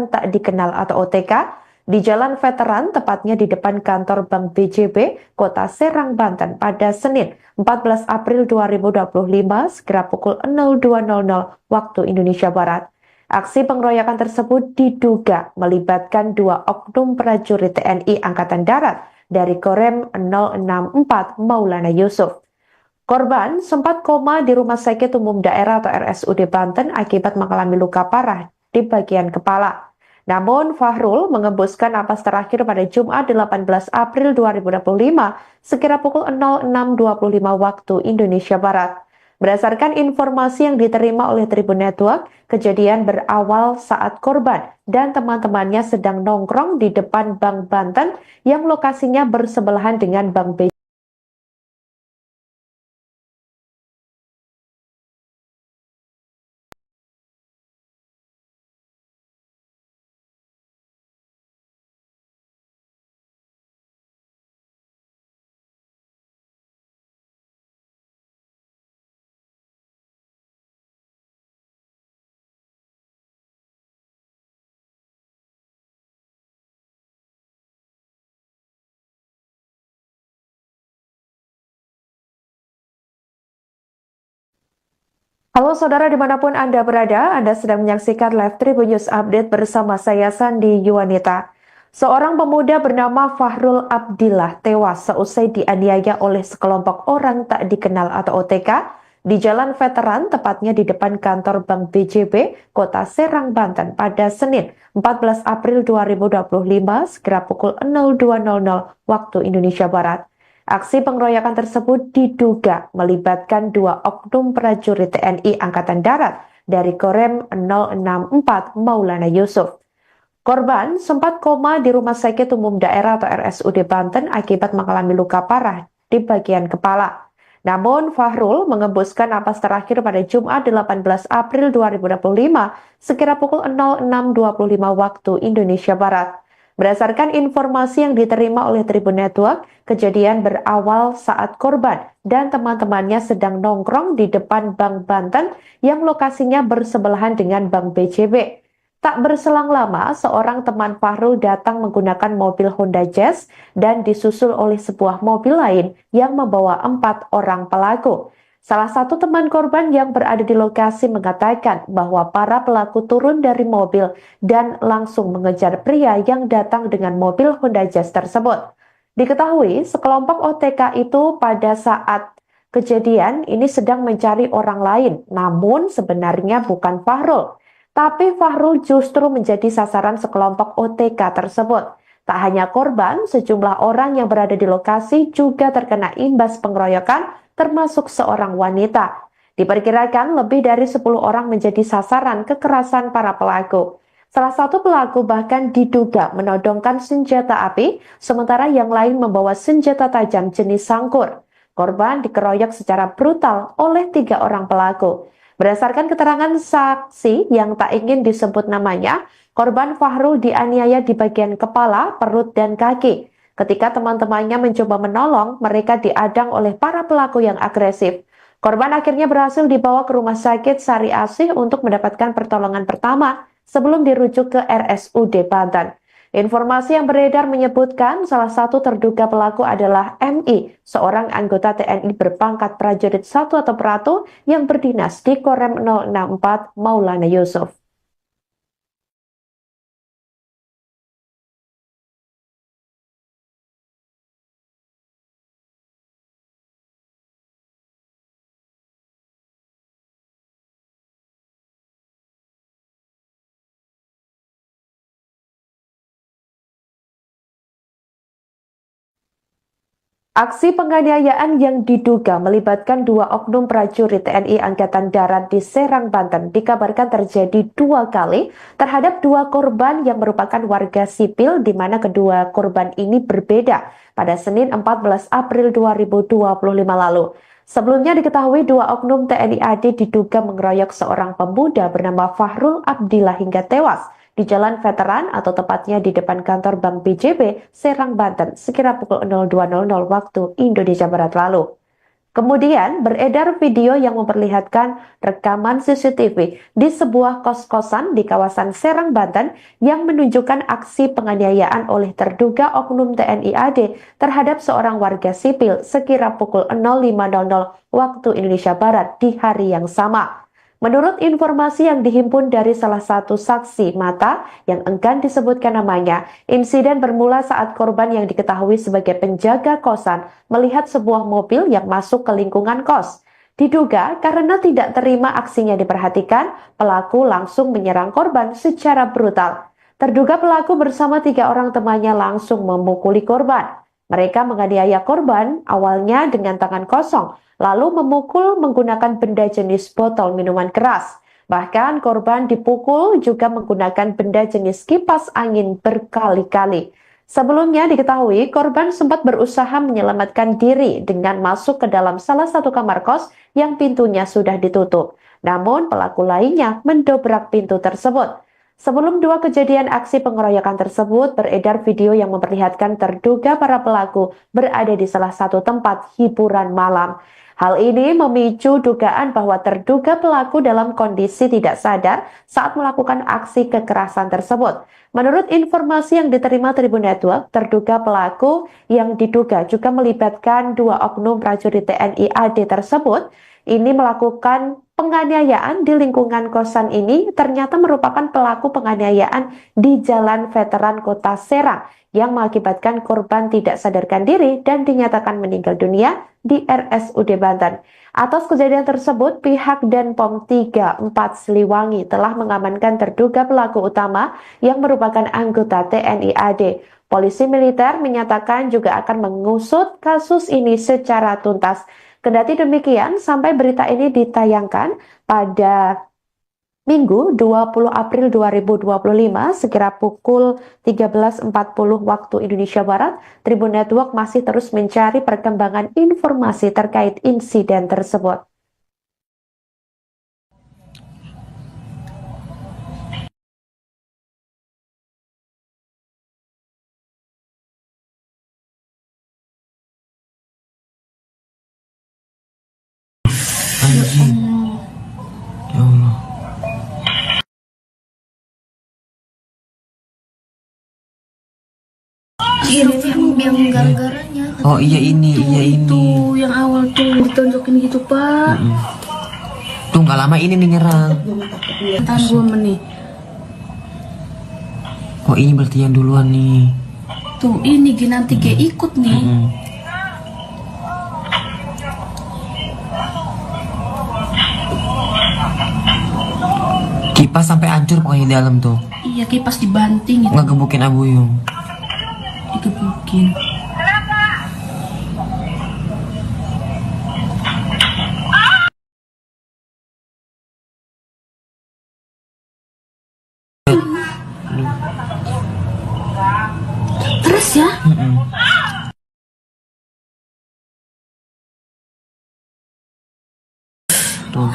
tak dikenal atau OTK di Jalan Veteran, tepatnya di depan kantor Bank BJB, Kota Serang, Banten pada Senin 14 April 2025 sekira pukul 02.00 waktu Indonesia Barat. Aksi pengeroyokan tersebut diduga melibatkan dua oknum prajurit TNI Angkatan Darat dari Korem 064 Maulana Yusuf. Korban sempat koma di Rumah Sakit Umum Daerah atau RSUD Banten akibat mengalami luka parah di bagian kepala. Namun Fahrul mengembuskan napas terakhir pada Jumat 18 April 2025 sekira pukul 06.25 waktu Indonesia Barat. Berdasarkan informasi yang diterima oleh Tribun Network, kejadian berawal saat korban dan teman-temannya sedang nongkrong di depan Bank Banten yang lokasinya bersebelahan dengan Bank BJB. Halo saudara dimanapun Anda berada, Anda sedang menyaksikan live Tribun News Update bersama saya Sandi Yuwanita. Seorang pemuda bernama Fahrul Abdillah tewas seusai dianiaya oleh sekelompok orang tak dikenal atau OTK di Jalan Veteran, tepatnya di depan kantor Bank BJB, Kota Serang, Banten pada Senin 14 April 2025 sekira pukul 02.00 waktu Indonesia Barat. Aksi pengeroyokan tersebut diduga melibatkan dua oknum prajurit TNI Angkatan Darat dari Korem 064 Maulana Yusuf. Korban sempat koma di Rumah Sakit Umum Daerah atau RSUD Banten akibat mengalami luka parah di bagian kepala. Namun Fahrul mengembuskan napas terakhir pada Jumat 18 April 2025 sekira pukul 06.25 waktu Indonesia Barat. Berdasarkan informasi yang diterima oleh Tribun Network, kejadian berawal saat korban dan teman-temannya sedang nongkrong di depan Bank Banten yang lokasinya bersebelahan dengan Bank BJB. Tak berselang lama, seorang teman Fahrul datang menggunakan mobil Honda Jazz dan disusul oleh sebuah mobil lain yang membawa 4 orang pelaku. Salah satu teman korban yang berada di lokasi mengatakan bahwa para pelaku turun dari mobil dan langsung mengejar pria yang datang dengan mobil Honda Jazz tersebut. Diketahui sekelompok OTK itu pada saat kejadian ini sedang mencari orang lain, namun sebenarnya bukan Fahrul. Tapi Fahrul justru menjadi sasaran sekelompok OTK tersebut. Tak hanya korban, sejumlah orang yang berada di lokasi juga terkena imbas pengeroyokan, termasuk seorang wanita. Diperkirakan lebih dari 10 orang menjadi sasaran kekerasan para pelaku. Salah satu pelaku bahkan diduga menodongkan senjata api, sementara yang lain membawa senjata tajam jenis sangkur. Korban dikeroyok secara brutal oleh 3 orang pelaku. Berdasarkan keterangan saksi yang tak ingin disebut namanya, korban Fahrul dianiaya di bagian kepala, perut, dan kaki. Ketika teman-temannya mencoba menolong, mereka diadang oleh para pelaku yang agresif. Korban akhirnya berhasil dibawa ke Rumah Sakit Sari Asih untuk mendapatkan pertolongan pertama sebelum dirujuk ke RSUD Banten. Informasi yang beredar menyebutkan salah satu terduga pelaku adalah MI, seorang anggota TNI berpangkat prajurit 1 atau Peratu yang berdinas di Korem 064 Maulana Yusuf. Aksi penganiayaan yang diduga melibatkan dua oknum prajurit TNI Angkatan Darat di Serang, Banten dikabarkan terjadi 2 kali terhadap 2 korban yang merupakan warga sipil di mana kedua korban ini berbeda pada Senin 14 April 2025 lalu. Sebelumnya diketahui 2 oknum TNI AD diduga mengeroyok seorang pemuda bernama Fahrul Abdillah hingga tewas di Jalan Veteran atau tepatnya di depan kantor Bank BJB, Serang, Banten, sekira pukul 02.00 waktu Indonesia Barat lalu. Kemudian beredar video yang memperlihatkan rekaman CCTV di sebuah kos-kosan di kawasan Serang, Banten yang menunjukkan aksi penganiayaan oleh terduga oknum TNI AD terhadap seorang warga sipil sekira pukul 05.00 waktu Indonesia Barat di hari yang sama. Menurut informasi yang dihimpun dari salah satu saksi mata yang enggan disebutkan namanya, insiden bermula saat korban yang diketahui sebagai penjaga kosan melihat sebuah mobil yang masuk ke lingkungan kos. Diduga karena tidak terima aksinya diperhatikan, pelaku langsung menyerang korban secara brutal. Terduga pelaku bersama 3 orang temannya langsung memukuli korban. Mereka menganiaya korban awalnya dengan tangan kosong, lalu memukul menggunakan benda jenis botol minuman keras. Bahkan korban dipukul juga menggunakan benda jenis kipas angin berkali-kali. Sebelumnya diketahui korban sempat berusaha menyelamatkan diri dengan masuk ke dalam salah satu kamar kos yang pintunya sudah ditutup. Namun pelaku lainnya mendobrak pintu tersebut. Sebelum 2 kejadian aksi pengeroyokan tersebut, beredar video yang memperlihatkan terduga para pelaku berada di salah satu tempat hiburan malam. Hal ini memicu dugaan bahwa terduga pelaku dalam kondisi tidak sadar saat melakukan aksi kekerasan tersebut. Menurut informasi yang diterima Tribun Network, terduga pelaku yang diduga juga melibatkan 2 oknum prajurit TNI AD tersebut ini melakukan penganiayaan di lingkungan kosan ini ternyata merupakan pelaku penganiayaan di Jalan Veteran Kota Serang yang mengakibatkan korban tidak sadarkan diri dan dinyatakan meninggal dunia di RSUD Banten. Atas kejadian tersebut, pihak Denpom 34 Siliwangi telah mengamankan terduga pelaku utama yang merupakan anggota TNI AD. Polisi militer menyatakan juga akan mengusut kasus ini secara tuntas. Kendati demikian, sampai berita ini ditayangkan pada Minggu 20 April 2025 sekira pukul 13.40 waktu Indonesia Barat, Tribun Network masih terus mencari perkembangan informasi terkait insiden tersebut. Anjing, ya Allah. Yang gara-garanya Oh iya ini, itu yang awal tuh ditonjokin gitu pak. Tuh nggak lama ini nih nyerang. Tahan 2 menit. Kok ini berarti yang duluan nih? Tuh ini nanti kayak ikut nih. Kipas sampai hancur pokoknya di dalam tuh. Iya kipas dibanting itu. Ngegebukin Abuyung. Digebukin. Terus ya? Tuh.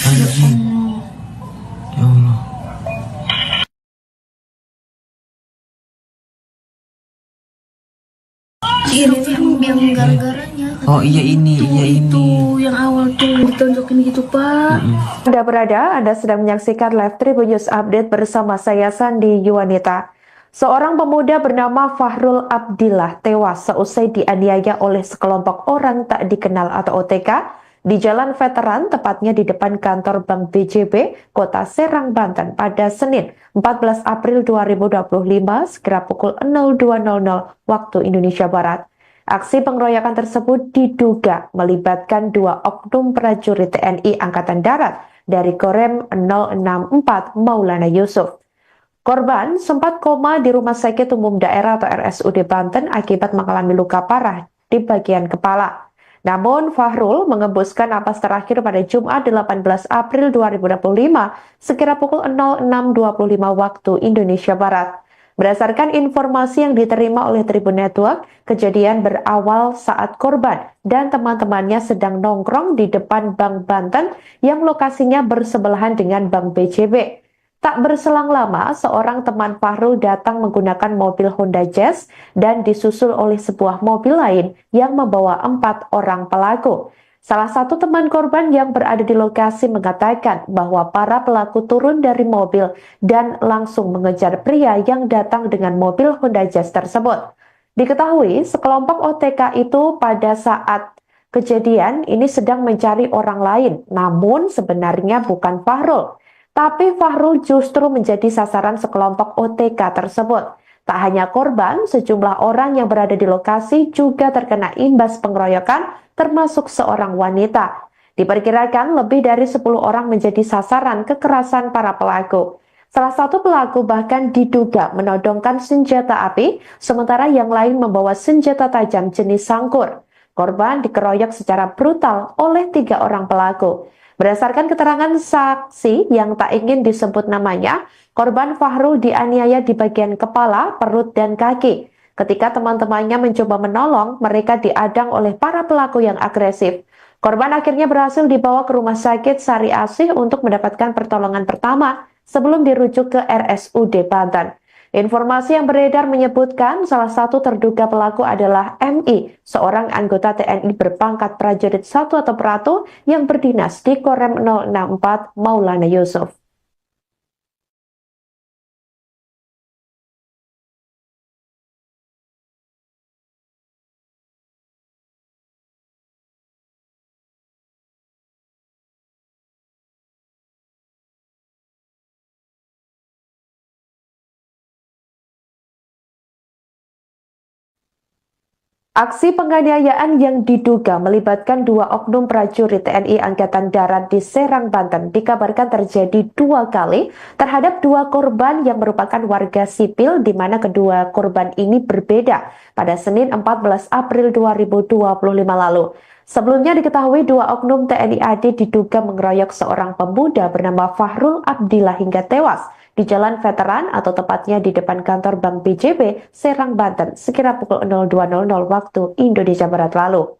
Anjing, ya Allah. Yang gara-garanya. Oh iya ini, Itu yang awal tuh ditonjokin gitu pak. Anda sedang menyaksikan live Tribun News Update bersama saya Sandi Yuwanita. Seorang pemuda bernama Fahrul Abdillah tewas seusai dianiaya oleh sekelompok orang tak dikenal atau OTK di Jalan Veteran, tepatnya di depan kantor Bank BJB, Kota Serang, Banten pada Senin 14 April 2025 sekira pukul 02.00 waktu Indonesia Barat. Aksi pengeroyokan tersebut diduga melibatkan 2 oknum prajurit TNI Angkatan Darat dari Korem 064 Maulana Yusuf. Korban sempat koma di Rumah Sakit Umum Daerah atau RSUD Banten akibat mengalami luka parah di bagian kepala. Namun Fahrul mengembuskan napas terakhir pada Jumat 18 April 2025 sekira pukul 06.25 waktu Indonesia Barat. Berdasarkan informasi yang diterima oleh Tribun Network, kejadian berawal saat korban dan teman-temannya sedang nongkrong di depan Bank Banten yang lokasinya bersebelahan dengan Bank BJB. Tak berselang lama, seorang teman Fahrul datang menggunakan mobil Honda Jazz dan disusul oleh sebuah mobil lain yang membawa 4 orang pelaku. Salah satu teman korban yang berada di lokasi mengatakan bahwa para pelaku turun dari mobil dan langsung mengejar pria yang datang dengan mobil Honda Jazz tersebut. Diketahui sekelompok OTK itu pada saat kejadian ini sedang mencari orang lain, namun sebenarnya bukan Fahrul. Tapi Fahrul justru menjadi sasaran sekelompok OTK tersebut. Tak hanya korban, sejumlah orang yang berada di lokasi juga terkena imbas pengeroyokan, termasuk seorang wanita. Diperkirakan lebih dari 10 orang menjadi sasaran kekerasan para pelaku. Salah satu pelaku bahkan diduga menodongkan senjata api, sementara yang lain membawa senjata tajam jenis sangkur. Korban dikeroyok secara brutal oleh 3 orang pelaku. Berdasarkan keterangan saksi yang tak ingin disebut namanya, korban Fahrul dianiaya di bagian kepala, perut, dan kaki. Ketika teman-temannya mencoba menolong, mereka diadang oleh para pelaku yang agresif. Korban akhirnya berhasil dibawa ke rumah sakit Sari Asih untuk mendapatkan pertolongan pertama sebelum dirujuk ke RSUD Banten. Informasi yang beredar menyebutkan salah satu terduga pelaku adalah MI, seorang anggota TNI berpangkat prajurit 1 atau Peratu yang berdinas di Korem 064 Maulana Yusuf. Aksi penganiayaan yang diduga melibatkan 2 oknum prajurit TNI Angkatan Darat di Serang, Banten dikabarkan terjadi 2 kali terhadap 2 korban yang merupakan warga sipil di mana kedua korban ini berbeda pada Senin 14 April 2025 lalu. Sebelumnya diketahui 2 oknum TNI AD diduga mengeroyok seorang pemuda bernama Fahrul Abdillah hingga tewas di Jalan Veteran atau tepatnya di depan kantor Bank BJB, Serang, Banten, sekira pukul 02.00 waktu Indonesia Barat lalu.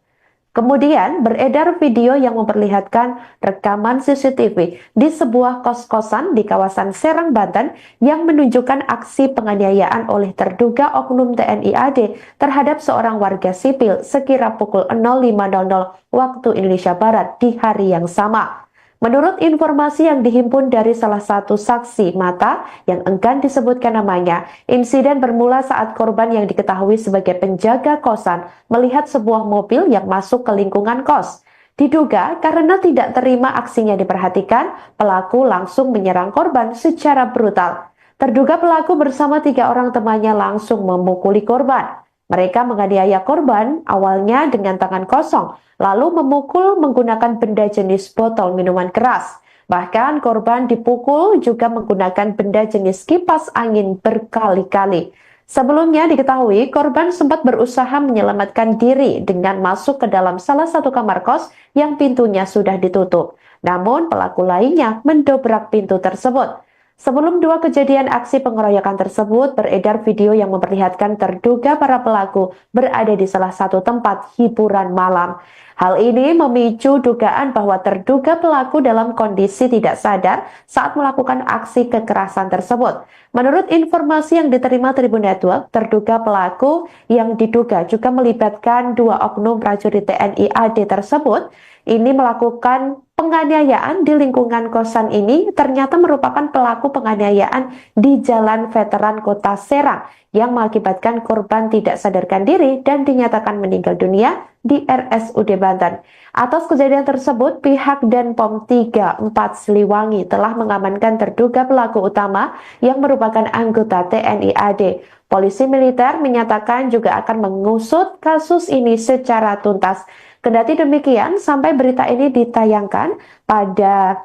Kemudian beredar video yang memperlihatkan rekaman CCTV di sebuah kos-kosan di kawasan Serang, Banten yang menunjukkan aksi penganiayaan oleh terduga oknum TNI AD terhadap seorang warga sipil sekira pukul 05.00 waktu Indonesia Barat di hari yang sama. Menurut informasi yang dihimpun dari salah satu saksi mata yang enggan disebutkan namanya, insiden bermula saat korban yang diketahui sebagai penjaga kosan melihat sebuah mobil yang masuk ke lingkungan kos. Diduga karena tidak terima aksinya diperhatikan, pelaku langsung menyerang korban secara brutal. Terduga pelaku bersama 3 orang temannya langsung memukuli korban. Mereka menganiaya korban awalnya dengan tangan kosong, lalu memukul menggunakan benda jenis botol minuman keras. Bahkan korban dipukul juga menggunakan benda jenis kipas angin berkali-kali. Sebelumnya diketahui korban sempat berusaha menyelamatkan diri dengan masuk ke dalam salah satu kamar kos yang pintunya sudah ditutup. Namun pelaku lainnya mendobrak pintu tersebut. Sebelum 2 kejadian aksi pengeroyokan tersebut, beredar video yang memperlihatkan terduga para pelaku berada di salah satu tempat hiburan malam. Hal ini memicu dugaan bahwa terduga pelaku dalam kondisi tidak sadar saat melakukan aksi kekerasan tersebut. Menurut informasi yang diterima Tribun Network, terduga pelaku yang diduga juga melibatkan 2 oknum prajurit TNI AD tersebut ini melakukan penganiayaan di lingkungan kosan ini ternyata merupakan pelaku penganiayaan di Jalan Veteran Kota Serang yang mengakibatkan korban tidak sadarkan diri dan dinyatakan meninggal dunia di RSUD Banten. Atas kejadian tersebut, pihak Denpom 34 Siliwangi telah mengamankan terduga pelaku utama yang merupakan anggota TNI AD. Polisi militer menyatakan juga akan mengusut kasus ini secara tuntas. Kendati demikian, sampai berita ini ditayangkan pada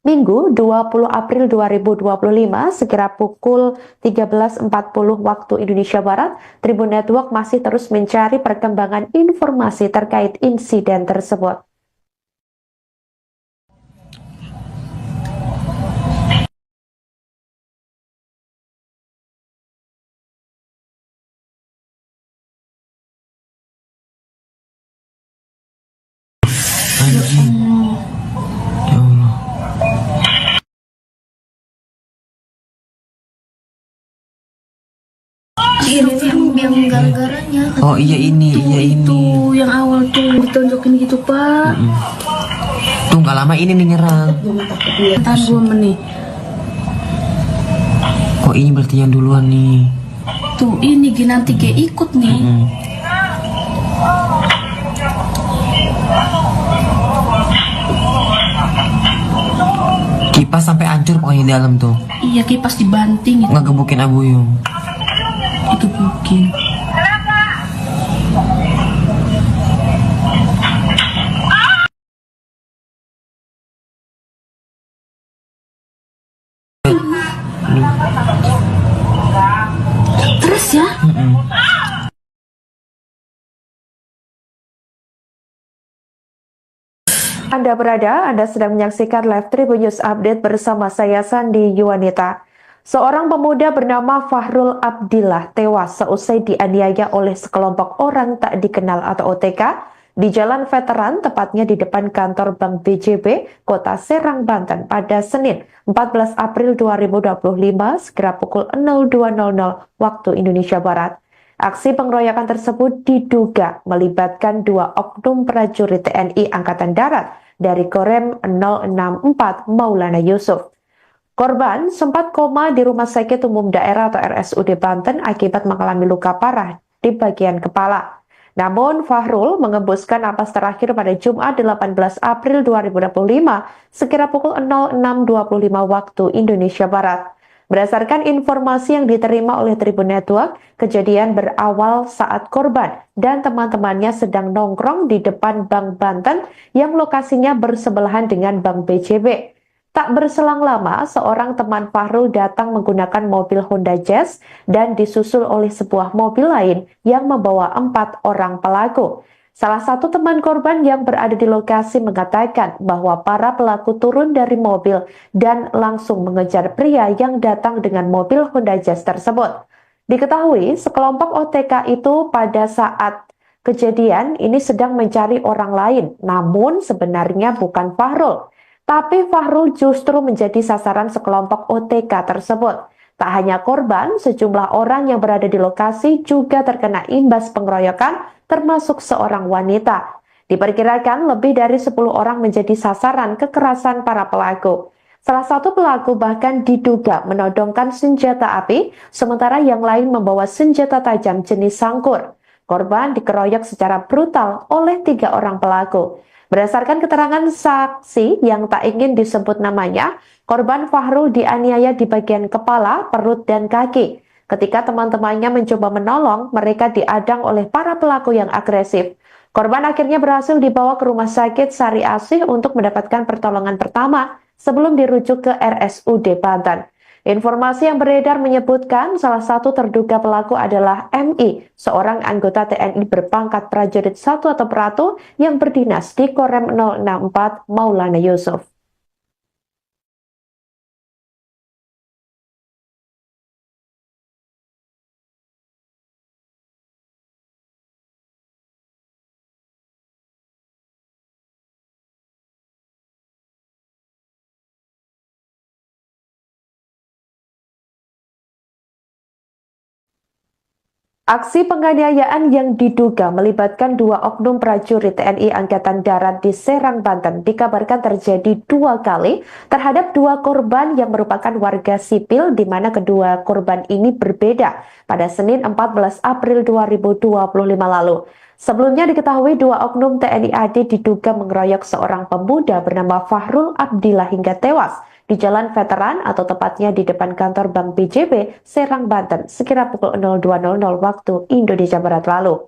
Minggu 20 April 2025 sekira pukul 13.40 waktu Indonesia Barat, Tribun Network masih terus mencari perkembangan informasi terkait insiden tersebut. Anjing. Ya Allah. Ini yang gara-garanya. Oh iya ini. Tuh yang awal tuh ditonjokin gitu pak. Tuh nggak lama ini nih nyerang. Tahan 2 menit. Kok ini berarti yang duluan nih? Tuh ini nanti kayak ikut nih. Kipas sampai hancur pokoknya di dalam tuh. Iya kipas dibanting itu. Ngegebukin Abuyung. Itu mungkin. Terus ya? Anda sedang menyaksikan live Tribun News Update bersama saya Sandi Yuwanita. Seorang pemuda bernama Fahrul Abdillah tewas seusai dianiaya oleh sekelompok orang tak dikenal atau OTK di Jalan Veteran, tepatnya di depan kantor Bank BJB, Kota Serang, Banten pada Senin 14 April 2025 sekira pukul 02.00 waktu Indonesia Barat. Aksi pengeroyokan tersebut diduga melibatkan 2 oknum prajurit TNI Angkatan Darat dari Korem 064 Maulana Yusuf. Korban sempat koma di Rumah Sakit Umum Daerah atau RSUD Banten akibat mengalami luka parah di bagian kepala. Namun Fahrul mengembuskan napas terakhir pada Jumat 18 April 2025 sekira pukul 06.25 waktu Indonesia Barat. Berdasarkan informasi yang diterima oleh Tribun Network, kejadian berawal saat korban dan teman-temannya sedang nongkrong di depan Bank Banten yang lokasinya bersebelahan dengan Bank BJB. Tak berselang lama, seorang teman Fahrul datang menggunakan mobil Honda Jazz dan disusul oleh sebuah mobil lain yang membawa 4 orang pelaku. Salah satu teman korban yang berada di lokasi mengatakan bahwa para pelaku turun dari mobil dan langsung mengejar pria yang datang dengan mobil Honda Jazz tersebut. Diketahui sekelompok OTK itu pada saat kejadian ini sedang mencari orang lain, namun sebenarnya bukan Fahrul. Tapi Fahrul justru menjadi sasaran sekelompok OTK tersebut. Tak hanya korban, sejumlah orang yang berada di lokasi juga terkena imbas pengeroyokan, termasuk seorang wanita. Diperkirakan lebih dari 10 orang menjadi sasaran kekerasan para pelaku. Salah satu pelaku bahkan diduga menodongkan senjata api, sementara yang lain membawa senjata tajam jenis sangkur. Korban dikeroyok secara brutal oleh 3 orang pelaku. Berdasarkan keterangan saksi yang tak ingin disebut namanya, korban Fahrul dianiaya di bagian kepala, perut, dan kaki. Ketika teman-temannya mencoba menolong, mereka diadang oleh para pelaku yang agresif. Korban akhirnya berhasil dibawa ke Rumah Sakit Sari Asih untuk mendapatkan pertolongan pertama sebelum dirujuk ke RSUD Banten. Informasi yang beredar menyebutkan salah satu terduga pelaku adalah MI, seorang anggota TNI berpangkat prajurit 1 atau Pratu yang berdinas di Korem 064 Maulana Yusuf. Aksi penganiayaan yang diduga melibatkan 2 oknum prajurit TNI Angkatan Darat di Serang, Banten dikabarkan terjadi 2 kali terhadap 2 korban yang merupakan warga sipil, di mana kedua korban ini berbeda pada Senin 14 April 2025 lalu. Sebelumnya diketahui 2 oknum TNI AD diduga mengeroyok seorang pemuda bernama Fahrul Abdillah hingga tewas di Jalan Veteran atau tepatnya di depan kantor Bank BJB, Serang, Banten, sekira pukul 02.00 waktu Indonesia Barat lalu.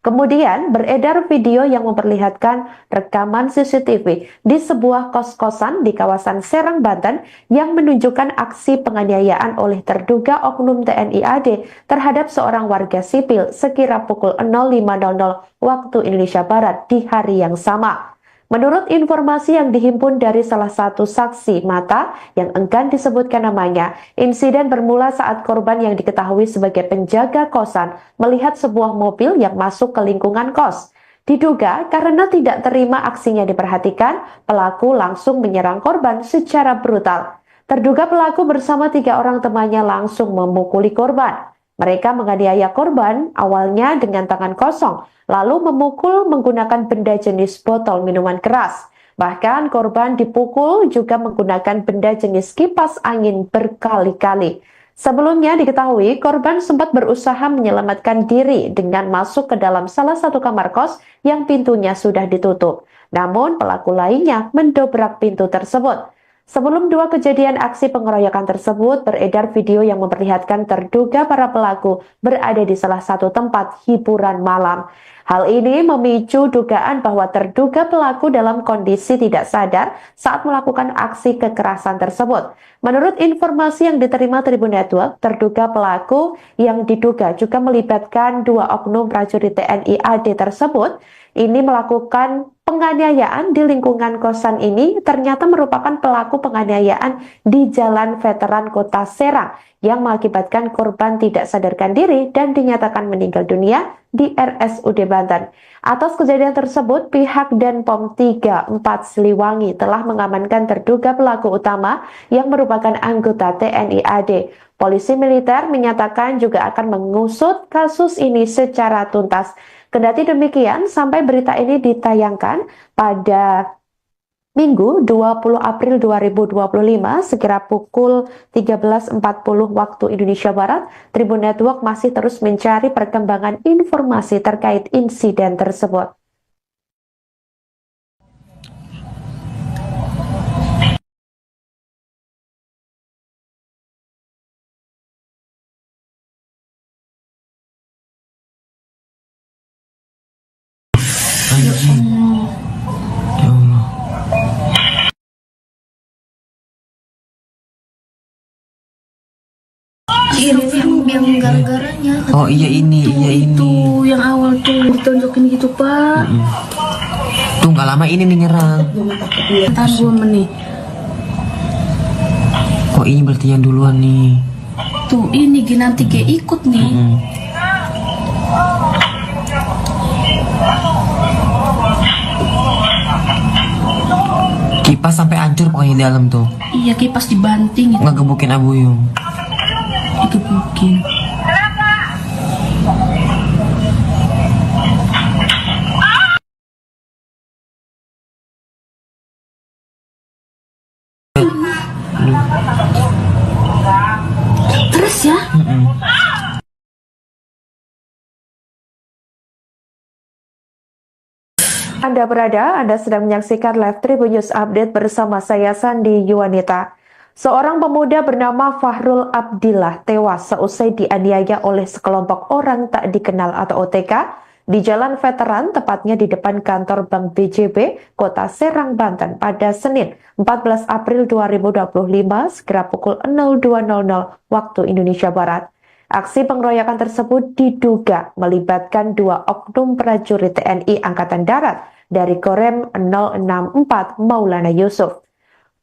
Kemudian beredar video yang memperlihatkan rekaman CCTV di sebuah kos-kosan di kawasan Serang, Banten yang menunjukkan aksi penganiayaan oleh terduga oknum TNI AD terhadap seorang warga sipil sekira pukul 05.00 waktu Indonesia Barat di hari yang sama. Menurut informasi yang dihimpun dari salah satu saksi mata yang enggan disebutkan namanya, insiden bermula saat korban yang diketahui sebagai penjaga kosan melihat sebuah mobil yang masuk ke lingkungan kos. Diduga karena tidak terima aksinya diperhatikan, pelaku langsung menyerang korban secara brutal. Terduga pelaku bersama 3 orang temannya langsung memukuli korban. Mereka menganiaya korban awalnya dengan tangan kosong, lalu memukul menggunakan benda jenis botol minuman keras. Bahkan korban dipukul juga menggunakan benda jenis kipas angin berkali-kali. Sebelumnya diketahui korban sempat berusaha menyelamatkan diri dengan masuk ke dalam salah satu kamar kos yang pintunya sudah ditutup. Namun pelaku lainnya mendobrak pintu tersebut. Sebelum 2 kejadian aksi pengeroyokan tersebut, beredar video yang memperlihatkan terduga para pelaku berada di salah satu tempat hiburan malam. Hal ini memicu dugaan bahwa terduga pelaku dalam kondisi tidak sadar saat melakukan aksi kekerasan tersebut. Menurut informasi yang diterima Tribun Network, terduga pelaku yang diduga juga melibatkan 2 oknum prajurit TNI AD tersebut ini melakukan penganiayaan di lingkungan kosan ini ternyata merupakan pelaku penganiayaan di Jalan Veteran Kota Serang yang mengakibatkan korban tidak sadarkan diri dan dinyatakan meninggal dunia di RSUD Banten. Atas kejadian tersebut, pihak Denpom 34 Siliwangi telah mengamankan terduga pelaku utama yang merupakan anggota TNI AD. Polisi militer menyatakan juga akan mengusut kasus ini secara tuntas. Kendati demikian, sampai berita ini ditayangkan pada Minggu 20 April 2025 sekira pukul 13.40 waktu Indonesia Barat, Tribun Network masih terus mencari perkembangan informasi terkait insiden tersebut. Anjing. Ya Allah. Yang gara-garanya Oh iya ini, iya ini. tuh yang awal tuh ditonjokin gitu Pak. Tuh nggak lama ini nih nyerang. Ntar 2 menit. Kok ini berarti yang duluan nih? Tuh ini nanti kayak ikut nih. Kipas sampai hancur pokoknya di dalam tuh. Iya kipas dibanting gitu. Ngegebukin Abuyung. Digebukin. Terus ya? Anda sedang menyaksikan live Tribun News Update bersama saya Sandi Yuwanita. Seorang pemuda bernama Fahrul Abdillah tewas seusai dianiaya oleh sekelompok orang tak dikenal atau OTK di Jalan Veteran, tepatnya di depan kantor Bank BJB, Kota Serang, Banten pada Senin 14 April 2025 sekira pukul 02.00 waktu Indonesia Barat. Aksi pengeroyokan tersebut diduga melibatkan 2 oknum prajurit TNI Angkatan Darat dari Korem 064 Maulana Yusuf.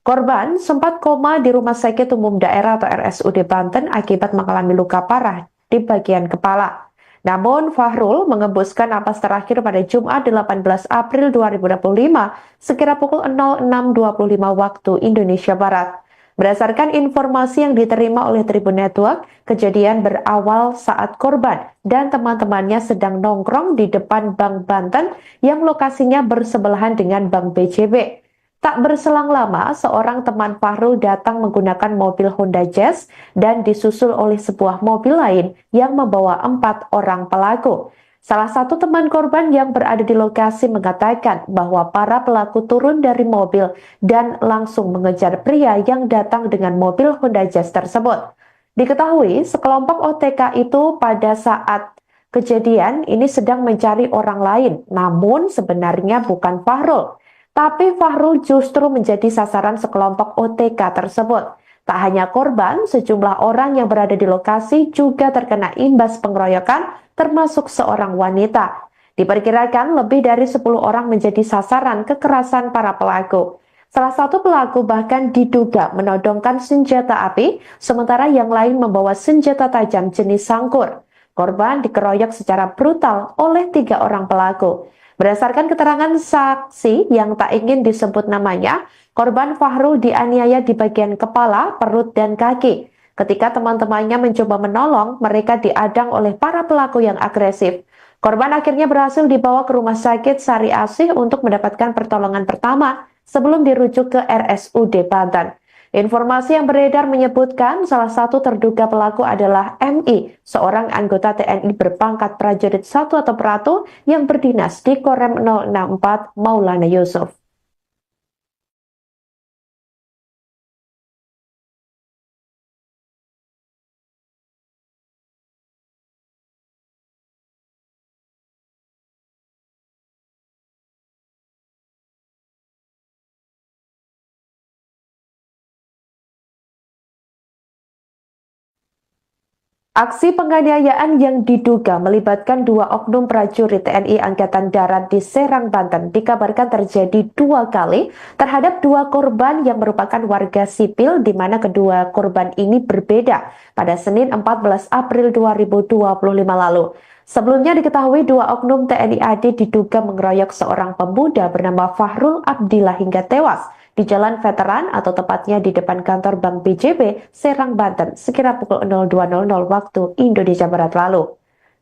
Korban sempat koma di Rumah Sakit Umum Daerah atau RSUD Banten akibat mengalami luka parah di bagian kepala. Namun Fahrul mengembuskan napas terakhir pada Jumat 18 April 2025 sekira pukul 06.25 waktu Indonesia Barat. Berdasarkan informasi yang diterima oleh Tribun Network, kejadian berawal saat korban dan teman-temannya sedang nongkrong di depan Bank Banten yang lokasinya bersebelahan dengan Bank BJB. Tak berselang lama, seorang teman Fahrul datang menggunakan mobil Honda Jazz dan disusul oleh sebuah mobil lain yang membawa 4 orang pelaku. Salah satu teman korban yang berada di lokasi mengatakan bahwa para pelaku turun dari mobil dan langsung mengejar pria yang datang dengan mobil Honda Jazz tersebut. Diketahui sekelompok OTK itu pada saat kejadian ini sedang mencari orang lain, namun sebenarnya bukan Fahrul. Tapi Fahrul justru menjadi sasaran sekelompok OTK tersebut. Tak hanya korban, sejumlah orang yang berada di lokasi juga terkena imbas pengeroyokan, termasuk seorang wanita. Diperkirakan lebih dari 10 orang menjadi sasaran kekerasan para pelaku. Salah satu pelaku bahkan diduga menodongkan senjata api, sementara yang lain membawa senjata tajam jenis sangkur. Korban dikeroyok secara brutal oleh 3 orang pelaku. Berdasarkan keterangan saksi yang tak ingin disebut namanya, korban Fahrul dianiaya di bagian kepala, perut, dan kaki. Ketika teman-temannya mencoba menolong, mereka diadang oleh para pelaku yang agresif. Korban akhirnya berhasil dibawa ke rumah sakit Sari Asih untuk mendapatkan pertolongan pertama sebelum dirujuk ke RSUD Banten. Informasi yang beredar menyebutkan salah satu terduga pelaku adalah MI, seorang anggota TNI berpangkat prajurit 1 atau Pratu yang berdinas di Korem 064 Maulana Yusuf. Aksi penganiayaan yang diduga melibatkan 2 oknum prajurit TNI Angkatan Darat di Serang, Banten dikabarkan terjadi 2 kali terhadap 2 korban yang merupakan warga sipil di mana kedua korban ini berbeda pada Senin 14 April 2025 lalu. Sebelumnya diketahui 2 oknum TNI AD diduga mengeroyok seorang pemuda bernama Fahrul Abdillah hingga tewas di Jalan Veteran atau tepatnya di depan kantor Bank BJB, Serang, Banten, sekira pukul 02.00 waktu Indonesia Barat lalu.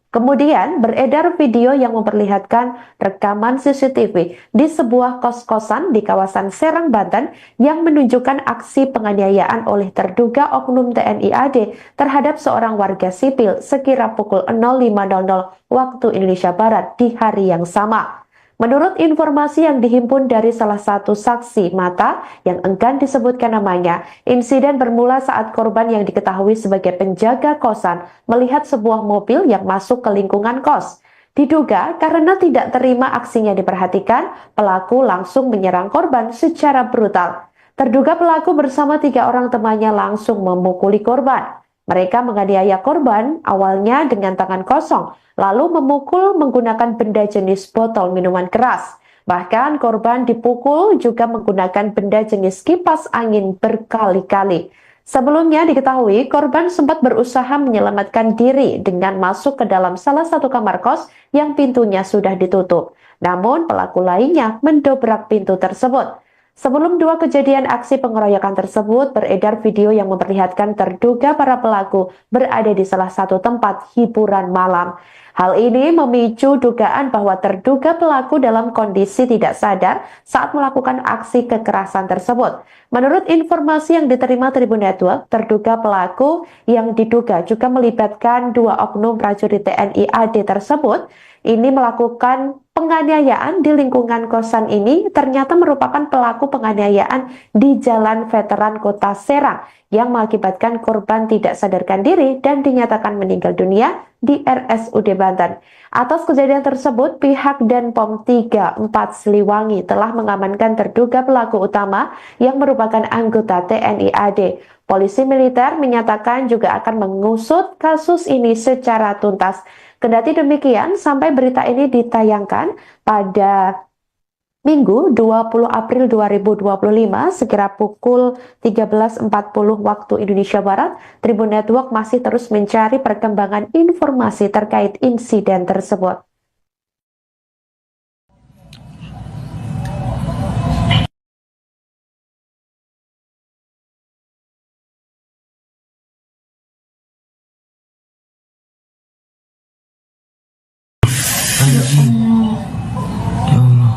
Kemudian beredar video yang memperlihatkan rekaman CCTV di sebuah kos-kosan di kawasan Serang, Banten yang menunjukkan aksi penganiayaan oleh terduga oknum TNI AD terhadap seorang warga sipil sekira pukul 05.00 waktu Indonesia Barat di hari yang sama. Menurut informasi yang dihimpun dari salah satu saksi mata yang enggan disebutkan namanya, insiden bermula saat korban yang diketahui sebagai penjaga kosan melihat sebuah mobil yang masuk ke lingkungan kos. Diduga karena tidak terima aksinya diperhatikan, pelaku langsung menyerang korban secara brutal. Terduga pelaku bersama 3 orang temannya langsung memukuli korban. Mereka menganiaya korban awalnya dengan tangan kosong, lalu memukul menggunakan benda jenis botol minuman keras. Bahkan korban dipukul juga menggunakan benda jenis kipas angin berkali-kali. Sebelumnya diketahui korban sempat berusaha menyelamatkan diri dengan masuk ke dalam salah satu kamar kos yang pintunya sudah ditutup. Namun pelaku lainnya mendobrak pintu tersebut. Sebelum 2 kejadian aksi pengeroyokan tersebut, beredar video yang memperlihatkan terduga para pelaku berada di salah satu tempat hiburan malam. Hal ini memicu dugaan bahwa terduga pelaku dalam kondisi tidak sadar saat melakukan aksi kekerasan tersebut. Menurut informasi yang diterima Tribun Network, terduga pelaku yang diduga juga melibatkan 2 oknum prajurit TNI AD tersebut ini melakukan penganiayaan di lingkungan kosan ini ternyata merupakan pelaku penganiayaan di Jalan Veteran Kota Serang yang mengakibatkan korban tidak sadarkan diri dan dinyatakan meninggal dunia di RSUD Banten. Atas kejadian tersebut, pihak Denpom 34 Siliwangi telah mengamankan terduga pelaku utama yang merupakan anggota TNI AD. Polisi militer menyatakan juga akan mengusut kasus ini secara tuntas. Kendati demikian, sampai berita ini ditayangkan pada Minggu 20 April 2025 sekira pukul 13.40 waktu Indonesia Barat, Tribun Network masih terus mencari perkembangan informasi terkait insiden tersebut. Anjing. Ya Allah.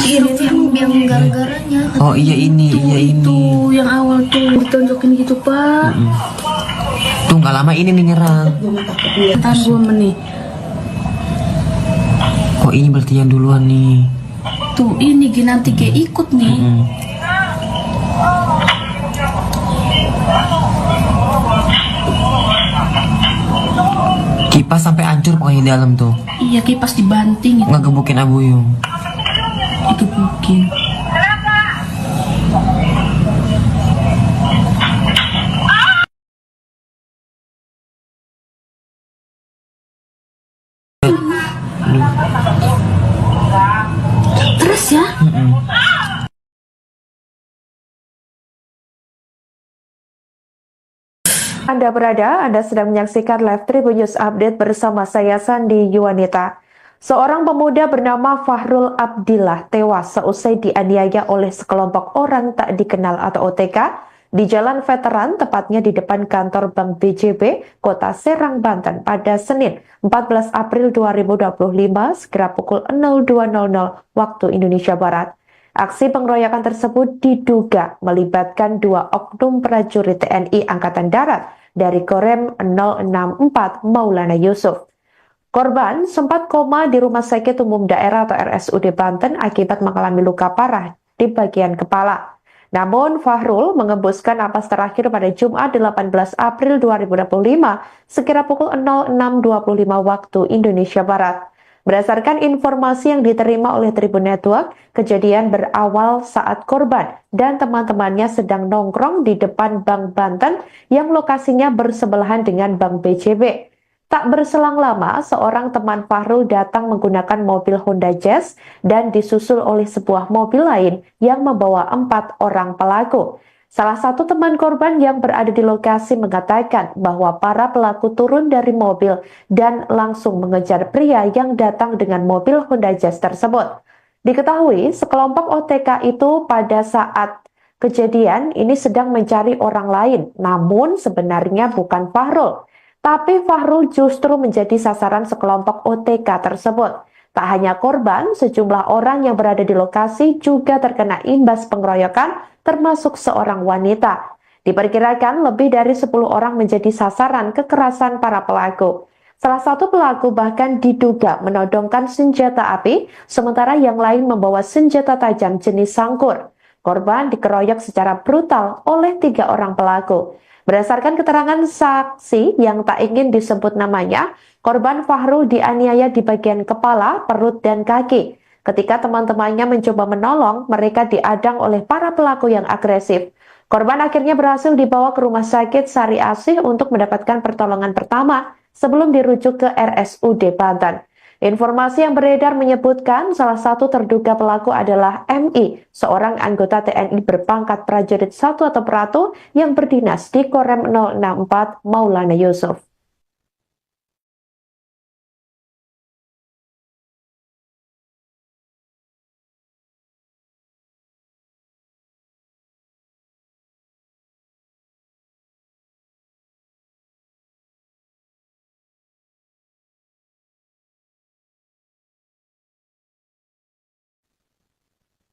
Ini yang gara-garanya. Oh iya ini, iya ini. Itu yang awal tuh ditonjokin gitu pak. Tuh nggak lama ini nih nyerang. Tahan 2 menit. Oh ini berarti yang duluan nih. Tuh ini nanti kayak ikut nih. Kipas sampai hancur pokoknya di dalam tuh. Iya kipas dibanting itu. Ngegebukin Abu Yung. Itu mungkin. Terus ya? Anda sedang menyaksikan live Tribun News Update bersama saya Sandi Yuwanita. Seorang pemuda bernama Fahrul Abdillah tewas seusai dianiaya oleh sekelompok orang tak dikenal atau OTK di Jalan Veteran, tepatnya di depan kantor Bank BJB, Kota Serang, Banten pada Senin 14 April 2025 sekira pukul 02.00 waktu Indonesia Barat. Aksi pengeroyokan tersebut diduga melibatkan dua oknum prajurit TNI Angkatan Darat dari Korem 064 Maulana Yusuf. Korban sempat koma di Rumah Sakit Umum Daerah atau RSUD Banten akibat mengalami luka parah di bagian kepala. Namun Fahrul mengembuskan napas terakhir pada Jumat 18 April 2025 sekira pukul 06.25 waktu Indonesia Barat. Berdasarkan informasi yang diterima oleh Tribun Network, kejadian berawal saat korban dan teman-temannya sedang nongkrong di depan Bank Banten yang lokasinya bersebelahan dengan Bank BJB. Tak berselang lama, seorang teman Fahrul datang menggunakan mobil Honda Jazz dan disusul oleh sebuah mobil lain yang membawa 4 orang pelaku. Salah satu teman korban yang berada di lokasi mengatakan bahwa para pelaku turun dari mobil dan langsung mengejar pria yang datang dengan mobil Honda Jazz tersebut. Diketahui sekelompok OTK itu pada saat kejadian ini sedang mencari orang lain, namun sebenarnya bukan Fahrul. Tapi Fahrul justru menjadi sasaran sekelompok OTK tersebut. Tak hanya korban, sejumlah orang yang berada di lokasi juga terkena imbas pengeroyokan, termasuk seorang wanita. Diperkirakan lebih dari 10 orang menjadi sasaran kekerasan para pelaku. Salah satu pelaku bahkan diduga menodongkan senjata api, sementara yang lain membawa senjata tajam jenis sangkur. Korban dikeroyok secara brutal oleh 3 orang pelaku. Berdasarkan keterangan saksi yang tak ingin disebut namanya, korban Fahrul dianiaya di bagian kepala, perut, dan kaki. Ketika teman-temannya mencoba menolong, mereka diadang oleh para pelaku yang agresif. Korban akhirnya berhasil dibawa ke Rumah Sakit Sari Asih untuk mendapatkan pertolongan pertama sebelum dirujuk ke RSUD Banten. Informasi yang beredar menyebutkan salah satu terduga pelaku adalah MI, seorang anggota TNI berpangkat prajurit 1 atau peratu yang berdinas di Korem 064 Maulana Yusuf.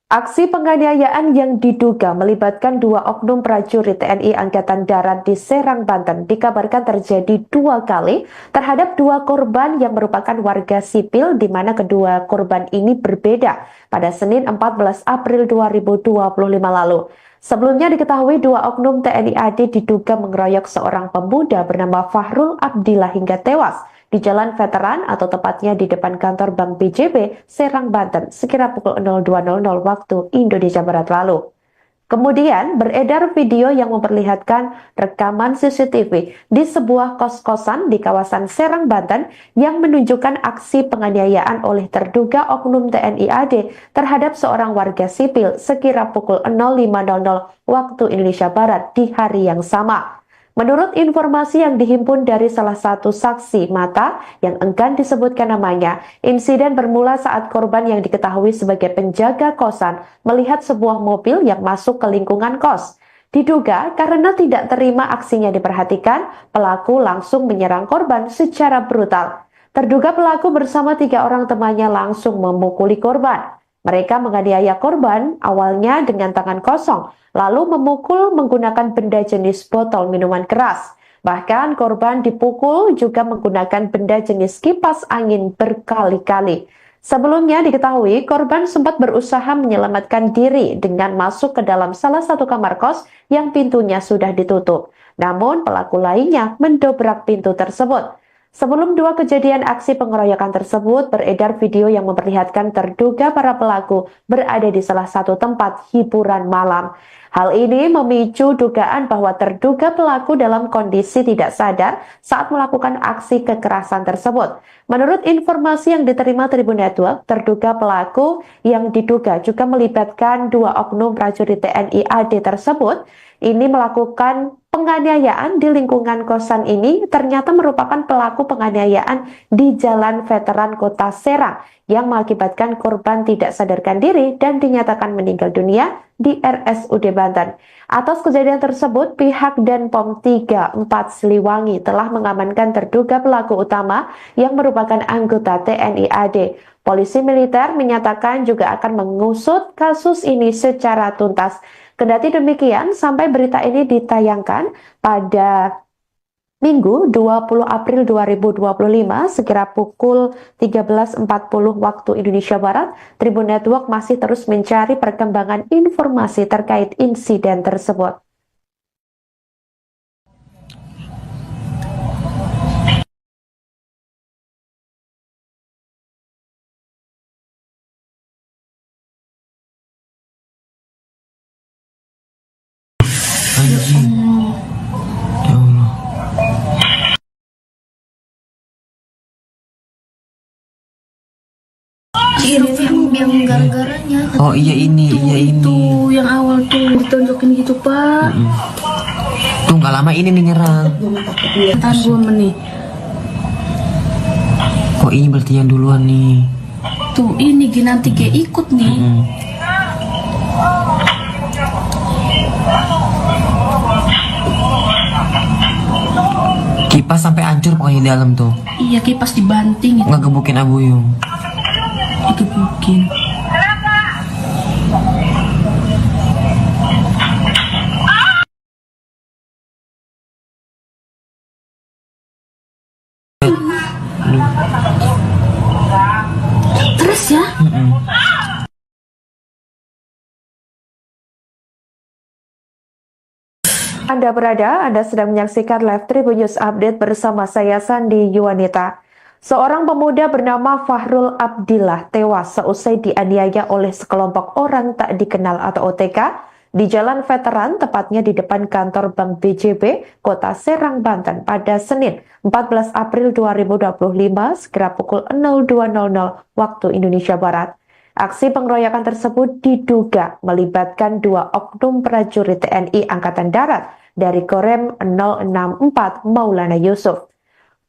Aksi penganiayaan yang diduga melibatkan dua oknum prajurit TNI Angkatan Darat di Serang, Banten dikabarkan terjadi 2 kali terhadap 2 korban yang merupakan warga sipil di mana kedua korban ini berbeda pada Senin 14 April 2025 lalu. Sebelumnya diketahui 2 oknum TNI AD diduga mengeroyok seorang pemuda bernama Fahrul Abdillah hingga tewas di Jalan Veteran atau tepatnya di depan kantor Bank BJB, Serang, Banten, sekira pukul 02.00 waktu Indonesia Barat lalu. Kemudian beredar video yang memperlihatkan rekaman CCTV di sebuah kos-kosan di kawasan Serang, Banten yang menunjukkan aksi penganiayaan oleh terduga oknum TNI AD terhadap seorang warga sipil sekira pukul 05.00 waktu Indonesia Barat di hari yang sama. Menurut informasi yang dihimpun dari salah satu saksi mata yang enggan disebutkan namanya, insiden bermula saat korban yang diketahui sebagai penjaga kosan melihat sebuah mobil yang masuk ke lingkungan kos. Diduga karena tidak terima aksinya diperhatikan, pelaku langsung menyerang korban secara brutal. Terduga pelaku bersama 3 orang temannya langsung memukuli korban. Mereka menganiaya korban awalnya dengan tangan kosong, lalu memukul menggunakan benda jenis botol minuman keras. Bahkan korban dipukul juga menggunakan benda jenis kipas angin berkali-kali. Sebelumnya diketahui korban sempat berusaha menyelamatkan diri dengan masuk ke dalam salah satu kamar kos yang pintunya sudah ditutup. Namun pelaku lainnya mendobrak pintu tersebut. Sebelum 2 kejadian aksi pengeroyokan tersebut, beredar video yang memperlihatkan terduga para pelaku berada di salah satu tempat hiburan malam. Hal ini memicu dugaan bahwa terduga pelaku dalam kondisi tidak sadar saat melakukan aksi kekerasan tersebut. Menurut informasi yang diterima Tribun Network, terduga pelaku yang diduga juga melibatkan 2 oknum prajurit TNI AD tersebut ini melakukan Penganiayaan di lingkungan kosan ini ternyata merupakan pelaku penganiayaan di Jalan Veteran Kota Serang yang mengakibatkan korban tidak sadarkan diri dan dinyatakan meninggal dunia di RSUD Banten. Atas kejadian tersebut, pihak Denpom 34 Siliwangi telah mengamankan terduga pelaku utama yang merupakan anggota TNI AD. Polisi militer menyatakan juga akan mengusut kasus ini secara tuntas. Kendati demikian, sampai berita ini ditayangkan pada Minggu 20 April 2025 sekira pukul 13.40 waktu Indonesia Barat, Tribun Network masih terus mencari perkembangan informasi terkait insiden tersebut. Anjing. Ya Allah. Ini film yang gara-garanya. Oh iya ini, iya ini. Itu yang awal tuh ditonjokin gitu pak. Tuh nggak lama ini nih nyerang. Tahan 2 menit. Kok ini berarti yang duluan nih? Tuh ini nanti kayak ikut nih. Kipas sampai hancur pokoknya di dalam tuh. Iya kipas dibanting itu. Ngegebukin Abuyung. Digebukin. Terus ya. Anda sedang menyaksikan live Tribun News Update bersama saya Sandi Yuwanita. Seorang pemuda bernama Fahrul Abdillah tewas seusai dianiaya oleh sekelompok orang tak dikenal atau OTK di Jalan Veteran, tepatnya di depan kantor Bank BJB, Kota Serang, Banten pada Senin 14 April 2025 sekira pukul 02.00 waktu Indonesia Barat. Aksi pengeroyokan tersebut diduga melibatkan 2 oknum prajurit TNI Angkatan Darat dari Korem 064 Maulana Yusuf.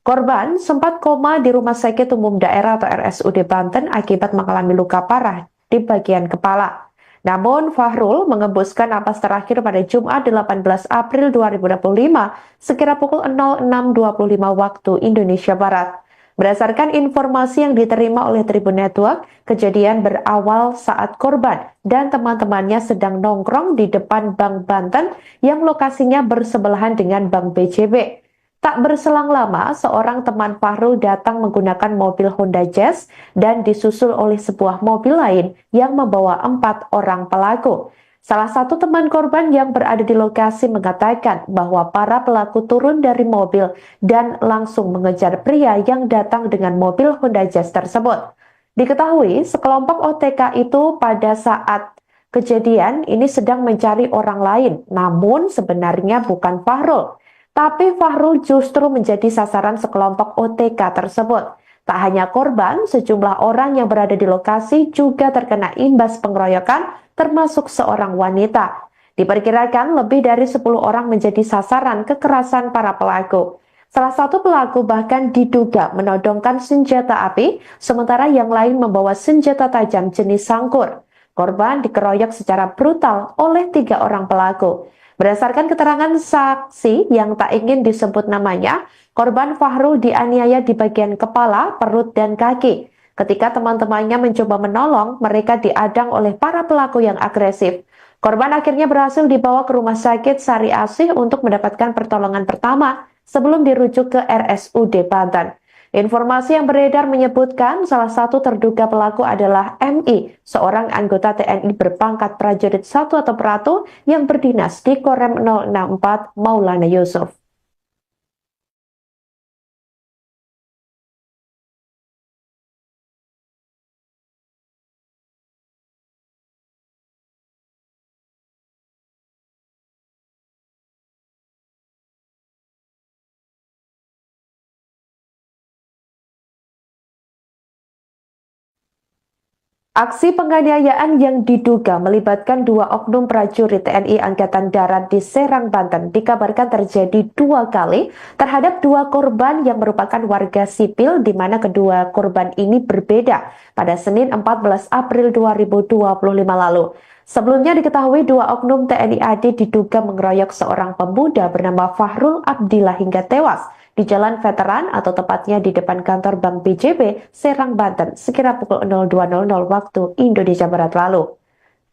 Korban sempat koma di Rumah Sakit Umum Daerah atau RSUD Banten akibat mengalami luka parah di bagian kepala. Namun Fahrul mengembuskan napas terakhir pada Jumat 18 April 2025 sekira pukul 06.25 waktu Indonesia Barat. Berdasarkan informasi yang diterima oleh Tribun Network, kejadian berawal saat korban dan teman-temannya sedang nongkrong di depan Bank Banten yang lokasinya bersebelahan dengan Bank BJB. Tak berselang lama, seorang teman Fahrul datang menggunakan mobil Honda Jazz dan disusul oleh sebuah mobil lain yang membawa 4 orang pelaku. Salah satu teman korban yang berada di lokasi mengatakan bahwa para pelaku turun dari mobil dan langsung mengejar pria yang datang dengan mobil Honda Jazz tersebut. Diketahui sekelompok OTK itu pada saat kejadian ini sedang mencari orang lain, namun sebenarnya bukan Fahrul. Tapi Fahrul justru menjadi sasaran sekelompok OTK tersebut. Tak hanya korban, sejumlah orang yang berada di lokasi juga terkena imbas pengeroyokan, termasuk seorang wanita. Diperkirakan lebih dari 10 orang menjadi sasaran kekerasan para pelaku. Salah satu pelaku bahkan diduga menodongkan senjata api, sementara yang lain membawa senjata tajam jenis sangkur. Korban dikeroyok secara brutal oleh 3 orang pelaku. Berdasarkan keterangan saksi yang tak ingin disebut namanya, korban Fahrul dianiaya di bagian kepala, perut, dan kaki. Ketika teman-temannya mencoba menolong, mereka diadang oleh para pelaku yang agresif. Korban akhirnya berhasil dibawa ke rumah sakit Sari Asih untuk mendapatkan pertolongan pertama sebelum dirujuk ke RSUD Banten. Informasi yang beredar menyebutkan salah satu terduga pelaku adalah MI, seorang anggota TNI berpangkat prajurit 1 atau Pratu yang berdinas di Korem 064 Maulana Yusuf. Aksi penganiayaan yang diduga melibatkan dua oknum prajurit TNI Angkatan Darat di Serang, Banten dikabarkan terjadi 2 kali terhadap 2 korban yang merupakan warga sipil di mana kedua korban ini berbeda pada Senin 14 April 2025 lalu. Sebelumnya diketahui 2 oknum TNI AD diduga mengeroyok seorang pemuda bernama Fahrul Abdillah hingga tewas di Jalan Veteran atau tepatnya di depan kantor Bank BJB, Serang, Banten, sekira pukul 02.00 waktu Indonesia Barat lalu.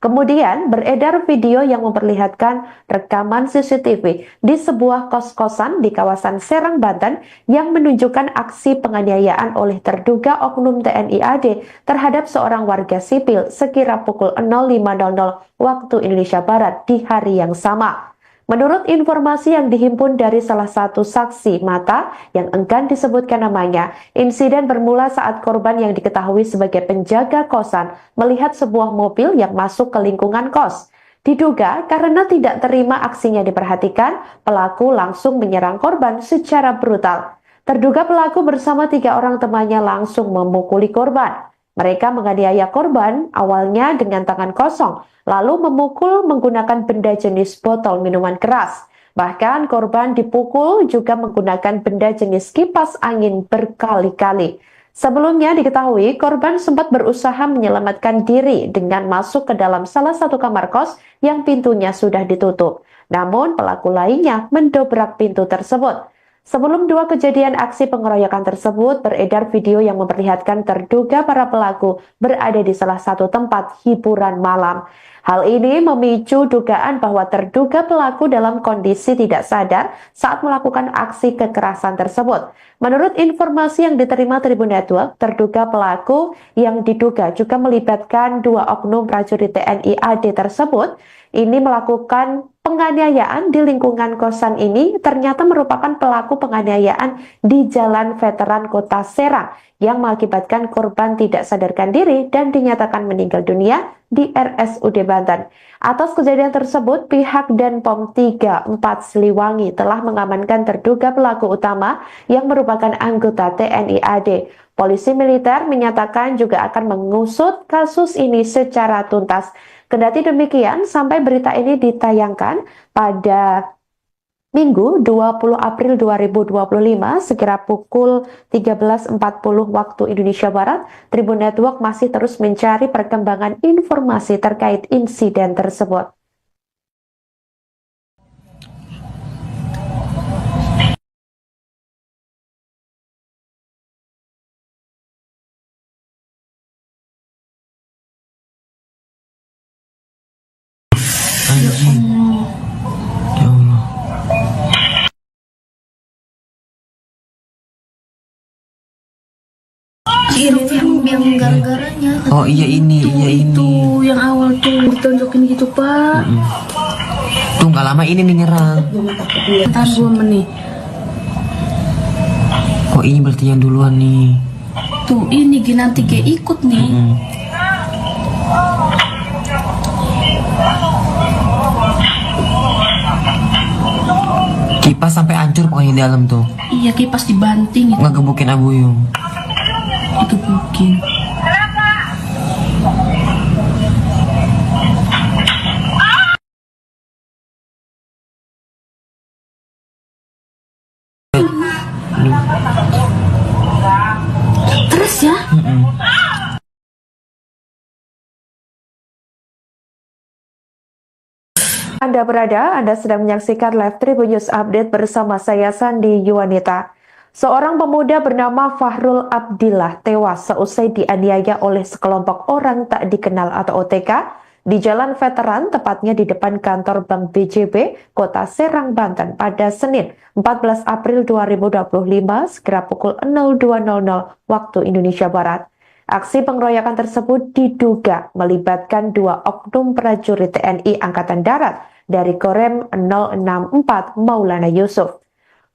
Kemudian beredar video yang memperlihatkan rekaman CCTV di sebuah kos-kosan di kawasan Serang, Banten yang menunjukkan aksi penganiayaan oleh terduga oknum TNI AD terhadap seorang warga sipil sekira pukul 05.00 waktu Indonesia Barat di hari yang sama. Menurut informasi yang dihimpun dari salah satu saksi mata yang enggan disebutkan namanya, insiden bermula saat korban yang diketahui sebagai penjaga kosan melihat sebuah mobil yang masuk ke lingkungan kos. Diduga karena tidak terima aksinya diperhatikan, pelaku langsung menyerang korban secara brutal. Terduga pelaku bersama 3 orang temannya langsung memukuli korban. Mereka menganiaya korban awalnya dengan tangan kosong, lalu memukul menggunakan benda jenis botol minuman keras. Bahkan korban dipukul juga menggunakan benda jenis kipas angin berkali-kali. Sebelumnya diketahui korban sempat berusaha menyelamatkan diri dengan masuk ke dalam salah satu kamar kos yang pintunya sudah ditutup. Namun pelaku lainnya mendobrak pintu tersebut. Sebelum 2 kejadian aksi pengeroyokan tersebut, beredar video yang memperlihatkan terduga para pelaku berada di salah satu tempat hiburan malam. Hal ini memicu dugaan bahwa terduga pelaku dalam kondisi tidak sadar saat melakukan aksi kekerasan tersebut. Menurut informasi yang diterima Tribun Network, terduga pelaku yang diduga juga melibatkan 2 oknum prajurit TNI AD tersebut ini melakukan penganiayaan di lingkungan kosan ini ternyata merupakan pelaku penganiayaan di Jalan Veteran Kota Serang yang mengakibatkan korban tidak sadarkan diri dan dinyatakan meninggal dunia di RSUD Banten. Atas kejadian tersebut, pihak Denpom 34 Siliwangi telah mengamankan terduga pelaku utama yang merupakan anggota TNI AD. Polisi militer menyatakan juga akan mengusut kasus ini secara tuntas. Kendati demikian, sampai berita ini ditayangkan pada Minggu 20 April 2025 sekira pukul 13.40 waktu Indonesia Barat, Tribun Network masih terus mencari perkembangan informasi terkait insiden tersebut. Anjing. Ya Allah. Yang gara-garanya Oh iya ini, iya ini. tuh yang awal tuh ditonjokin gitu pak. Tuh nggak lama ini nih nyerang. Ntar 2 menit. Oh ini berarti yang duluan nih. Tuh ini nanti kayak ikut nih. Kipas sampai hancur pokoknya di dalam tuh. Iya kipas dibanting itu. Ngegebukin Abuyung. Digebukin. Terus ya. Anda sedang menyaksikan live Tribun News Update bersama saya Sandi Yuwanita. Seorang pemuda bernama Fahrul Abdillah tewas seusai dianiaya oleh sekelompok orang tak dikenal atau OTK di Jalan Veteran, tepatnya di depan kantor Bank BJB, Kota Serang, Banten pada Senin 14 April 2025 sekira pukul 02.00 waktu Indonesia Barat. Aksi pengeroyokan tersebut diduga melibatkan 2 oknum prajurit TNI Angkatan Darat dari Korem 064 Maulana Yusuf.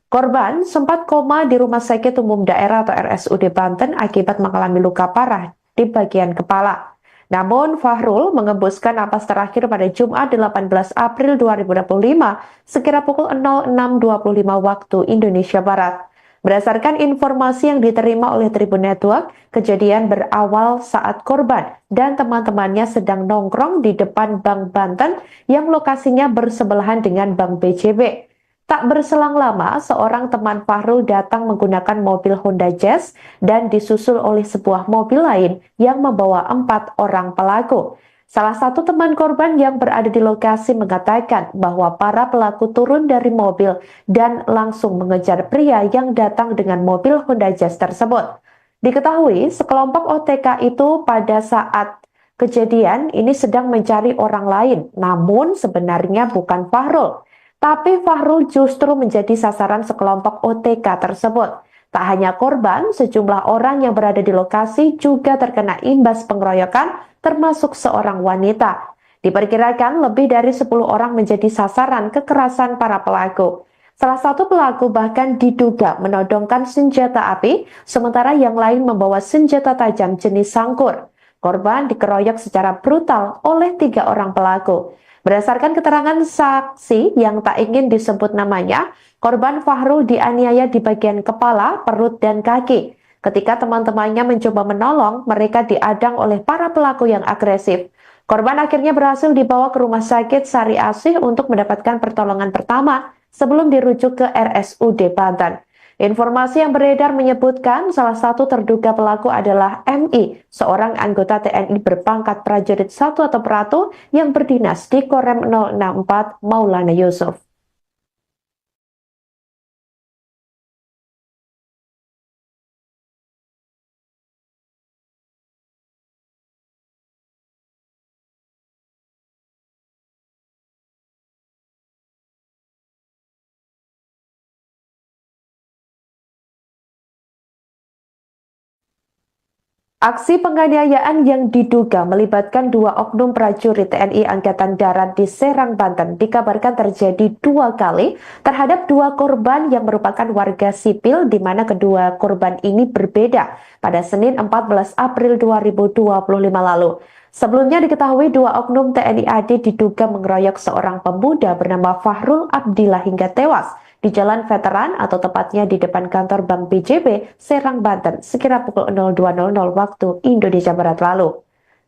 Korban sempat koma di Rumah Sakit Umum Daerah atau RSUD Banten akibat mengalami luka parah di bagian kepala. Namun Fahrul mengembuskan napas terakhir pada Jumat 18 April 2025 sekira pukul 06.25 waktu Indonesia Barat. Berdasarkan informasi yang diterima oleh Tribun Network, kejadian berawal saat korban dan teman-temannya sedang nongkrong di depan Bank Banten yang lokasinya bersebelahan dengan Bank BJB. Tak berselang lama, seorang teman Fahrul datang menggunakan mobil Honda Jazz dan disusul oleh sebuah mobil lain yang membawa 4 orang pelaku. Salah satu teman korban yang berada di lokasi mengatakan bahwa para pelaku turun dari mobil dan langsung mengejar pria yang datang dengan mobil Honda Jazz tersebut. Diketahui sekelompok OTK itu pada saat kejadian ini sedang mencari orang lain, namun sebenarnya bukan Fahrul. Tapi Fahrul justru menjadi sasaran sekelompok OTK tersebut. Tak hanya korban, sejumlah orang yang berada di lokasi juga terkena imbas pengeroyokan, termasuk seorang wanita. Diperkirakan lebih dari 10 orang menjadi sasaran kekerasan para pelaku. Salah satu pelaku bahkan diduga menodongkan senjata api, sementara yang lain membawa senjata tajam jenis sangkur. Korban dikeroyok secara brutal oleh 3 orang pelaku. Berdasarkan keterangan saksi yang tak ingin disebut namanya, korban Fahrul dianiaya di bagian kepala, perut, dan kaki. Ketika teman-temannya mencoba menolong, mereka diadang oleh para pelaku yang agresif. Korban akhirnya berhasil dibawa ke rumah sakit Sari Asih untuk mendapatkan pertolongan pertama sebelum dirujuk ke RSUD Banten. Informasi yang beredar menyebutkan salah satu terduga pelaku adalah MI, seorang anggota TNI berpangkat prajurit 1 atau Pratu yang berdinas di Korem 064 Maulana Yusuf. Aksi penganiayaan yang diduga melibatkan 2 oknum prajurit TNI Angkatan Darat di Serang, Banten dikabarkan terjadi 2 kali terhadap 2 korban yang merupakan warga sipil di mana kedua korban ini berbeda pada Senin 14 April 2025 lalu. Sebelumnya diketahui 2 oknum TNI AD diduga mengeroyok seorang pemuda bernama Fahrul Abdillah hingga tewas di Jalan Veteran atau tepatnya di depan kantor Bank BJB, Serang, Banten, sekira pukul 02.00 waktu Indonesia Barat lalu.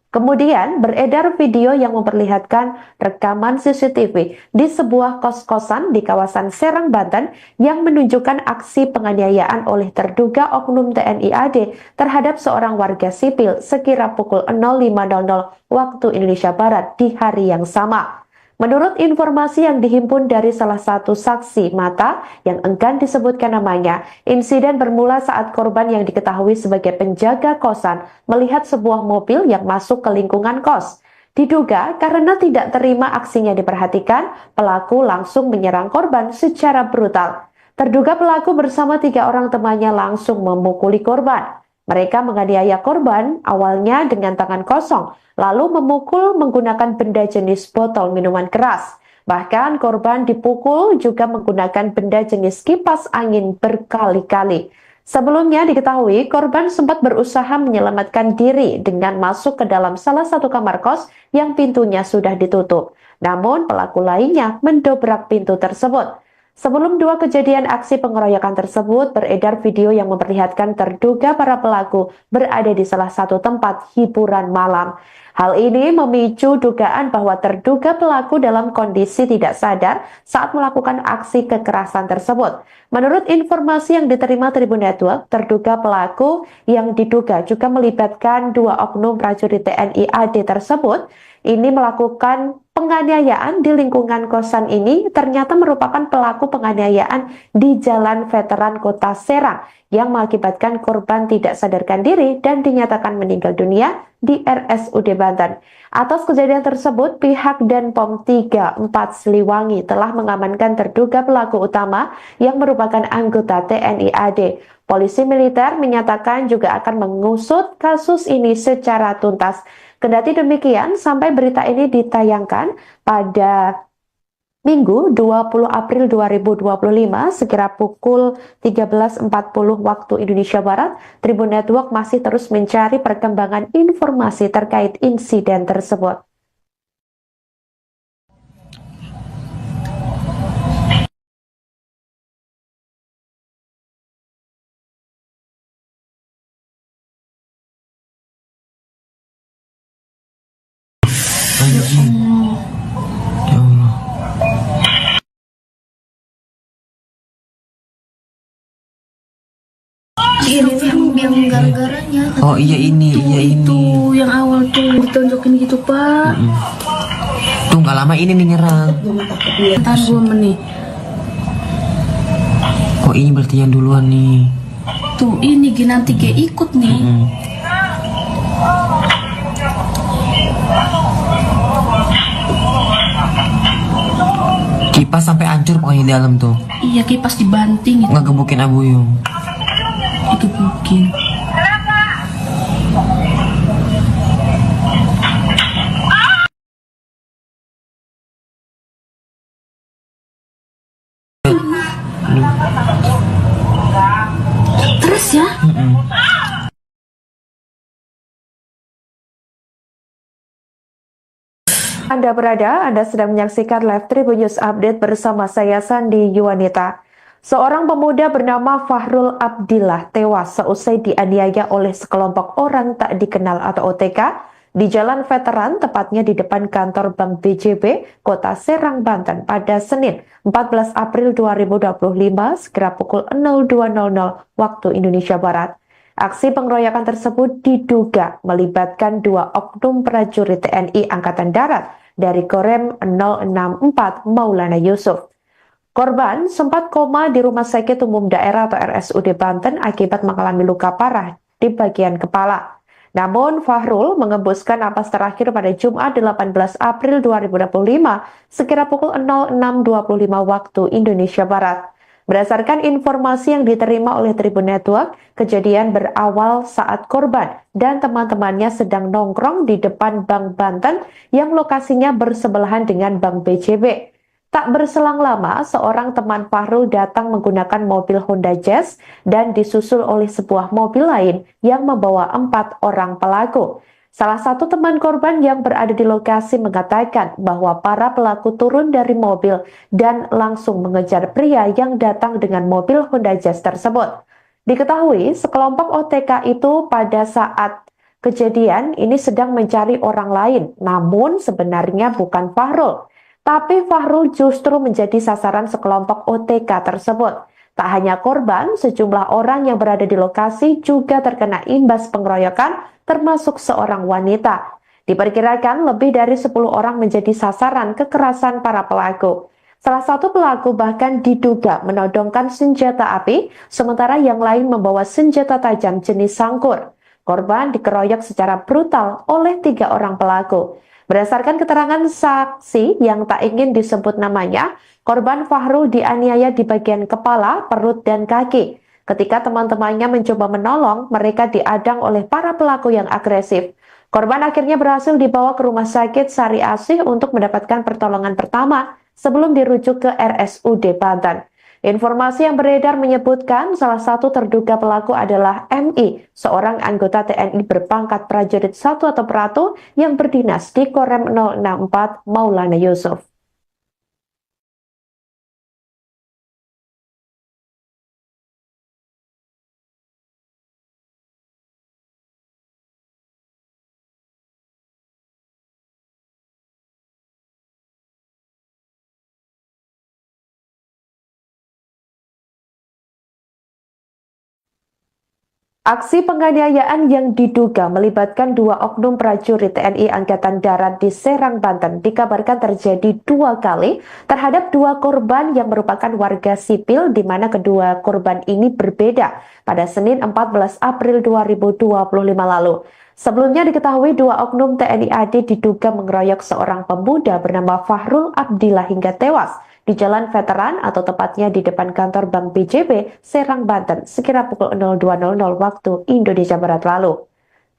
Kemudian beredar video yang memperlihatkan rekaman CCTV di sebuah kos-kosan di kawasan Serang, Banten yang menunjukkan aksi penganiayaan oleh terduga oknum TNI AD terhadap seorang warga sipil sekira pukul 05.00 waktu Indonesia Barat di hari yang sama. Menurut informasi yang dihimpun dari salah satu saksi mata yang enggan disebutkan namanya, insiden bermula saat korban yang diketahui sebagai penjaga kosan melihat sebuah mobil yang masuk ke lingkungan kos. Diduga karena tidak terima aksinya diperhatikan, pelaku langsung menyerang korban secara brutal. Terduga pelaku bersama 3 orang temannya langsung memukuli korban. Mereka menganiaya korban awalnya dengan tangan kosong, lalu memukul menggunakan benda jenis botol minuman keras. Bahkan korban dipukul juga menggunakan benda jenis kipas angin berkali-kali. Sebelumnya diketahui korban sempat berusaha menyelamatkan diri dengan masuk ke dalam salah satu kamar kos yang pintunya sudah ditutup. Namun pelaku lainnya mendobrak pintu tersebut. Sebelum 2 kejadian aksi pengeroyokan tersebut, beredar video yang memperlihatkan terduga para pelaku berada di salah satu tempat hiburan malam. Hal ini memicu dugaan bahwa terduga pelaku dalam kondisi tidak sadar saat melakukan aksi kekerasan tersebut. Menurut informasi yang diterima Tribun Network, terduga pelaku yang diduga juga melibatkan 2 oknum prajurit TNI AD tersebut ini melakukan penganiayaan di lingkungan kosan ini ternyata merupakan pelaku penganiayaan di Jalan Veteran Kota Serang yang mengakibatkan korban tidak sadarkan diri dan dinyatakan meninggal dunia di RSUD Banten. Atas kejadian tersebut, pihak Denpom 34 Siliwangi telah mengamankan terduga pelaku utama yang merupakan anggota TNI AD. Polisi militer menyatakan juga akan mengusut kasus ini secara tuntas. Kendati demikian, sampai berita ini ditayangkan pada Minggu 20 April 2025 sekira pukul 13.40 waktu Indonesia Barat, Tribun Network masih terus mencari perkembangan informasi terkait insiden tersebut. Ya Allah. Ini tuh yang gara-garanya. Oh iya ini, iya ini. Itu yang awal tuh ditonjokin gitu pak. Tuh nggak lama ini nih nyerang. Tahan 2 menit. Oh ini berarti yang duluan nih. Tuh ini nanti kayak ikut nih. Kipas sampai hancur pokoknya di dalam tuh. Iya kipas dibanting itu. Ngegebukin Abuyung. Digebukin. Terus ya. Anda sedang menyaksikan live Tribun News Update bersama saya Sandi Yuwanita. Seorang pemuda bernama Fahrul Abdillah tewas seusai dianiaya oleh sekelompok orang tak dikenal atau OTK di Jalan Veteran, tepatnya di depan kantor Bank BJB, Kota Serang, Banten pada Senin 14 April 2025 sekira pukul 02.00 waktu Indonesia Barat. Aksi pengeroyokan tersebut diduga melibatkan 2 oknum prajurit TNI Angkatan Darat dari Korem 064 Maulana Yusuf. Korban sempat koma di Rumah Sakit Umum Daerah atau RSUD Banten akibat mengalami luka parah di bagian kepala. Namun Fahrul mengembuskan napas terakhir pada Jumat 18 April 2025 sekira pukul 06.25 waktu Indonesia Barat. Berdasarkan informasi yang diterima oleh Tribun Network, kejadian berawal saat korban dan teman-temannya sedang nongkrong di depan Bank Banten yang lokasinya bersebelahan dengan Bank BJB. Tak berselang lama, seorang teman Fahrul datang menggunakan mobil Honda Jazz dan disusul oleh sebuah mobil lain yang membawa 4 orang pelaku. Salah satu teman korban yang berada di lokasi mengatakan bahwa para pelaku turun dari mobil dan langsung mengejar pria yang datang dengan mobil Honda Jazz tersebut. Diketahui sekelompok OTK itu pada saat kejadian ini sedang mencari orang lain, namun sebenarnya bukan Fahrul. Tapi Fahrul justru menjadi sasaran sekelompok OTK tersebut. Tak hanya korban, sejumlah orang yang berada di lokasi juga terkena imbas pengeroyokan, termasuk seorang wanita. Diperkirakan lebih dari 10 orang menjadi sasaran kekerasan para pelaku. Salah satu pelaku bahkan diduga menodongkan senjata api, sementara yang lain membawa senjata tajam jenis sangkur. Korban dikeroyok secara brutal oleh 3 orang pelaku. Berdasarkan keterangan saksi yang tak ingin disebut namanya, korban Fahrul dianiaya di bagian kepala, perut, dan kaki. Ketika teman-temannya mencoba menolong, mereka diadang oleh para pelaku yang agresif. Korban akhirnya berhasil dibawa ke Rumah Sakit Sari Asih untuk mendapatkan pertolongan pertama sebelum dirujuk ke RSUD Banten. Informasi yang beredar menyebutkan salah satu terduga pelaku adalah MI, seorang anggota TNI berpangkat prajurit 1 atau peratu yang berdinas di Korem 064 Maulana Yusuf. Aksi penganiayaan yang diduga melibatkan 2 oknum prajurit TNI Angkatan Darat di Serang, Banten dikabarkan terjadi 2 kali terhadap 2 korban yang merupakan warga sipil, di mana kedua korban ini berbeda pada Senin 14 April 2025 lalu. Sebelumnya diketahui 2 oknum TNI AD diduga mengeroyok seorang pemuda bernama Fahrul Abdillah hingga tewas di Jalan Veteran atau tepatnya di depan kantor Bank BJB, Serang, Banten, sekira pukul 02.00 waktu Indonesia Barat lalu.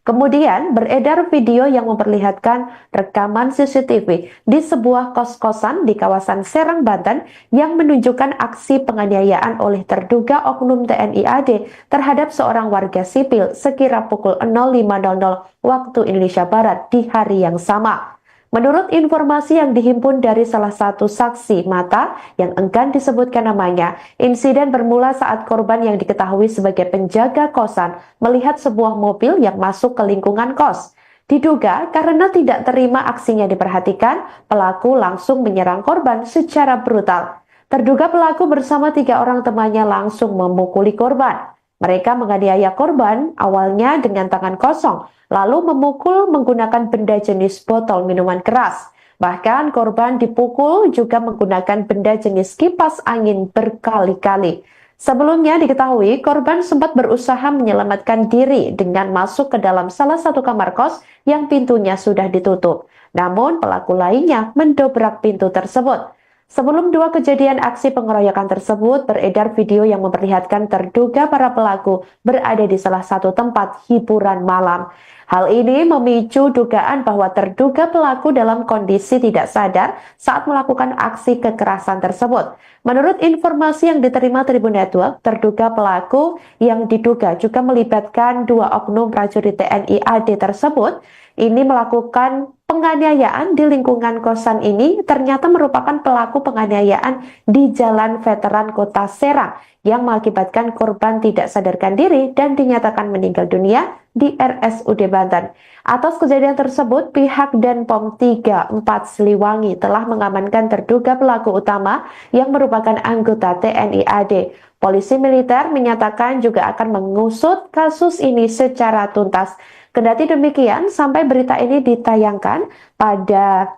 Kemudian beredar video yang memperlihatkan rekaman CCTV di sebuah kos-kosan di kawasan Serang, Banten yang menunjukkan aksi penganiayaan oleh terduga oknum TNI AD terhadap seorang warga sipil sekira pukul 05.00 waktu Indonesia Barat di hari yang sama. Menurut informasi yang dihimpun dari salah satu saksi mata yang enggan disebutkan namanya, insiden bermula saat korban yang diketahui sebagai penjaga kosan melihat sebuah mobil yang masuk ke lingkungan kos. Diduga karena tidak terima aksinya diperhatikan, pelaku langsung menyerang korban secara brutal. Terduga pelaku bersama 3 orang temannya langsung memukuli korban. Mereka menganiaya korban awalnya dengan tangan kosong, lalu memukul menggunakan benda jenis botol minuman keras. Bahkan korban dipukul juga menggunakan benda jenis kipas angin berkali-kali. Sebelumnya diketahui korban sempat berusaha menyelamatkan diri dengan masuk ke dalam salah satu kamar kos yang pintunya sudah ditutup. Namun pelaku lainnya mendobrak pintu tersebut. Sebelum 2 kejadian aksi pengeroyokan tersebut, beredar video yang memperlihatkan terduga para pelaku berada di salah satu tempat hiburan malam. Hal ini memicu dugaan bahwa terduga pelaku dalam kondisi tidak sadar saat melakukan aksi kekerasan tersebut. Menurut informasi yang diterima Tribun Network, terduga pelaku yang diduga juga melibatkan 2 oknum prajurit TNI AD tersebut ini melakukan penganiayaan di lingkungan kosan ini ternyata merupakan pelaku penganiayaan di Jalan Veteran Kota Serang yang mengakibatkan korban tidak sadarkan diri dan dinyatakan meninggal dunia di RSUD Banten. Atas kejadian tersebut, pihak Denpom 34 Siliwangi telah mengamankan terduga pelaku utama yang merupakan anggota TNI AD. Polisi militer menyatakan juga akan mengusut kasus ini secara tuntas. Kendati demikian, sampai berita ini ditayangkan pada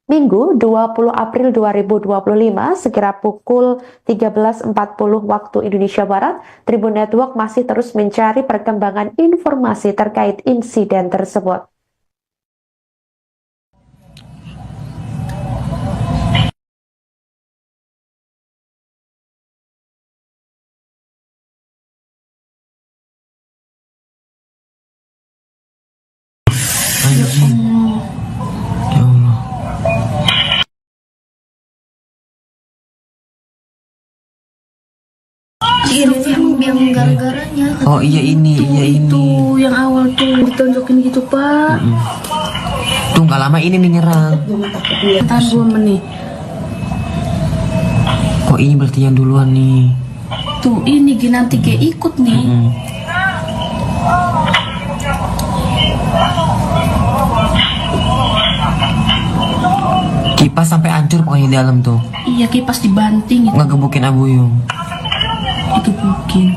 Minggu 20 April 2025 sekira pukul 13.40 waktu Indonesia Barat, Tribun Network masih terus mencari perkembangan informasi terkait insiden tersebut. Anjing. Ya Allah. Ini yang gara-garanya. Oh iya ini. Tuh yang awal tuh ditonjokin gitu Pak. Tuh nggak lama ini nih nyerang. Tahan 2 menit. Kok ini berarti yang duluan nih? Tuh ini nanti kayak ikut nih. Kipas sampai hancur pokoknya di dalam tuh. Iya kipas dibanting itu. Ngegebukin Abuyung. Itu mungkin.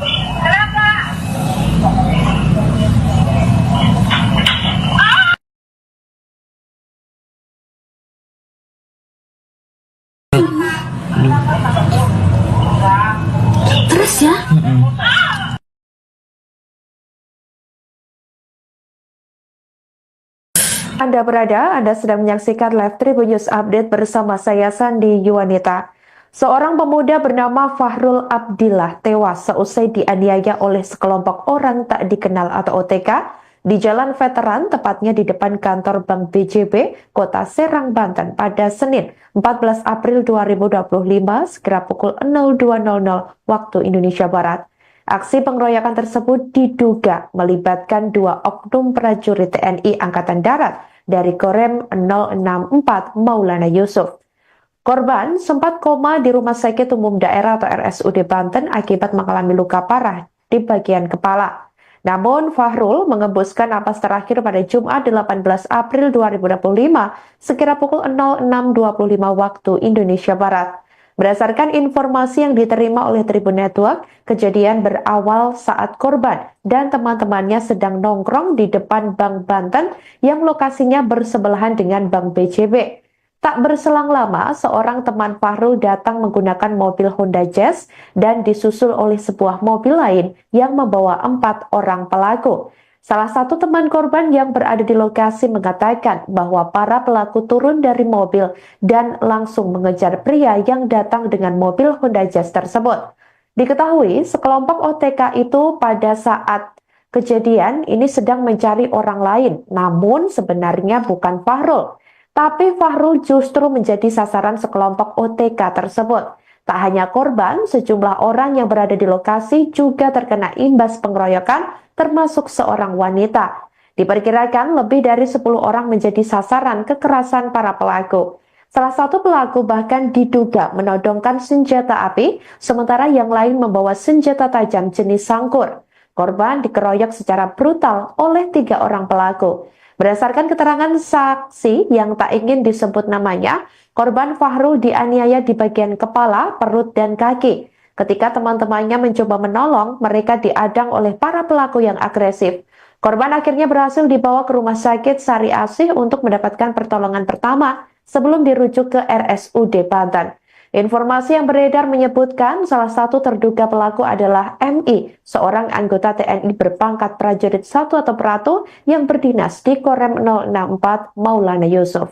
Terus ya. Anda sedang menyaksikan live Tribun News Update bersama saya Sandi Yuwanita. Seorang pemuda bernama Fahrul Abdillah tewas seusai dianiaya oleh sekelompok orang tak dikenal atau OTK di Jalan Veteran, tepatnya di depan kantor Bank BJB, Kota Serang, Banten pada Senin 14 April 2025 sekira pukul 02.00 waktu Indonesia Barat. Aksi pengeroyokan tersebut diduga melibatkan 2 oknum prajurit TNI Angkatan Darat dari Korem 064 Maulana Yusuf. Korban sempat koma di Rumah Sakit Umum Daerah atau RSUD Banten akibat mengalami luka parah di bagian kepala. Namun Fahrul mengembuskan napas terakhir pada Jumat 18 April 2025 sekira pukul 06.25 waktu Indonesia Barat. Berdasarkan informasi yang diterima oleh Tribun Network, kejadian berawal saat korban dan teman-temannya sedang nongkrong di depan Bank Banten yang lokasinya bersebelahan dengan Bank BJB. Tak berselang lama, seorang teman Fahrul datang menggunakan mobil Honda Jazz dan disusul oleh sebuah mobil lain yang membawa 4 orang pelaku. Salah satu teman korban yang berada di lokasi mengatakan bahwa para pelaku turun dari mobil dan langsung mengejar pria yang datang dengan mobil Honda Jazz tersebut. Diketahui sekelompok OTK itu pada saat kejadian ini sedang mencari orang lain, namun sebenarnya bukan Fahrul. Tapi Fahrul justru menjadi sasaran sekelompok OTK tersebut. Tak hanya korban, sejumlah orang yang berada di lokasi juga terkena imbas pengeroyokan, termasuk seorang wanita. Diperkirakan lebih dari 10 orang menjadi sasaran kekerasan para pelaku. Salah satu pelaku bahkan diduga menodongkan senjata api, sementara yang lain membawa senjata tajam jenis sangkur. Korban dikeroyok secara brutal oleh 3 orang pelaku. Berdasarkan keterangan saksi yang tak ingin disebut namanya, korban Fahrul dianiaya di bagian kepala, perut, dan kaki. Ketika teman-temannya mencoba menolong, mereka diadang oleh para pelaku yang agresif. Korban akhirnya berhasil dibawa ke rumah sakit Sari Asih untuk mendapatkan pertolongan pertama sebelum dirujuk ke RSUD Banten. Informasi yang beredar menyebutkan salah satu terduga pelaku adalah MI, seorang anggota TNI berpangkat prajurit 1 atau Pratu yang berdinas di Korem 064 Maulana Yusuf.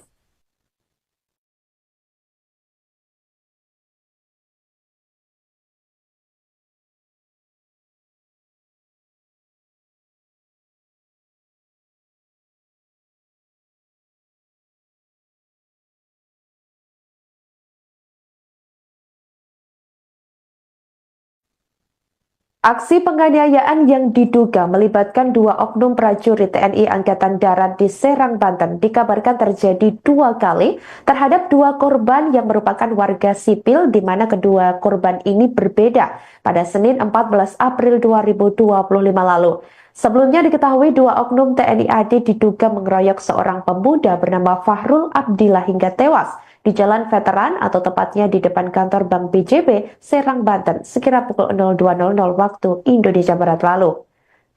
Aksi penganiayaan yang diduga melibatkan 2 oknum prajurit TNI Angkatan Darat di Serang, Banten dikabarkan terjadi 2 kali terhadap 2 korban yang merupakan warga sipil, di mana kedua korban ini berbeda pada Senin 14 April 2025 lalu. Sebelumnya diketahui 2 oknum TNI AD diduga mengeroyok seorang pemuda bernama Fahrul Abdillah hingga tewas di Jalan Veteran atau tepatnya di depan kantor Bank BJB, Serang, Banten, sekira pukul 02.00 waktu Indonesia Barat lalu.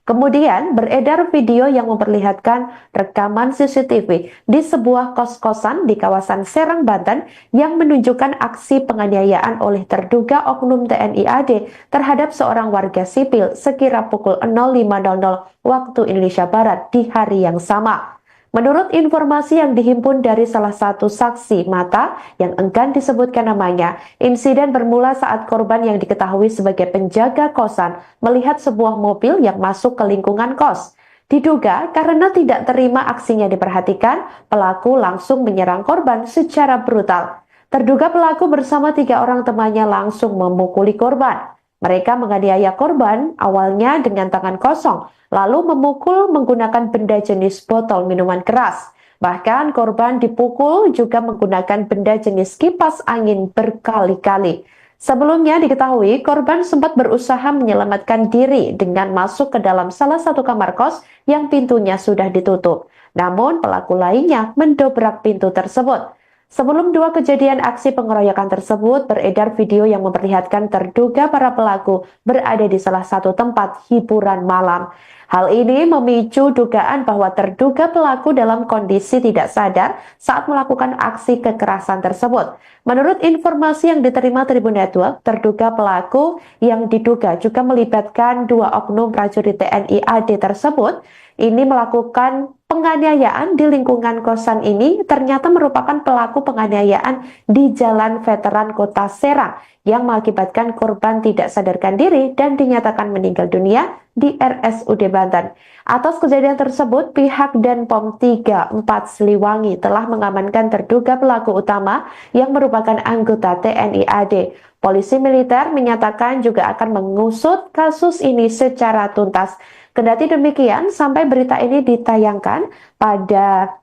Kemudian beredar video yang memperlihatkan rekaman CCTV di sebuah kos-kosan di kawasan Serang, Banten yang menunjukkan aksi penganiayaan oleh terduga oknum TNI AD terhadap seorang warga sipil sekira pukul 05.00 waktu Indonesia Barat di hari yang sama. Menurut informasi yang dihimpun dari salah satu saksi mata yang enggan disebutkan namanya, insiden bermula saat korban yang diketahui sebagai penjaga kosan melihat sebuah mobil yang masuk ke lingkungan kos. Diduga karena tidak terima aksinya diperhatikan, pelaku langsung menyerang korban secara brutal. Terduga pelaku bersama 3 orang temannya langsung memukuli korban. Mereka menganiaya korban awalnya dengan tangan kosong, lalu memukul menggunakan benda jenis botol minuman keras. Bahkan korban dipukul juga menggunakan benda jenis kipas angin berkali-kali. Sebelumnya diketahui korban sempat berusaha menyelamatkan diri dengan masuk ke dalam salah satu kamar kos yang pintunya sudah ditutup. Namun pelaku lainnya mendobrak pintu tersebut. Sebelum 2 kejadian aksi pengeroyokan tersebut, beredar video yang memperlihatkan terduga para pelaku berada di salah satu tempat hiburan malam. Hal ini memicu dugaan bahwa terduga pelaku dalam kondisi tidak sadar saat melakukan aksi kekerasan tersebut. Menurut informasi yang diterima Tribun Network, terduga pelaku yang diduga juga melibatkan 2 oknum prajurit TNI AD tersebut ini melakukan penganiayaan di lingkungan kosan ini ternyata merupakan pelaku penganiayaan di Jalan Veteran Kota Serang yang mengakibatkan korban tidak sadarkan diri dan dinyatakan meninggal dunia di RSUD Banten. Atas kejadian tersebut, pihak Denpom 34 Siliwangi telah mengamankan terduga pelaku utama yang merupakan anggota TNI AD. Polisi militer menyatakan juga akan mengusut kasus ini secara tuntas. Kendati demikian, sampai berita ini ditayangkan pada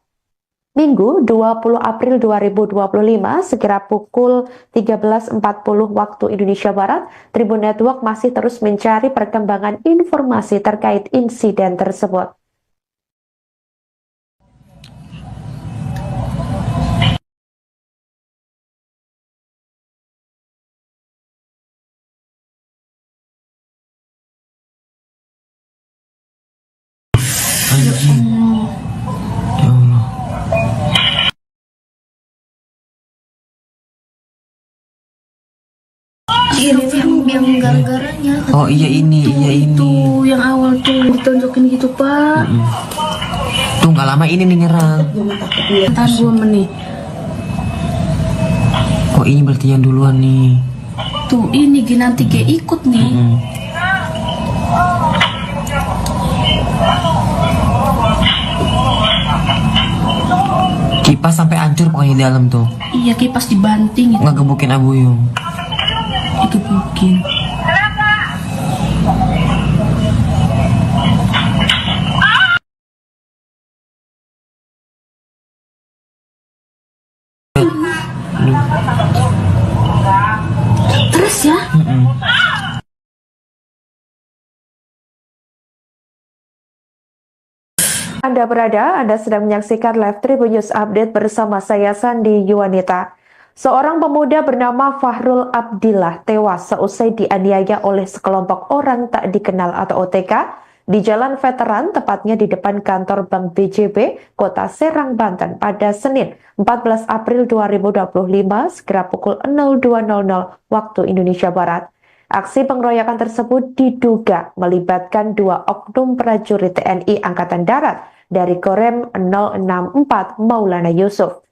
Minggu 20 April 2025 sekira pukul 13.40 waktu Indonesia Barat, Tribun Network masih terus mencari perkembangan informasi terkait insiden tersebut. Anjing. Ya Allah. Yang gara-garanya Oh iya ini, iya ini. tuh yang awal tuh ditonjokin gitu pak. Tuh nggak lama ini nih nyerang. Ntar 2 menit. Oh ini berarti yang duluan nih. Tuh ini nanti kayak ikut nih. Kipas sampai hancur pokoknya di dalam tuh. Iya kipas dibanting itu. Ngegebukin Abuyung. Digebukin. Terus ya? Anda berada, Anda sedang menyaksikan live Tribun News Update bersama saya Sandi Yuwanita. Seorang pemuda bernama Fahrul Abdillah tewas seusai dianiaya oleh sekelompok orang tak dikenal atau OTK di Jalan Veteran, tepatnya di depan kantor Bank BJB, Kota Serang, Banten pada Senin 14 April 2025 sekira pukul 02.00 waktu Indonesia Barat. Aksi pengeroyokan tersebut diduga melibatkan dua oknum prajurit TNI Angkatan Darat dari Korem 064 Maulana Yusuf.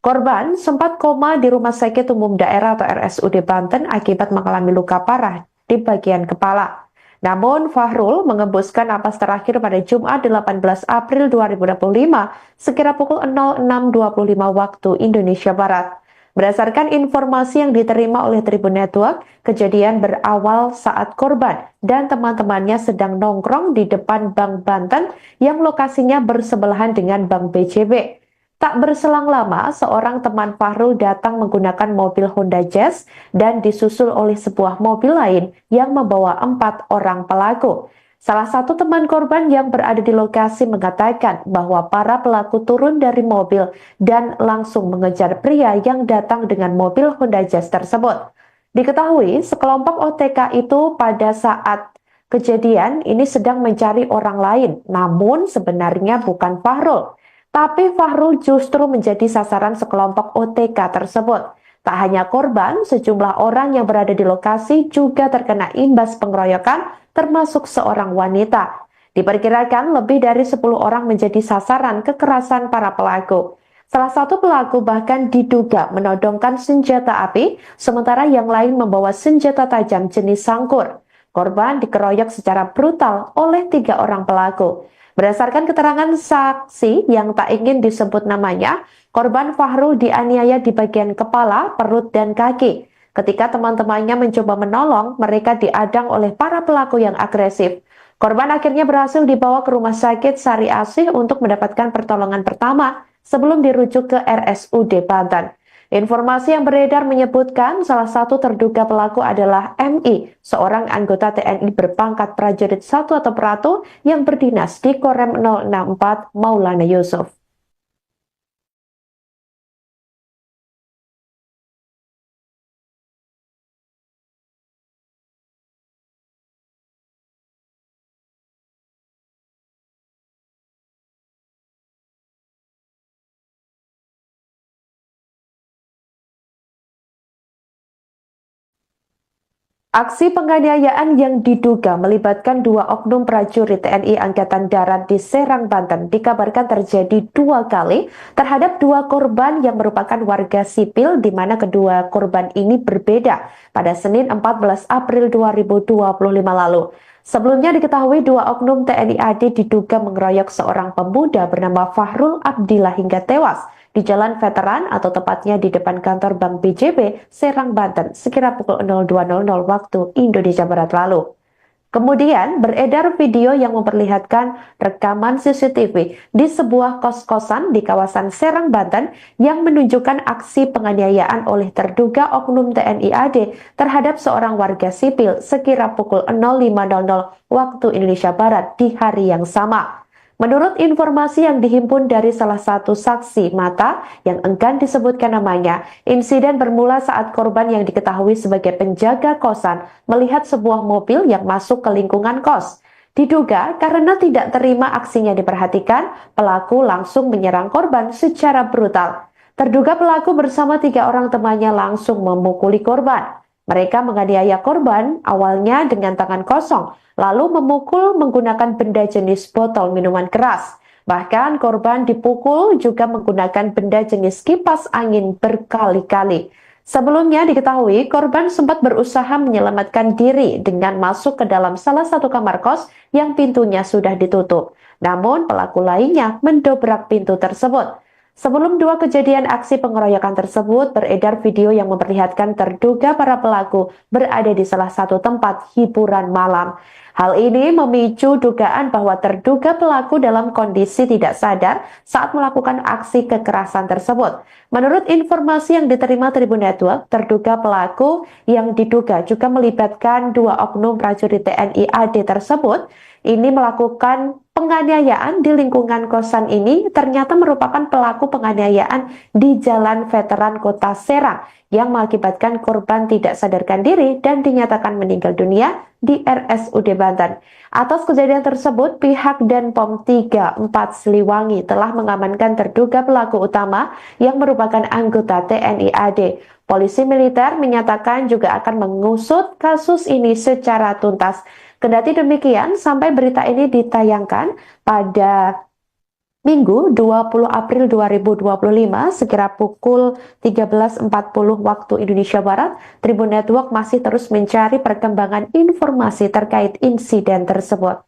Korban sempat koma di Rumah Sakit Umum Daerah atau RSUD Banten akibat mengalami luka parah di bagian kepala. Namun Fahrul mengembuskan napas terakhir pada Jumat 18 April 2025 sekira pukul 06.25 waktu Indonesia Barat. Berdasarkan informasi yang diterima oleh Tribun Network, kejadian berawal saat korban dan teman-temannya sedang nongkrong di depan Bank Banten yang lokasinya bersebelahan dengan Bank BJB. Tak berselang lama, seorang teman Fahrul datang menggunakan mobil Honda Jazz dan disusul oleh sebuah mobil lain yang membawa 4 orang pelaku. Salah satu teman korban yang berada di lokasi mengatakan bahwa para pelaku turun dari mobil dan langsung mengejar pria yang datang dengan mobil Honda Jazz tersebut. Diketahui sekelompok OTK itu pada saat kejadian ini sedang mencari orang lain, namun sebenarnya bukan Fahrul. Tapi Fahrul justru menjadi sasaran sekelompok OTK tersebut. Tak hanya korban, sejumlah orang yang berada di lokasi juga terkena imbas pengeroyokan, termasuk seorang wanita. Diperkirakan lebih dari 10 orang menjadi sasaran kekerasan para pelaku. Salah satu pelaku bahkan diduga menodongkan senjata api, sementara yang lain membawa senjata tajam jenis sangkur. Korban dikeroyok secara brutal oleh 3 orang pelaku. Berdasarkan keterangan saksi yang tak ingin disebut namanya, korban Fahrul dianiaya di bagian kepala, perut, dan kaki. Ketika teman-temannya mencoba menolong, mereka diadang oleh para pelaku yang agresif. Korban akhirnya berhasil dibawa ke Rumah Sakit Sari Asih untuk mendapatkan pertolongan pertama sebelum dirujuk ke RSUD Banten. Informasi yang beredar menyebutkan salah satu terduga pelaku adalah MI, seorang anggota TNI berpangkat prajurit 1 atau Pratu yang berdinas di Korem 064 Maulana Yusuf. Aksi penganiayaan yang diduga melibatkan dua oknum prajurit TNI Angkatan Darat di Serang, Banten dikabarkan terjadi 2 kali terhadap 2 korban yang merupakan warga sipil, di mana kedua korban ini berbeda pada Senin 14 April 2025 lalu. Sebelumnya diketahui 2 oknum TNI AD diduga mengeroyok seorang pemuda bernama Fahrul Abdillah hingga tewas di Jalan Veteran atau tepatnya di depan kantor Bank BJB, Serang, Banten, sekira pukul 02.00 waktu Indonesia Barat lalu. Kemudian beredar video yang memperlihatkan rekaman CCTV di sebuah kos-kosan di kawasan Serang, Banten yang menunjukkan aksi penganiayaan oleh terduga oknum TNI AD terhadap seorang warga sipil sekira pukul 05.00 waktu Indonesia Barat di hari yang sama. Menurut informasi yang dihimpun dari salah satu saksi mata yang enggan disebutkan namanya, insiden bermula saat korban yang diketahui sebagai penjaga kosan melihat sebuah mobil yang masuk ke lingkungan kos. Diduga karena tidak terima aksinya diperhatikan, pelaku langsung menyerang korban secara brutal. Terduga pelaku bersama 3 orang temannya langsung memukuli korban. Mereka menganiaya korban awalnya dengan tangan kosong, lalu memukul menggunakan benda jenis botol minuman keras. Bahkan korban dipukul juga menggunakan benda jenis kipas angin berkali-kali. Sebelumnya diketahui korban sempat berusaha menyelamatkan diri dengan masuk ke dalam salah satu kamar kos yang pintunya sudah ditutup. Namun pelaku lainnya mendobrak pintu tersebut. Sebelum 2 kejadian aksi pengeroyokan tersebut, beredar video yang memperlihatkan terduga para pelaku berada di salah satu tempat hiburan malam. Hal ini memicu dugaan bahwa terduga pelaku dalam kondisi tidak sadar saat melakukan aksi kekerasan tersebut. Menurut informasi yang diterima Tribun Network, terduga pelaku yang diduga juga melibatkan 2 oknum prajurit TNI AD tersebut ini melakukan Penganiayaan di lingkungan kosan ini ternyata merupakan pelaku penganiayaan di Jalan Veteran Kota Serang yang mengakibatkan korban tidak sadarkan diri dan dinyatakan meninggal dunia di RSUD Banten. Atas kejadian tersebut, pihak Denpom 34 Siliwangi telah mengamankan terduga pelaku utama yang merupakan anggota TNI AD. Polisi militer menyatakan juga akan mengusut kasus ini secara tuntas. Kendati demikian, sampai berita ini ditayangkan pada Minggu 20 April 2025 sekira pukul 13.40 waktu Indonesia Barat, Tribun Network masih terus mencari perkembangan informasi terkait insiden tersebut.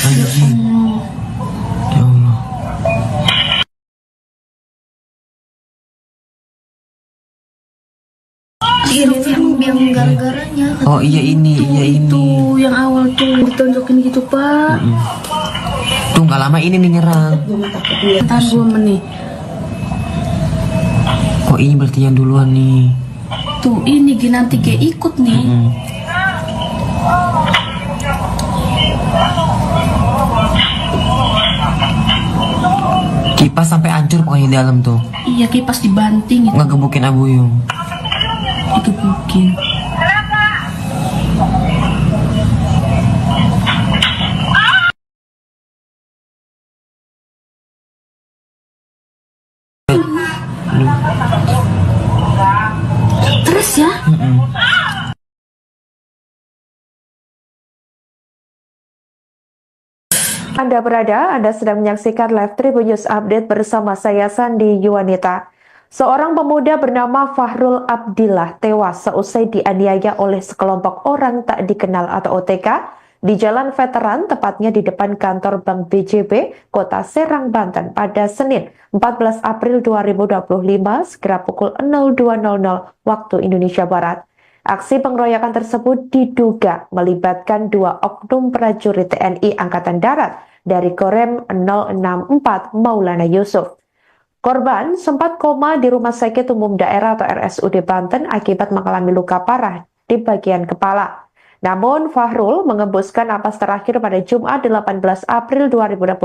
Anjing. Ya Allah. Ini tuh yang gara-garanya. Oh iya ini, iya ini. Tuh yang awal tuh ditonjokin gitu pak. Tuh nggak lama ini nih nyerang. Tahan 2 menit. Oh ini berarti yang duluan nih. Tuh ini nanti kayak ikut nih. Kipas sampai hancur pokoknya di dalam tuh. Iya kipas dibanting itu. Ngegebukin Abuyung. Digebukin. Terus ya. Anda sedang menyaksikan live Tribun News Update bersama saya Sandi Yuwanita. Seorang pemuda bernama Fahrul Abdillah tewas seusai dianiaya oleh sekelompok orang tak dikenal atau OTK di Jalan Veteran, tepatnya di depan kantor Bank BJB, Kota Serang, Banten pada Senin 14 April 2025 sekira pukul 02.00 waktu Indonesia Barat. Aksi pengeroyokan tersebut diduga melibatkan 2 oknum prajurit TNI Angkatan Darat dari Korem 064 Maulana Yusuf. Korban sempat koma di Rumah Sakit Umum Daerah atau RSUD Banten akibat mengalami luka parah di bagian kepala. Namun Fahrul mengembuskan napas terakhir pada Jumat 18 April 2025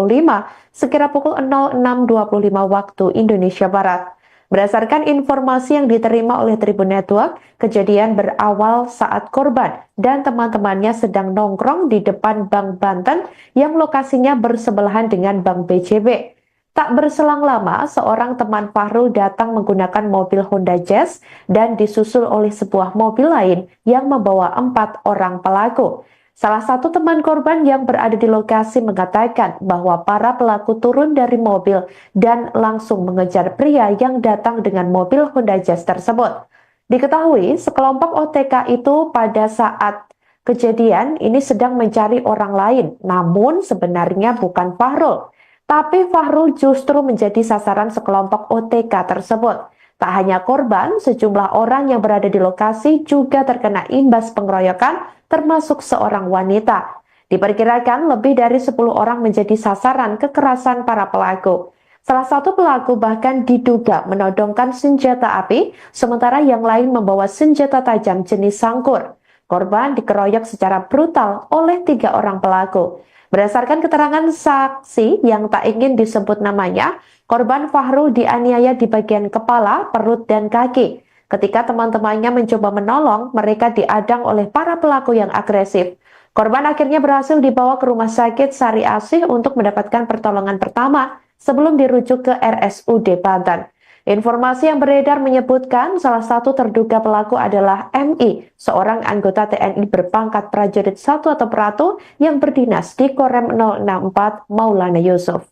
sekira pukul 06.25 waktu Indonesia Barat. Berdasarkan informasi yang diterima oleh Tribun Network, kejadian berawal saat korban dan teman-temannya sedang nongkrong di depan Bank Banten yang lokasinya bersebelahan dengan Bank BJB. Tak berselang lama, seorang teman Fahrul datang menggunakan mobil Honda Jazz dan disusul oleh sebuah mobil lain yang membawa 4 orang pelaku. Salah satu teman korban yang berada di lokasi mengatakan bahwa para pelaku turun dari mobil dan langsung mengejar pria yang datang dengan mobil Honda Jazz tersebut. Diketahui, sekelompok OTK itu pada saat kejadian ini sedang mencari orang lain, namun sebenarnya bukan Fahrul. Tapi Fahrul justru menjadi sasaran sekelompok OTK tersebut. Tak hanya korban, sejumlah orang yang berada di lokasi juga terkena imbas pengeroyokan, termasuk seorang wanita. Diperkirakan lebih dari 10 orang menjadi sasaran kekerasan para pelaku. Salah satu pelaku bahkan diduga menodongkan senjata api, sementara yang lain membawa senjata tajam jenis sangkur. Korban dikeroyok secara brutal oleh 3 orang pelaku. Berdasarkan keterangan saksi yang tak ingin disebut namanya, korban Fahrul dianiaya di bagian kepala, perut, dan kaki. Ketika teman-temannya mencoba menolong, mereka diadang oleh para pelaku yang agresif. Korban akhirnya berhasil dibawa ke rumah sakit Sari Asih untuk mendapatkan pertolongan pertama sebelum dirujuk ke RSUD Banten. Informasi yang beredar menyebutkan salah satu terduga pelaku adalah MI, seorang anggota TNI berpangkat prajurit 1 atau Pratu yang berdinas di Korem 064 Maulana Yusuf.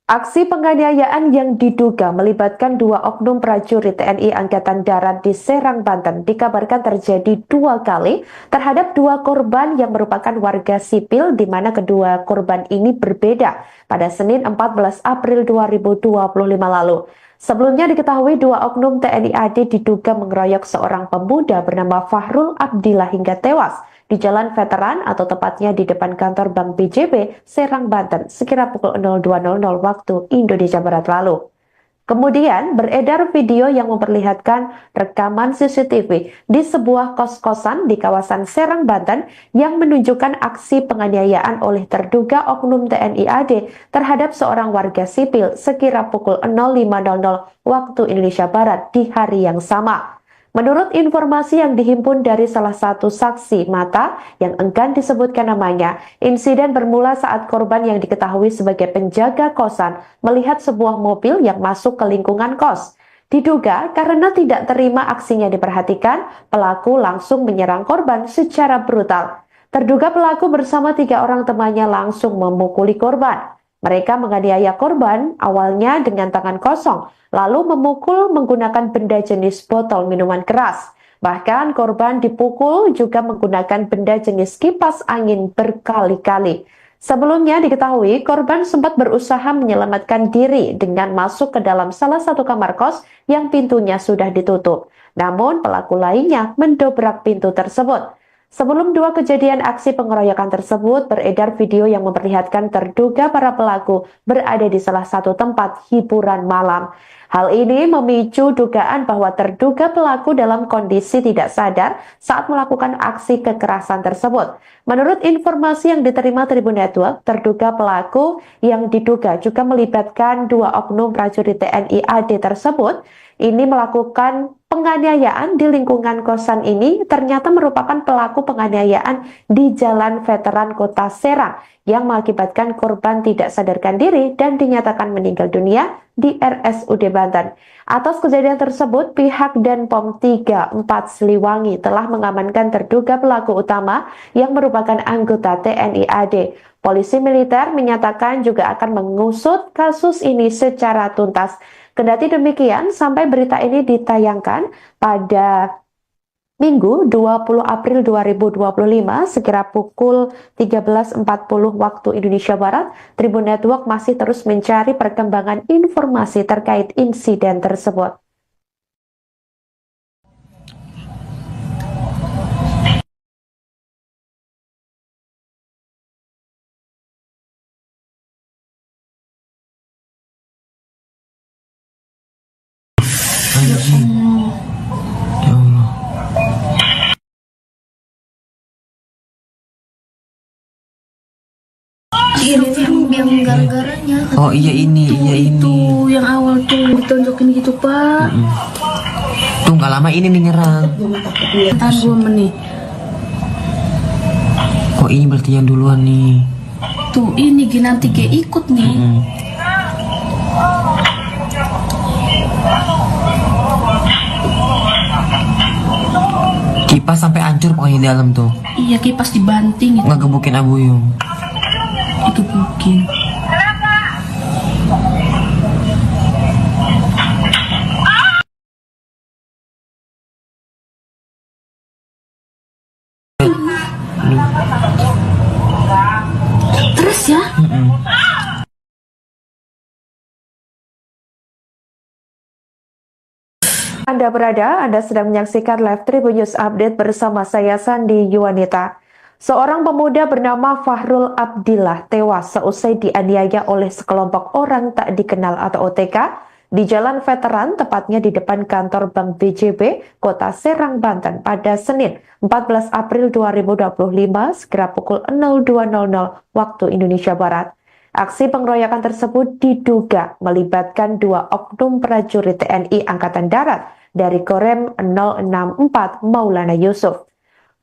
Aksi penganiayaan yang diduga melibatkan dua oknum prajurit TNI Angkatan Darat di Serang, Banten dikabarkan terjadi 2 kali terhadap 2 korban yang merupakan warga sipil di mana kedua korban ini berbeda pada Senin 14 April 2025 lalu. Sebelumnya diketahui 2 oknum TNI AD diduga mengeroyok seorang pemuda bernama Fahrul Abdillah hingga tewas di Jalan Veteran atau tepatnya di depan kantor Bank BJB, Serang, Banten, sekira pukul 02.00 waktu Indonesia Barat lalu. Kemudian beredar video yang memperlihatkan rekaman CCTV di sebuah kos-kosan di kawasan Serang, Banten yang menunjukkan aksi penganiayaan oleh terduga oknum TNI AD terhadap seorang warga sipil sekira pukul 05.00 waktu Indonesia Barat di hari yang sama. Menurut informasi yang dihimpun dari salah satu saksi mata yang enggan disebutkan namanya, insiden bermula saat korban yang diketahui sebagai penjaga kosan melihat sebuah mobil yang masuk ke lingkungan kos. Diduga karena tidak terima aksinya diperhatikan, pelaku langsung menyerang korban secara brutal. Terduga pelaku bersama 3 orang temannya langsung memukuli korban. Mereka menganiaya korban awalnya dengan tangan kosong, lalu memukul menggunakan benda jenis botol minuman keras. Bahkan korban dipukul juga menggunakan benda jenis kipas angin berkali-kali. Sebelumnya diketahui korban sempat berusaha menyelamatkan diri dengan masuk ke dalam salah satu kamar kos yang pintunya sudah ditutup. Namun pelaku lainnya mendobrak pintu tersebut. Sebelum 2 kejadian aksi pengeroyokan tersebut, beredar video yang memperlihatkan terduga para pelaku berada di salah satu tempat hiburan malam. Hal ini memicu dugaan bahwa terduga pelaku dalam kondisi tidak sadar saat melakukan aksi kekerasan tersebut. Menurut informasi yang diterima Tribun Network, terduga pelaku yang diduga juga melibatkan 2 oknum prajurit TNI AD tersebut ini melakukan penganiayaan di lingkungan kosan ini ternyata merupakan pelaku penganiayaan di Jalan Veteran Kota Serang yang mengakibatkan korban tidak sadarkan diri dan dinyatakan meninggal dunia di RSUD Banten. Atas kejadian tersebut, pihak Denpom 34 Siliwangi telah mengamankan terduga pelaku utama yang merupakan anggota TNI AD. Polisi militer menyatakan juga akan mengusut kasus ini secara tuntas. Kendati demikian, sampai berita ini ditayangkan pada Minggu 20 April 2025 sekira pukul 13.40 waktu Indonesia Barat, Tribun Network masih terus mencari perkembangan informasi terkait insiden tersebut. Anjing. Ya Allah. Ini yang gara-garanya. Oh iya ini, iya ini. Tuh yang awal tuh ditonjokin gitu Pak. Tuh nggak lama ini nih nyerang. Tahan 2 menit. Oh ini berarti yang duluan nih. Tuh ini nanti kayak ikut nih. Kipas sampai hancur pokoknya di dalam tuh. Iya kipas dibanting itu. Ngegebukin Abuyung. Itu mungkin. Terus ya? Anda sedang menyaksikan live Tribun News Update bersama saya Sandi Yuwanita. Seorang pemuda bernama Fahrul Abdillah tewas seusai dianiaya oleh sekelompok orang tak dikenal atau OTK di Jalan Veteran, tepatnya di depan kantor Bank BJB, Kota Serang, Banten pada Senin 14 April 2025 sekira pukul 02.00 waktu Indonesia Barat. Aksi pengeroyokan tersebut diduga melibatkan 2 oknum prajurit TNI Angkatan Darat dari Korem 064 Maulana Yusuf.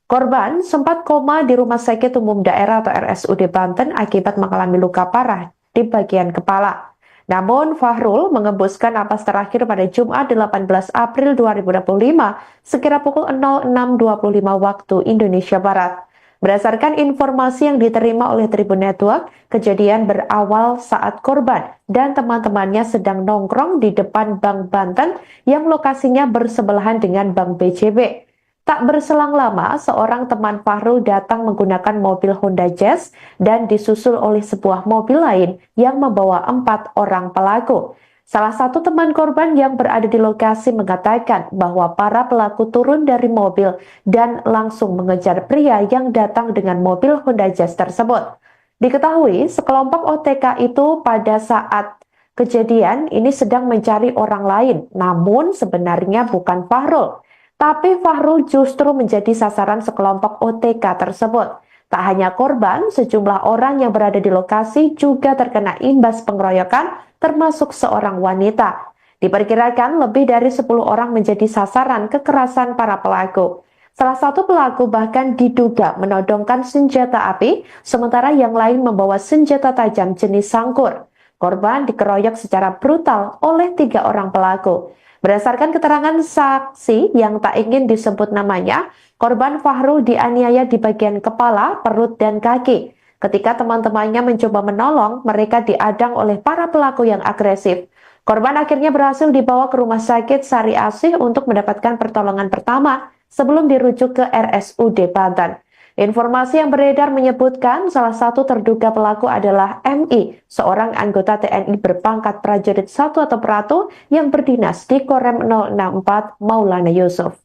Korban sempat koma di Rumah Sakit Umum Daerah atau RSUD Banten akibat mengalami luka parah di bagian kepala. Namun Fahrul mengembuskan napas terakhir pada Jumat 18 April 2025 sekira pukul 06.25 waktu Indonesia Barat. Berdasarkan informasi yang diterima oleh Tribun Network, kejadian berawal saat korban dan teman-temannya sedang nongkrong di depan Bank Banten yang lokasinya bersebelahan dengan Bank BJB. Tak berselang lama, seorang teman Fahrul datang menggunakan mobil Honda Jazz dan disusul oleh sebuah mobil lain yang membawa 4 orang pelaku. Salah satu teman korban yang berada di lokasi mengatakan bahwa para pelaku turun dari mobil dan langsung mengejar pria yang datang dengan mobil Honda Jazz tersebut. Diketahui sekelompok OTK itu pada saat kejadian ini sedang mencari orang lain, namun sebenarnya bukan Fahrul. Tapi Fahrul justru menjadi sasaran sekelompok OTK tersebut. Tak hanya korban, sejumlah orang yang berada di lokasi juga terkena imbas pengeroyokan, termasuk seorang wanita. Diperkirakan lebih dari 10 orang menjadi sasaran kekerasan para pelaku. Salah satu pelaku bahkan diduga menodongkan senjata api, sementara yang lain membawa senjata tajam jenis sangkur. Korban dikeroyok secara brutal oleh 3 orang pelaku. Berdasarkan keterangan saksi yang tak ingin disebut namanya, korban Fahrul dianiaya di bagian kepala, perut, dan kaki. Ketika teman-temannya mencoba menolong, mereka diadang oleh para pelaku yang agresif. Korban akhirnya berhasil dibawa ke rumah sakit Sari Asih untuk mendapatkan pertolongan pertama sebelum dirujuk ke RSUD Banten. Informasi yang beredar menyebutkan salah satu terduga pelaku adalah MI, seorang anggota TNI berpangkat prajurit 1 atau Pratu yang berdinas di Korem 064 Maulana Yusuf.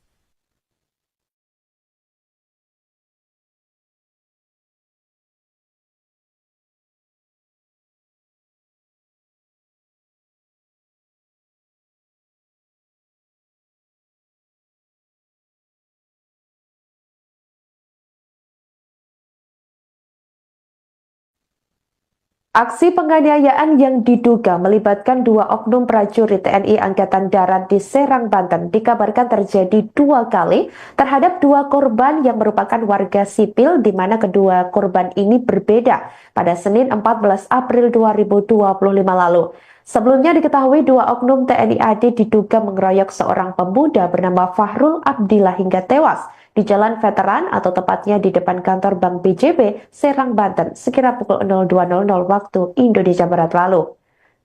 Aksi penganiayaan yang diduga melibatkan 2 oknum prajurit TNI Angkatan Darat di Serang, Banten dikabarkan terjadi 2 kali terhadap 2 korban yang merupakan warga sipil di mana kedua korban ini berbeda pada Senin 14 April 2025 lalu. Sebelumnya diketahui 2 oknum TNI AD diduga mengeroyok seorang pemuda bernama Fahrul Abdillah hingga tewas di Jalan Veteran atau tepatnya di depan kantor Bank BJB, Serang, Banten, sekira pukul 02.00 waktu Indonesia Barat lalu.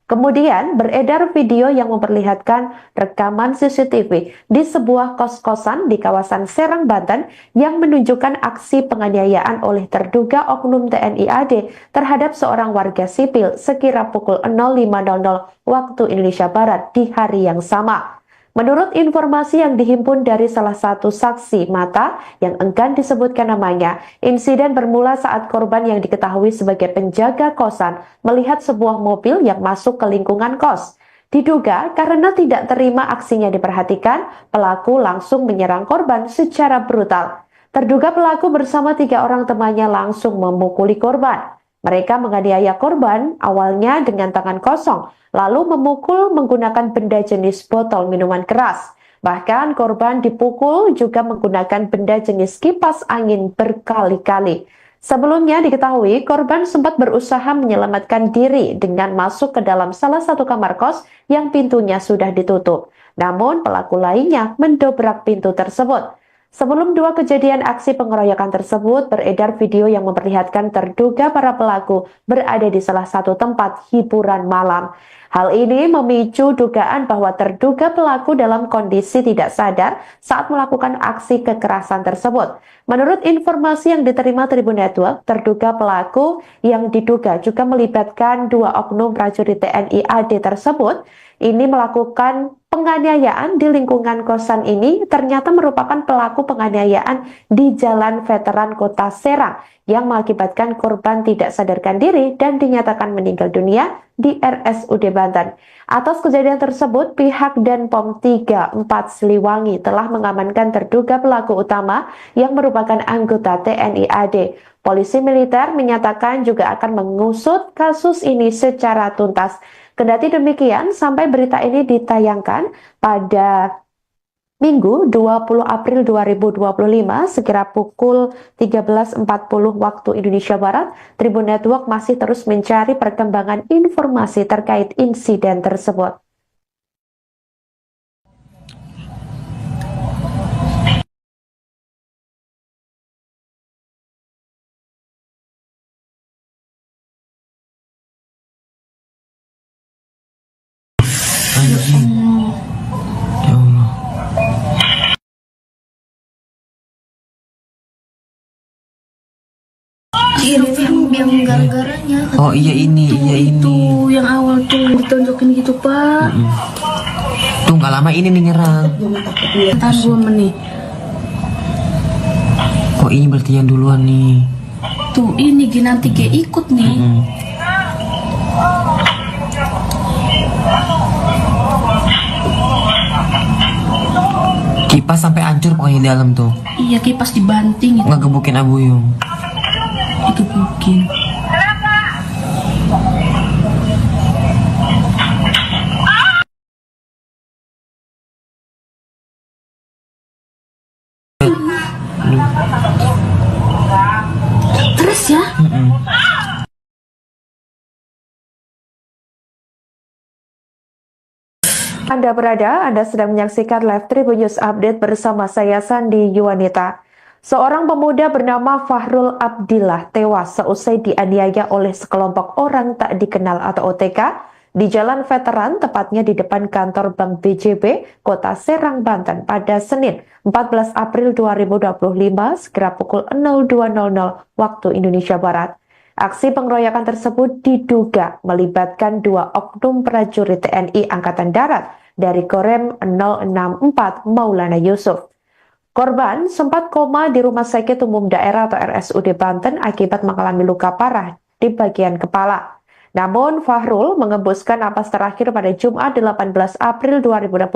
Kemudian beredar video yang memperlihatkan rekaman CCTV di sebuah kos-kosan di kawasan Serang, Banten yang menunjukkan aksi penganiayaan oleh terduga oknum TNI AD terhadap seorang warga sipil sekira pukul 05.00 waktu Indonesia Barat di hari yang sama. Menurut informasi yang dihimpun dari salah satu saksi mata yang enggan disebutkan namanya, insiden bermula saat korban yang diketahui sebagai penjaga kosan melihat sebuah mobil yang masuk ke lingkungan kos. Diduga karena tidak terima aksinya diperhatikan, pelaku langsung menyerang korban secara brutal. Terduga pelaku bersama 3 orang temannya langsung memukuli korban. Mereka menganiaya korban awalnya dengan tangan kosong, lalu memukul menggunakan benda jenis botol minuman keras. Bahkan korban dipukul juga menggunakan benda jenis kipas angin berkali-kali. Sebelumnya diketahui korban sempat berusaha menyelamatkan diri dengan masuk ke dalam salah satu kamar kos yang pintunya sudah ditutup. Namun pelaku lainnya mendobrak pintu tersebut. Sebelum 2 kejadian aksi pengeroyokan tersebut, beredar video yang memperlihatkan terduga para pelaku berada di salah satu tempat hiburan malam. Hal ini memicu dugaan bahwa terduga pelaku dalam kondisi tidak sadar saat melakukan aksi kekerasan tersebut. Menurut informasi yang diterima Tribun Network, terduga pelaku yang diduga juga melibatkan 2 oknum prajurit TNI AD tersebut ini melakukan penganiayaan di lingkungan kosan ini ternyata merupakan pelaku penganiayaan di Jalan Veteran Kota Serang yang mengakibatkan korban tidak sadarkan diri dan dinyatakan meninggal dunia di RSUD Banten. Atas kejadian tersebut, pihak Denpom 34 Siliwangi telah mengamankan terduga pelaku utama yang merupakan anggota TNI AD. Polisi militer menyatakan juga akan mengusut kasus ini secara tuntas. Kendati demikian, sampai berita ini ditayangkan pada Minggu 20 April 2025 sekira pukul 13.40 waktu Indonesia Barat, Tribun Network masih terus mencari perkembangan informasi terkait insiden tersebut. yang gara-garanya. Oh iya ini, Tuh, iya itu ini. yang awal tuh ditonjokin gitu Pak. Tuh nggak lama ini nih nyerang. Tahan 2 menit. Oh ini berarti yang duluan nih. Tuh ini nanti G ikut nih. Kipas sampai hancur pokoknya di dalam tuh. Iya kipas dibanting itu. Ngegebukin Abuyung. Digebukin. Terus ya. Anda sedang menyaksikan live Tribun News Update bersama saya Sandi Yuwanita. Seorang pemuda bernama Fahrul Abdillah tewas seusai dianiaya oleh sekelompok orang tak dikenal atau OTK di Jalan Veteran, tepatnya di depan kantor Bank BJB, Kota Serang, Banten pada Senin 14 April 2025 sekira pukul 02.00 waktu Indonesia Barat. Aksi pengeroyokan tersebut diduga melibatkan 2 oknum prajurit TNI Angkatan Darat dari Korem 064 Maulana Yusuf. Korban sempat koma di Rumah Sakit Umum Daerah atau RSUD Banten akibat mengalami luka parah di bagian kepala. Namun Fahrul mengembuskan napas terakhir pada Jumat 18 April 2025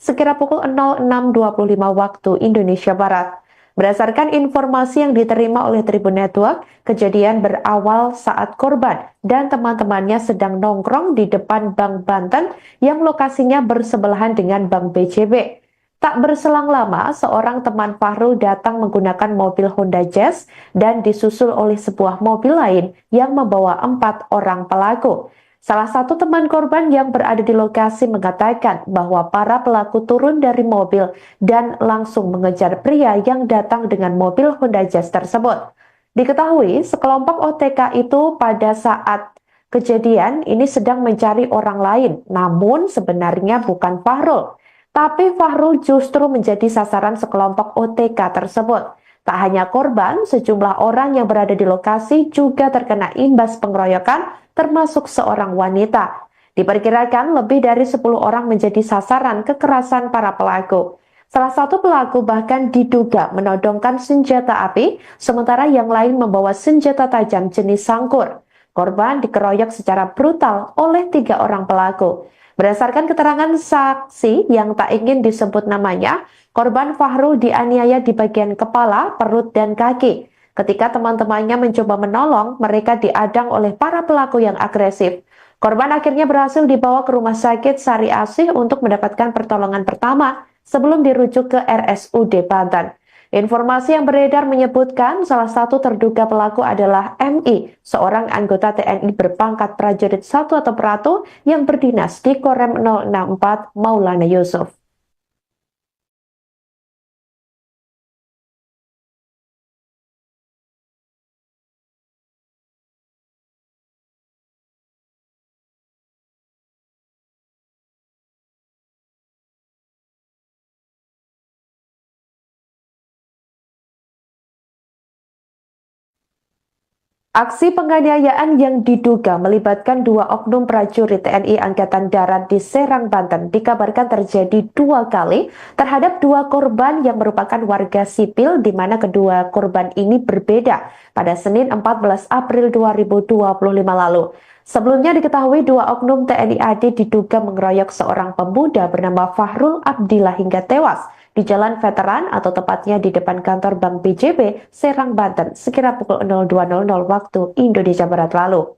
sekira pukul 06.25 waktu Indonesia Barat. Berdasarkan informasi yang diterima oleh Tribun Network, kejadian berawal saat korban dan teman-temannya sedang nongkrong di depan Bank Banten yang lokasinya bersebelahan dengan Bank BJB. Tak berselang lama, seorang teman Fahrul datang menggunakan mobil Honda Jazz dan disusul oleh sebuah mobil lain yang membawa 4 orang pelaku. Salah satu teman korban yang berada di lokasi mengatakan bahwa para pelaku turun dari mobil dan langsung mengejar pria yang datang dengan mobil Honda Jazz tersebut. Diketahui sekelompok OTK itu pada saat kejadian ini sedang mencari orang lain, namun sebenarnya bukan Fahrul. Tapi Fahrul justru menjadi sasaran sekelompok OTK tersebut. Tak hanya korban, sejumlah orang yang berada di lokasi juga terkena imbas pengeroyokan, termasuk seorang wanita. Diperkirakan lebih dari 10 orang menjadi sasaran kekerasan para pelaku. Salah satu pelaku bahkan diduga menodongkan senjata api, sementara yang lain membawa senjata tajam jenis sangkur. Korban dikeroyok secara brutal oleh 3 orang pelaku. Berdasarkan keterangan saksi yang tak ingin disebut namanya, korban Fahrul dianiaya di bagian kepala, perut, dan kaki. Ketika teman-temannya mencoba menolong, mereka diadang oleh para pelaku yang agresif. Korban akhirnya berhasil dibawa ke Rumah Sakit Sari Asih untuk mendapatkan pertolongan pertama sebelum dirujuk ke RSUD Banten. Informasi yang beredar menyebutkan salah satu terduga pelaku adalah MI, seorang anggota TNI berpangkat prajurit 1 atau Pratu yang berdinas di Korem 064 Maulana Yusuf. Aksi penganiayaan yang diduga melibatkan 2 oknum prajurit TNI Angkatan Darat di Serang, Banten dikabarkan terjadi 2 kali terhadap 2 korban yang merupakan warga sipil, di mana kedua korban ini berbeda pada Senin 14 April 2025 lalu. Sebelumnya diketahui 2 oknum TNI AD diduga mengeroyok seorang pemuda bernama Fahrul Abdillah hingga tewas di Jalan Veteran atau tepatnya di depan kantor Bank BJB, Serang, Banten, sekira pukul 02.00 waktu Indonesia Barat lalu.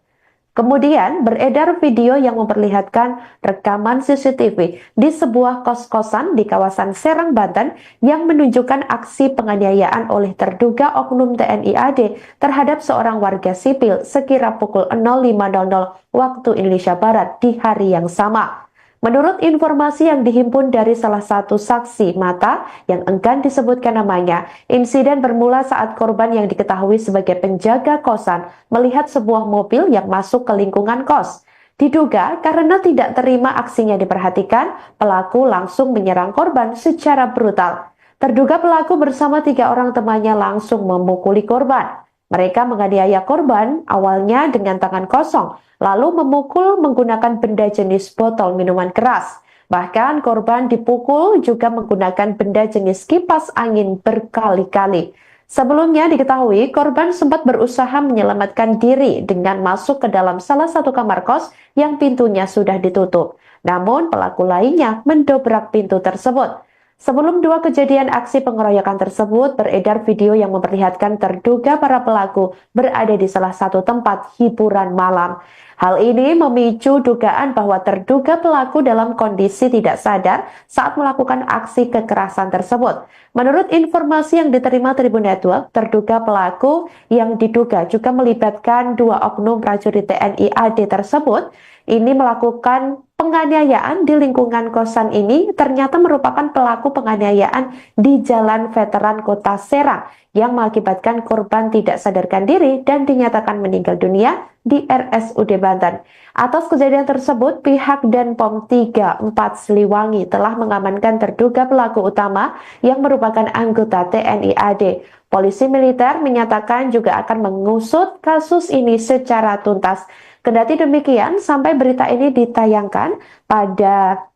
Kemudian beredar video yang memperlihatkan rekaman CCTV di sebuah kos-kosan di kawasan Serang, Banten yang menunjukkan aksi penganiayaan oleh terduga oknum TNI AD terhadap seorang warga sipil sekira pukul 05.00 waktu Indonesia Barat di hari yang sama. Menurut informasi yang dihimpun dari salah satu saksi mata yang enggan disebutkan namanya, insiden bermula saat korban yang diketahui sebagai penjaga kosan melihat sebuah mobil yang masuk ke lingkungan kos. Diduga karena tidak terima aksinya diperhatikan, pelaku langsung menyerang korban secara brutal. Terduga pelaku bersama 3 orang temannya langsung memukuli korban. Mereka menganiaya korban awalnya dengan tangan kosong, lalu memukul menggunakan benda jenis botol minuman keras. Bahkan korban dipukul juga menggunakan benda jenis kipas angin berkali-kali. Sebelumnya diketahui korban sempat berusaha menyelamatkan diri dengan masuk ke dalam salah satu kamar kos yang pintunya sudah ditutup. Namun pelaku lainnya mendobrak pintu tersebut. Sebelum dua kejadian aksi pengeroyokan tersebut, beredar video yang memperlihatkan terduga para pelaku berada di salah satu tempat hiburan malam. Hal ini memicu dugaan bahwa terduga pelaku dalam kondisi tidak sadar saat melakukan aksi kekerasan tersebut. Menurut informasi yang diterima Tribun Network, terduga pelaku yang diduga juga melibatkan dua oknum prajurit TNI AD tersebut ini melakukan penganiayaan di lingkungan kosan ini ternyata merupakan pelaku penganiayaan di Jalan Veteran Kota Serang yang mengakibatkan korban tidak sadarkan diri dan dinyatakan meninggal dunia di RSUD Banten. Atas kejadian tersebut, pihak Denpom 34 Siliwangi telah mengamankan terduga pelaku utama yang merupakan anggota TNI AD. Polisi militer menyatakan juga akan mengusut kasus ini secara tuntas. Kendati demikian, sampai berita ini ditayangkan pada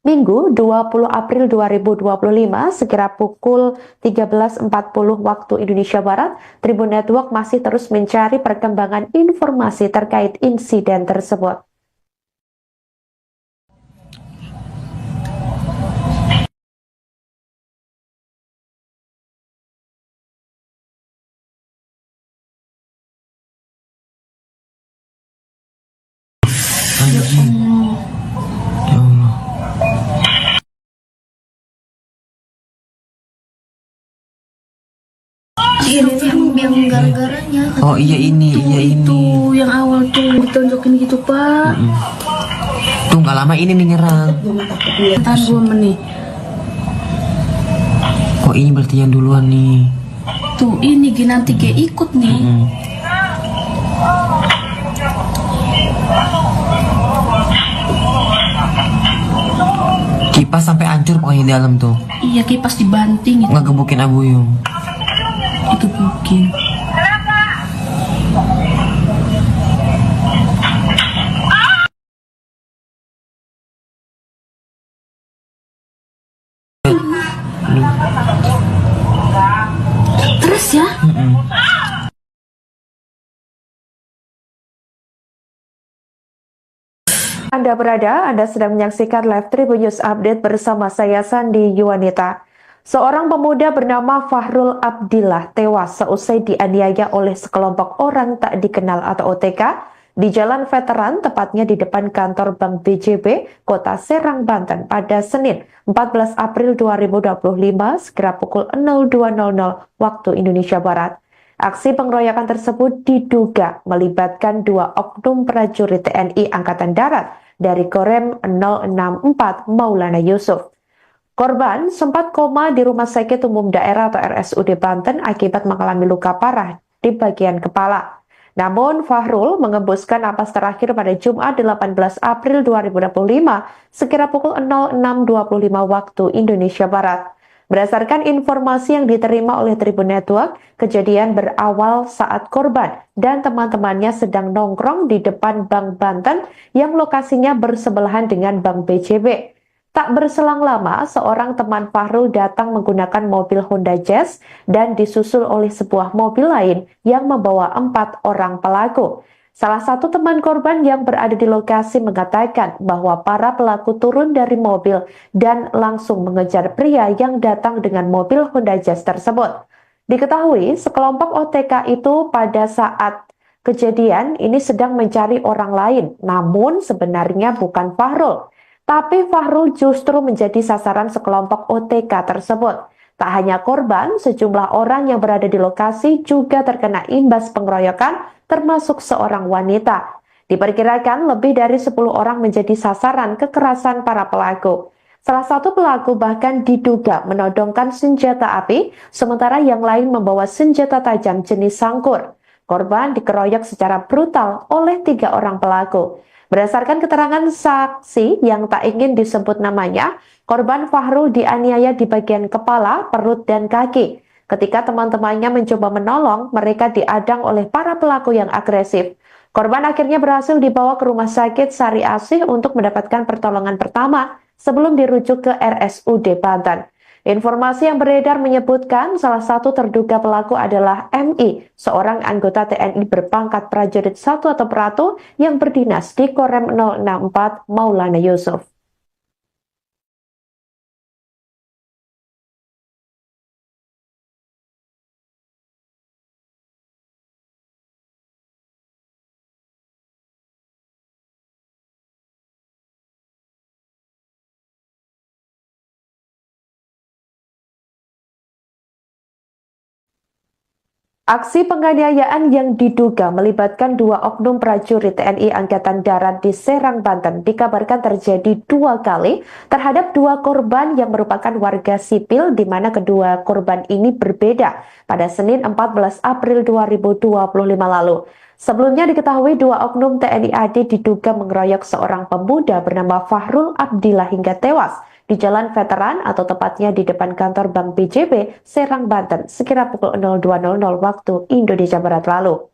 Minggu 20 April 2025 sekira pukul 13.40 waktu Indonesia Barat, Tribun Network masih terus mencari perkembangan informasi terkait insiden tersebut. Anjing. Ya Allah. Yang gara-garanya Oh iya ini, iya ini. itu yang awal tuh ditonjokin gitu Pak. Tuh nggak lama ini nih nyerang. Tahan 2 menit. Oh ini berarti yang duluan nih. Tuh ini nanti kayak ikut nih. Kipas sampai hancur pokoknya di dalam tuh. Iya kipas dibanting itu. Ngegebukin Abuyung. Itu mungkin. Terus ya? Anda sedang menyaksikan live Tribun News Update bersama saya Sandi Yuwanita. Seorang pemuda bernama Fahrul Abdillah tewas seusai dianiaya oleh sekelompok orang tak dikenal atau OTK di Jalan Veteran, tepatnya di depan kantor Bank BJB, Kota Serang, Banten pada Senin 14 April 2025 sekira pukul 02.00 waktu Indonesia Barat. Aksi pengeroyokan tersebut diduga melibatkan dua oknum prajurit TNI Angkatan Darat dari Korem 064 Maulana Yusuf. Korban sempat koma di Rumah Sakit Umum Daerah atau RSUD Banten akibat mengalami luka parah di bagian kepala. Namun Fahrul mengembuskan napas terakhir pada Jumat 18 April 2025 sekira pukul 06.25 waktu Indonesia Barat. Berdasarkan informasi yang diterima oleh Tribun Network, kejadian berawal saat korban dan teman-temannya sedang nongkrong di depan Bank Banten yang lokasinya bersebelahan dengan Bank BJB. Tak berselang lama, seorang teman Fahrul datang menggunakan mobil Honda Jazz dan disusul oleh sebuah mobil lain yang membawa 4 orang pelaku. Salah satu teman korban yang berada di lokasi mengatakan bahwa para pelaku turun dari mobil dan langsung mengejar pria yang datang dengan mobil Honda Jazz tersebut. Diketahui sekelompok OTK itu pada saat kejadian ini sedang mencari orang lain, namun sebenarnya bukan Fahrul. Tapi Fahrul justru menjadi sasaran sekelompok OTK tersebut. Tak hanya korban, sejumlah orang yang berada di lokasi juga terkena imbas pengeroyokan, termasuk seorang wanita. Diperkirakan lebih dari 10 orang menjadi sasaran kekerasan para pelaku. Salah satu pelaku bahkan diduga menodongkan senjata api, sementara yang lain membawa senjata tajam jenis sangkur. Korban dikeroyok secara brutal oleh 3 orang pelaku. Berdasarkan keterangan saksi yang tak ingin disebut namanya, korban Fahrul dianiaya di bagian kepala, perut, dan kaki. Ketika teman-temannya mencoba menolong, mereka diadang oleh para pelaku yang agresif. Korban akhirnya berhasil dibawa ke rumah sakit Sari Asih untuk mendapatkan pertolongan pertama sebelum dirujuk ke RSUD Banten. Informasi yang beredar menyebutkan salah satu terduga pelaku adalah MI, seorang anggota TNI berpangkat prajurit 1 atau Pratu yang berdinas di Korem 064 Maulana Yusuf. Aksi penganiayaan yang diduga melibatkan 2 oknum prajurit TNI Angkatan Darat di Serang, Banten dikabarkan terjadi 2 kali terhadap 2 korban yang merupakan warga sipil, di mana kedua korban ini berbeda pada Senin 14 April 2025 lalu. Sebelumnya diketahui 2 oknum TNI AD diduga mengeroyok seorang pemuda bernama Fahrul Abdillah hingga tewas di Jalan Veteran atau tepatnya di depan kantor Bank BJB, Serang, Banten, sekira pukul 02.00 waktu Indonesia Barat lalu.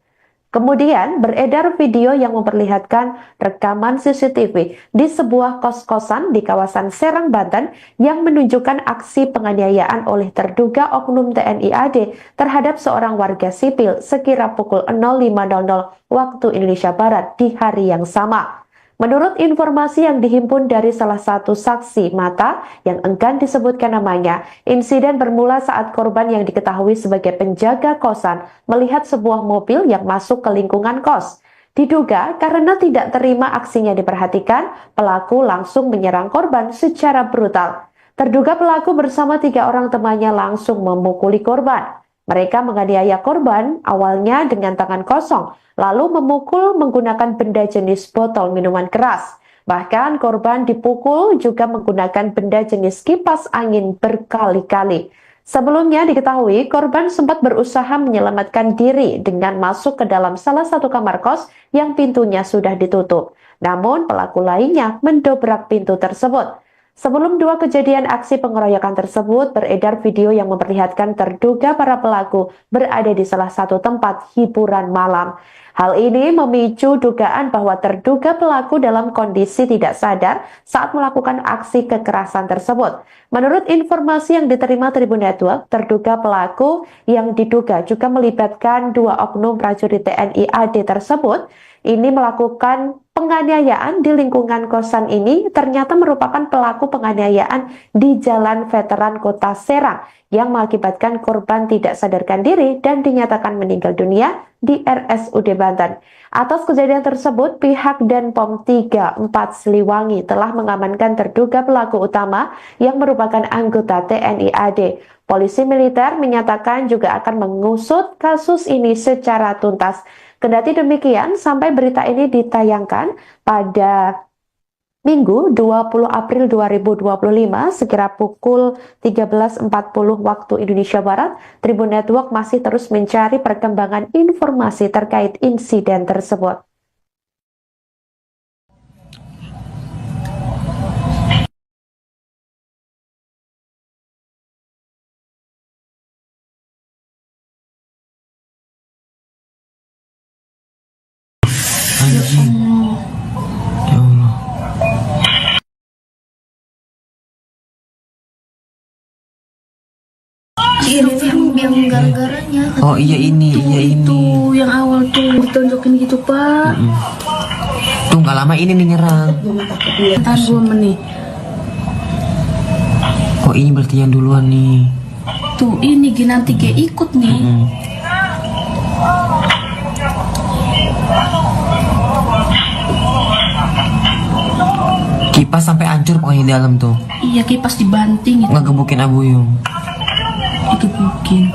Kemudian beredar video yang memperlihatkan rekaman CCTV di sebuah kos-kosan di kawasan Serang, Banten yang menunjukkan aksi penganiayaan oleh terduga oknum TNI AD terhadap seorang warga sipil sekira pukul 05.00 waktu Indonesia Barat di hari yang sama. Menurut informasi yang dihimpun dari salah satu saksi mata yang enggan disebutkan namanya, insiden bermula saat korban yang diketahui sebagai penjaga kosan melihat sebuah mobil yang masuk ke lingkungan kos. Diduga karena tidak terima aksinya diperhatikan, pelaku langsung menyerang korban secara brutal. Terduga pelaku bersama 3 orang temannya langsung memukuli korban. Mereka menganiaya korban awalnya dengan tangan kosong, lalu memukul menggunakan benda jenis botol minuman keras. Bahkan korban dipukul juga menggunakan benda jenis kipas angin berkali-kali. Sebelumnya diketahui korban sempat berusaha menyelamatkan diri dengan masuk ke dalam salah satu kamar kos yang pintunya sudah ditutup. Namun pelaku lainnya mendobrak pintu tersebut. Sebelum 2 kejadian aksi pengeroyokan tersebut, beredar video yang memperlihatkan terduga para pelaku berada di salah satu tempat hiburan malam. Hal ini memicu dugaan bahwa terduga pelaku dalam kondisi tidak sadar saat melakukan aksi kekerasan tersebut. Menurut informasi yang diterima Tribun Network, terduga pelaku yang diduga juga melibatkan 2 oknum prajurit TNI AD tersebut ini melakukan penganiayaan di lingkungan kosan ini ternyata merupakan pelaku penganiayaan di Jalan Veteran Kota Serang yang mengakibatkan korban tidak sadarkan diri dan dinyatakan meninggal dunia di RSUD Banten. Atas kejadian tersebut, pihak Denpom 34 Siliwangi telah mengamankan terduga pelaku utama yang merupakan anggota TNI AD. Polisi militer menyatakan juga akan mengusut kasus ini secara tuntas. Kendati demikian, sampai berita ini ditayangkan pada Minggu 20 April 2025 sekira pukul 13.40 waktu Indonesia Barat, Tribun Network masih terus mencari perkembangan informasi terkait insiden tersebut. Anjing. Ya Allah. Ini yang gara-garanya. Oh iya ini, iya ini. Itu yang awal tuh ditonjokin gitu pak. Tuh nggak lama ini nih nyerang. Tahan 2 menit. Oh ini berarti yang duluan nih. Tuh ini nanti kayak ikut nih. Kipas sampai hancur pokoknya di dalam tuh. Iya kipas dibanting itu. Ngegebukin Abuyung. Digebukin.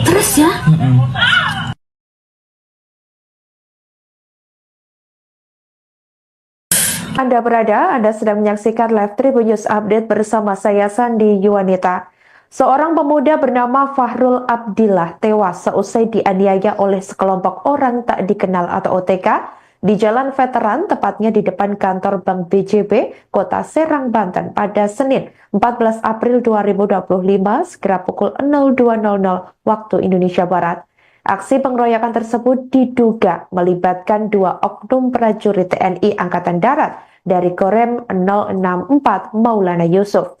Terus ya. Anda sedang menyaksikan live Tribun News Update bersama saya Sandi Yuwanita. Seorang pemuda bernama Fahrul Abdillah tewas seusai dianiaya oleh sekelompok orang tak dikenal atau OTK di Jalan Veteran, tepatnya di depan kantor Bank BJB, Kota Serang, Banten pada Senin 14 April 2025 sekira pukul 02.00 waktu Indonesia Barat. Aksi pengeroyokan tersebut diduga melibatkan dua oknum prajurit TNI Angkatan Darat dari Korem 064 Maulana Yusuf.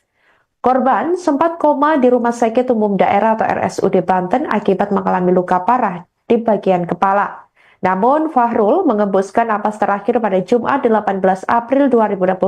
Korban sempat koma di Rumah Sakit Umum Daerah atau RSUD Banten akibat mengalami luka parah di bagian kepala. Namun Fahrul mengembuskan napas terakhir pada Jumat 18 April 2025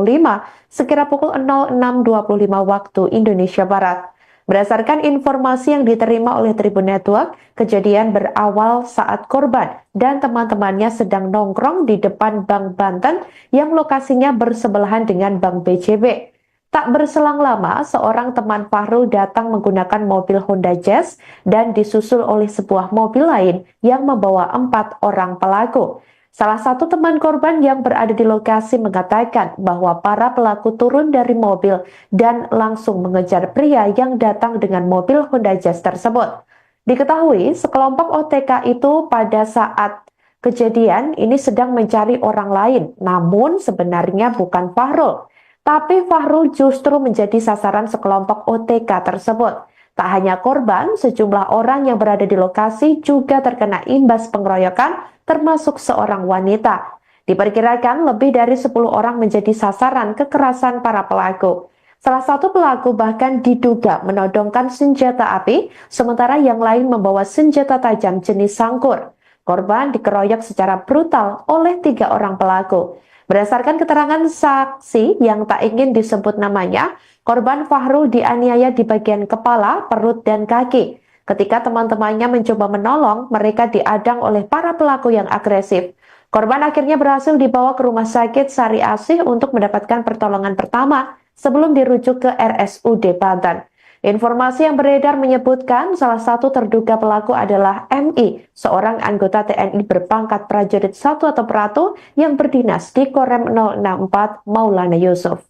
sekira pukul 06.25 waktu Indonesia Barat. Berdasarkan informasi yang diterima oleh Tribun Network, kejadian berawal saat korban dan teman-temannya sedang nongkrong di depan Bank Banten yang lokasinya bersebelahan dengan Bank BJB. Tak berselang lama, seorang teman Fahrul datang menggunakan mobil Honda Jazz dan disusul oleh sebuah mobil lain yang membawa 4 orang pelaku. Salah satu teman korban yang berada di lokasi mengatakan bahwa para pelaku turun dari mobil dan langsung mengejar pria yang datang dengan mobil Honda Jazz tersebut. Diketahui, sekelompok OTK itu pada saat kejadian ini sedang mencari orang lain, namun sebenarnya bukan Fahrul. Tapi Fahrul justru menjadi sasaran sekelompok OTK tersebut. Tak hanya korban, sejumlah orang yang berada di lokasi juga terkena imbas pengeroyokan, termasuk seorang wanita. Diperkirakan lebih dari 10 orang menjadi sasaran kekerasan para pelaku. Salah satu pelaku bahkan diduga menodongkan senjata api, sementara yang lain membawa senjata tajam jenis sangkur. Korban dikeroyok secara brutal oleh 3 orang pelaku. Berdasarkan keterangan saksi yang tak ingin disebut namanya, korban Fahrul dianiaya di bagian kepala, perut, dan kaki. Ketika teman-temannya mencoba menolong, mereka diadang oleh para pelaku yang agresif. Korban akhirnya berhasil dibawa ke Rumah Sakit Sari Asih untuk mendapatkan pertolongan pertama sebelum dirujuk ke RSUD Banten. Informasi yang beredar menyebutkan salah satu terduga pelaku adalah MI, seorang anggota TNI berpangkat prajurit 1 atau Pratu yang berdinas di Korem 064 Maulana Yusuf.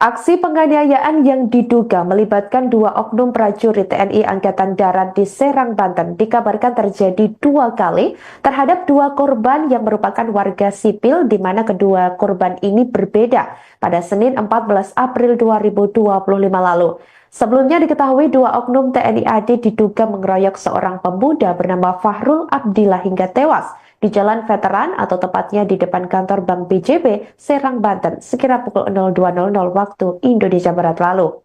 Aksi penganiayaan yang diduga melibatkan dua oknum prajurit TNI Angkatan Darat di Serang, Banten dikabarkan terjadi 2 kali terhadap 2 korban yang merupakan warga sipil di mana kedua korban ini berbeda pada Senin 14 April 2025 lalu. Sebelumnya diketahui 2 oknum TNI AD diduga mengeroyok seorang pemuda bernama Fahrul Abdillah hingga tewas di Jalan Veteran atau tepatnya di depan kantor Bank BJB, Serang, Banten, sekira pukul 02.00 waktu Indonesia Barat lalu.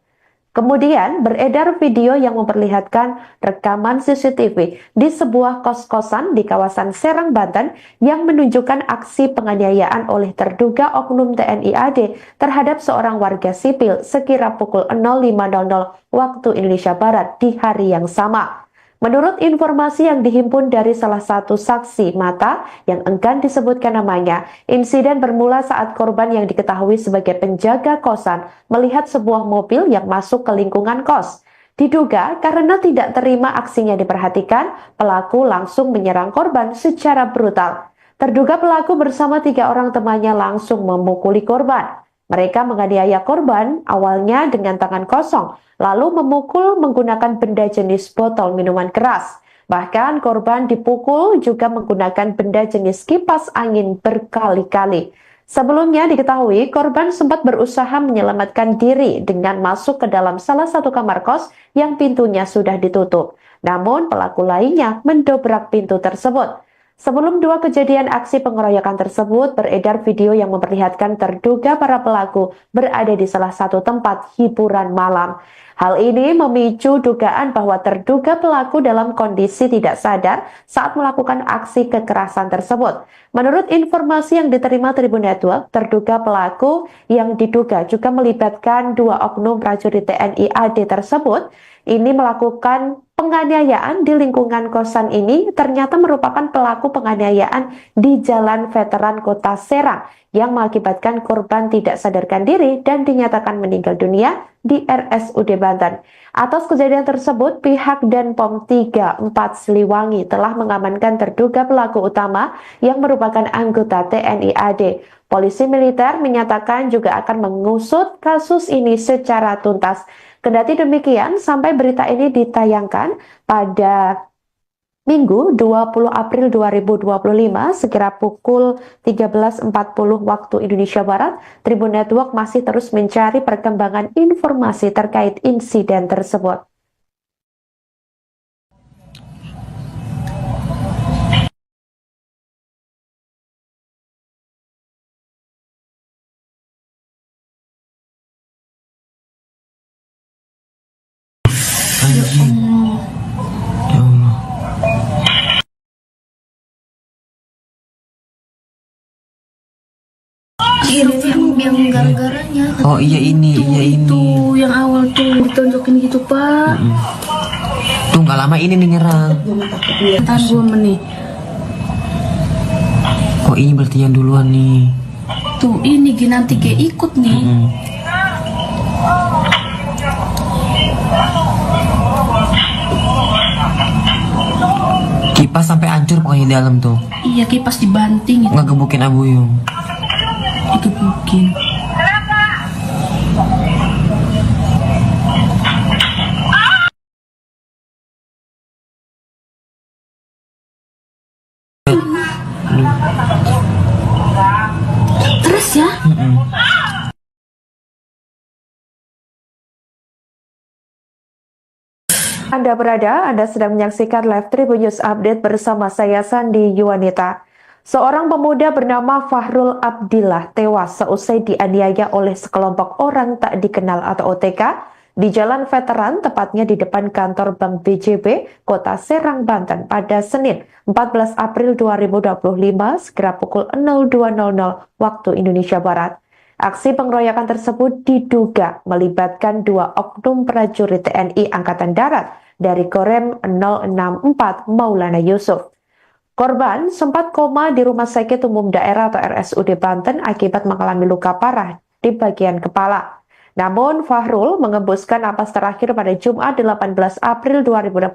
Kemudian beredar video yang memperlihatkan rekaman CCTV di sebuah kos-kosan di kawasan Serang, Banten yang menunjukkan aksi penganiayaan oleh terduga oknum TNI AD terhadap seorang warga sipil sekira pukul 05.00 waktu Indonesia Barat di hari yang sama. Menurut informasi yang dihimpun dari salah satu saksi mata yang enggan disebutkan namanya, insiden bermula saat korban yang diketahui sebagai penjaga kosan melihat sebuah mobil yang masuk ke lingkungan kos. Diduga karena tidak terima aksinya diperhatikan, pelaku langsung menyerang korban secara brutal. Terduga pelaku bersama 3 orang temannya langsung memukuli korban. Mereka menganiaya korban awalnya dengan tangan kosong, lalu memukul menggunakan benda jenis botol minuman keras. Bahkan korban dipukul juga menggunakan benda jenis kipas angin berkali-kali. Sebelumnya diketahui korban sempat berusaha menyelamatkan diri dengan masuk ke dalam salah satu kamar kos yang pintunya sudah ditutup. Namun pelaku lainnya mendobrak pintu tersebut. Sebelum 2 kejadian aksi pengeroyokan tersebut, beredar video yang memperlihatkan terduga para pelaku berada di salah satu tempat hiburan malam. Hal ini memicu dugaan bahwa terduga pelaku dalam kondisi tidak sadar saat melakukan aksi kekerasan tersebut. Menurut informasi yang diterima Tribun Network, terduga pelaku yang diduga juga melibatkan 2 oknum prajurit TNI AD tersebut ini melakukan penganiayaan di lingkungan kosan ini ternyata merupakan pelaku penganiayaan di Jalan Veteran Kota Serang yang mengakibatkan korban tidak sadarkan diri dan dinyatakan meninggal dunia di RSUD Banten. Atas kejadian tersebut, pihak Denpom 34 Siliwangi telah mengamankan terduga pelaku utama yang merupakan anggota TNI AD. Polisi militer menyatakan juga akan mengusut kasus ini secara tuntas. Kendati demikian, sampai berita ini ditayangkan pada Minggu 20 April 2025 sekira pukul 13.40 waktu Indonesia Barat, Tribun Network masih terus mencari perkembangan informasi terkait insiden tersebut. Anjing. Ya Allah. Yang gara-garanya Oh iya ini, iya ini. itu yang awal tuh ditonjokin gitu pak. Tuh nggak lama ini nih nyerang. Tahan 2 menit. Oh ini berarti yang duluan nih. Tuh ini nanti kayak ikut nih. Kipas sampai hancur pokoknya di dalam tuh. Iya kipas dibanting itu. Ngegebukin Abuyung. Digebukin. Terus ya. Anda sedang menyaksikan live Tribun News Update bersama saya Sandi Yuwanita. Seorang pemuda bernama Fahrul Abdillah tewas seusai dianiaya oleh sekelompok orang tak dikenal atau OTK di Jalan Veteran, tepatnya di depan kantor Bank BJB, Kota Serang, Banten pada Senin 14 April 2025 sekira pukul 02.00 waktu Indonesia Barat. Aksi pengeroyokan tersebut diduga melibatkan 2 oknum prajurit TNI Angkatan Darat dari Korem 064 Maulana Yusuf. Korban sempat koma di Rumah Sakit Umum Daerah atau RSUD Banten akibat mengalami luka parah di bagian kepala. Namun Fahrul mengembuskan napas terakhir pada Jumat 18 April 2025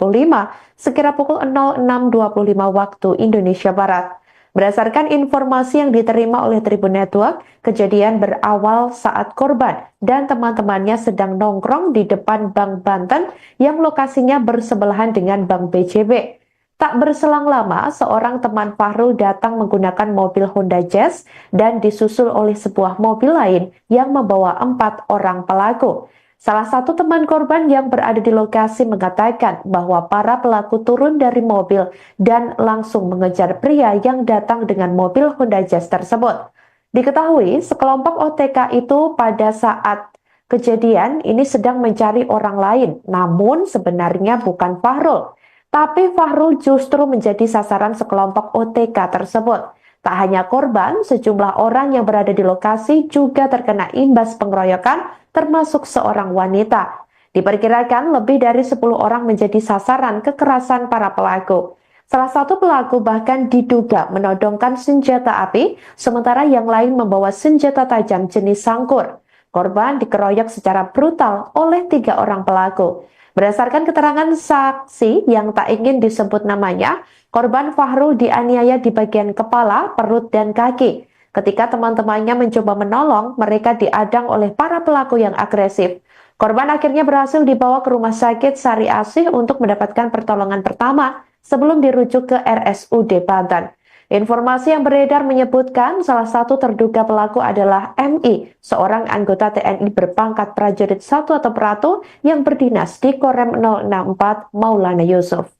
sekira pukul 06.25 waktu Indonesia Barat. Berdasarkan informasi yang diterima oleh Tribun Network, kejadian berawal saat korban dan teman-temannya sedang nongkrong di depan Bank Banten yang lokasinya bersebelahan dengan Bank BJB. Tak berselang lama, seorang teman Fahrul datang menggunakan mobil Honda Jazz dan disusul oleh sebuah mobil lain yang membawa 4 orang pelaku. Salah satu teman korban yang berada di lokasi mengatakan bahwa para pelaku turun dari mobil dan langsung mengejar pria yang datang dengan mobil Honda Jazz tersebut. Diketahui sekelompok OTK itu pada saat kejadian ini sedang mencari orang lain, namun sebenarnya bukan Fahrul. Tapi Fahrul justru menjadi sasaran sekelompok OTK tersebut. Tak hanya korban, sejumlah orang yang berada di lokasi juga terkena imbas pengeroyokan, termasuk seorang wanita. Diperkirakan lebih dari 10 orang menjadi sasaran kekerasan para pelaku. Salah satu pelaku bahkan diduga menodongkan senjata api, sementara yang lain membawa senjata tajam jenis sangkur. Korban dikeroyok secara brutal oleh 3 orang pelaku. Berdasarkan keterangan saksi yang tak ingin disebut namanya, korban Fahrul dianiaya di bagian kepala, perut, dan kaki. Ketika teman-temannya mencoba menolong, mereka diadang oleh para pelaku yang agresif. Korban akhirnya berhasil dibawa ke Rumah Sakit Sari Asih untuk mendapatkan pertolongan pertama sebelum dirujuk ke RSUD Banten. Informasi yang beredar menyebutkan salah satu terduga pelaku adalah MI, seorang anggota TNI berpangkat prajurit 1 atau Pratu yang berdinas di Korem 064 Maulana Yusuf.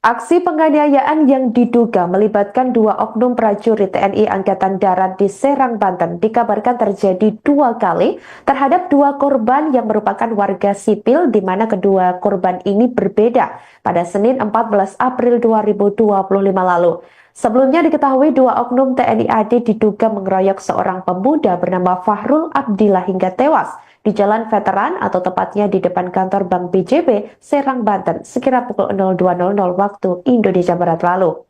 Aksi penganiayaan yang diduga melibatkan dua oknum prajurit TNI Angkatan Darat di Serang, Banten dikabarkan terjadi 2 kali terhadap 2 korban yang merupakan warga sipil di mana kedua korban ini berbeda pada Senin 14 April 2025 lalu. Sebelumnya diketahui 2 oknum TNI AD diduga mengeroyok seorang pemuda bernama Fahrul Abdillah hingga tewas di Jalan Veteran atau tepatnya di depan kantor Bank BJB, Serang, Banten, sekira pukul 02.00 waktu Indonesia Barat lalu.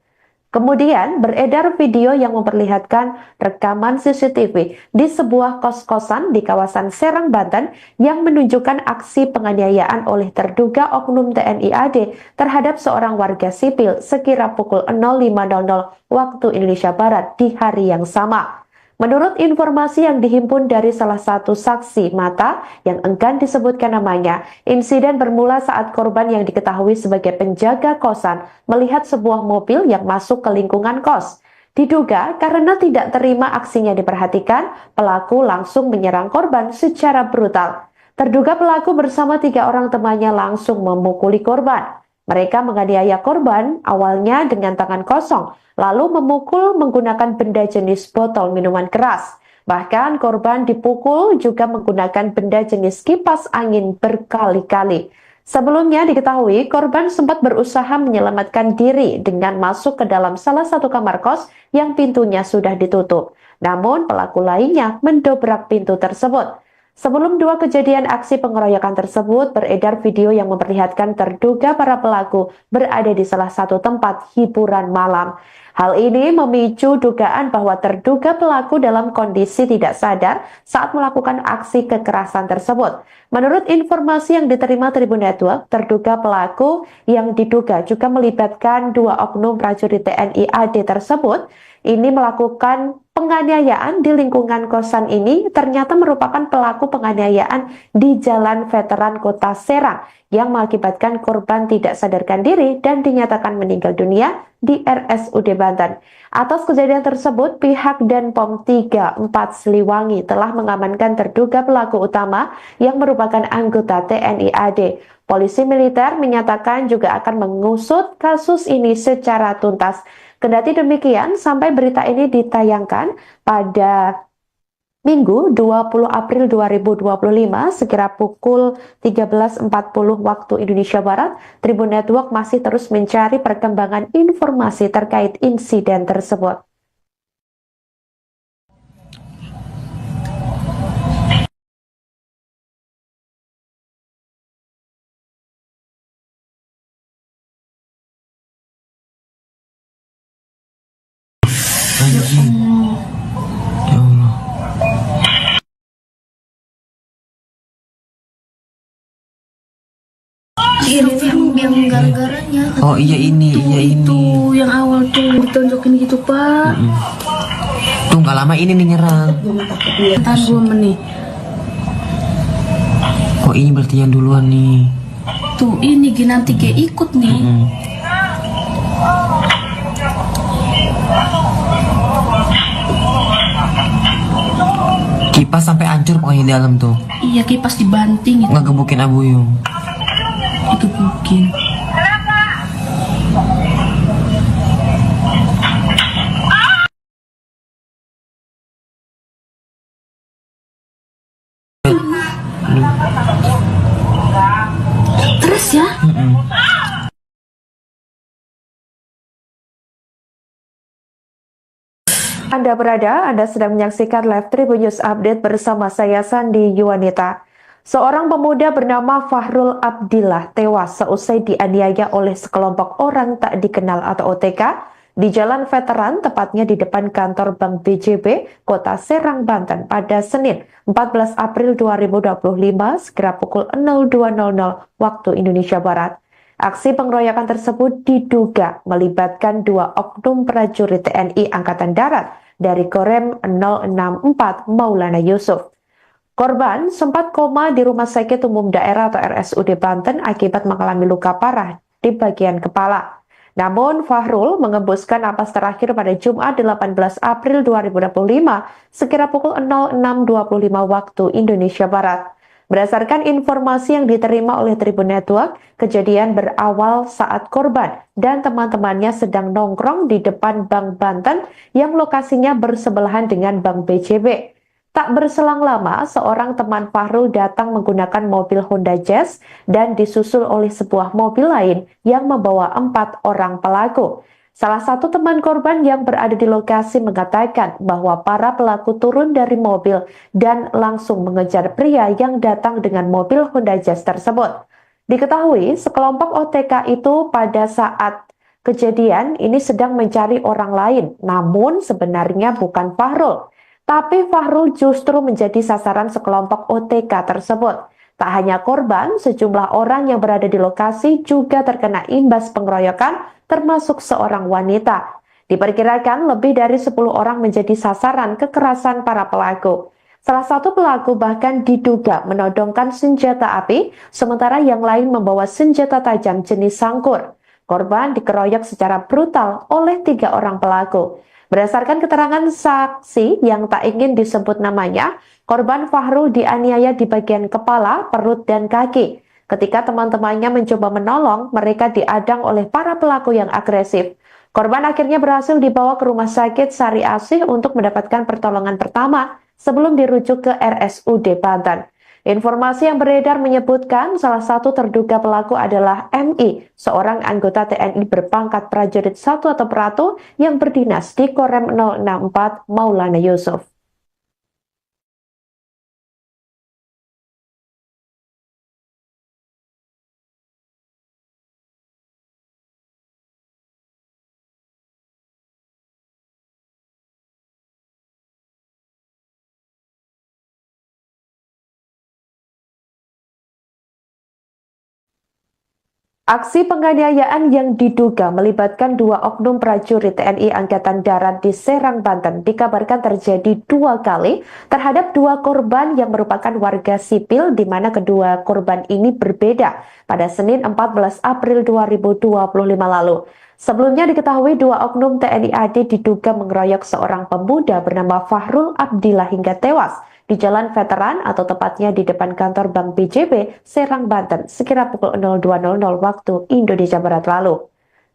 Kemudian beredar video yang memperlihatkan rekaman CCTV di sebuah kos-kosan di kawasan Serang, Banten yang menunjukkan aksi penganiayaan oleh terduga oknum TNI AD terhadap seorang warga sipil sekira pukul 05.00 waktu Indonesia Barat di hari yang sama. Menurut informasi yang dihimpun dari salah satu saksi mata yang enggan disebutkan namanya, insiden bermula saat korban yang diketahui sebagai penjaga kosan melihat sebuah mobil yang masuk ke lingkungan kos. Diduga karena tidak terima aksinya diperhatikan, pelaku langsung menyerang korban secara brutal. Terduga pelaku bersama 3 orang temannya langsung memukuli korban. Mereka menganiaya korban awalnya dengan tangan kosong, lalu memukul menggunakan benda jenis botol minuman keras. Bahkan korban dipukul juga menggunakan benda jenis kipas angin berkali-kali. Sebelumnya diketahui korban sempat berusaha menyelamatkan diri dengan masuk ke dalam salah satu kamar kos yang pintunya sudah ditutup. Namun pelaku lainnya mendobrak pintu tersebut. Sebelum 2 kejadian aksi pengeroyokan tersebut, beredar video yang memperlihatkan terduga para pelaku berada di salah satu tempat hiburan malam. Hal ini memicu dugaan bahwa terduga pelaku dalam kondisi tidak sadar saat melakukan aksi kekerasan tersebut. Menurut informasi yang diterima Tribun Network, terduga pelaku yang diduga juga melibatkan 2 oknum prajurit TNI AD tersebut ini melakukan penganiayaan di lingkungan kosan ini ternyata merupakan pelaku penganiayaan di Jalan Veteran Kota Serang yang mengakibatkan korban tidak sadarkan diri dan dinyatakan meninggal dunia di RSUD Banten. Atas kejadian tersebut, pihak Denpom 34 Siliwangi telah mengamankan terduga pelaku utama yang merupakan anggota TNI AD. Polisi militer menyatakan juga akan mengusut kasus ini secara tuntas. Kendati demikian, sampai berita ini ditayangkan pada Minggu 20 April 2025 sekira pukul 13.40 waktu Indonesia Barat, Tribun Network masih terus mencari perkembangan informasi terkait insiden tersebut. Anjing. Ya Allah. Ini yang gara-garanya. Oh iya ini, iya ini. Tuh yang awal tuh ditonjokin gitu pak. Tuh nggak lama ini nih nyerang. Ntar 2 menit. Oh ini berarti yang duluan nih. Tuh ini nanti kayak ikut nih. Kipas sampai hancur pokoknya di dalam tuh. Iya kipas dibanting itu. Ngegebukin Abuyung. Digebukin. Terus ya. Anda sedang menyaksikan live Tribun News Update bersama saya Sandi Yuwanita. Seorang pemuda bernama Fahrul Abdillah tewas seusai dianiaya oleh sekelompok orang tak dikenal atau OTK di Jalan Veteran, tepatnya di depan kantor Bank BJB, Kota Serang, Banten pada Senin 14 April 2025 sekira pukul 02.00 waktu Indonesia Barat. Aksi pengeroyokan tersebut diduga melibatkan 2 oknum prajurit TNI Angkatan Darat dari Korem 064 Maulana Yusuf. Korban sempat koma di Rumah Sakit Umum Daerah atau RSUD Banten akibat mengalami luka parah di bagian kepala. Namun Fahrul mengembuskan napas terakhir pada Jumat 18 April 2025 sekira pukul 06.25 waktu Indonesia Barat. Berdasarkan informasi yang diterima oleh Tribun Network, kejadian berawal saat korban dan teman-temannya sedang nongkrong di depan Bank Banten yang lokasinya bersebelahan dengan Bank BJB. Tak berselang lama, seorang teman Fahrul datang menggunakan mobil Honda Jazz dan disusul oleh sebuah mobil lain yang membawa 4 orang pelaku. Salah satu teman korban yang berada di lokasi mengatakan bahwa para pelaku turun dari mobil dan langsung mengejar pria yang datang dengan mobil Honda Jazz tersebut. Diketahui sekelompok OTK itu pada saat kejadian ini sedang mencari orang lain, namun sebenarnya bukan Fahrul. Tapi Fahrul justru menjadi sasaran sekelompok OTK tersebut. Tak hanya korban, sejumlah orang yang berada di lokasi juga terkena imbas pengeroyokan, termasuk seorang wanita. Diperkirakan lebih dari 10 orang menjadi sasaran kekerasan para pelaku. Salah satu pelaku bahkan diduga menodongkan senjata api, sementara yang lain membawa senjata tajam jenis sangkur. Korban dikeroyok secara brutal oleh 3 orang pelaku. Berdasarkan keterangan saksi yang tak ingin disebut namanya, korban Fahrul dianiaya di bagian kepala, perut, dan kaki. Ketika teman-temannya mencoba menolong, mereka diadang oleh para pelaku yang agresif. Korban akhirnya berhasil dibawa ke rumah sakit Sari Asih untuk mendapatkan pertolongan pertama sebelum dirujuk ke RSUD Banten. Informasi yang beredar menyebutkan salah satu terduga pelaku adalah MI, seorang anggota TNI berpangkat prajurit 1 atau Peratu yang berdinas di Korem 064 Maulana Yusuf. Aksi penganiayaan yang diduga melibatkan 2 oknum prajurit TNI Angkatan Darat di Serang, Banten dikabarkan terjadi 2 kali terhadap 2 korban yang merupakan warga sipil di mana kedua korban ini berbeda pada Senin 14 April 2025 lalu. Sebelumnya diketahui 2 oknum TNI AD diduga mengeroyok seorang pemuda bernama Fahrul Abdillah hingga tewas di Jalan Veteran atau tepatnya di depan kantor Bank BJB, Serang, Banten, sekira pukul 02.00 waktu Indonesia Barat lalu.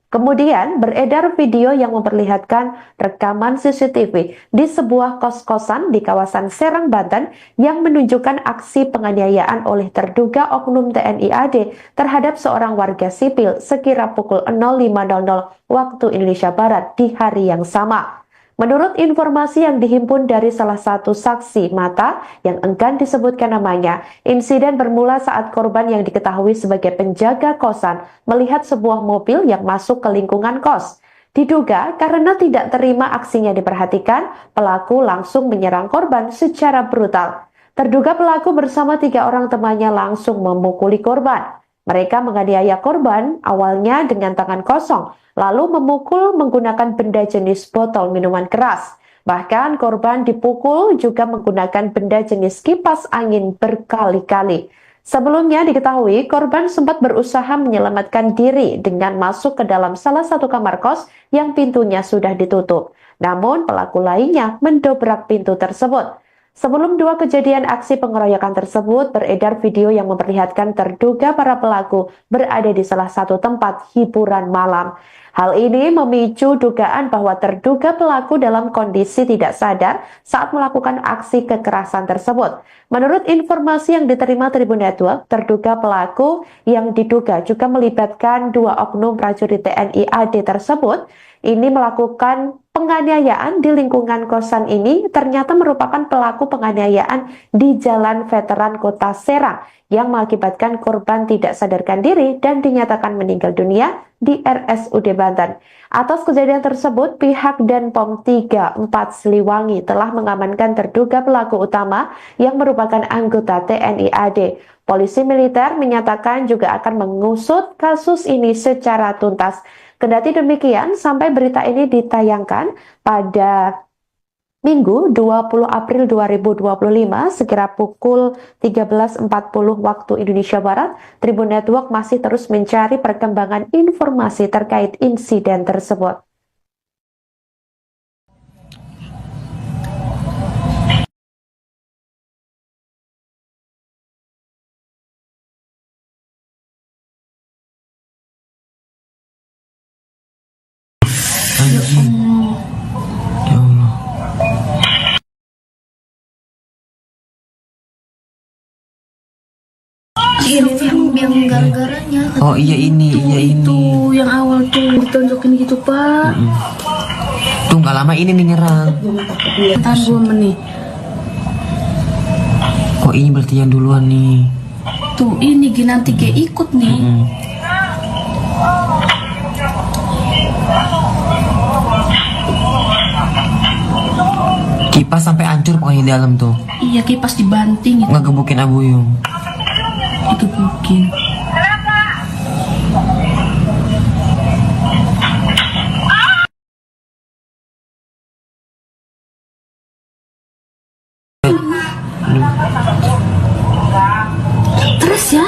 Kemudian beredar video yang memperlihatkan rekaman CCTV di sebuah kos-kosan di kawasan Serang, Banten yang menunjukkan aksi penganiayaan oleh terduga oknum TNI AD terhadap seorang warga sipil sekira pukul 05.00 waktu Indonesia Barat di hari yang sama. Menurut informasi yang dihimpun dari salah satu saksi mata yang enggan disebutkan namanya, insiden bermula saat korban yang diketahui sebagai penjaga kosan melihat sebuah mobil yang masuk ke lingkungan kos. Diduga karena tidak terima aksinya diperhatikan, pelaku langsung menyerang korban secara brutal. Terduga pelaku bersama 3 orang temannya langsung memukuli korban. Mereka menganiaya korban awalnya dengan tangan kosong, lalu memukul menggunakan benda jenis botol minuman keras. Bahkan korban dipukul juga menggunakan benda jenis kipas angin berkali-kali. Sebelumnya diketahui korban sempat berusaha menyelamatkan diri dengan masuk ke dalam salah satu kamar kos yang pintunya sudah ditutup. Namun pelaku lainnya mendobrak pintu tersebut. Sebelum 2 kejadian aksi pengeroyokan tersebut, beredar video yang memperlihatkan terduga para pelaku berada di salah satu tempat hiburan malam. Hal ini memicu dugaan bahwa terduga pelaku dalam kondisi tidak sadar saat melakukan aksi kekerasan tersebut. Menurut informasi yang diterima Tribun Network, terduga pelaku yang diduga juga melibatkan 2 oknum prajurit TNI AD tersebut ini melakukan penganiayaan di lingkungan kosan ini ternyata merupakan pelaku penganiayaan di Jalan Veteran Kota Serang yang mengakibatkan korban tidak sadarkan diri dan dinyatakan meninggal dunia di RSUD Banten. Atas kejadian tersebut, pihak Denpom 34 Siliwangi telah mengamankan terduga pelaku utama yang merupakan anggota TNI AD. Polisi militer menyatakan juga akan mengusut kasus ini secara tuntas. Kendati demikian, sampai berita ini ditayangkan pada Minggu 20 April 2025 sekira pukul 13.40 waktu Indonesia Barat, Tribun Network masih terus mencari perkembangan informasi terkait insiden tersebut. Astagfirullahaladzim. Ya Allah. Yang gara-garanya Oh iya ini, iya ini. tuh yang awal tuh ditonjokin gitu pak. Tuh nggak lama ini nih nyerang. Tahan 2 menit. Kok ini berarti yang duluan nih? Tuh ini nanti kayak ikut nih. Kipas sampai hancur pokoknya di dalam tuh. Iya kipas dibanting itu. Ngegebukin Abuyung. Itu mungkin. Terus ya.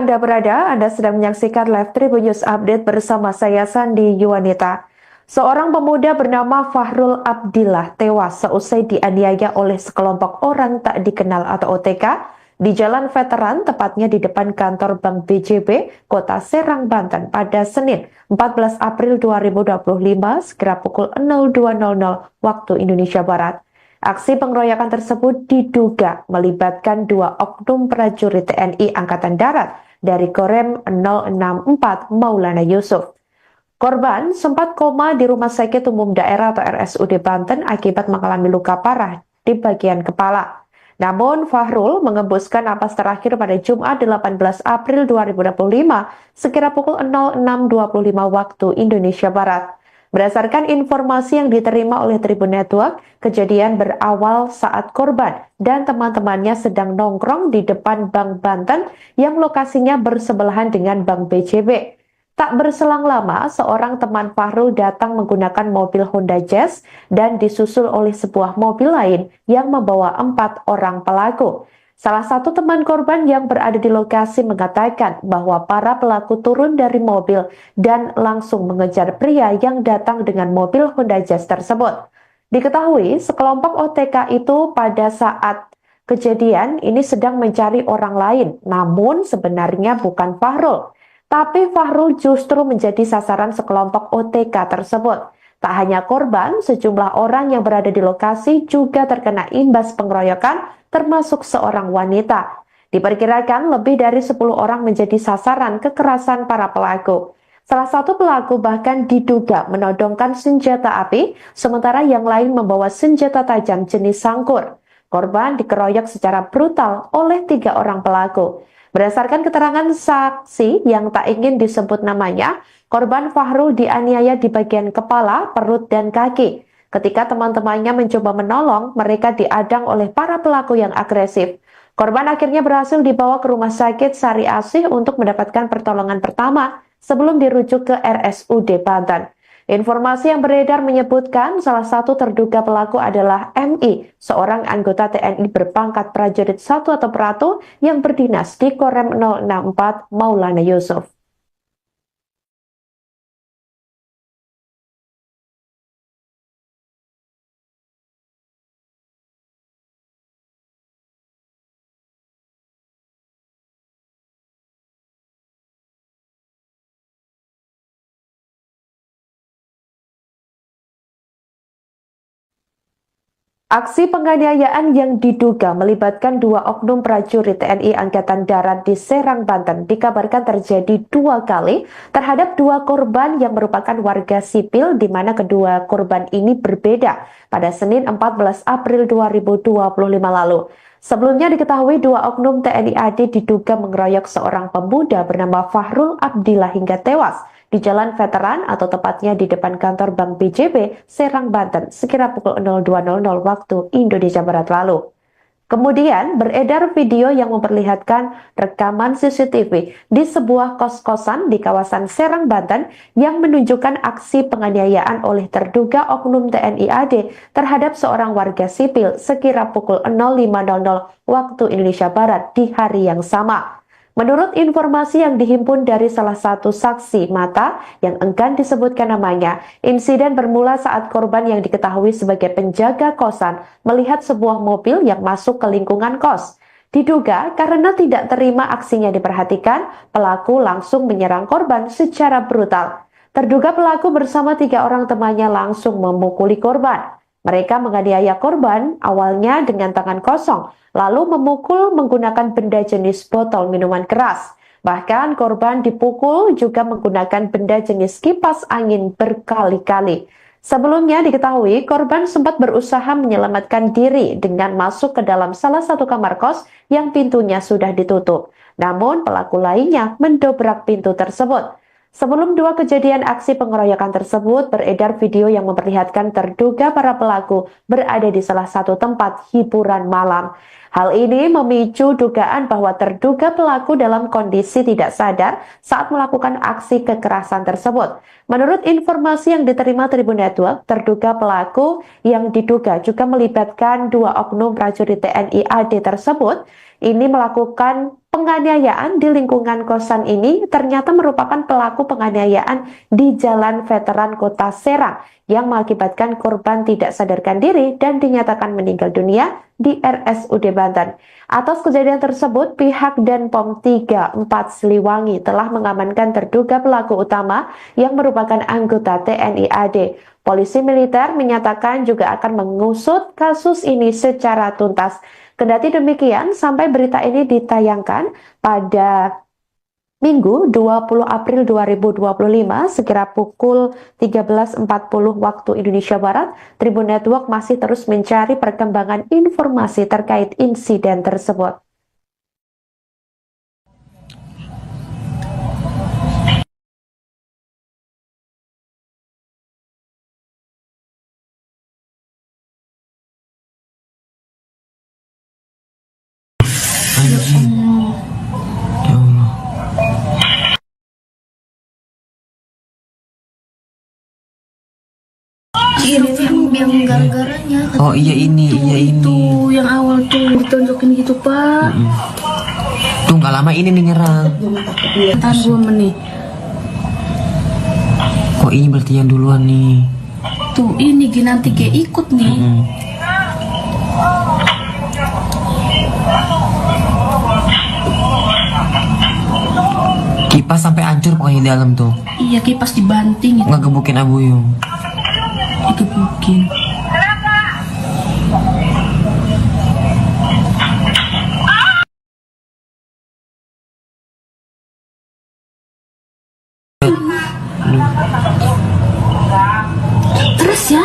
Anda sedang menyaksikan live Tribun News Update bersama saya Sandi Yuwanita. Seorang pemuda bernama Fahrul Abdillah tewas seusai dianiaya oleh sekelompok orang tak dikenal atau OTK di Jalan Veteran, tepatnya di depan kantor Bank BJB, Kota Serang, Banten pada Senin 14 April 2025 sekira pukul 02.00 waktu Indonesia Barat. Aksi pengeroyokan tersebut diduga melibatkan 2 oknum prajurit TNI Angkatan Darat dari Korem 064 Maulana Yusuf. Korban sempat koma di Rumah Sakit Umum Daerah atau RSUD Banten akibat mengalami luka parah di bagian kepala. Namun Fahrul mengembuskan napas terakhir pada Jumat 18 April 2025 sekira pukul 06.25 waktu Indonesia Barat. Berdasarkan informasi yang diterima oleh Tribun Network, kejadian berawal saat korban dan teman-temannya sedang nongkrong di depan Bank Banten yang lokasinya bersebelahan dengan Bank BJB. Tak berselang lama, seorang teman Fahrul datang menggunakan mobil Honda Jazz dan disusul oleh sebuah mobil lain yang membawa 4 orang pelaku. Salah satu teman korban yang berada di lokasi mengatakan bahwa para pelaku turun dari mobil dan langsung mengejar pria yang datang dengan mobil Honda Jazz tersebut. Diketahui sekelompok OTK itu pada saat kejadian ini sedang mencari orang lain, namun sebenarnya bukan Fahrul. Tapi Fahrul justru menjadi sasaran sekelompok OTK tersebut. Tak hanya korban, sejumlah orang yang berada di lokasi juga terkena imbas pengeroyokan, termasuk seorang wanita. Diperkirakan lebih dari 10 orang menjadi sasaran kekerasan para pelaku. Salah satu pelaku bahkan diduga menodongkan senjata api, sementara yang lain membawa senjata tajam jenis sangkur. Korban dikeroyok secara brutal oleh 3 orang pelaku. Berdasarkan keterangan saksi yang tak ingin disebut namanya, korban Fahrul dianiaya di bagian kepala, perut, dan kaki. Ketika teman-temannya mencoba menolong, mereka diadang oleh para pelaku yang agresif. Korban akhirnya berhasil dibawa ke Rumah Sakit Sari Asih untuk mendapatkan pertolongan pertama sebelum dirujuk ke RSUD Banten. Informasi yang beredar menyebutkan salah satu terduga pelaku adalah MI, seorang anggota TNI berpangkat prajurit 1 atau Pratu yang berdinas di Korem 064 Maulana Yusuf. Aksi penganiayaan yang diduga melibatkan 2 oknum prajurit TNI Angkatan Darat di Serang, Banten dikabarkan terjadi 2 kali terhadap 2 korban yang merupakan warga sipil, di mana kedua korban ini berbeda pada Senin 14 April 2025 lalu. Sebelumnya diketahui 2 oknum TNI AD diduga mengeroyok seorang pemuda bernama Fahrul Abdillah hingga tewas di Jalan Veteran atau tepatnya di depan kantor Bank BJB, Serang, Banten, sekira pukul 02.00 waktu Indonesia Barat lalu. Kemudian beredar video yang memperlihatkan rekaman CCTV di sebuah kos-kosan di kawasan Serang, Banten yang menunjukkan aksi penganiayaan oleh terduga oknum TNI AD terhadap seorang warga sipil sekira pukul 05.00 waktu Indonesia Barat di hari yang sama. Menurut informasi yang dihimpun dari salah satu saksi mata yang enggan disebutkan namanya, insiden bermula saat korban yang diketahui sebagai penjaga kosan melihat sebuah mobil yang masuk ke lingkungan kos. Diduga karena tidak terima aksinya diperhatikan, pelaku langsung menyerang korban secara brutal. Terduga pelaku bersama 3 orang temannya langsung memukuli korban. Mereka menganiaya korban awalnya dengan tangan kosong, lalu memukul menggunakan benda jenis botol minuman keras. Bahkan korban dipukul juga menggunakan benda jenis kipas angin berkali-kali. Sebelumnya diketahui korban sempat berusaha menyelamatkan diri dengan masuk ke dalam salah satu kamar kos yang pintunya sudah ditutup. Namun pelaku lainnya mendobrak pintu tersebut. Sebelum 2 kejadian aksi pengeroyokan tersebut, beredar video yang memperlihatkan terduga para pelaku berada di salah satu tempat hiburan malam. Hal ini memicu dugaan bahwa terduga pelaku dalam kondisi tidak sadar saat melakukan aksi kekerasan tersebut. Menurut informasi yang diterima Tribun Network, terduga pelaku yang diduga juga melibatkan 2 oknum prajurit TNI AD tersebut ini melakukan penganiayaan di lingkungan kosan ini ternyata merupakan pelaku penganiayaan di Jalan Veteran Kota Serang yang mengakibatkan korban tidak sadarkan diri dan dinyatakan meninggal dunia di RSUD Banten. Atas kejadian tersebut, pihak Denpom 34 Siliwangi telah mengamankan terduga pelaku utama yang merupakan anggota TNI AD. Polisi militer menyatakan juga akan mengusut kasus ini secara tuntas. Kendati demikian, sampai berita ini ditayangkan pada Minggu 20 April 2025 sekira pukul 13.40 waktu Indonesia Barat, Tribun Network masih terus mencari perkembangan informasi terkait insiden tersebut. Anjing. Ya Allah. Ini yang gara-garanya. Oh iya ini, iya ini. Tuh yang awal tuh ditonjokin gitu Pak. Tuh nggak lama ini nih nyerang. Ntar 2 menit. Kok ini berarti yang duluan nih? Tuh ini nanti kayak ikut nih. Kipas sampai hancur pokoknya di dalam tuh. Iya kipas dibanting itu. Ngegebukin Abuyung. Digebukin. Terus ya?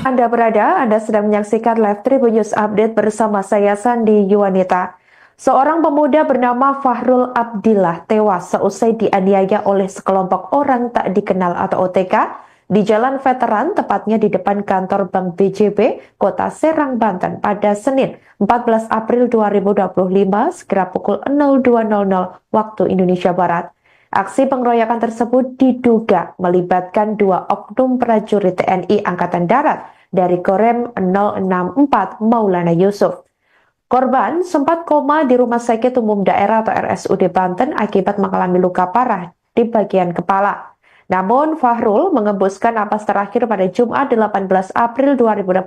Anda sedang menyaksikan live Tribun News Update bersama saya Sandi Yuwanita. Seorang pemuda bernama Fahrul Abdillah tewas seusai dianiaya oleh sekelompok orang tak dikenal atau OTK di Jalan Veteran, tepatnya di depan kantor Bank BJB, Kota Serang, Banten pada Senin 14 April 2025 sekira pukul 02.00 waktu Indonesia Barat. Aksi pengeroyokan tersebut diduga melibatkan 2 oknum prajurit TNI Angkatan Darat dari Korem 064 Maulana Yusuf. Korban sempat koma di Rumah Sakit Umum Daerah atau RSUD Banten akibat mengalami luka parah di bagian kepala. Namun Fahrul mengembuskan napas terakhir pada Jumat 18 April 2025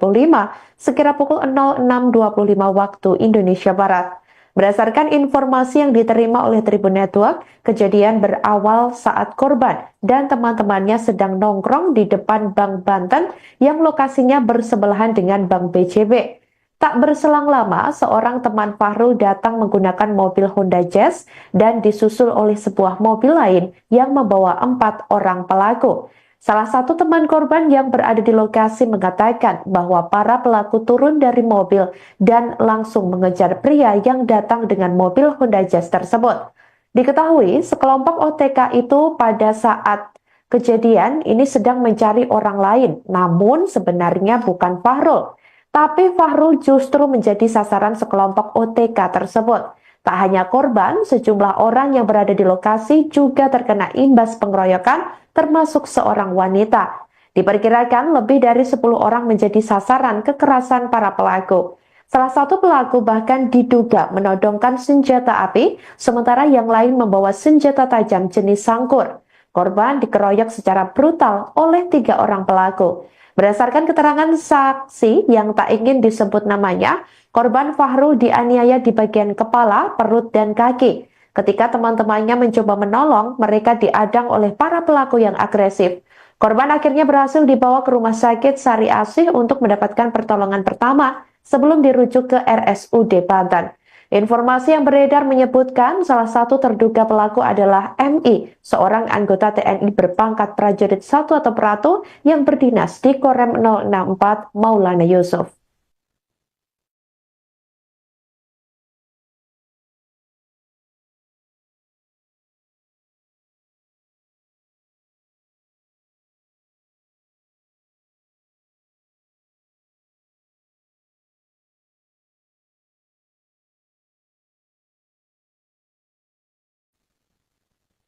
sekira pukul 06.25 waktu Indonesia Barat. Berdasarkan informasi yang diterima oleh Tribun Network, kejadian berawal saat korban dan teman-temannya sedang nongkrong di depan Bank Banten yang lokasinya bersebelahan dengan Bank BJB. Tak berselang lama, seorang teman Fahrul datang menggunakan mobil Honda Jazz dan disusul oleh sebuah mobil lain yang membawa 4 orang pelaku. Salah satu teman korban yang berada di lokasi mengatakan bahwa para pelaku turun dari mobil dan langsung mengejar pria yang datang dengan mobil Honda Jazz tersebut. Diketahui sekelompok OTK itu pada saat kejadian ini sedang mencari orang lain, namun sebenarnya bukan Fahrul. Tapi Fahrul justru menjadi sasaran sekelompok OTK tersebut. Tak hanya korban, sejumlah orang yang berada di lokasi juga terkena imbas pengeroyokan, termasuk seorang wanita. Diperkirakan lebih dari 10 orang menjadi sasaran kekerasan para pelaku. Salah satu pelaku bahkan diduga menodongkan senjata api, sementara yang lain membawa senjata tajam jenis sangkur. Korban dikeroyok secara brutal oleh 3 orang pelaku. Berdasarkan keterangan saksi yang tak ingin disebut namanya, korban Fahrul dianiaya di bagian kepala, perut, dan kaki. Ketika teman-temannya mencoba menolong, mereka diadang oleh para pelaku yang agresif. Korban akhirnya berhasil dibawa ke Rumah Sakit Sari Asih untuk mendapatkan pertolongan pertama sebelum dirujuk ke RSUD Banten. Informasi yang beredar menyebutkan salah satu terduga pelaku adalah MI, seorang anggota TNI berpangkat prajurit 1 atau Pratu yang berdinas di Korem 064 Maulana Yusuf.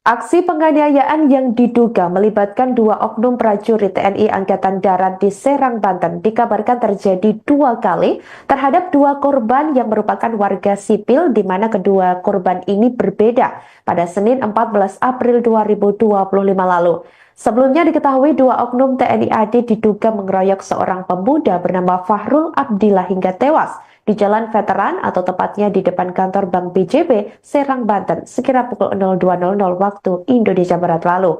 Aksi penganiayaan yang diduga melibatkan 2 oknum prajurit TNI Angkatan Darat di Serang, Banten dikabarkan terjadi 2 kali terhadap 2 korban yang merupakan warga sipil di mana kedua korban ini berbeda pada Senin 14 April 2025 lalu. Sebelumnya diketahui 2 oknum TNI AD diduga mengeroyok seorang pemuda bernama Fahrul Abdillah hingga tewas di Jalan Veteran atau tepatnya di depan kantor Bank BJB, Serang, Banten, sekira pukul 02.00 waktu Indonesia Barat lalu.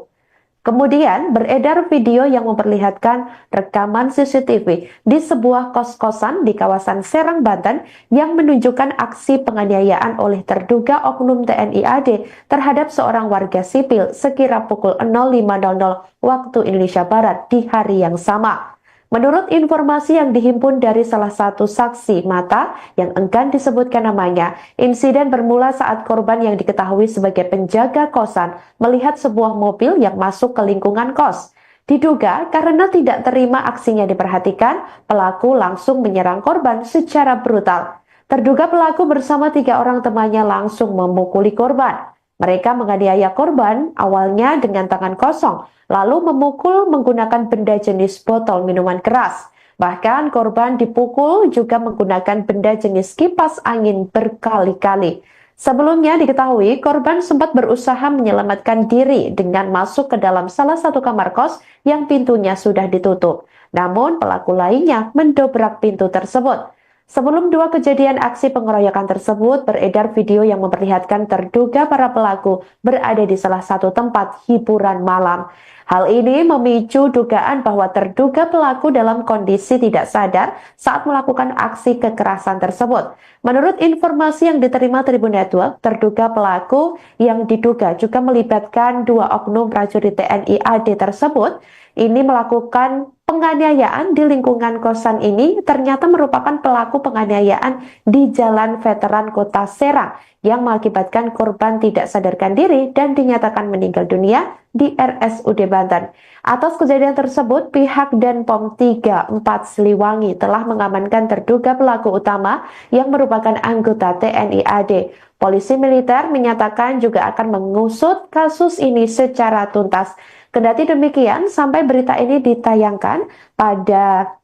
Kemudian beredar video yang memperlihatkan rekaman CCTV di sebuah kos-kosan di kawasan Serang, Banten yang menunjukkan aksi penganiayaan oleh terduga oknum TNI AD terhadap seorang warga sipil sekira pukul 05.00 waktu Indonesia Barat di hari yang sama. Menurut informasi yang dihimpun dari salah satu saksi mata yang enggan disebutkan namanya, insiden bermula saat korban yang diketahui sebagai penjaga kosan melihat sebuah mobil yang masuk ke lingkungan kos. Diduga karena tidak terima aksinya diperhatikan, pelaku langsung menyerang korban secara brutal. Terduga pelaku bersama 3 orang temannya langsung memukuli korban. Mereka menganiaya korban awalnya dengan tangan kosong, lalu memukul menggunakan benda jenis botol minuman keras. Bahkan korban dipukul juga menggunakan benda jenis kipas angin berkali-kali. Sebelumnya diketahui korban sempat berusaha menyelamatkan diri dengan masuk ke dalam salah satu kamar kos yang pintunya sudah ditutup. Namun pelaku lainnya mendobrak pintu tersebut. Sebelum 2 kejadian aksi pengeroyokan tersebut, beredar video yang memperlihatkan terduga para pelaku berada di salah satu tempat hiburan malam. Hal ini memicu dugaan bahwa terduga pelaku dalam kondisi tidak sadar saat melakukan aksi kekerasan tersebut. Menurut informasi yang diterima Tribun Network, terduga pelaku yang diduga juga melibatkan 2 oknum prajurit TNI AD tersebut ini melakukan penganiayaan di lingkungan kosan ini ternyata merupakan pelaku penganiayaan di Jalan Veteran Kota Serang yang mengakibatkan korban tidak sadarkan diri dan dinyatakan meninggal dunia di RSUD Banten. Atas kejadian tersebut, pihak Denpom 34 Siliwangi telah mengamankan terduga pelaku utama yang merupakan anggota TNI AD. Polisi militer menyatakan juga akan mengusut kasus ini secara tuntas. Kendati demikian, sampai berita ini ditayangkan pada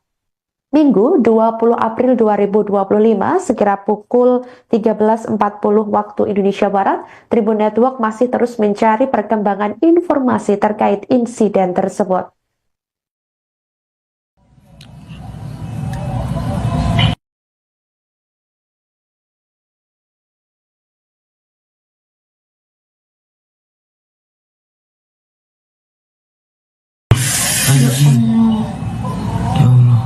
Minggu 20 April 2025 sekira pukul 13.40 waktu Indonesia Barat, Tribun Network masih terus mencari perkembangan informasi terkait insiden tersebut. Anjing. Ya Allah.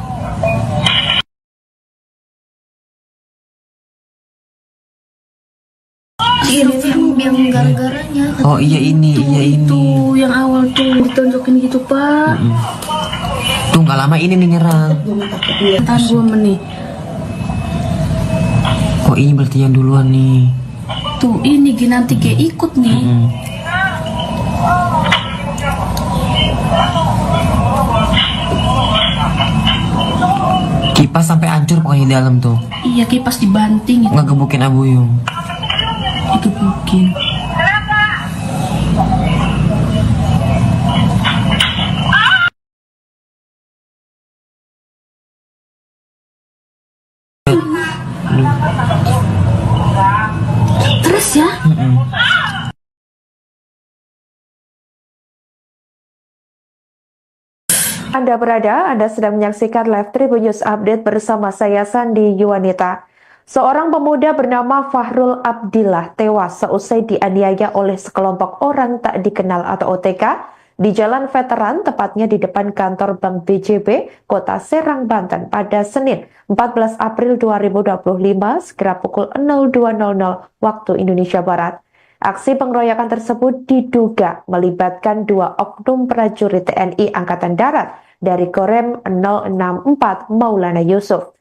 Ini yang gara-garanya. Oh iya ini, iya ini. Tuh yang awal tuh ditonjokin gitu pak. Tuh nggak lama ini nih nyerang. Tahan 2 menit. Oh ini berarti yang duluan nih. Tuh ini nanti kayak ikut nih. Kipas sampai hancur pokoknya di dalam tuh. Iya kipas dibanting itu. Ngegebukin Abuyung. Digebukin. Terus ya? Anda berada, Anda sedang menyaksikan Live Tribun News Update bersama saya Sandi Yuwanita. Seorang pemuda bernama Fahrul Abdillah tewas seusai dianiaya oleh sekelompok orang tak dikenal atau OTK di Jalan Veteran, tepatnya di depan kantor Bank BJB, Kota Serang, Banten pada Senin 14 April 2025 sekira pukul 02.00 waktu Indonesia Barat. Aksi pengeroyokan tersebut diduga melibatkan dua oknum prajurit TNI Angkatan Darat dari Korem 064 Maulana Yusuf.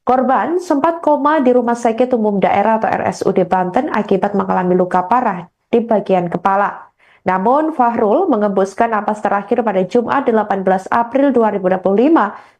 Korban sempat koma di Rumah Sakit Umum Daerah atau RSUD Banten akibat mengalami luka parah di bagian kepala. Namun Fahrul mengembuskan napas terakhir pada Jumat 18 April 2025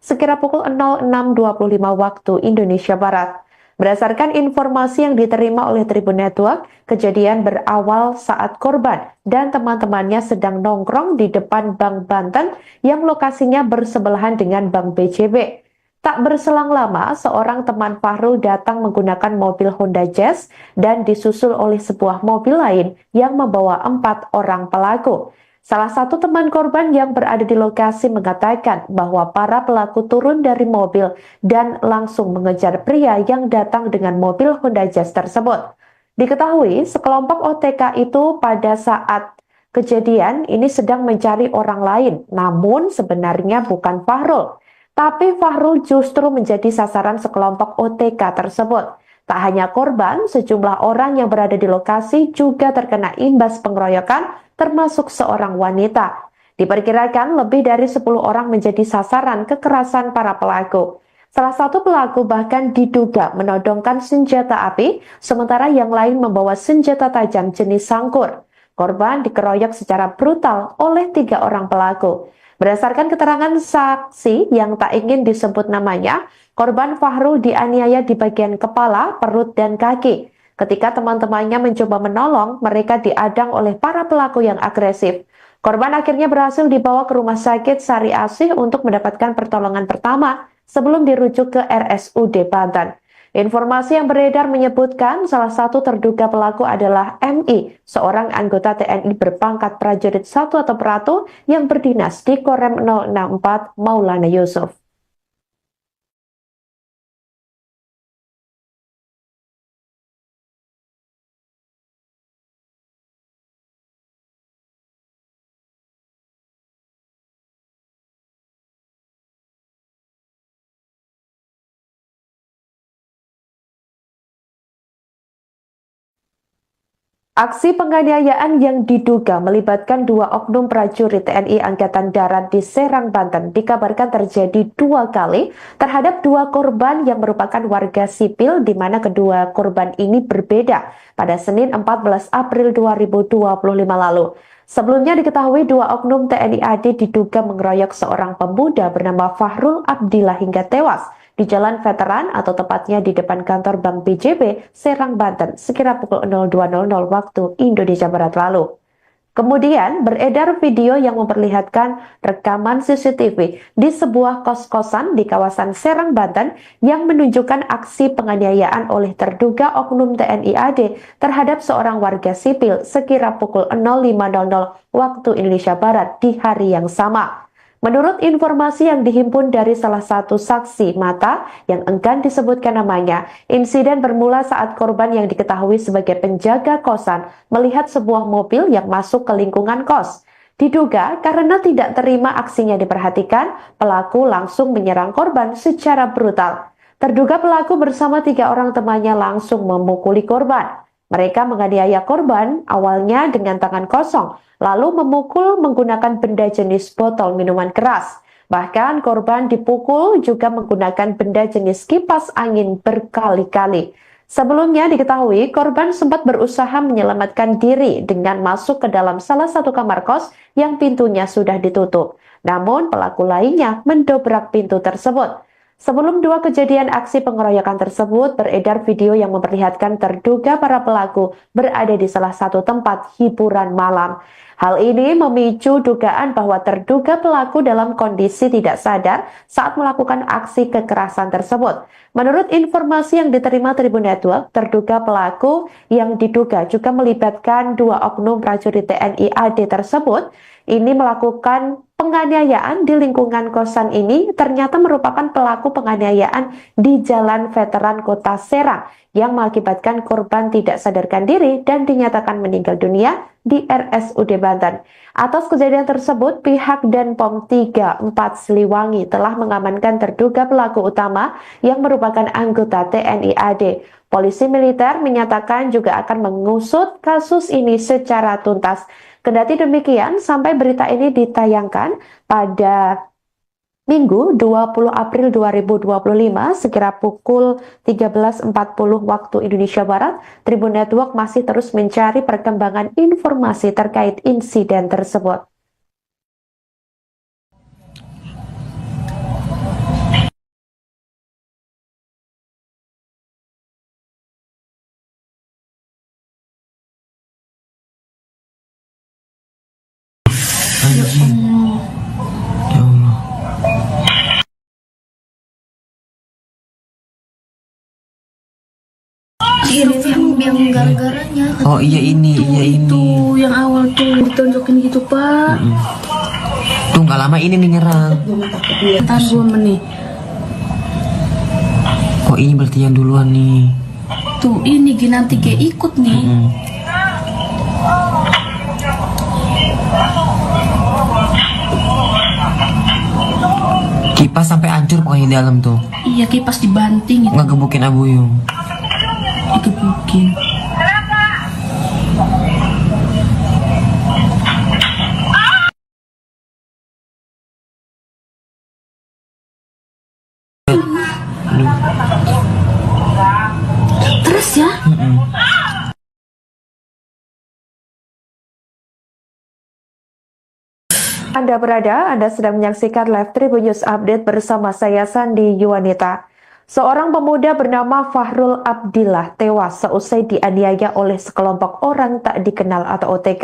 sekira pukul 06.25 waktu Indonesia Barat. Berdasarkan informasi yang diterima oleh Tribun Network, kejadian berawal saat korban dan teman-temannya sedang nongkrong di depan Bank Banten yang lokasinya bersebelahan dengan Bank BJB. Tak berselang lama, seorang teman Fahrul datang menggunakan mobil Honda Jazz dan disusul oleh sebuah mobil lain yang membawa 4 orang pelaku. Salah satu teman korban yang berada di lokasi mengatakan bahwa para pelaku turun dari mobil dan langsung mengejar pria yang datang dengan mobil Honda Jazz tersebut. Diketahui sekelompok OTK itu pada saat kejadian ini sedang mencari orang lain, namun sebenarnya bukan Fahrul. Tapi Fahrul justru menjadi sasaran sekelompok OTK tersebut. Tak hanya korban, sejumlah orang yang berada di lokasi juga terkena imbas pengeroyokan, termasuk seorang wanita. Diperkirakan lebih dari 10 orang menjadi sasaran kekerasan para pelaku. Salah satu pelaku bahkan diduga menodongkan senjata api, sementara yang lain membawa senjata tajam jenis sangkur. Korban dikeroyok secara brutal oleh 3 orang pelaku. Berdasarkan keterangan saksi yang tak ingin disebut namanya, korban Fahrul dianiaya di bagian kepala, perut, dan kaki. Ketika teman-temannya mencoba menolong, mereka diadang oleh para pelaku yang agresif. Korban akhirnya berhasil dibawa ke Rumah Sakit Sari Asih untuk mendapatkan pertolongan pertama sebelum dirujuk ke RSUD Banten. Informasi yang beredar menyebutkan salah satu terduga pelaku adalah MI, seorang anggota TNI berpangkat prajurit 1 atau peratu yang berdinas di Korem 064 Maulana Yusuf. Aksi penganiayaan yang diduga melibatkan dua oknum prajurit TNI Angkatan Darat di Serang, Banten dikabarkan terjadi 2 kali terhadap 2 korban yang merupakan warga sipil di mana kedua korban ini berbeda pada Senin 14 April 2025 lalu. Sebelumnya diketahui 2 oknum TNI AD diduga mengeroyok seorang pemuda bernama Fahrul Abdillah hingga tewas di Jalan Veteran atau tepatnya di depan kantor Bank BJB, Serang, Banten, sekira pukul 02.00 waktu Indonesia Barat lalu. Kemudian beredar video yang memperlihatkan rekaman CCTV di sebuah kos-kosan di kawasan Serang, Banten yang menunjukkan aksi penganiayaan oleh terduga oknum TNI AD terhadap seorang warga sipil sekira pukul 05.00 waktu Indonesia Barat di hari yang sama. Menurut informasi yang dihimpun dari salah satu saksi mata yang enggan disebutkan namanya, insiden bermula saat korban yang diketahui sebagai penjaga kosan melihat sebuah mobil yang masuk ke lingkungan kos. Diduga karena tidak terima aksinya diperhatikan, pelaku langsung menyerang korban secara brutal. Terduga pelaku bersama 3 orang temannya langsung memukuli korban. Mereka menganiaya korban awalnya dengan tangan kosong, lalu memukul menggunakan benda jenis botol minuman keras. Bahkan korban dipukul juga menggunakan benda jenis kipas angin berkali-kali. Sebelumnya diketahui korban sempat berusaha menyelamatkan diri dengan masuk ke dalam salah satu kamar kos yang pintunya sudah ditutup. Namun pelaku lainnya mendobrak pintu tersebut. Sebelum 2 kejadian aksi pengeroyokan tersebut, beredar video yang memperlihatkan terduga para pelaku berada di salah satu tempat hiburan malam. Hal ini memicu dugaan bahwa terduga pelaku dalam kondisi tidak sadar saat melakukan aksi kekerasan tersebut. Menurut informasi yang diterima Tribun Network, terduga pelaku yang diduga juga melibatkan 2 oknum prajurit TNI AD tersebut ini melakukan Penganiayaan di lingkungan kosan ini ternyata merupakan pelaku penganiayaan di Jalan Veteran Kota Serang yang mengakibatkan korban tidak sadarkan diri dan dinyatakan meninggal dunia di RSUD Banten. Atas kejadian tersebut, pihak Denpom 34 Siliwangi telah mengamankan terduga pelaku utama yang merupakan anggota TNI AD. Polisi militer menyatakan juga akan mengusut kasus ini secara tuntas. Kendati demikian, sampai berita ini ditayangkan pada Minggu 20 April 2025 sekira pukul 13.40 waktu Indonesia Barat, Tribun Network masih terus mencari perkembangan informasi terkait insiden tersebut. Anjing. Ya Allah. Ini yang gara-garanya. Oh iya ini, iya ini. Tuh yang awal tuh ditonjokin gitu pak. Tuh nggak lama ini nih nyerang. Tahan 2 menit. Oh ini berarti yang duluan nih. Tuh ini nanti kayak ikut nih. Kipas sampai hancur pokoknya di dalam tuh. Iya kipas dibanting itu. Ngegebukin Abuyung. Digebukin. Terus ya. Anda sedang menyaksikan live Tribun News Update bersama saya Sandi Yuwanita. Seorang pemuda bernama Fahrul Abdillah tewas seusai dianiaya oleh sekelompok orang tak dikenal atau OTK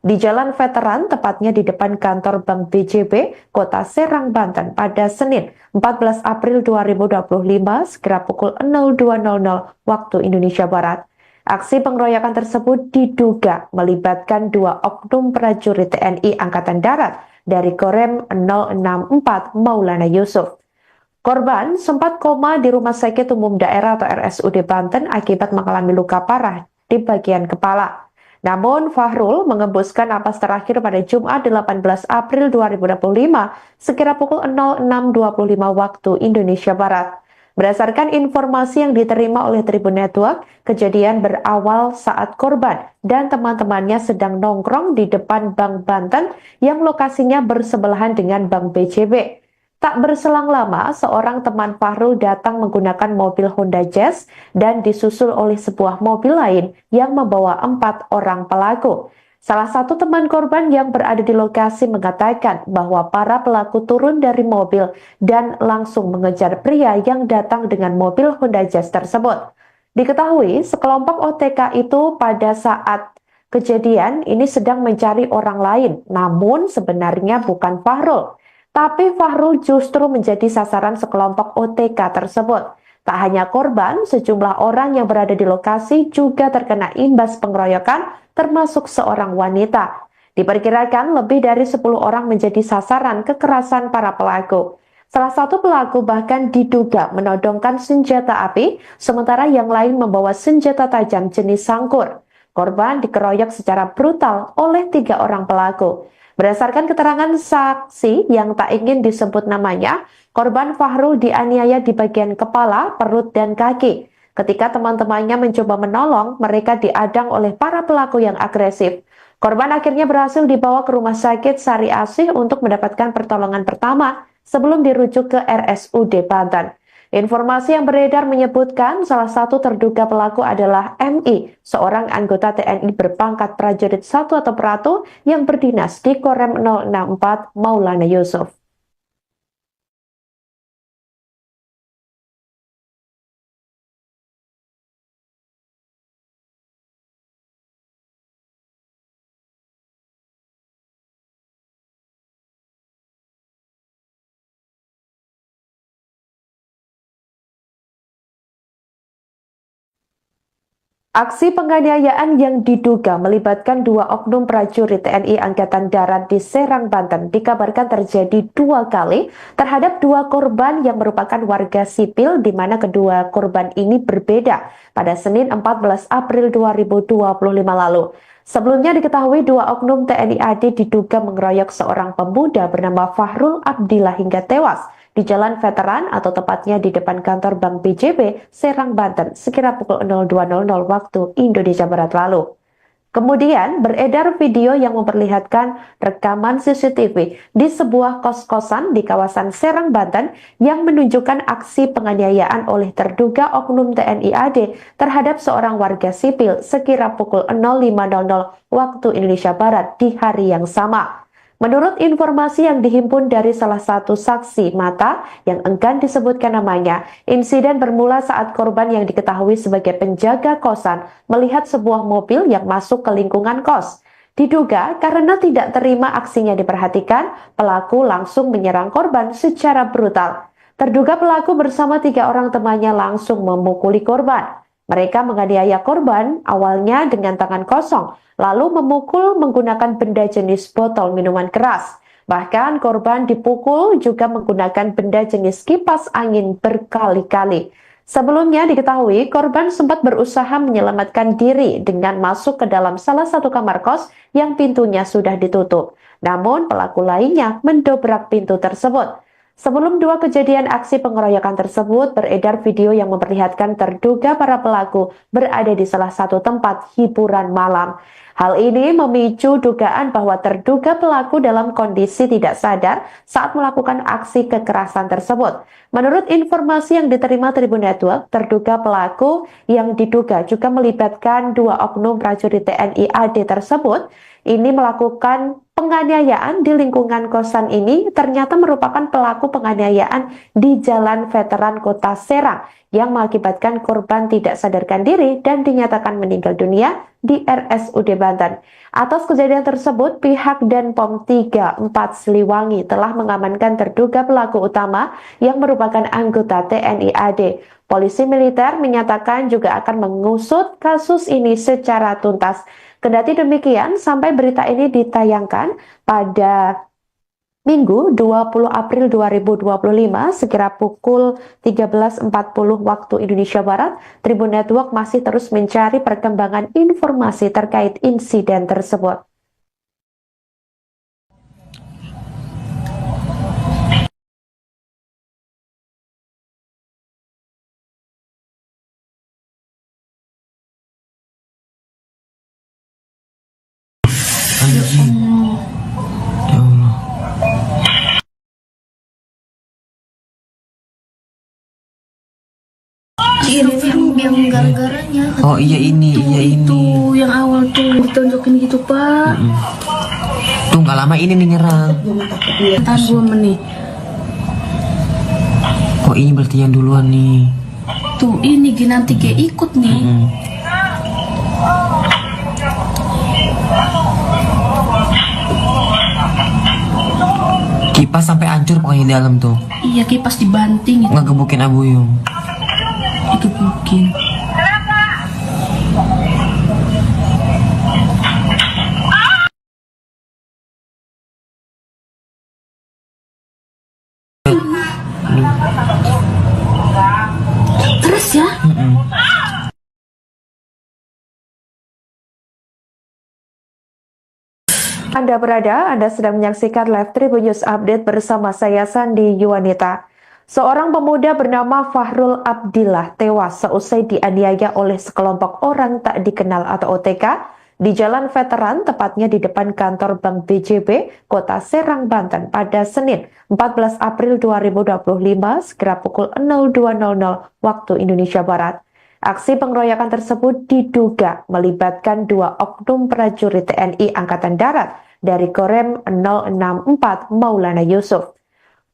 di Jalan Veteran, tepatnya di depan kantor Bank BJB, Kota Serang, Banten pada Senin 14 April 2025 sekira pukul 02.00 waktu Indonesia Barat. Aksi pengeroyokan tersebut diduga melibatkan 2 oknum prajurit TNI Angkatan Darat dari Korem 064 Maulana Yusuf. Korban sempat koma di Rumah Sakit Umum Daerah atau RSUD Banten akibat mengalami luka parah di bagian kepala. Namun Fahrul mengembuskan napas terakhir pada Jumat 18 April 2025 sekira pukul 06.25 waktu Indonesia Barat. Berdasarkan informasi yang diterima oleh Tribun Network, kejadian berawal saat korban dan teman-temannya sedang nongkrong di depan Bank Banten yang lokasinya bersebelahan dengan Bank BJB. Tak berselang lama, seorang teman Fahrul datang menggunakan mobil Honda Jazz dan disusul oleh sebuah mobil lain yang membawa 4 orang pelaku. Salah satu teman korban yang berada di lokasi mengatakan bahwa para pelaku turun dari mobil dan langsung mengejar pria yang datang dengan mobil Honda Jazz tersebut. Diketahui sekelompok OTK itu pada saat kejadian ini sedang mencari orang lain, namun sebenarnya bukan Fahrul. Tapi Fahrul justru menjadi sasaran sekelompok OTK tersebut. Tak hanya korban, sejumlah orang yang berada di lokasi juga terkena imbas pengeroyokan, termasuk seorang wanita. Diperkirakan lebih dari 10 orang menjadi sasaran kekerasan para pelaku. Salah satu pelaku bahkan diduga menodongkan senjata api, sementara yang lain membawa senjata tajam jenis sangkur. Korban dikeroyok secara brutal oleh 3 orang pelaku. Berdasarkan keterangan saksi yang tak ingin disebut namanya, korban Fahrul dianiaya di bagian kepala, perut, dan kaki. Ketika teman-temannya mencoba menolong, mereka diadang oleh para pelaku yang agresif. Korban akhirnya berhasil dibawa ke rumah sakit Sari Asih untuk mendapatkan pertolongan pertama sebelum dirujuk ke RSUD Banten. Informasi yang beredar menyebutkan salah satu terduga pelaku adalah MI, seorang anggota TNI berpangkat prajurit 1 atau Pratu yang berdinas di Korem 064 Maulana Yusuf. Aksi penganiayaan yang diduga melibatkan dua oknum prajurit TNI Angkatan Darat di Serang, Banten dikabarkan terjadi 2 kali terhadap 2 korban yang merupakan warga sipil di mana kedua korban ini berbeda pada Senin 14 April 2025 lalu. Sebelumnya diketahui 2 oknum TNI AD diduga mengeroyok seorang pemuda bernama Fahrul Abdillah hingga tewas di Jalan Veteran atau tepatnya di depan kantor Bank BJB, Serang, Banten, sekira pukul 02.00 waktu Indonesia Barat lalu. Kemudian beredar video yang memperlihatkan rekaman CCTV di sebuah kos-kosan di kawasan Serang, Banten yang menunjukkan aksi penganiayaan oleh terduga oknum TNI AD terhadap seorang warga sipil sekira pukul 05.00 waktu Indonesia Barat di hari yang sama. Menurut informasi yang dihimpun dari salah satu saksi mata yang enggan disebutkan namanya, insiden bermula saat korban yang diketahui sebagai penjaga kosan melihat sebuah mobil yang masuk ke lingkungan kos. Diduga karena tidak terima aksinya diperhatikan, pelaku langsung menyerang korban secara brutal. Terduga pelaku bersama 3 orang temannya langsung memukuli korban. Mereka menganiaya korban awalnya dengan tangan kosong, lalu memukul menggunakan benda jenis botol minuman keras. Bahkan korban dipukul juga menggunakan benda jenis kipas angin berkali-kali. Sebelumnya diketahui korban sempat berusaha menyelamatkan diri dengan masuk ke dalam salah satu kamar kos yang pintunya sudah ditutup. Namun pelaku lainnya mendobrak pintu tersebut. Sebelum 2 kejadian aksi pengeroyokan tersebut, beredar video yang memperlihatkan terduga para pelaku berada di salah satu tempat hiburan malam. Hal ini memicu dugaan bahwa terduga pelaku dalam kondisi tidak sadar saat melakukan aksi kekerasan tersebut. Menurut informasi yang diterima Tribun Network, terduga pelaku yang diduga juga melibatkan 2 oknum prajurit TNI AD tersebut ini melakukan penganiayaan di lingkungan kosan ini ternyata merupakan pelaku penganiayaan di Jalan Veteran Kota Serang yang mengakibatkan korban tidak sadarkan diri dan dinyatakan meninggal dunia di RSUD Banten. Atas kejadian tersebut, pihak Denpom 34 Siliwangi telah mengamankan terduga pelaku utama yang merupakan anggota TNI AD. Polisi militer menyatakan juga akan mengusut kasus ini secara tuntas. Kendati demikian, sampai berita ini ditayangkan pada Minggu 20 April 2025 sekira pukul 13.40 waktu Indonesia Barat, Tribun Network masih terus mencari perkembangan informasi terkait insiden tersebut. Anjing. Ya Allah. Ini yang gara-garanya. Oh iya ini, iya ini. Itu yang awal tuh ditonjokin gitu Pak. Tuh nggak lama ini nih nyerang. Tahan 2 menit. Oh ini berarti yang duluan nih. Tuh ini nanti kayak ikut nih. Kipas sampai hancur pokoknya di dalam tuh. Iya kipas dibanting itu. Ngegebukin Abuyung. Digebukin. Terus ya? Anda sedang menyaksikan live Tribun News Update bersama saya Sandi Yuwanita. Seorang pemuda bernama Fahrul Abdillah tewas seusai dianiaya oleh sekelompok orang tak dikenal atau OTK di Jalan Veteran, tepatnya di depan kantor Bank BJB, Kota Serang, Banten pada Senin 14 April 2025 sekira pukul 02.00 waktu Indonesia Barat. Aksi pengeroyokan tersebut diduga melibatkan 2 oknum prajurit TNI Angkatan Darat dari Korem 064 Maulana Yusuf.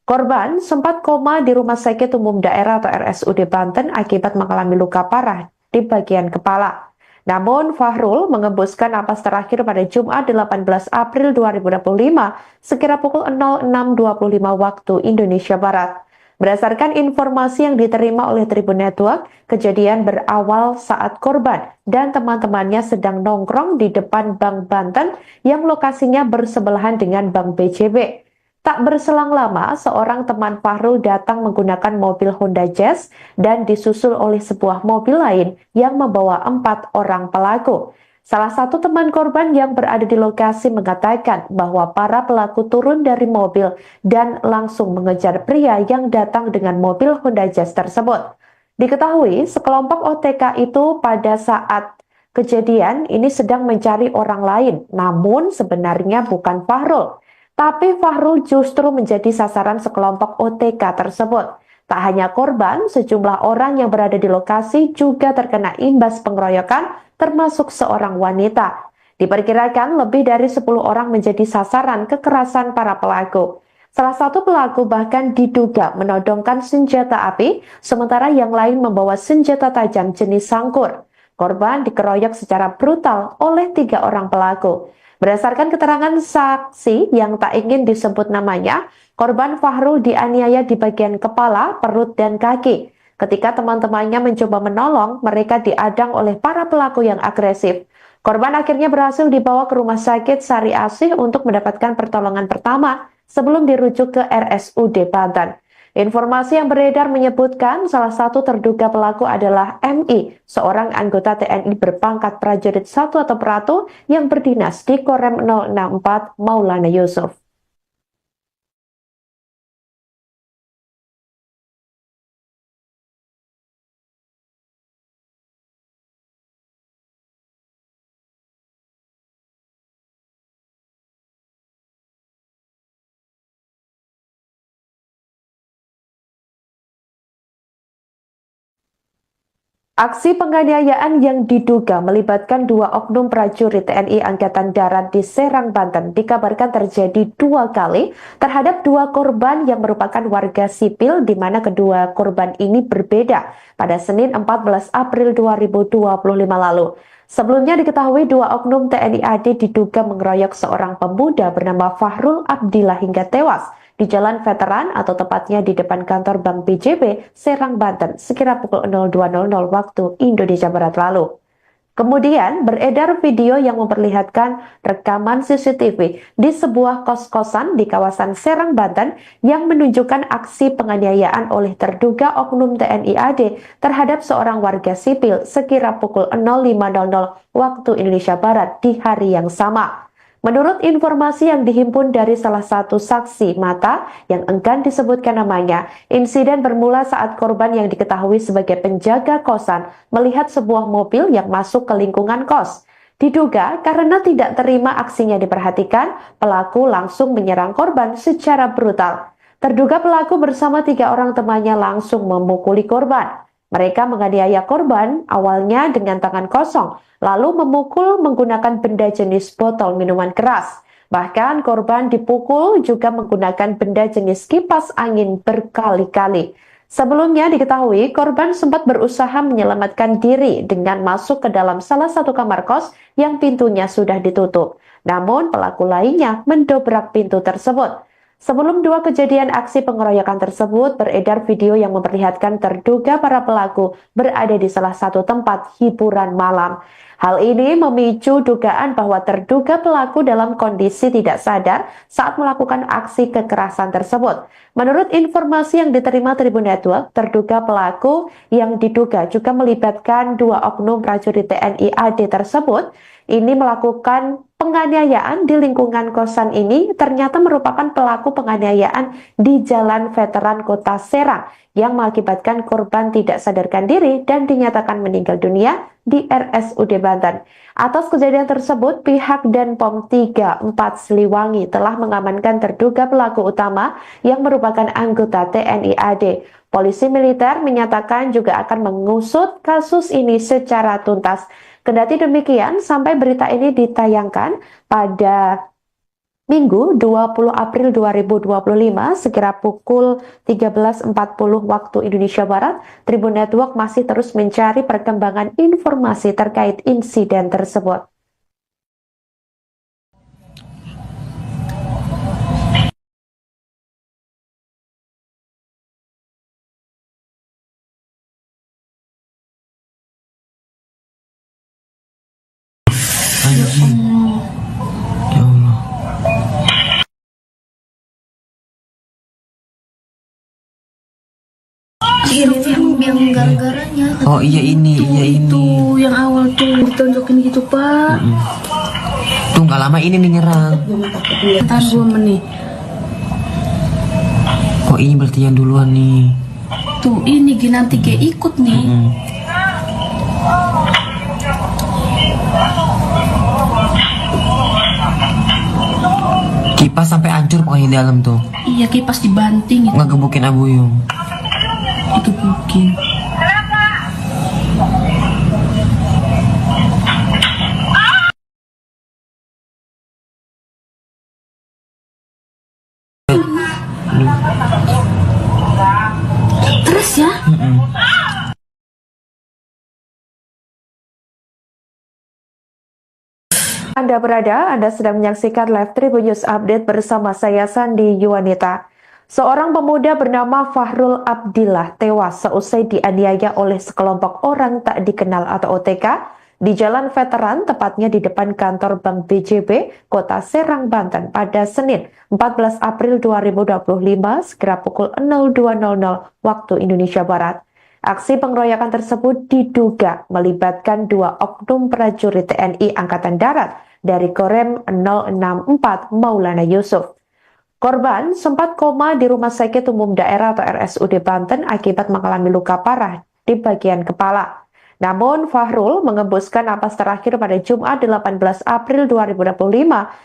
Korban sempat koma di Rumah Sakit Umum Daerah atau RSUD Banten akibat mengalami luka parah di bagian kepala. Namun Fahrul mengembuskan napas terakhir pada Jumat 18 April 2025 sekira pukul 06.25 waktu Indonesia Barat. Berdasarkan informasi yang diterima oleh Tribun Network, kejadian berawal saat korban dan teman-temannya sedang nongkrong di depan Bank Banten yang lokasinya bersebelahan dengan Bank BJB. Tak berselang lama, seorang teman Fahrul datang menggunakan mobil Honda Jazz dan disusul oleh sebuah mobil lain yang membawa 4 orang pelaku. Salah satu teman korban yang berada di lokasi mengatakan bahwa para pelaku turun dari mobil dan langsung mengejar pria yang datang dengan mobil Honda Jazz tersebut. Diketahui sekelompok OTK itu pada saat kejadian ini sedang mencari orang lain, namun sebenarnya bukan Fahrul. Tapi Fahrul justru menjadi sasaran sekelompok OTK tersebut. Tak hanya korban, sejumlah orang yang berada di lokasi juga terkena imbas pengeroyokan, termasuk seorang wanita. Diperkirakan lebih dari 10 orang menjadi sasaran kekerasan para pelaku. Salah satu pelaku bahkan diduga menodongkan senjata api, sementara yang lain membawa senjata tajam jenis sangkur. Korban dikeroyok secara brutal oleh 3 orang pelaku. Berdasarkan keterangan saksi yang tak ingin disebut namanya, korban Fahrul dianiaya di bagian kepala, perut, dan kaki. Ketika teman-temannya mencoba menolong, mereka diadang oleh para pelaku yang agresif. Korban akhirnya berhasil dibawa ke rumah sakit Sari Asih untuk mendapatkan pertolongan pertama sebelum dirujuk ke RSUD Banten. Informasi yang beredar menyebutkan salah satu terduga pelaku adalah MI, seorang anggota TNI berpangkat prajurit 1 atau Peratu yang berdinas di Korem 064 Maulana Yusuf. Aksi penganiayaan yang diduga melibatkan 2 oknum prajurit TNI Angkatan Darat di Serang, Banten dikabarkan terjadi 2 kali terhadap 2 korban yang merupakan warga sipil di mana kedua korban ini berbeda pada Senin 14 April 2025 lalu. Sebelumnya diketahui 2 oknum TNI AD diduga mengeroyok seorang pemuda bernama Fahrul Abdillah hingga tewas di Jalan Veteran atau tepatnya di depan kantor Bank BJB, Serang, Banten, sekira pukul 02.00 waktu Indonesia Barat lalu. Kemudian beredar video yang memperlihatkan rekaman CCTV di sebuah kos-kosan di kawasan Serang, Banten yang menunjukkan aksi penganiayaan oleh terduga oknum TNI AD terhadap seorang warga sipil sekira pukul 05.00 waktu Indonesia Barat di hari yang sama. Menurut informasi yang dihimpun dari salah satu saksi mata yang enggan disebutkan namanya, insiden bermula saat korban yang diketahui sebagai penjaga kosan melihat sebuah mobil yang masuk ke lingkungan kos. Diduga karena tidak terima aksinya diperhatikan, pelaku langsung menyerang korban secara brutal. Terduga pelaku bersama 3 orang temannya langsung memukuli korban. Mereka menganiaya korban awalnya dengan tangan kosong, lalu memukul menggunakan benda jenis botol minuman keras. Bahkan korban dipukul juga menggunakan benda jenis kipas angin berkali-kali. Sebelumnya diketahui korban sempat berusaha menyelamatkan diri dengan masuk ke dalam salah satu kamar kos yang pintunya sudah ditutup. Namun pelaku lainnya mendobrak pintu tersebut. Sebelum 2 kejadian aksi pengeroyokan tersebut, beredar video yang memperlihatkan terduga para pelaku berada di salah satu tempat hiburan malam. Hal ini memicu dugaan bahwa terduga pelaku dalam kondisi tidak sadar saat melakukan aksi kekerasan tersebut. Menurut informasi yang diterima Tribun Network, terduga pelaku yang diduga juga melibatkan 2 oknum prajurit TNI AD tersebut ini melakukan penganiayaan di lingkungan kosan ini ternyata merupakan pelaku penganiayaan di Jalan Veteran Kota Serang yang mengakibatkan korban tidak sadarkan diri dan dinyatakan meninggal dunia di RSUD Banten. Atas kejadian tersebut, pihak Denpom 34 Siliwangi telah mengamankan terduga pelaku utama yang merupakan anggota TNI AD. Polisi militer menyatakan juga akan mengusut kasus ini secara tuntas. Kendati demikian, sampai berita ini ditayangkan pada Minggu 20 April 2025 sekira pukul 13.40 waktu Indonesia Barat, Tribun Network masih terus mencari perkembangan informasi terkait insiden tersebut. Anjing. Ya Allah. Ini tuh yang gara-garanya. Oh iya ini, iya ini. Tuh yang awal tuh ditonjokin gitu pak. Tuh nggak lama ini nih nyerang. Tahan 2 menit. Oh ini berarti yang duluan nih. Tuh ini nanti kayak ikut nih. Kipas sampai hancur pokoknya di dalam tuh. Iya kipas dibanting itu. Ngegebukin Abuyung. Itu mungkin. Terus ya. Anda sedang menyaksikan live Tribun News Update bersama saya Sandi Yuwanita. Seorang pemuda bernama Fahrul Abdillah tewas seusai dianiaya oleh sekelompok orang tak dikenal atau OTK di Jalan Veteran, tepatnya di depan kantor Bank BJB, Kota Serang, Banten pada Senin 14 April 2025 sekira pukul 02.00 waktu Indonesia Barat. Aksi pengeroyokan tersebut diduga melibatkan 2 oknum prajurit TNI Angkatan Darat dari Korem 064 Maulana Yusuf. Korban sempat koma di Rumah Sakit Umum Daerah atau RSUD Banten akibat mengalami luka parah di bagian kepala. Namun Fahrul mengembuskan napas terakhir pada Jumat 18 April 2025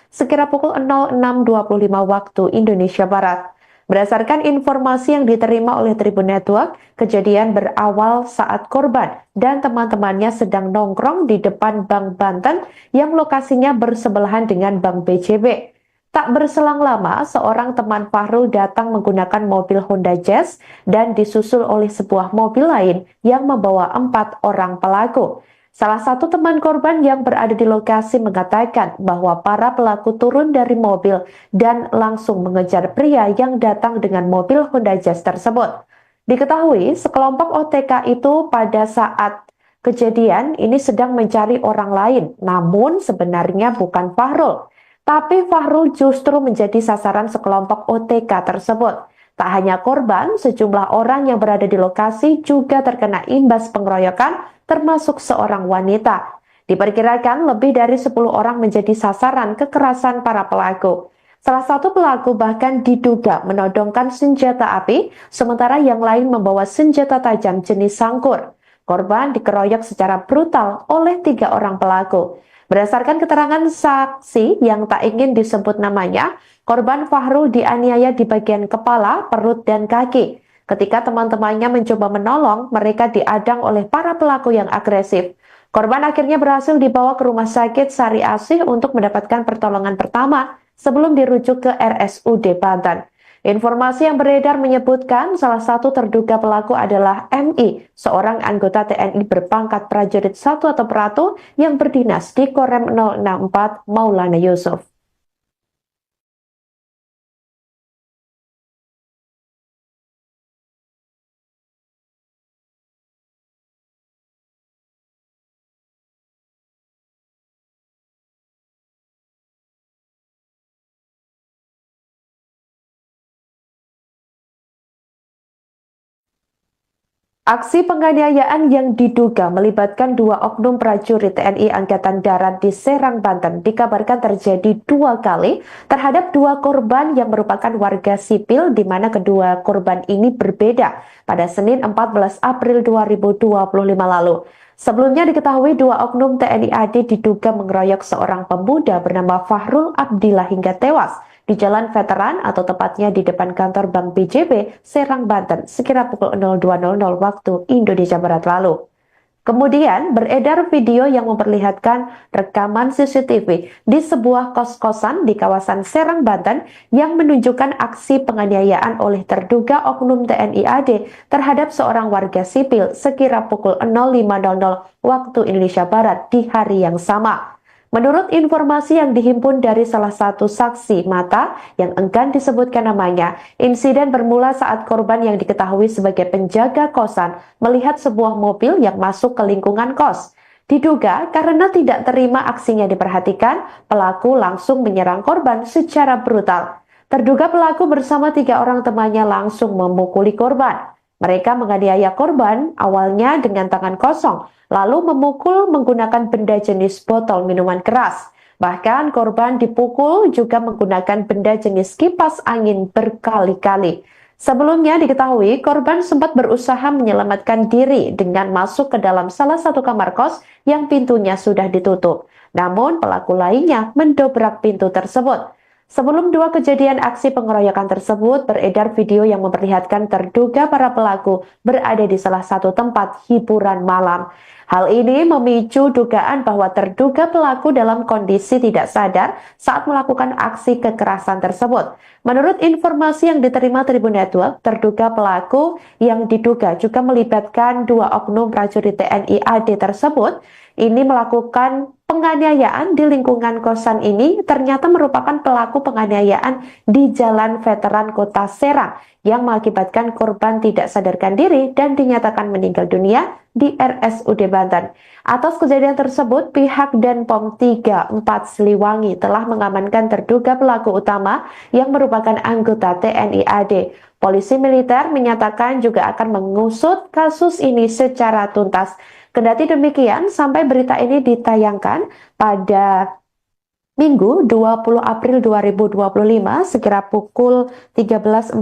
sekira pukul 06.25 waktu Indonesia Barat. Berdasarkan informasi yang diterima oleh Tribun Network, kejadian berawal saat korban dan teman-temannya sedang nongkrong di depan Bank Banten yang lokasinya bersebelahan dengan Bank BJB. Tak berselang lama, seorang teman Fahrul datang menggunakan mobil Honda Jazz dan disusul oleh sebuah mobil lain yang membawa 4 orang pelaku. Salah satu teman korban yang berada di lokasi mengatakan bahwa para pelaku turun dari mobil dan langsung mengejar pria yang datang dengan mobil Honda Jazz tersebut. Diketahui sekelompok OTK itu pada saat kejadian ini sedang mencari orang lain, namun sebenarnya bukan Fahrul. Tapi Fahrul justru menjadi sasaran sekelompok OTK tersebut. Tak hanya korban, sejumlah orang yang berada di lokasi juga terkena imbas pengeroyokan, termasuk seorang wanita. Diperkirakan lebih dari 10 orang menjadi sasaran kekerasan para pelaku. Salah satu pelaku bahkan diduga menodongkan senjata api, sementara yang lain membawa senjata tajam jenis sangkur. Korban dikeroyok secara brutal oleh 3 orang pelaku. Berdasarkan keterangan saksi yang tak ingin disebut namanya, korban Fahrul dianiaya di bagian kepala, perut, dan kaki. Ketika teman-temannya mencoba menolong, mereka diadang oleh para pelaku yang agresif. Korban akhirnya berhasil dibawa ke Rumah Sakit Sari Asih untuk mendapatkan pertolongan pertama sebelum dirujuk ke RSUD Banten. Informasi yang beredar menyebutkan salah satu terduga pelaku adalah MI, seorang anggota TNI berpangkat prajurit 1 atau Pratu yang berdinas di Korem 064 Maulana Yusuf. Aksi penganiayaan yang diduga melibatkan 2 oknum prajurit TNI Angkatan Darat di Serang, Banten dikabarkan terjadi 2 kali terhadap 2 korban yang merupakan warga sipil, di mana kedua korban ini berbeda pada Senin 14 April 2025 lalu. Sebelumnya diketahui 2 oknum TNI AD diduga mengeroyok seorang pemuda bernama Fahrul Abdillah hingga tewas di Jalan Veteran atau tepatnya di depan kantor Bank BJB, Serang, Banten, sekira pukul 02.00 waktu Indonesia Barat lalu. Kemudian beredar video yang memperlihatkan rekaman CCTV di sebuah kos-kosan di kawasan Serang, Banten yang menunjukkan aksi penganiayaan oleh terduga oknum TNI AD terhadap seorang warga sipil sekira pukul 05.00 waktu Indonesia Barat di hari yang sama. Menurut informasi yang dihimpun dari salah satu saksi mata yang enggan disebutkan namanya, insiden bermula saat korban yang diketahui sebagai penjaga kosan melihat sebuah mobil yang masuk ke lingkungan kos. Diduga karena tidak terima aksinya diperhatikan, pelaku langsung menyerang korban secara brutal. Terduga pelaku bersama 3 orang temannya langsung memukuli korban. Mereka menganiaya korban awalnya dengan tangan kosong, lalu memukul menggunakan benda jenis botol minuman keras. Bahkan korban dipukul juga menggunakan benda jenis kipas angin berkali-kali. Sebelumnya diketahui korban sempat berusaha menyelamatkan diri dengan masuk ke dalam salah satu kamar kos yang pintunya sudah ditutup. Namun pelaku lainnya mendobrak pintu tersebut. Sebelum 2 kejadian aksi pengeroyokan tersebut, beredar video yang memperlihatkan terduga para pelaku berada di salah satu tempat hiburan malam. Hal ini memicu dugaan bahwa terduga pelaku dalam kondisi tidak sadar saat melakukan aksi kekerasan tersebut. Menurut informasi yang diterima Tribun Network, terduga pelaku yang diduga juga melibatkan 2 oknum prajurit TNI AD tersebut ini melakukan penganiayaan di lingkungan kosan ini ternyata merupakan pelaku penganiayaan di Jalan Veteran Kota Serang yang mengakibatkan korban tidak sadarkan diri dan dinyatakan meninggal dunia di RSUD Banten. Atas kejadian tersebut, pihak Denpom 34 Siliwangi telah mengamankan terduga pelaku utama yang merupakan anggota TNI AD. Polisi militer menyatakan juga akan mengusut kasus ini secara tuntas. Kendati demikian, sampai berita ini ditayangkan pada Minggu 20 April 2025 sekira pukul 13.40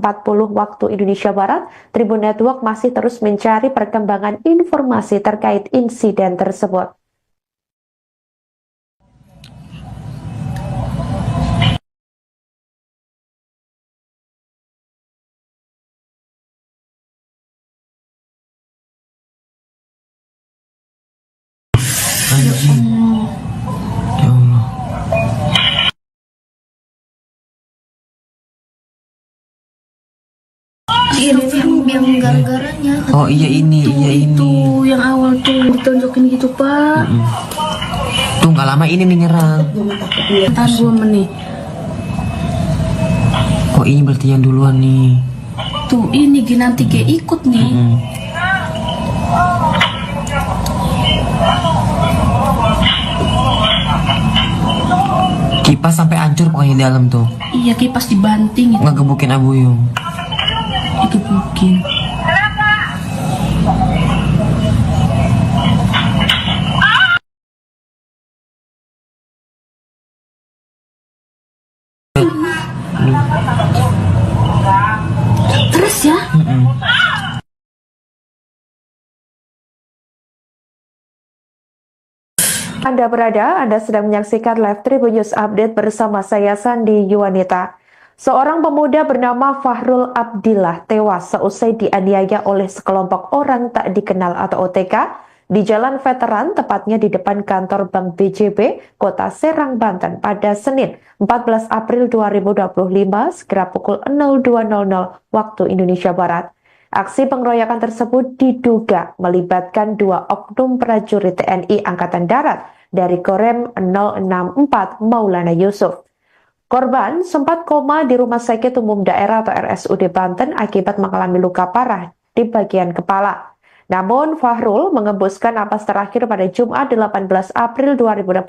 waktu Indonesia Barat, Tribun Network masih terus mencari perkembangan informasi terkait insiden tersebut. Anjing. Ya Allah. Ini yang gara-garanya. Oh iya ini, iya ini. Tuh yang awal tuh ditonjokin gitu pak. Tuh nggak lama ini nih nyerang. Ntar 2 menit. Oh ini berarti yang duluan nih. Tuh ini nanti kayak ikut nih. Kipas sampai hancur pokoknya di dalam tuh. Iya kipas dibanting itu. Ngegebukin Abuyung. Itu mungkin. Terus ya? Anda sedang menyaksikan live Tribun News Update bersama saya Sandi Yuwanita. Seorang pemuda bernama Fahrul Abdillah tewas seusai dianiaya oleh sekelompok orang tak dikenal atau OTK di Jalan Veteran, tepatnya di depan kantor Bank BJB, Kota Serang, Banten pada Senin 14 April 2025 sekira pukul 02.00 waktu Indonesia Barat. Aksi pengeroyokan tersebut diduga melibatkan 2 oknum prajurit TNI Angkatan Darat dari Korem 064 Maulana Yusuf. Korban sempat koma di Rumah Sakit Umum Daerah atau RSUD Banten akibat mengalami luka parah di bagian kepala. Namun Fahrul mengembuskan napas terakhir pada Jumat 18 April 2025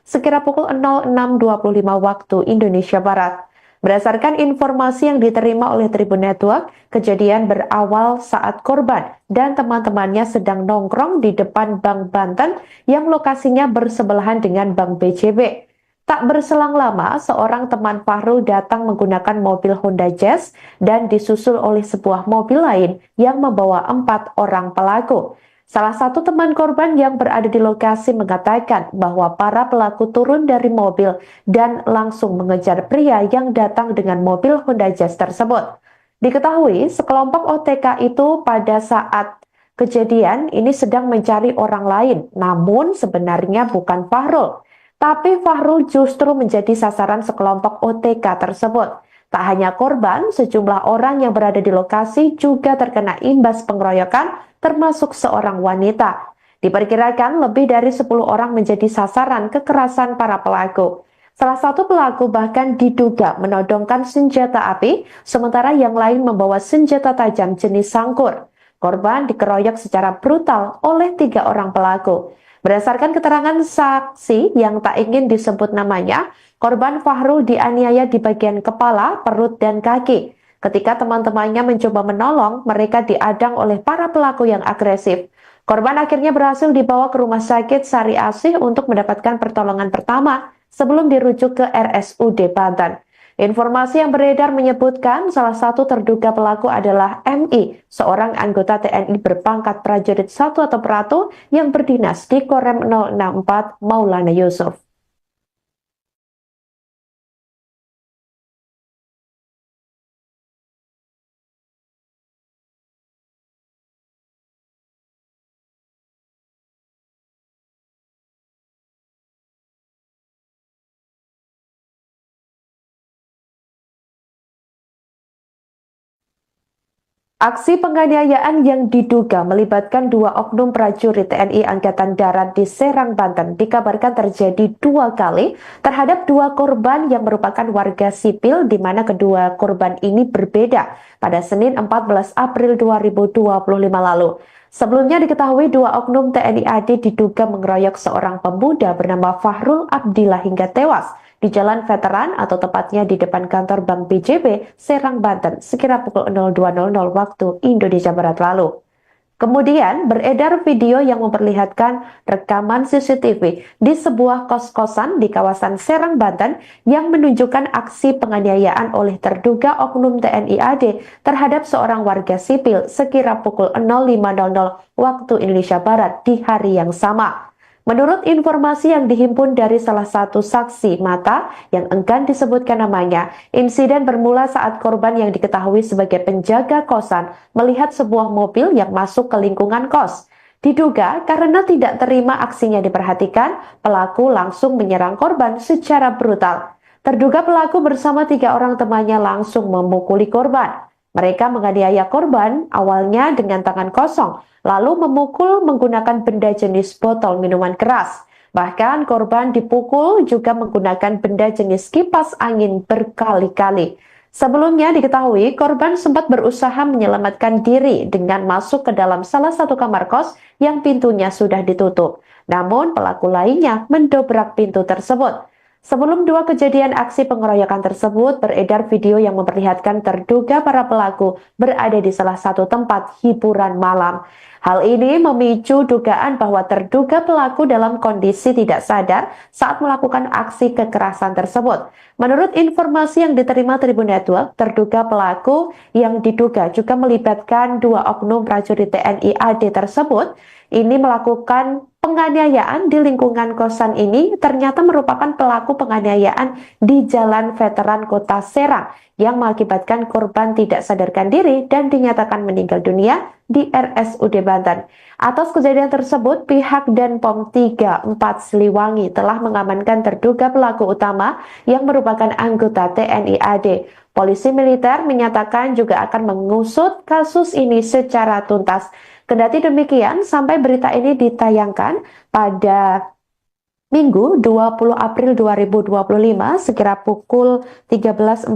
sekira pukul 06.25 waktu Indonesia Barat. Berdasarkan informasi yang diterima oleh Tribun Network, kejadian berawal saat korban dan teman-temannya sedang nongkrong di depan Bank Banten yang lokasinya bersebelahan dengan Bank BJB. Tak berselang lama, seorang teman Fahrul datang menggunakan mobil Honda Jazz dan disusul oleh sebuah mobil lain yang membawa 4 orang pelaku. Salah satu teman korban yang berada di lokasi mengatakan bahwa para pelaku turun dari mobil dan langsung mengejar pria yang datang dengan mobil Honda Jazz tersebut. Diketahui sekelompok OTK itu pada saat kejadian ini sedang mencari orang lain, namun sebenarnya bukan Fahrul. Tapi Fahrul justru menjadi sasaran sekelompok OTK tersebut. Tak hanya korban, sejumlah orang yang berada di lokasi juga terkena imbas pengeroyokan, termasuk seorang wanita. Diperkirakan lebih dari 10 orang menjadi sasaran kekerasan para pelaku. Salah satu pelaku bahkan diduga menodongkan senjata api, sementara yang lain membawa senjata tajam jenis sangkur. Korban dikeroyok secara brutal oleh 3 orang pelaku. Berdasarkan keterangan saksi yang tak ingin disebut namanya, korban Fahrul dianiaya di bagian kepala, perut, dan kaki. Ketika teman-temannya mencoba menolong, mereka diadang oleh para pelaku yang agresif. Korban akhirnya berhasil dibawa ke rumah sakit Sari Asih untuk mendapatkan pertolongan pertama sebelum dirujuk ke RSUD Banten. Informasi yang beredar menyebutkan salah satu terduga pelaku adalah MI, seorang anggota TNI berpangkat prajurit 1 atau Peratu yang berdinas di Korem 064 Maulana Yusuf. Aksi penganiayaan yang diduga melibatkan 2 oknum prajurit TNI Angkatan Darat di Serang, Banten dikabarkan terjadi 2 kali terhadap 2 korban yang merupakan warga sipil di mana kedua korban ini berbeda pada Senin 14 April 2025 lalu. Sebelumnya diketahui 2 oknum TNI AD diduga mengeroyok seorang pemuda bernama Fahrul Abdillah hingga tewas di Jalan Veteran atau tepatnya di depan kantor Bank BJB, Serang, Banten, sekira pukul 02.00 waktu Indonesia Barat lalu. Kemudian beredar video yang memperlihatkan rekaman CCTV di sebuah kos-kosan di kawasan Serang, Banten yang menunjukkan aksi penganiayaan oleh terduga oknum TNI AD terhadap seorang warga sipil sekira pukul 05.00 waktu Indonesia Barat di hari yang sama. Menurut informasi yang dihimpun dari salah satu saksi mata yang enggan disebutkan namanya, insiden bermula saat korban yang diketahui sebagai penjaga kosan melihat sebuah mobil yang masuk ke lingkungan kos. Diduga karena tidak terima aksinya diperhatikan, pelaku langsung menyerang korban secara brutal. Terduga pelaku bersama 3 orang temannya langsung memukuli korban. Mereka menganiaya korban awalnya dengan tangan kosong, lalu memukul menggunakan benda jenis botol minuman keras. Bahkan korban dipukul juga menggunakan benda jenis kipas angin berkali-kali. Sebelumnya diketahui korban sempat berusaha menyelamatkan diri dengan masuk ke dalam salah satu kamar kos yang pintunya sudah ditutup. Namun pelaku lainnya mendobrak pintu tersebut. Sebelum 2 kejadian aksi pengeroyokan tersebut, beredar video yang memperlihatkan terduga para pelaku berada di salah satu tempat hiburan malam. Hal ini memicu dugaan bahwa terduga pelaku dalam kondisi tidak sadar saat melakukan aksi kekerasan tersebut. Menurut informasi yang diterima Tribun Network, terduga pelaku yang diduga juga melibatkan 2 oknum prajurit TNI AD tersebut ini melakukan penganiayaan di lingkungan kosan ini ternyata merupakan pelaku penganiayaan di Jalan Veteran Kota Serang yang mengakibatkan korban tidak sadarkan diri dan dinyatakan meninggal dunia di RSUD Banten. Atas kejadian tersebut, pihak Denpom 34 Siliwangi telah mengamankan terduga pelaku utama yang merupakan anggota TNI AD. Polisi militer menyatakan juga akan mengusut kasus ini secara tuntas. Kendati demikian, sampai berita ini ditayangkan pada Minggu 20 April 2025 sekira pukul 13.40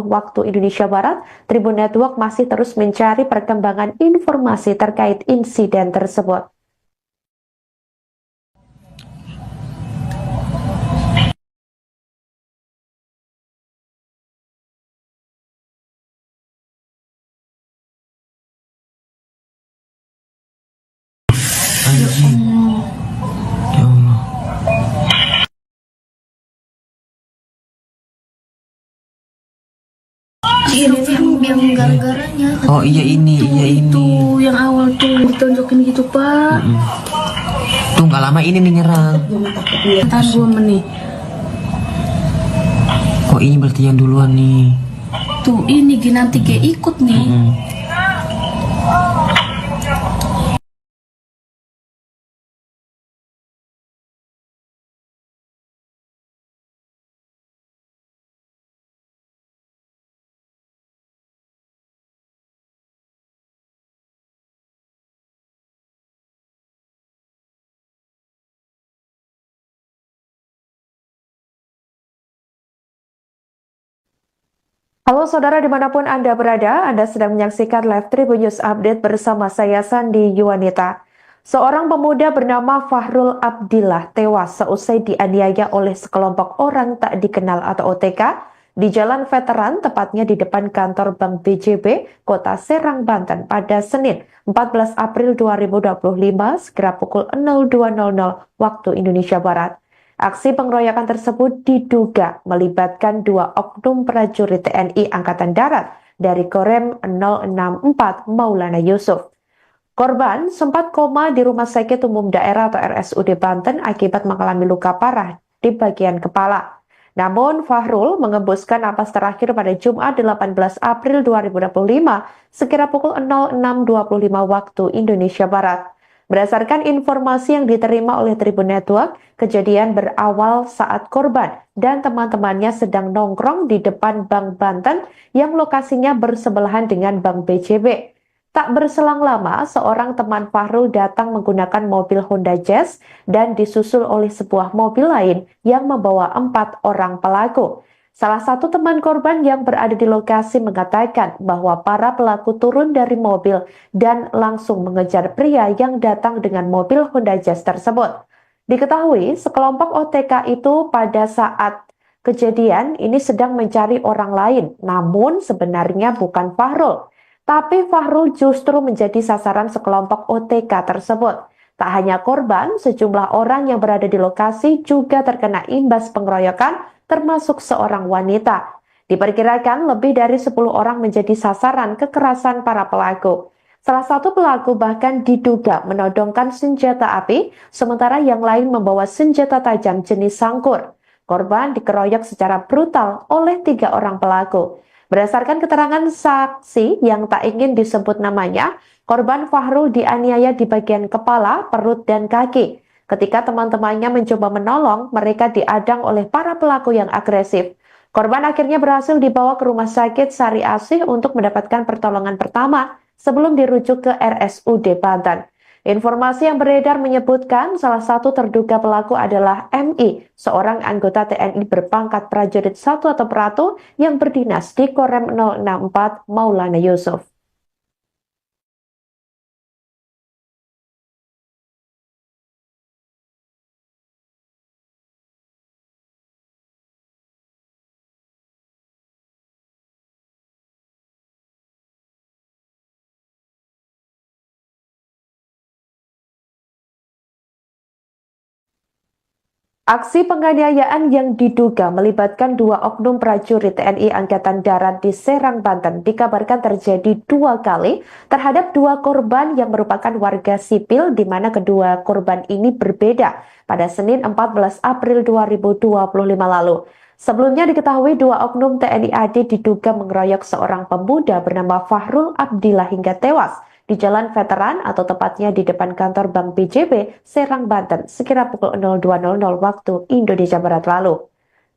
waktu Indonesia Barat, Tribun Network masih terus mencari perkembangan informasi terkait insiden tersebut. Anjing. Ya Allah. Ini yang gara-garanya. Oh iya ini, iya ini. Tuh yang awal tuh ditonjokin gitu pak. Tuh nggak lama ini nih nyerang. Tahan 2 menit. Kok ini berarti yang duluan nih? Tuh ini nanti kayak ikut nih. Halo saudara dimanapun Anda berada, Anda sedang menyaksikan live Tribun News Update bersama saya Sandi Yuwanita. Seorang pemuda bernama Fahrul Abdillah tewas seusai dianiaya oleh sekelompok orang tak dikenal atau OTK di Jalan Veteran, tepatnya di depan kantor Bank BJB, Kota Serang, Banten pada Senin 14 April 2025 sekira pukul 02.00 waktu Indonesia Barat. Aksi pengeroyokan tersebut diduga melibatkan dua oknum prajurit TNI Angkatan Darat dari Korem 064 Maulana Yusuf. Korban sempat koma di Rumah Sakit Umum Daerah atau RSUD Banten akibat mengalami luka parah di bagian kepala. Namun Fahrul mengembuskan napas terakhir pada Jumat 18 April 2025 sekira pukul 06.25 waktu Indonesia Barat. Berdasarkan informasi yang diterima oleh Tribun Network, kejadian berawal saat korban dan teman-temannya sedang nongkrong di depan Bank Banten yang lokasinya bersebelahan dengan Bank BJB. Tak berselang lama, seorang teman Fahrul datang menggunakan mobil Honda Jazz dan disusul oleh sebuah mobil lain yang membawa 4 orang pelaku. Salah satu teman korban yang berada di lokasi mengatakan bahwa para pelaku turun dari mobil dan langsung mengejar pria yang datang dengan mobil Honda Jazz tersebut. Diketahui, sekelompok OTK itu pada saat kejadian ini sedang mencari orang lain, namun sebenarnya bukan Fahrul. Tapi Fahrul justru menjadi sasaran sekelompok OTK tersebut. Tak hanya korban, sejumlah orang yang berada di lokasi juga terkena imbas pengeroyokan, termasuk seorang wanita. Diperkirakan lebih dari 10 orang menjadi sasaran kekerasan para pelaku. Salah satu pelaku bahkan diduga menodongkan senjata api, sementara yang lain membawa senjata tajam jenis sangkur. Korban dikeroyok secara brutal oleh 3 orang pelaku. Berdasarkan keterangan saksi yang tak ingin disebut namanya, korban Fahrul dianiaya di bagian kepala, perut, dan kaki. Ketika teman-temannya mencoba menolong, mereka diadang oleh para pelaku yang agresif. Korban akhirnya berhasil dibawa ke Rumah Sakit Sari Asih untuk mendapatkan pertolongan pertama sebelum dirujuk ke RSUD Banten. Informasi yang beredar menyebutkan salah satu terduga pelaku adalah MI, seorang anggota TNI berpangkat prajurit 1 atau Pratu yang berdinas di Korem 064 Maulana Yusuf. Aksi penganiayaan yang diduga melibatkan dua oknum prajurit TNI Angkatan Darat di Serang, Banten dikabarkan terjadi 2 kali terhadap 2 korban yang merupakan warga sipil di mana kedua korban ini berbeda pada Senin 14 April 2025 lalu. Sebelumnya diketahui 2 oknum TNI AD diduga mengeroyok seorang pemuda bernama Fahrul Abdillah hingga tewas di Jalan Veteran atau tepatnya di depan kantor Bank BJB, Serang, Banten, sekira pukul 02.00 waktu Indonesia Barat lalu.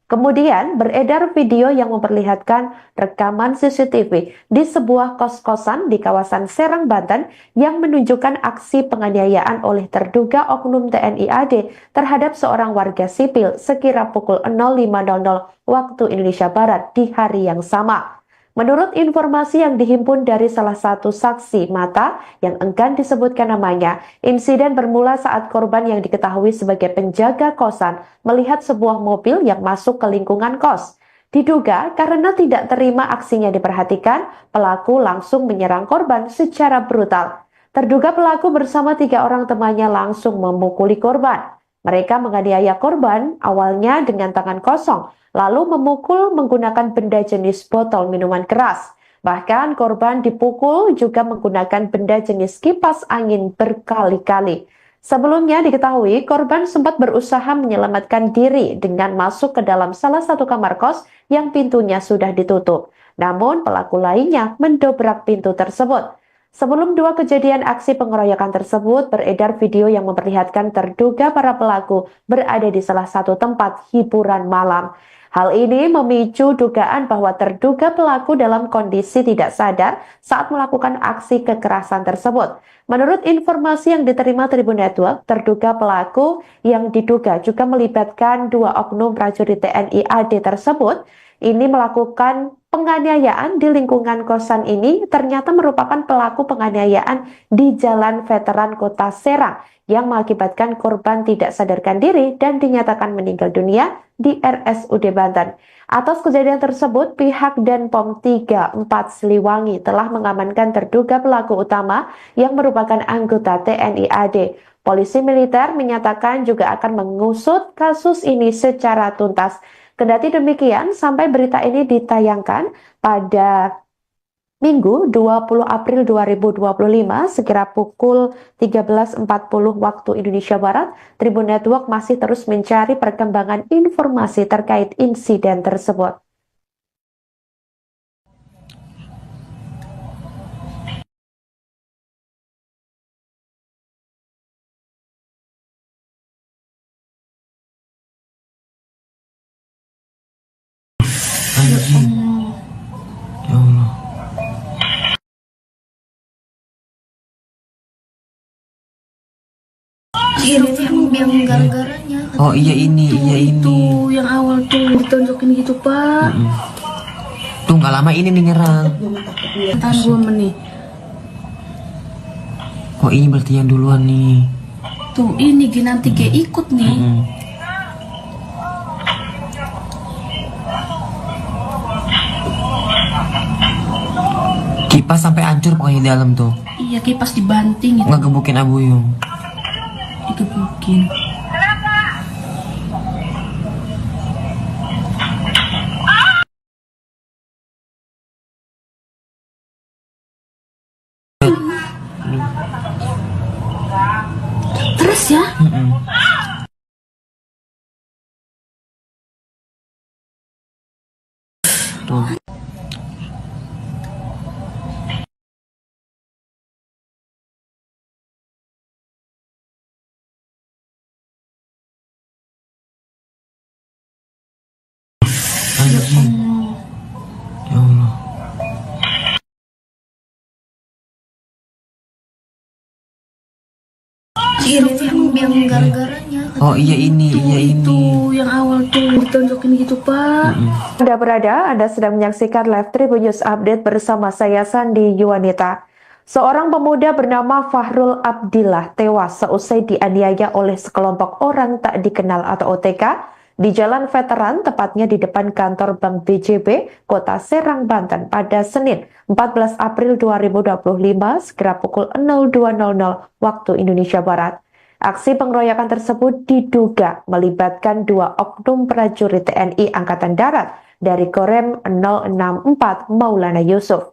Kemudian beredar video yang memperlihatkan rekaman CCTV di sebuah kos-kosan di kawasan Serang, Banten yang menunjukkan aksi penganiayaan oleh terduga oknum TNI AD terhadap seorang warga sipil sekira pukul 05.00 waktu Indonesia Barat di hari yang sama. Menurut informasi yang dihimpun dari salah satu saksi mata yang enggan disebutkan namanya, insiden bermula saat korban yang diketahui sebagai penjaga kosan melihat sebuah mobil yang masuk ke lingkungan kos. Diduga karena tidak terima aksinya diperhatikan, pelaku langsung menyerang korban secara brutal. Terduga pelaku bersama 3 orang temannya langsung memukuli korban. Mereka menganiaya korban awalnya dengan tangan kosong, lalu memukul menggunakan benda jenis botol minuman keras. Bahkan korban dipukul juga menggunakan benda jenis kipas angin berkali-kali. Sebelumnya diketahui korban sempat berusaha menyelamatkan diri dengan masuk ke dalam salah satu kamar kos yang pintunya sudah ditutup. Namun pelaku lainnya mendobrak pintu tersebut. Sebelum 2 kejadian aksi pengeroyokan tersebut, beredar video yang memperlihatkan terduga para pelaku berada di salah satu tempat hiburan malam. Hal ini memicu dugaan bahwa terduga pelaku dalam kondisi tidak sadar saat melakukan aksi kekerasan tersebut. Menurut informasi yang diterima Tribun Network, terduga pelaku yang diduga juga melibatkan 2 oknum prajurit TNI AD tersebut ini melakukan penganiayaan di lingkungan kosan ini ternyata merupakan pelaku penganiayaan di Jalan Veteran Kota Serang yang mengakibatkan korban tidak sadarkan diri dan dinyatakan meninggal dunia di RSUD Banten. Atas kejadian tersebut, pihak Denpom 34 Siliwangi telah mengamankan terduga pelaku utama yang merupakan anggota TNI AD. Polisi militer menyatakan juga akan mengusut kasus ini secara tuntas. Kendati demikian, sampai berita ini ditayangkan pada Minggu 20 April 2025 sekira pukul 13.40 waktu Indonesia Barat, Tribun Network masih terus mencari perkembangan informasi terkait insiden tersebut. Anjing. Ya Allah. Ini tuh yang gara-garanya. Oh iya ini, iya ini. Tuh yang awal tuh ditonjokin gitu pak. Tuh nggak lama ini nih nyerang. Tahan 2 menit. Oh ini berarti yang duluan nih. Tuh ini nanti kayak ikut nih. Kipas sampai hancur pokoknya di dalam tuh. Iya kipas dibanting gitu. Ngegebukin Abuyung. Digebukin. Terus ya. Tuh. Anjing. Ya Allah. Ini tuh yang gara-garanya. Oh iya ini, iya ini. Tuh yang awal tuh ditonjokin gitu pak. Anda sedang menyaksikan live Tribun News Update bersama saya Sandi Yuwanita. Seorang pemuda bernama Fahrul Abdillah tewas seusai dianiaya oleh sekelompok orang tak dikenal atau OTK di Jalan Veteran, tepatnya di depan kantor Bank BJB, Kota Serang, Banten pada Senin 14 April 2025 sekira pukul 02.00 waktu Indonesia Barat. Aksi pengeroyokan tersebut diduga melibatkan 2 oknum prajurit TNI Angkatan Darat dari Korem 064 Maulana Yusuf.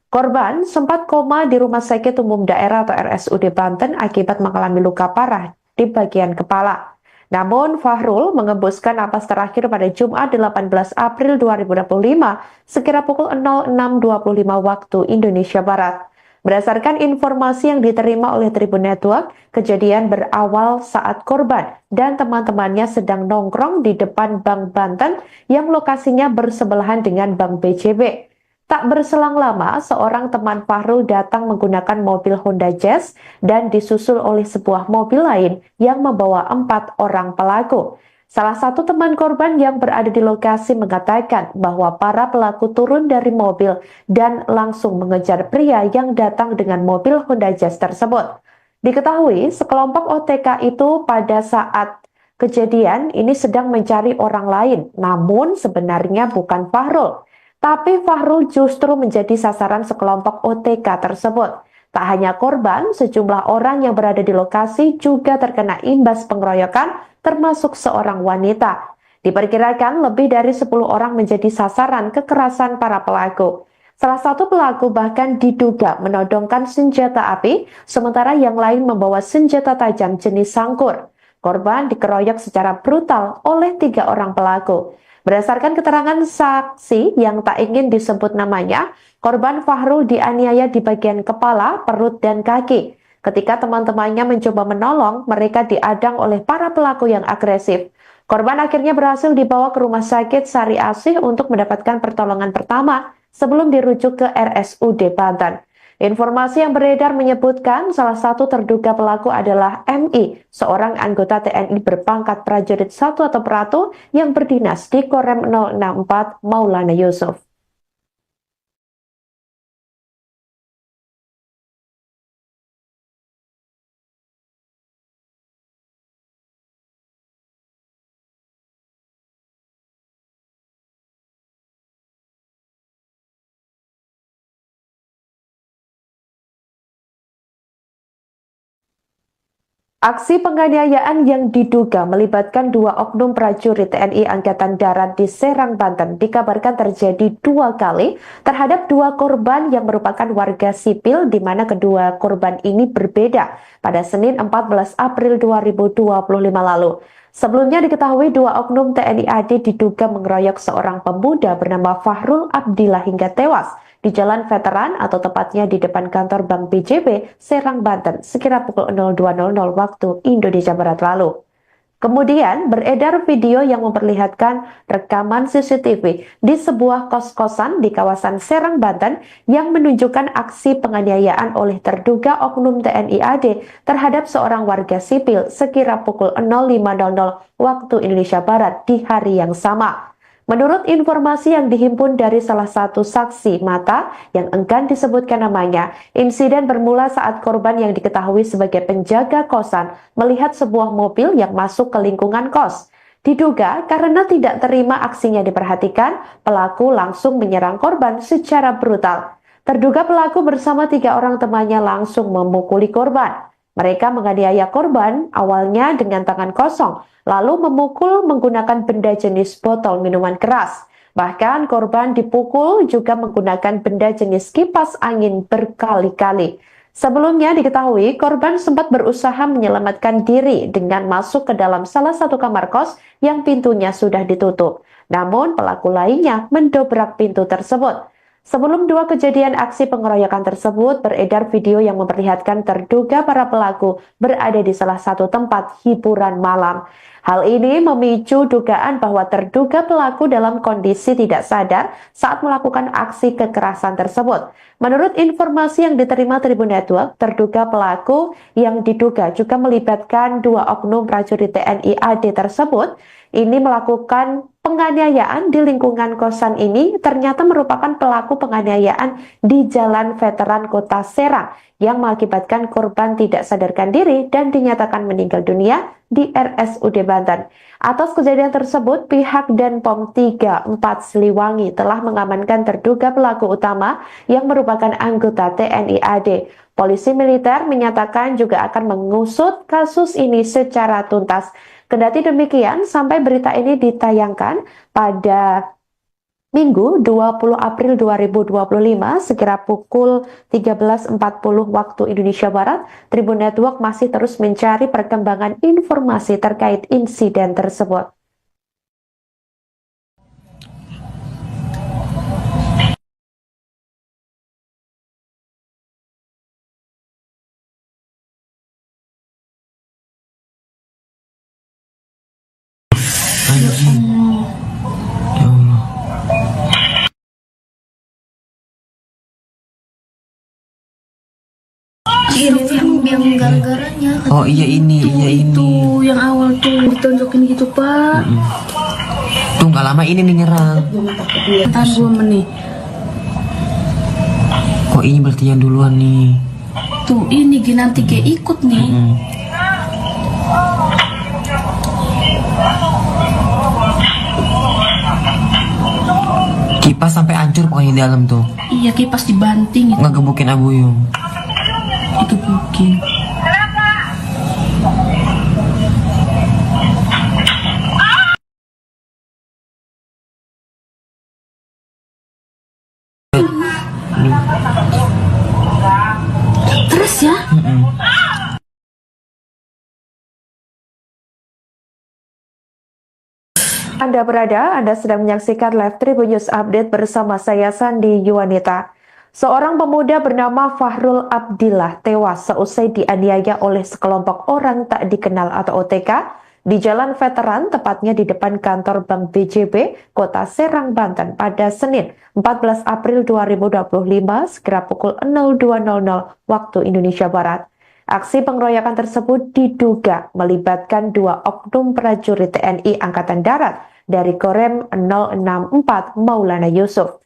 Korban sempat koma di Rumah Sakit Umum Daerah atau RSUD Banten akibat mengalami luka parah di bagian kepala. Namun Fahrul mengembuskan napas terakhir pada Jumat 18 April 2025 sekira pukul 06.25 waktu Indonesia Barat. Berdasarkan informasi yang diterima oleh Tribun Network, kejadian berawal saat korban dan teman-temannya sedang nongkrong di depan Bank Banten yang lokasinya bersebelahan dengan Bank BJB. Tak berselang lama, seorang teman Fahrul datang menggunakan mobil Honda Jazz dan disusul oleh sebuah mobil lain yang membawa 4 orang pelaku. Salah satu teman korban yang berada di lokasi mengatakan bahwa para pelaku turun dari mobil dan langsung mengejar pria yang datang dengan mobil Honda Jazz tersebut. Diketahui sekelompok OTK itu pada saat kejadian ini sedang mencari orang lain, namun sebenarnya bukan Fahrul. Tapi Fahrul justru menjadi sasaran sekelompok OTK tersebut. Tak hanya korban, sejumlah orang yang berada di lokasi juga terkena imbas pengeroyokan, termasuk seorang wanita. Diperkirakan lebih dari 10 orang menjadi sasaran kekerasan para pelaku. Salah satu pelaku bahkan diduga menodongkan senjata api, sementara yang lain membawa senjata tajam jenis sangkur. Korban dikeroyok secara brutal oleh 3 orang pelaku. Berdasarkan keterangan saksi yang tak ingin disebut namanya, korban Fahrul dianiaya di bagian kepala, perut, dan kaki. Ketika teman-temannya mencoba menolong, mereka diadang oleh para pelaku yang agresif. Korban akhirnya berhasil dibawa ke Rumah Sakit Sari Asih untuk mendapatkan pertolongan pertama sebelum dirujuk ke RSUD Banten. Informasi yang beredar menyebutkan salah satu terduga pelaku adalah MI, seorang anggota TNI berpangkat prajurit 1 atau Peratu yang berdinas di Korem 064 Maulana Yusuf. Aksi penganiayaan yang diduga melibatkan dua oknum prajurit TNI Angkatan Darat di Serang, Banten dikabarkan terjadi 2 kali terhadap 2 korban yang merupakan warga sipil, di mana kedua korban ini berbeda pada Senin 14 April 2025 lalu. Sebelumnya diketahui 2 oknum TNI AD diduga mengeroyok seorang pemuda bernama Fahrul Abdillah hingga tewas di Jalan Veteran atau tepatnya di depan kantor Bank BJB, Serang, Banten, sekira pukul 02.00 waktu Indonesia Barat lalu. Kemudian beredar video yang memperlihatkan rekaman CCTV di sebuah kos-kosan di kawasan Serang, Banten yang menunjukkan aksi penganiayaan oleh terduga oknum TNI AD terhadap seorang warga sipil sekira pukul 05.00 waktu Indonesia Barat di hari yang sama. Menurut informasi yang dihimpun dari salah satu saksi mata yang enggan disebutkan namanya, insiden bermula saat korban yang diketahui sebagai penjaga kosan melihat sebuah mobil yang masuk ke lingkungan kos. Diduga karena tidak terima aksinya diperhatikan, pelaku langsung menyerang korban secara brutal. Terduga pelaku bersama 3 orang temannya langsung memukuli korban. Mereka menganiaya korban awalnya dengan tangan kosong, lalu memukul menggunakan benda jenis botol minuman keras. Bahkan korban dipukul juga menggunakan benda jenis kipas angin berkali-kali. Sebelumnya diketahui korban sempat berusaha menyelamatkan diri dengan masuk ke dalam salah satu kamar kos yang pintunya sudah ditutup. Namun pelaku lainnya mendobrak pintu tersebut. Sebelum 2 kejadian aksi pengeroyokan tersebut, beredar video yang memperlihatkan terduga para pelaku berada di salah satu tempat hiburan malam. Hal ini memicu dugaan bahwa terduga pelaku dalam kondisi tidak sadar saat melakukan aksi kekerasan tersebut. Menurut informasi yang diterima Tribun Network, terduga pelaku yang diduga juga melibatkan 2 oknum prajurit TNI AD tersebut ini melakukan penganiayaan di lingkungan kosan ini ternyata merupakan pelaku penganiayaan di Jalan Veteran Kota Serang yang mengakibatkan korban tidak sadarkan diri dan dinyatakan meninggal dunia di RSUD Banten. Atas kejadian tersebut, pihak Denpom 34 Siliwangi telah mengamankan terduga pelaku utama yang merupakan anggota TNI AD. Polisi militer menyatakan juga akan mengusut kasus ini secara tuntas. Kendati demikian, sampai berita ini ditayangkan pada Minggu 20 April 2025 sekira pukul 13.40 waktu Indonesia Barat, Tribun Network masih terus mencari perkembangan informasi terkait insiden tersebut. Anjing. Ya Allah. Ini yang gara-garanya. Oh iya ini. Tuh yang awal tuh ditonjokin gitu pak. Tuh nggak lama ini nih nyerang. Tahan 2 menit. Kok ini berarti yang duluan nih? Tuh ini nanti kayak ikut nih. Kipas sampai hancur pokoknya di dalam tuh. Iya kipas dibanting itu. Ngegebukin Abu Yung. Itu mungkin. Terus ya? Anda sedang menyaksikan live Tribun News Update bersama saya Sandi Yuwanita. Seorang pemuda bernama Fahrul Abdillah tewas seusai dianiaya oleh sekelompok orang tak dikenal atau OTK di Jalan Veteran, tepatnya di depan kantor Bank BJB, Kota Serang, Banten pada Senin 14 April 2025 sekira pukul 02.00 waktu Indonesia Barat. Aksi pengeroyokan tersebut diduga melibatkan 2 oknum prajurit TNI Angkatan Darat dari Korem 064 Maulana Yusuf.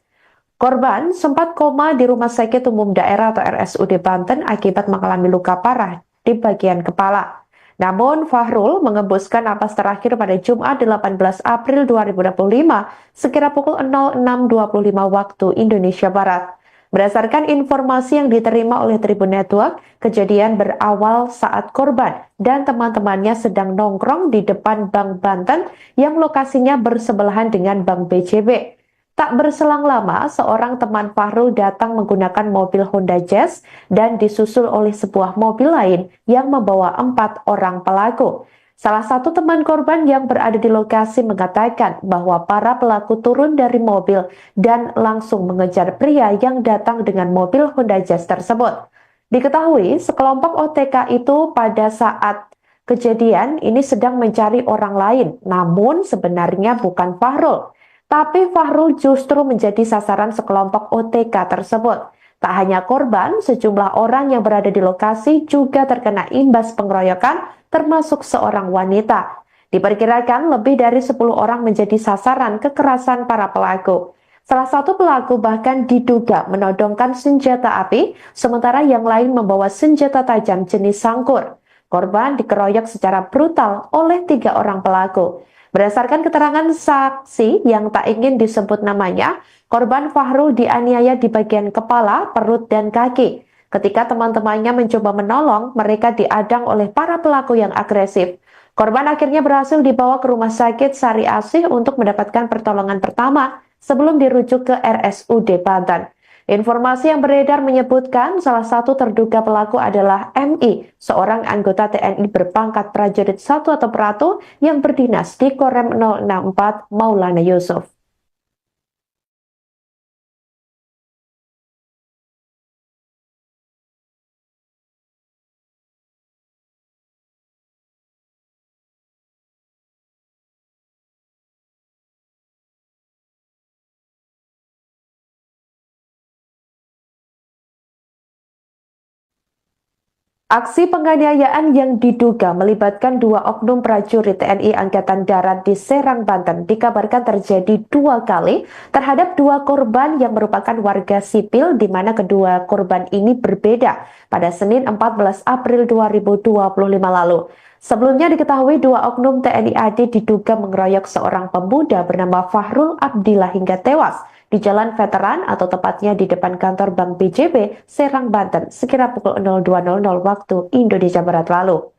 Korban sempat koma di Rumah Sakit Umum Daerah atau RSUD Banten akibat mengalami luka parah di bagian kepala. Namun Fahrul mengembuskan napas terakhir pada Jumat 18 April 2025 sekira pukul 06.25 waktu Indonesia Barat. Berdasarkan informasi yang diterima oleh Tribun Network, kejadian berawal saat korban dan teman-temannya sedang nongkrong di depan Bank Banten yang lokasinya bersebelahan dengan Bank BJB. Tak berselang lama, seorang teman Fahrul datang menggunakan mobil Honda Jazz dan disusul oleh sebuah mobil lain yang membawa 4 orang pelaku. Salah satu teman korban yang berada di lokasi mengatakan bahwa para pelaku turun dari mobil dan langsung mengejar pria yang datang dengan mobil Honda Jazz tersebut. Diketahui sekelompok OTK itu pada saat kejadian ini sedang mencari orang lain, namun sebenarnya bukan Fahrul. Tapi Fahrul justru menjadi sasaran sekelompok OTK tersebut. Tak hanya korban, sejumlah orang yang berada di lokasi juga terkena imbas pengeroyokan, termasuk seorang wanita. Diperkirakan lebih dari 10 orang menjadi sasaran kekerasan para pelaku. Salah satu pelaku bahkan diduga menodongkan senjata api, sementara yang lain membawa senjata tajam jenis sangkur. Korban dikeroyok secara brutal oleh 3 orang pelaku. Berdasarkan keterangan saksi yang tak ingin disebut namanya, korban Fahrul dianiaya di bagian kepala, perut, dan kaki. Ketika teman-temannya mencoba menolong, mereka diadang oleh para pelaku yang agresif. Korban akhirnya berhasil dibawa ke rumah sakit Sari Asih untuk mendapatkan pertolongan pertama sebelum dirujuk ke RSUD Banten. Informasi yang beredar menyebutkan salah satu terduga pelaku adalah MI, seorang anggota TNI berpangkat prajurit 1 atau Peratu yang berdinas di Korem 064 Maulana Yusuf. Aksi penganiayaan yang diduga melibatkan 2 oknum prajurit TNI Angkatan Darat di Serang, Banten dikabarkan terjadi 2 kali terhadap 2 korban yang merupakan warga sipil di mana kedua korban ini berbeda pada Senin 14 April 2025 lalu. Sebelumnya diketahui 2 oknum TNI AD diduga mengeroyok seorang pemuda bernama Fahrul Abdillah hingga tewas di Jalan Veteran atau tepatnya di depan kantor Bank BJB, Serang, Banten, sekira pukul 02.00 waktu Indonesia Barat lalu.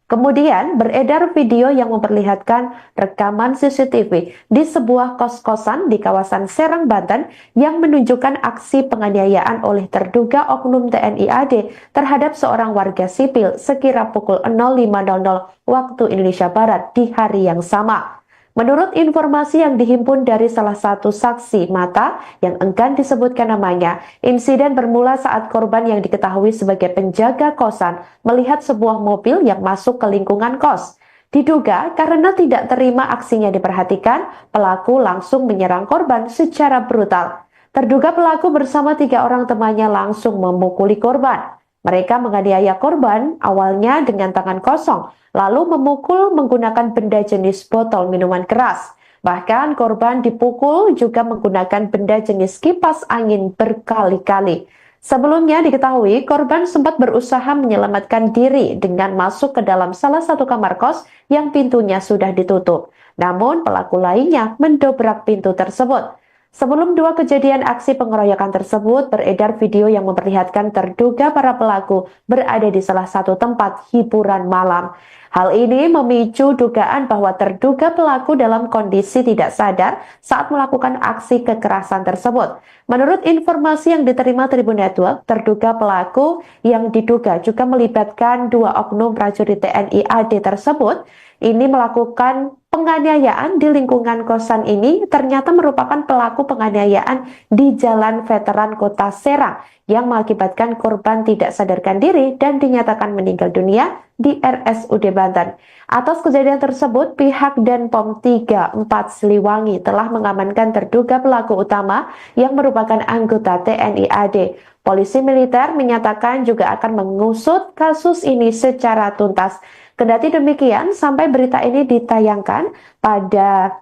Kemudian beredar video yang memperlihatkan rekaman CCTV di sebuah kos-kosan di kawasan Serang, Banten yang menunjukkan aksi penganiayaan oleh terduga oknum TNI AD terhadap seorang warga sipil sekira pukul 05.00 waktu Indonesia Barat di hari yang sama. Menurut informasi yang dihimpun dari salah satu saksi mata yang enggan disebutkan namanya, insiden bermula saat korban yang diketahui sebagai penjaga kosan melihat sebuah mobil yang masuk ke lingkungan kos. Diduga karena tidak terima aksinya diperhatikan, pelaku langsung menyerang korban secara brutal. Terduga pelaku bersama 3 orang temannya langsung memukuli korban. Mereka menganiaya korban awalnya dengan tangan kosong, lalu memukul menggunakan benda jenis botol minuman keras. Bahkan korban dipukul juga menggunakan benda jenis kipas angin berkali-kali. Sebelumnya diketahui korban sempat berusaha menyelamatkan diri dengan masuk ke dalam salah satu kamar kos yang pintunya sudah ditutup. Namun pelaku lainnya mendobrak pintu tersebut. Sebelum 2 kejadian aksi pengeroyokan tersebut, beredar video yang memperlihatkan terduga para pelaku berada di salah satu tempat hiburan malam. Hal ini memicu dugaan bahwa terduga pelaku dalam kondisi tidak sadar saat melakukan aksi kekerasan tersebut. Menurut informasi yang diterima Tribun Network, terduga pelaku yang diduga juga melibatkan 2 oknum prajurit TNI AD tersebut ini melakukan penganiayaan di lingkungan kosan ini ternyata merupakan pelaku penganiayaan di Jalan Veteran Kota Serang yang mengakibatkan korban tidak sadarkan diri dan dinyatakan meninggal dunia di RSUD Banten. Atas kejadian tersebut, pihak Denpom 34 Siliwangi telah mengamankan terduga pelaku utama yang merupakan anggota TNI AD. Polisi militer menyatakan juga akan mengusut kasus ini secara tuntas. Kendati demikian, sampai berita ini ditayangkan pada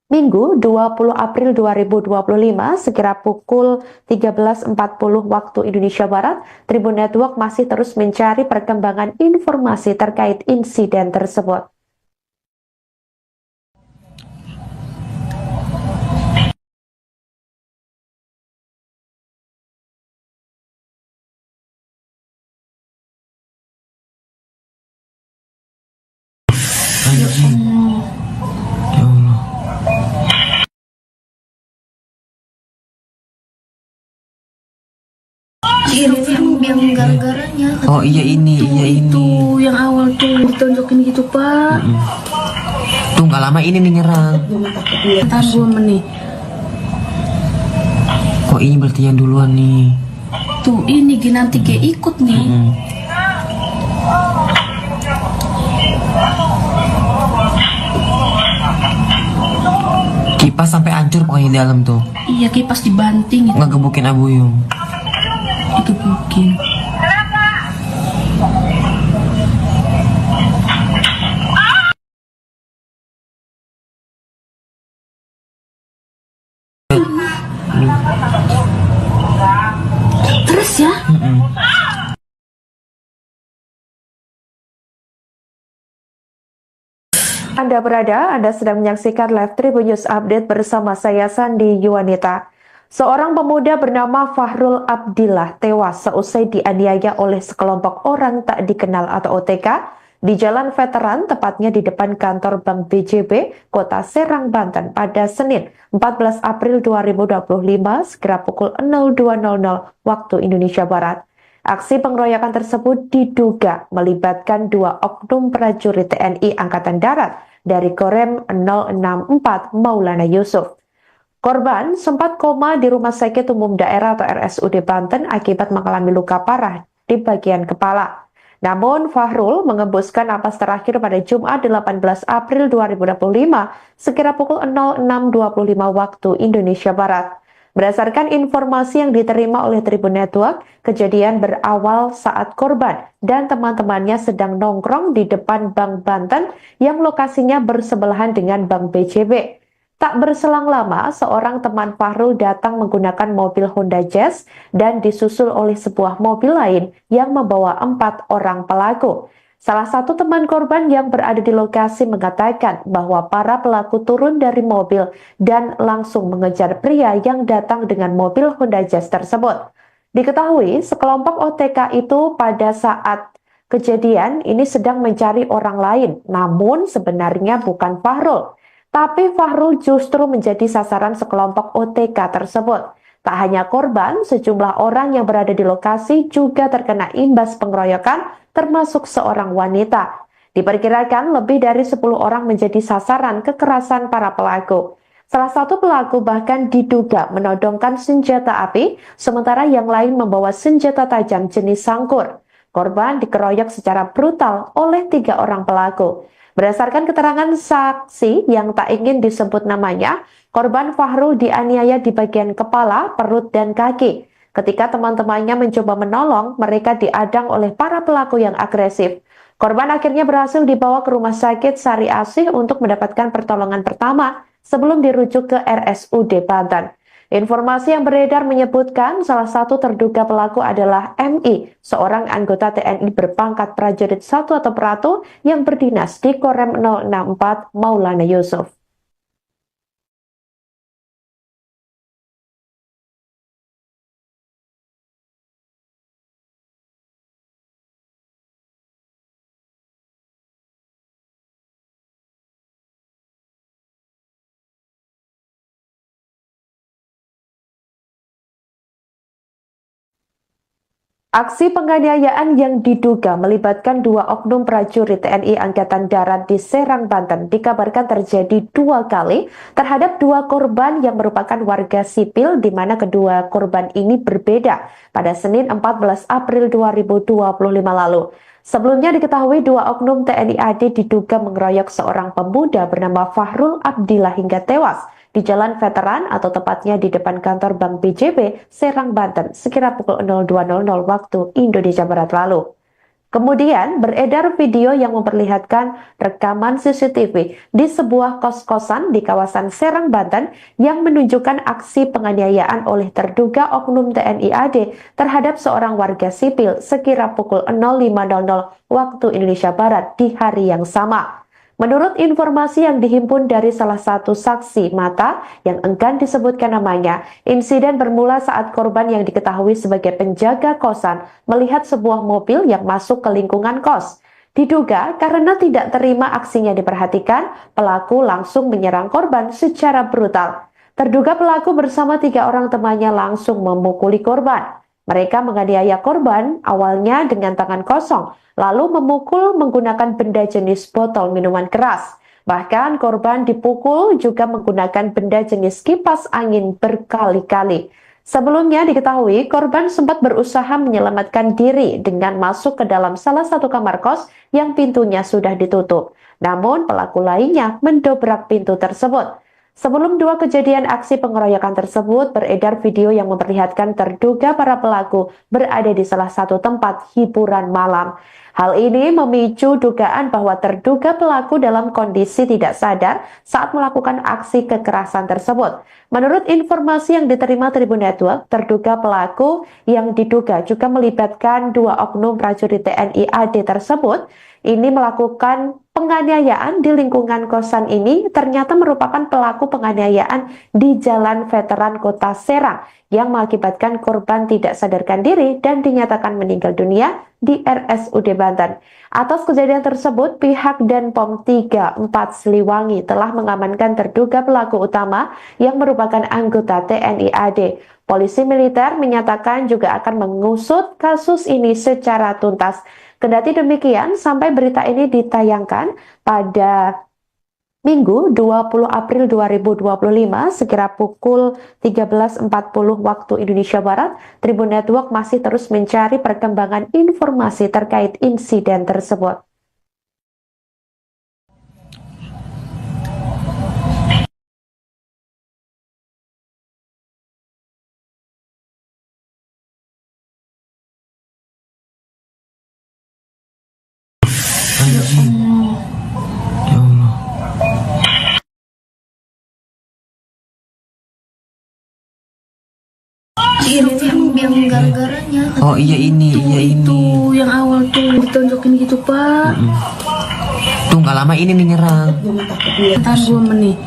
Minggu 20 April 2025 sekira pukul 13.40 waktu Indonesia Barat, Tribun Network masih terus mencari perkembangan informasi terkait insiden tersebut. Anjing. Ya Allah. Ini yang gara-garanya. Oh iya ini, iya ini. Tuh yang awal tuh ditonjokin gitu pak. Tuh nggak lama ini nih nyerang. Tahan 2 menit. Kok ini berarti yang duluan nih? Tuh ini nanti kayak ikut nih. Kipas sampai hancur pokoknya di dalam tuh. Iya kipas dibanting itu. Ngegebukin Abuyung. Digebukin. Terus ya? Anda sedang menyaksikan live Tribun News Update bersama saya Sandi Yuwanita. Seorang pemuda bernama Fahrul Abdillah tewas seusai dianiaya oleh sekelompok orang tak dikenal atau OTK di Jalan Veteran, tepatnya di depan kantor Bank BJB, Kota Serang, Banten pada Senin 14 April 2025 sekira pukul 02.00 waktu Indonesia Barat. Aksi pengeroyokan tersebut diduga melibatkan 2 oknum prajurit TNI Angkatan Darat dari Korem 064 Maulana Yusuf. Korban sempat koma di Rumah Sakit Umum Daerah atau RSUD Banten akibat mengalami luka parah di bagian kepala. Namun Fahrul mengembuskan napas terakhir pada Jumat 18 April 2025 sekira pukul 06.25 waktu Indonesia Barat. Berdasarkan informasi yang diterima oleh Tribun Network, kejadian berawal saat korban dan teman-temannya sedang nongkrong di depan Bank Banten yang lokasinya bersebelahan dengan Bank BJB. Tak berselang lama, seorang teman Fahrul datang menggunakan mobil Honda Jazz dan disusul oleh sebuah mobil lain yang membawa 4 orang pelaku. Salah satu teman korban yang berada di lokasi mengatakan bahwa para pelaku turun dari mobil dan langsung mengejar pria yang datang dengan mobil Honda Jazz tersebut. Diketahui sekelompok OTK itu pada saat kejadian ini sedang mencari orang lain, namun sebenarnya bukan Fahrul. Tapi Fahrul justru menjadi sasaran sekelompok OTK tersebut. Tak hanya korban, sejumlah orang yang berada di lokasi juga terkena imbas pengeroyokan, termasuk seorang wanita. Diperkirakan lebih dari 10 orang menjadi sasaran kekerasan para pelaku. Salah satu pelaku bahkan diduga menodongkan senjata api, sementara yang lain membawa senjata tajam jenis sangkur. Korban dikeroyok secara brutal oleh 3 orang pelaku. Berdasarkan keterangan saksi yang tak ingin disebut namanya, korban Fahrul dianiaya di bagian kepala, perut, dan kaki. Ketika teman-temannya mencoba menolong, mereka diadang oleh para pelaku yang agresif. Korban akhirnya berhasil dibawa ke Rumah Sakit Sari Asih untuk mendapatkan pertolongan pertama sebelum dirujuk ke RSUD Banten. Informasi yang beredar menyebutkan salah satu terduga pelaku adalah MI, seorang anggota TNI berpangkat prajurit 1 atau Pratu yang berdinas di Korem 064 Maulana Yusuf. Aksi penganiayaan yang diduga melibatkan 2 oknum prajurit TNI Angkatan Darat di Serang, Banten dikabarkan terjadi 2 kali terhadap 2 korban yang merupakan warga sipil, di mana kedua korban ini berbeda pada Senin 14 April 2025 lalu. Sebelumnya diketahui 2 oknum TNI AD diduga mengeroyok seorang pemuda bernama Fahrul Abdillah hingga tewas di Jalan Veteran atau tepatnya di depan kantor Bank BJB, Serang, Banten, sekira pukul 02.00 waktu Indonesia Barat lalu. Kemudian beredar video yang memperlihatkan rekaman CCTV di sebuah kos-kosan di kawasan Serang, Banten yang menunjukkan aksi penganiayaan oleh terduga oknum TNI AD terhadap seorang warga sipil sekira pukul 05.00 waktu Indonesia Barat di hari yang sama. Menurut informasi yang dihimpun dari salah satu saksi mata yang enggan disebutkan namanya, insiden bermula saat korban yang diketahui sebagai penjaga kosan melihat sebuah mobil yang masuk ke lingkungan kos. Diduga karena tidak terima aksinya diperhatikan, pelaku langsung menyerang korban secara brutal. Terduga pelaku bersama 3 orang temannya langsung memukuli korban. Mereka menganiaya korban awalnya dengan tangan kosong, lalu memukul menggunakan benda jenis botol minuman keras. Bahkan korban dipukul juga menggunakan benda jenis kipas angin berkali-kali. Sebelumnya diketahui korban sempat berusaha menyelamatkan diri dengan masuk ke dalam salah satu kamar kos yang pintunya sudah ditutup. Namun pelaku lainnya mendobrak pintu tersebut. Sebelum 2 kejadian aksi pengeroyokan tersebut, beredar video yang memperlihatkan terduga para pelaku berada di salah satu tempat hiburan malam. Hal ini memicu dugaan bahwa terduga pelaku dalam kondisi tidak sadar saat melakukan aksi kekerasan tersebut. Menurut informasi yang diterima Tribun Network, terduga pelaku yang diduga juga melibatkan 2 oknum prajurit TNI AD tersebut ini melakukan penganiayaan di lingkungan kosan ini ternyata merupakan pelaku penganiayaan di Jalan Veteran Kota Serang yang mengakibatkan korban tidak sadarkan diri dan dinyatakan meninggal dunia di RSUD Banten. Atas kejadian tersebut, pihak Denpom 34 Siliwangi telah mengamankan terduga pelaku utama yang merupakan anggota TNI AD. Polisi militer menyatakan juga akan mengusut kasus ini secara tuntas. Kendati demikian, sampai berita ini ditayangkan pada Minggu 20 April 2025 sekira pukul 13.40 waktu Indonesia Barat, Tribun Network masih terus mencari perkembangan informasi terkait insiden tersebut. Anjing. Ya Allah. Ini yang gara-garanya. Oh iya ini, iya ini. Tuh yang awal tuh ditonjokin gitu Pak. Tuh nggak lama ini nih nyerang. Ntar 2 menit.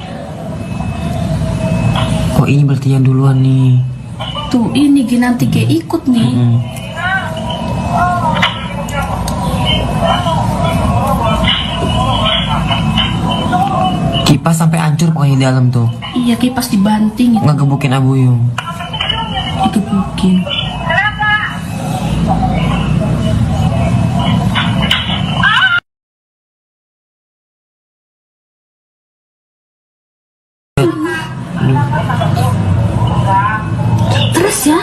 Oh ini berarti yang duluan nih. Tuh ini nanti kayak ikut nih. Kipas sampai hancur pokoknya di dalam tuh. Iya kipas dibanting itu. Ngegebukin Abuyung. Itu mungkin. Terus ya?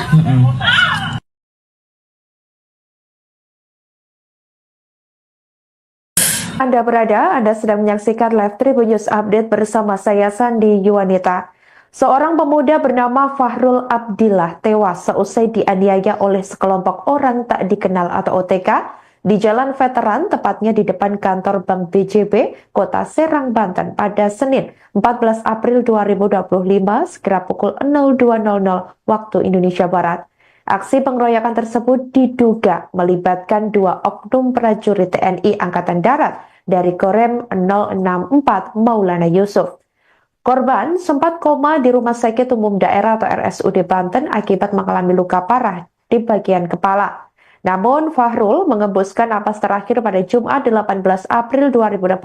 Anda sedang menyaksikan live Tribun News Update bersama saya Sandi Yuwanita. Seorang pemuda bernama Fahrul Abdillah tewas seusai dianiaya oleh sekelompok orang tak dikenal atau OTK di Jalan Veteran, tepatnya di depan kantor Bank BJB, Kota Serang, Banten pada Senin 14 April 2025 sekira pukul 02.00 waktu Indonesia Barat. Aksi pengeroyokan tersebut diduga melibatkan 2 oknum prajurit TNI Angkatan Darat dari Korem 064 Maulana Yusuf. Korban sempat koma di Rumah Sakit Umum Daerah atau RSUD Banten akibat mengalami luka parah di bagian kepala. Namun Fahrul mengembuskan napas terakhir pada Jumat 18 April 2025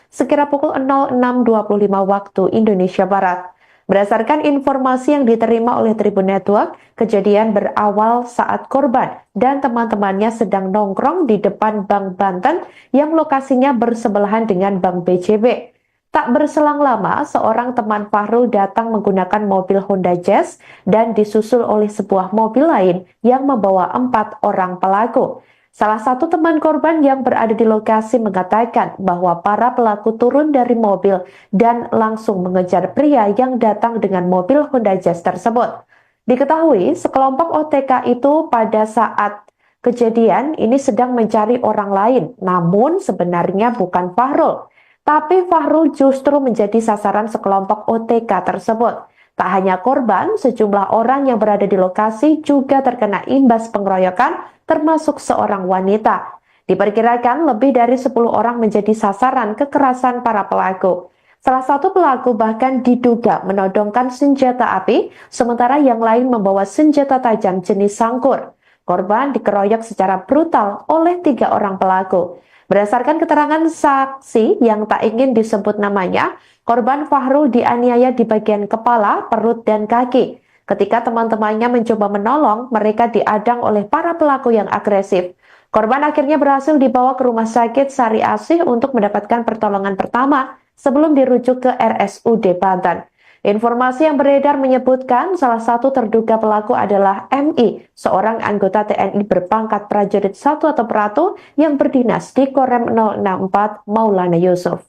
sekira pukul 06.25 waktu Indonesia Barat. Berdasarkan informasi yang diterima oleh Tribun Network, kejadian berawal saat korban dan teman-temannya sedang nongkrong di depan Bank Banten yang lokasinya bersebelahan dengan Bank BJB. Tak berselang lama, seorang teman Fahrul datang menggunakan mobil Honda Jazz dan disusul oleh sebuah mobil lain yang membawa 4 orang pelaku. Salah satu teman korban yang berada di lokasi mengatakan bahwa para pelaku turun dari mobil dan langsung mengejar pria yang datang dengan mobil Honda Jazz tersebut. Diketahui sekelompok OTK itu pada saat kejadian ini sedang mencari orang lain, namun sebenarnya bukan Fahrul. Tapi Fahrul justru menjadi sasaran sekelompok OTK tersebut. Tak hanya korban, sejumlah orang yang berada di lokasi juga terkena imbas pengeroyokan, termasuk seorang wanita. Diperkirakan lebih dari 10 orang menjadi sasaran kekerasan para pelaku. Salah satu pelaku bahkan diduga menodongkan senjata api, sementara yang lain membawa senjata tajam jenis sangkur. Korban dikeroyok secara brutal oleh 3 orang pelaku. Berdasarkan keterangan saksi yang tak ingin disebut namanya, korban Fahrul dianiaya di bagian kepala, perut, dan kaki. Ketika teman-temannya mencoba menolong, mereka diadang oleh para pelaku yang agresif. Korban akhirnya berhasil dibawa ke rumah sakit Sari Asih untuk mendapatkan pertolongan pertama sebelum dirujuk ke RSUD Banten. Informasi yang beredar menyebutkan salah satu terduga pelaku adalah MI, seorang anggota TNI berpangkat prajurit 1 atau Pratu yang berdinas di Korem 064 Maulana Yusuf.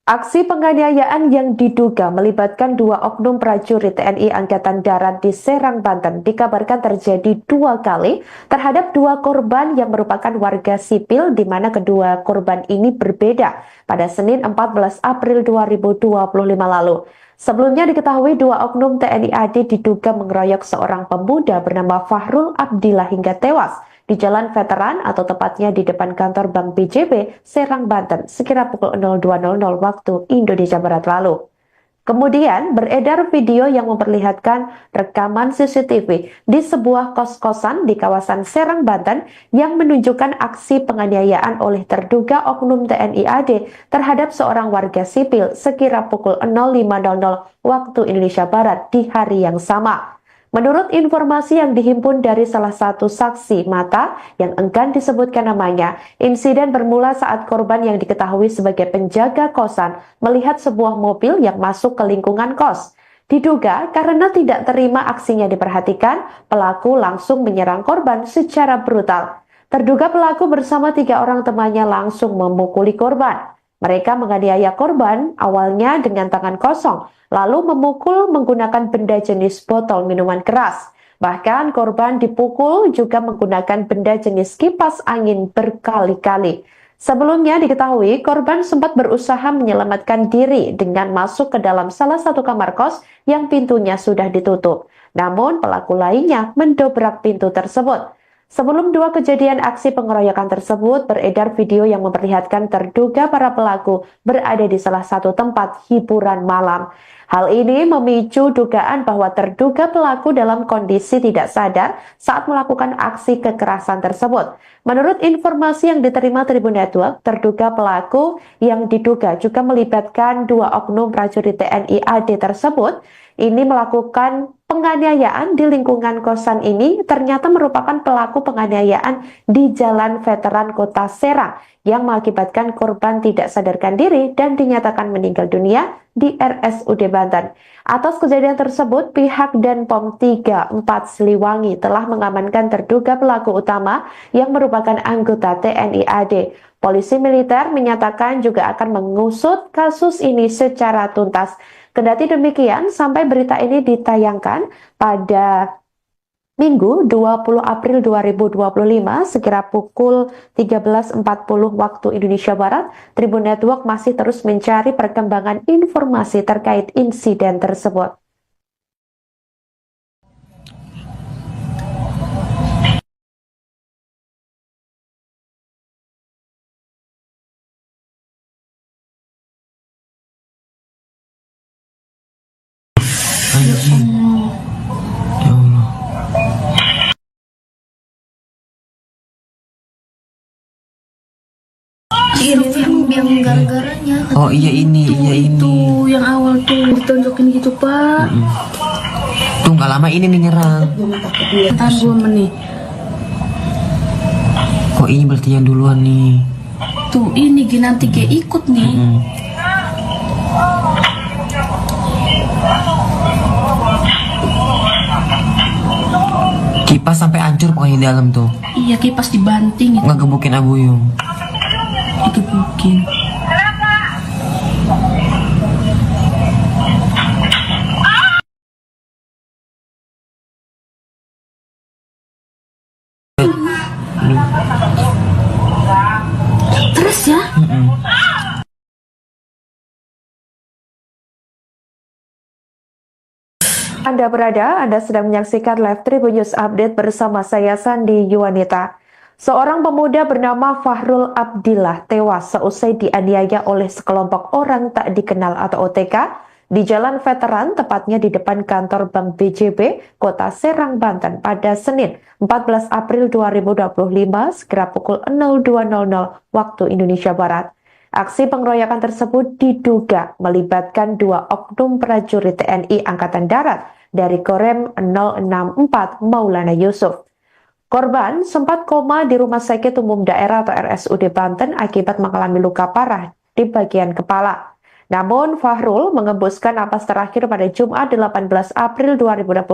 Aksi penganiayaan yang diduga melibatkan 2 oknum prajurit TNI Angkatan Darat di Serang, Banten dikabarkan terjadi 2 kali terhadap 2 korban yang merupakan warga sipil di mana kedua korban ini berbeda pada Senin 14 April 2025 lalu. Sebelumnya diketahui 2 oknum TNI AD diduga mengeroyok seorang pemuda bernama Fahrul Abdillah hingga tewas di Jalan Veteran atau tepatnya di depan kantor Bank BJB, Serang, Banten, sekira pukul 02.00 waktu Indonesia Barat lalu. Kemudian beredar video yang memperlihatkan rekaman CCTV di sebuah kos-kosan di kawasan Serang, Banten yang menunjukkan aksi penganiayaan oleh terduga oknum TNI AD terhadap seorang warga sipil sekira pukul 05.00 waktu Indonesia Barat di hari yang sama. Menurut informasi yang dihimpun dari salah satu saksi mata yang enggan disebutkan namanya, insiden bermula saat korban yang diketahui sebagai penjaga kosan melihat sebuah mobil yang masuk ke lingkungan kos. Diduga karena tidak terima aksinya diperhatikan, pelaku langsung menyerang korban secara brutal. Terduga pelaku bersama 3 orang temannya langsung memukuli korban. Mereka menganiaya korban awalnya dengan tangan kosong, lalu memukul menggunakan benda jenis botol minuman keras. Bahkan korban dipukul juga menggunakan benda jenis kipas angin berkali-kali. Sebelumnya diketahui korban sempat berusaha menyelamatkan diri dengan masuk ke dalam salah satu kamar kos yang pintunya sudah ditutup. Namun pelaku lainnya mendobrak pintu tersebut. Sebelum 2 kejadian aksi pengeroyokan tersebut, beredar video yang memperlihatkan terduga para pelaku berada di salah satu tempat hiburan malam. Hal ini memicu dugaan bahwa terduga pelaku dalam kondisi tidak sadar saat melakukan aksi kekerasan tersebut. Menurut informasi yang diterima Tribun Network, terduga pelaku yang diduga juga melibatkan 2 oknum prajurit TNI AD tersebut ini melakukan penganiayaan di lingkungan kosan ini ternyata merupakan pelaku penganiayaan di Jalan Veteran Kota Serang yang mengakibatkan korban tidak sadarkan diri dan dinyatakan meninggal dunia di RSUD Banten. Atas kejadian tersebut, pihak Denpom 34 Siliwangi telah mengamankan terduga pelaku utama yang merupakan anggota TNI AD. Polisi militer menyatakan juga akan mengusut kasus ini secara tuntas. Kendati demikian, sampai berita ini ditayangkan pada Minggu 20 April 2025 sekira pukul 13.40 waktu Indonesia Barat, Tribun Network masih terus mencari perkembangan informasi terkait insiden tersebut. Anjing. Ya Allah. Ini film yang gara-garanya. Oh iya ini, Itu yang awal tuh ditonjokin gitu pak. Tuh nggak lama ini nih nyerang. Ntar 2 menit. Kok ini berarti yang duluan nih? Tuh ini nanti kayak ikut nih. Kipas sampai hancur pokoknya di dalam tuh. Iya kipas dibanting itu. Ngegebukin Abuyung. Digebukin. Terus ya? Anda berada, Anda sedang menyaksikan Live Tribun News Update bersama saya Sandi Yuwanita. Seorang pemuda bernama Fahrul Abdillah tewas seusai dianiaya oleh sekelompok orang tak dikenal atau OTK di Jalan Veteran, tepatnya di depan kantor Bank BJB, Kota Serang, Banten pada Senin 14 April 2025 sekira pukul 02.00 waktu Indonesia Barat. Aksi pengeroyokan tersebut diduga melibatkan dua oknum prajurit TNI Angkatan Darat dari Korem 064 Maulana Yusuf. Korban sempat koma di Rumah Sakit Umum Daerah atau RSUD Banten akibat mengalami luka parah di bagian kepala. Namun Fahrul mengembuskan napas terakhir pada Jumat 18 April 2025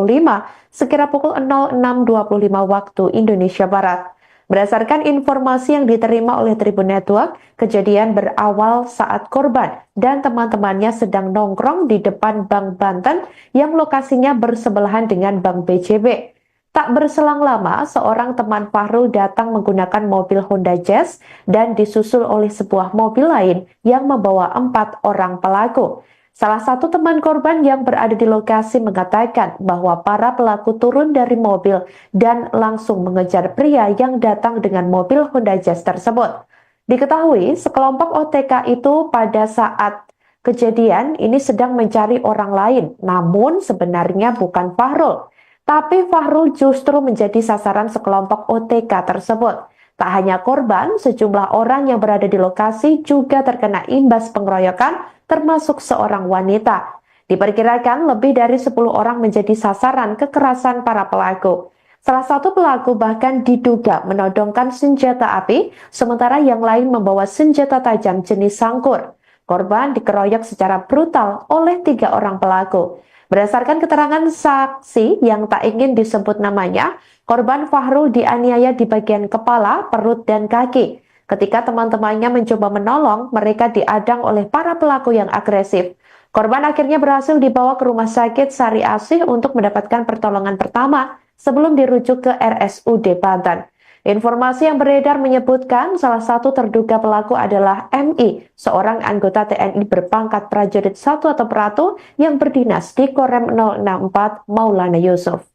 sekira pukul 06.25 waktu Indonesia Barat. Berdasarkan informasi yang diterima oleh Tribun Network, kejadian berawal saat korban dan teman-temannya sedang nongkrong di depan Bank Banten yang lokasinya bersebelahan dengan Bank BJB. Tak berselang lama, seorang teman Fahrul datang menggunakan mobil Honda Jazz dan disusul oleh sebuah mobil lain yang membawa 4 orang pelaku. Salah satu teman korban yang berada di lokasi mengatakan bahwa para pelaku turun dari mobil dan langsung mengejar pria yang datang dengan mobil Honda Jazz tersebut. Diketahui sekelompok OTK itu pada saat kejadian ini sedang mencari orang lain, namun sebenarnya bukan Fahrul. Tapi Fahrul justru menjadi sasaran sekelompok OTK tersebut. Tak hanya korban, sejumlah orang yang berada di lokasi juga terkena imbas pengeroyokan, termasuk seorang wanita. Diperkirakan lebih dari 10 orang menjadi sasaran kekerasan para pelaku. Salah satu pelaku bahkan diduga menodongkan senjata api, sementara yang lain membawa senjata tajam jenis sangkur. Korban dikeroyok secara brutal oleh 3 orang pelaku. Berdasarkan keterangan saksi yang tak ingin disebut namanya, korban Fahrul dianiaya di bagian kepala, perut, dan kaki. Ketika teman-temannya mencoba menolong, mereka diadang oleh para pelaku yang agresif. Korban akhirnya berhasil dibawa ke Rumah Sakit Sari Asih untuk mendapatkan pertolongan pertama sebelum dirujuk ke RSUD Banten. Informasi yang beredar menyebutkan salah satu terduga pelaku adalah MI, seorang anggota TNI berpangkat prajurit 1 atau peratu yang berdinas di Korem 064 Maulana Yusuf.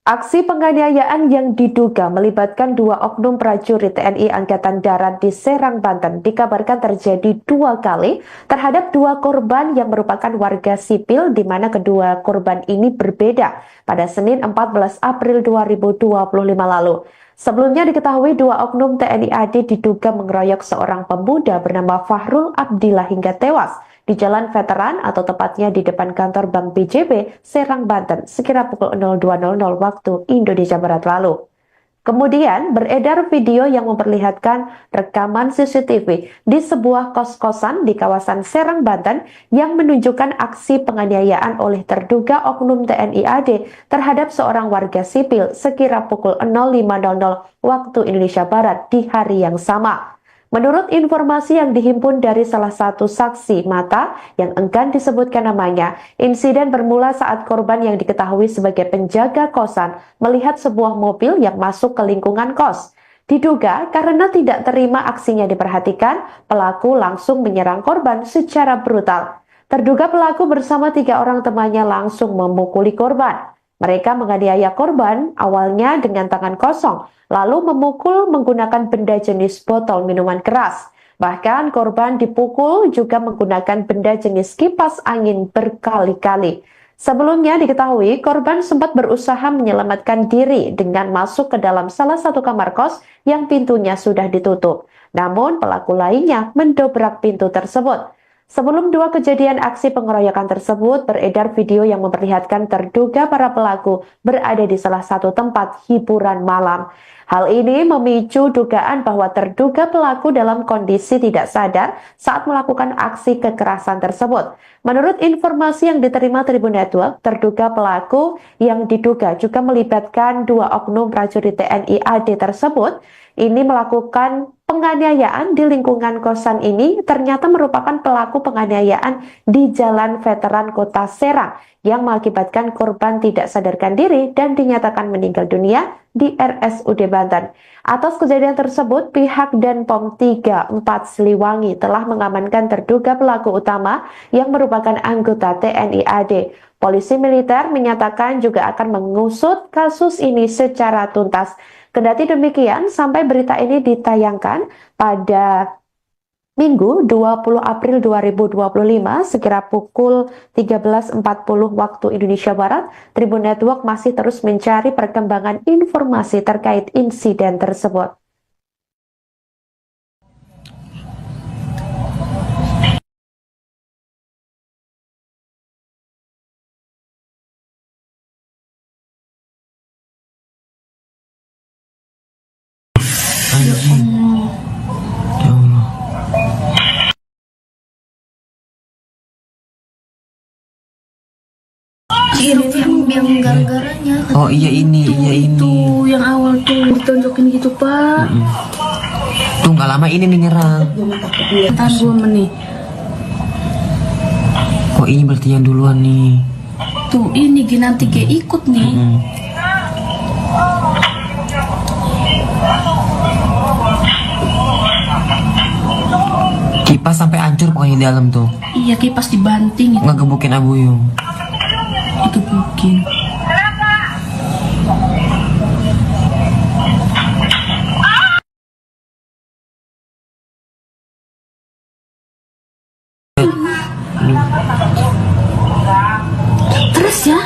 Aksi penganiayaan yang diduga melibatkan dua oknum prajurit TNI Angkatan Darat di Serang, Banten dikabarkan terjadi 2 kali terhadap 2 korban yang merupakan warga sipil di mana kedua korban ini berbeda pada Senin 14 April 2025 lalu. Sebelumnya diketahui 2 oknum TNI AD diduga mengeroyok seorang pemuda bernama Fahrul Abdillah hingga tewas di Jalan Veteran atau tepatnya di depan kantor Bank BJB, Serang, Banten, sekira pukul 02.00 waktu Indonesia Barat lalu. Kemudian beredar video yang memperlihatkan rekaman CCTV di sebuah kos-kosan di kawasan Serang, Banten yang menunjukkan aksi penganiayaan oleh terduga oknum TNI AD terhadap seorang warga sipil sekira pukul 05.00 waktu Indonesia Barat di hari yang sama. Menurut informasi yang dihimpun dari salah satu saksi mata yang enggan disebutkan namanya, insiden bermula saat korban yang diketahui sebagai penjaga kosan melihat sebuah mobil yang masuk ke lingkungan kos. Diduga karena tidak terima aksinya diperhatikan, pelaku langsung menyerang korban secara brutal. Terduga pelaku bersama 3 orang temannya langsung memukuli korban. Mereka menganiaya korban awalnya dengan tangan kosong, lalu memukul menggunakan benda jenis botol minuman keras. Bahkan korban dipukul juga menggunakan benda jenis kipas angin berkali-kali. Sebelumnya diketahui korban sempat berusaha menyelamatkan diri dengan masuk ke dalam salah satu kamar kos yang pintunya sudah ditutup. Namun pelaku lainnya mendobrak pintu tersebut. Sebelum 2 kejadian aksi pengeroyokan tersebut, beredar video yang memperlihatkan terduga para pelaku berada di salah satu tempat hiburan malam. Hal ini memicu dugaan bahwa terduga pelaku dalam kondisi tidak sadar saat melakukan aksi kekerasan tersebut. Menurut informasi yang diterima Tribun Network, terduga pelaku yang diduga juga melibatkan 2 oknum prajurit TNI AD tersebut ini melakukan penganiayaan di lingkungan kosan ini ternyata merupakan pelaku penganiayaan di Jalan Veteran Kota Serang yang mengakibatkan korban tidak sadarkan diri dan dinyatakan meninggal dunia di RSUD Banten. Atas kejadian tersebut, pihak Denpom 34 Siliwangi telah mengamankan terduga pelaku utama yang merupakan anggota TNI AD. Polisi militer menyatakan juga akan mengusut kasus ini secara tuntas. Kendati demikian, sampai berita ini ditayangkan pada Minggu 20 April 2025 sekira pukul 13.40 waktu Indonesia Barat, Tribun Network masih terus mencari perkembangan informasi terkait insiden tersebut. Anjing. Ya Allah. Ini yang gara-garanya. Oh iya ini, iya ini. Tuh yang awal tuh ditonjokin gitu pak. Tuh nggak lama ini nih nyerang. Tahan 2 menit. Oh ini berarti yang duluan nih. Tuh ini nanti kayak ikut nih. Kipas sampai hancur pokoknya di dalam tuh. Iya kipas dibanting itu. Ngegebukin Abuyung. Digebukin. Terus ya.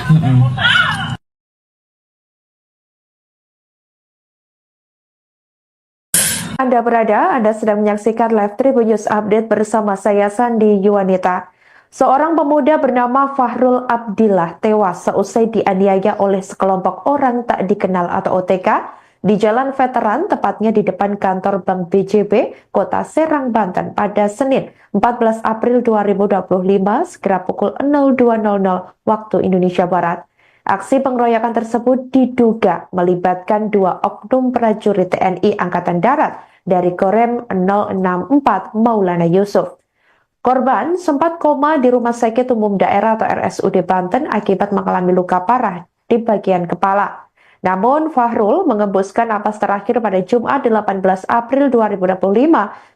Anda sedang menyaksikan live Tribun News Update bersama saya Sandi Yuwanita. Seorang pemuda bernama Fahrul Abdillah tewas seusai dianiaya oleh sekelompok orang tak dikenal atau OTK di Jalan Veteran, tepatnya di depan kantor Bank BJB, Kota Serang, Banten pada Senin 14 April 2025 sekira pukul 02.00 waktu Indonesia Barat. Aksi pengeroyokan tersebut diduga melibatkan 2 oknum prajurit TNI Angkatan Darat dari Korem 064 Maulana Yusuf. Korban sempat koma di Rumah Sakit Umum Daerah atau RSUD Banten akibat mengalami luka parah di bagian kepala. Namun Fahrul mengembuskan napas terakhir pada Jumat 18 April 2025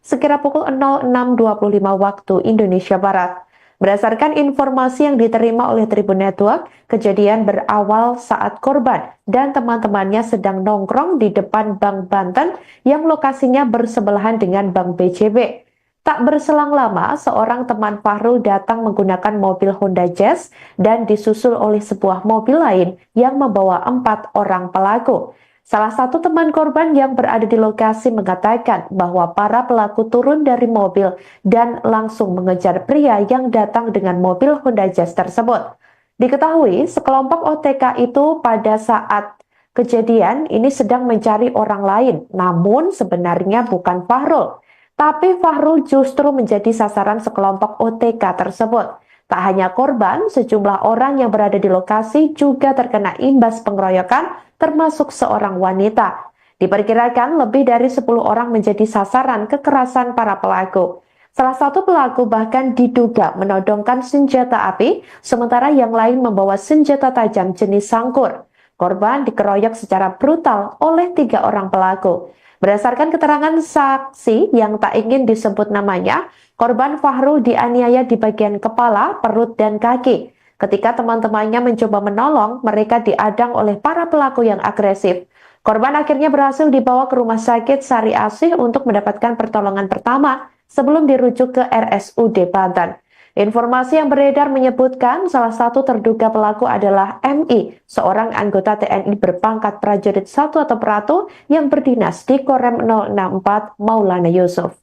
sekira pukul 06.25 waktu Indonesia Barat. Berdasarkan informasi yang diterima oleh Tribun Network, kejadian berawal saat korban dan teman-temannya sedang nongkrong di depan Bank Banten yang lokasinya bersebelahan dengan Bank BJB. Tak berselang lama, seorang teman Fahrul datang menggunakan mobil Honda Jazz dan disusul oleh sebuah mobil lain yang membawa 4 orang pelaku. Salah satu teman korban yang berada di lokasi mengatakan bahwa para pelaku turun dari mobil dan langsung mengejar pria yang datang dengan mobil Honda Jazz tersebut. Diketahui sekelompok OTK itu pada saat kejadian ini sedang mencari orang lain, namun sebenarnya bukan Fahrul. Tapi Fahrul justru menjadi sasaran sekelompok OTK tersebut. Tak hanya korban, sejumlah orang yang berada di lokasi juga terkena imbas pengeroyokan, termasuk seorang wanita. Diperkirakan lebih dari 10 orang menjadi sasaran kekerasan para pelaku. Salah satu pelaku bahkan diduga menodongkan senjata api, sementara yang lain membawa senjata tajam jenis sangkur. Korban dikeroyok secara brutal oleh 3 orang pelaku. Berdasarkan keterangan saksi yang tak ingin disebut namanya, korban Fahrul dianiaya di bagian kepala, perut, dan kaki. Ketika teman-temannya mencoba menolong, mereka diadang oleh para pelaku yang agresif. Korban akhirnya berhasil dibawa ke rumah sakit Sari Asih untuk mendapatkan pertolongan pertama sebelum dirujuk ke RSUD Banten. Informasi yang beredar menyebutkan salah satu terduga pelaku adalah MI, seorang anggota TNI berpangkat prajurit 1 atau Pratu yang berdinas di Korem 064 Maulana Yusuf.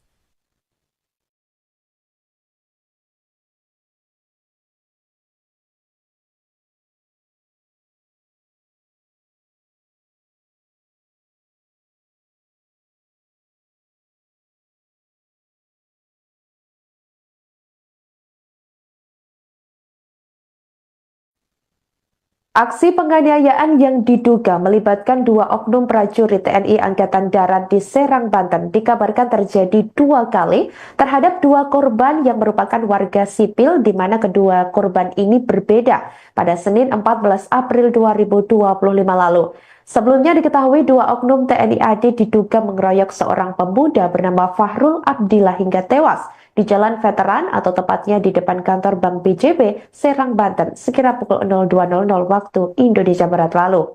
Aksi penganiayaan yang diduga melibatkan dua oknum prajurit TNI Angkatan Darat di Serang, Banten dikabarkan terjadi 2 kali terhadap 2 korban yang merupakan warga sipil di mana kedua korban ini berbeda pada Senin 14 April 2025 lalu. Sebelumnya diketahui 2 oknum TNI AD diduga mengeroyok seorang pemuda bernama Fahrul Abdillah hingga tewas di Jalan Veteran atau tepatnya di depan kantor Bank BJB, Serang, Banten, sekira pukul 02.00 waktu Indonesia Barat lalu.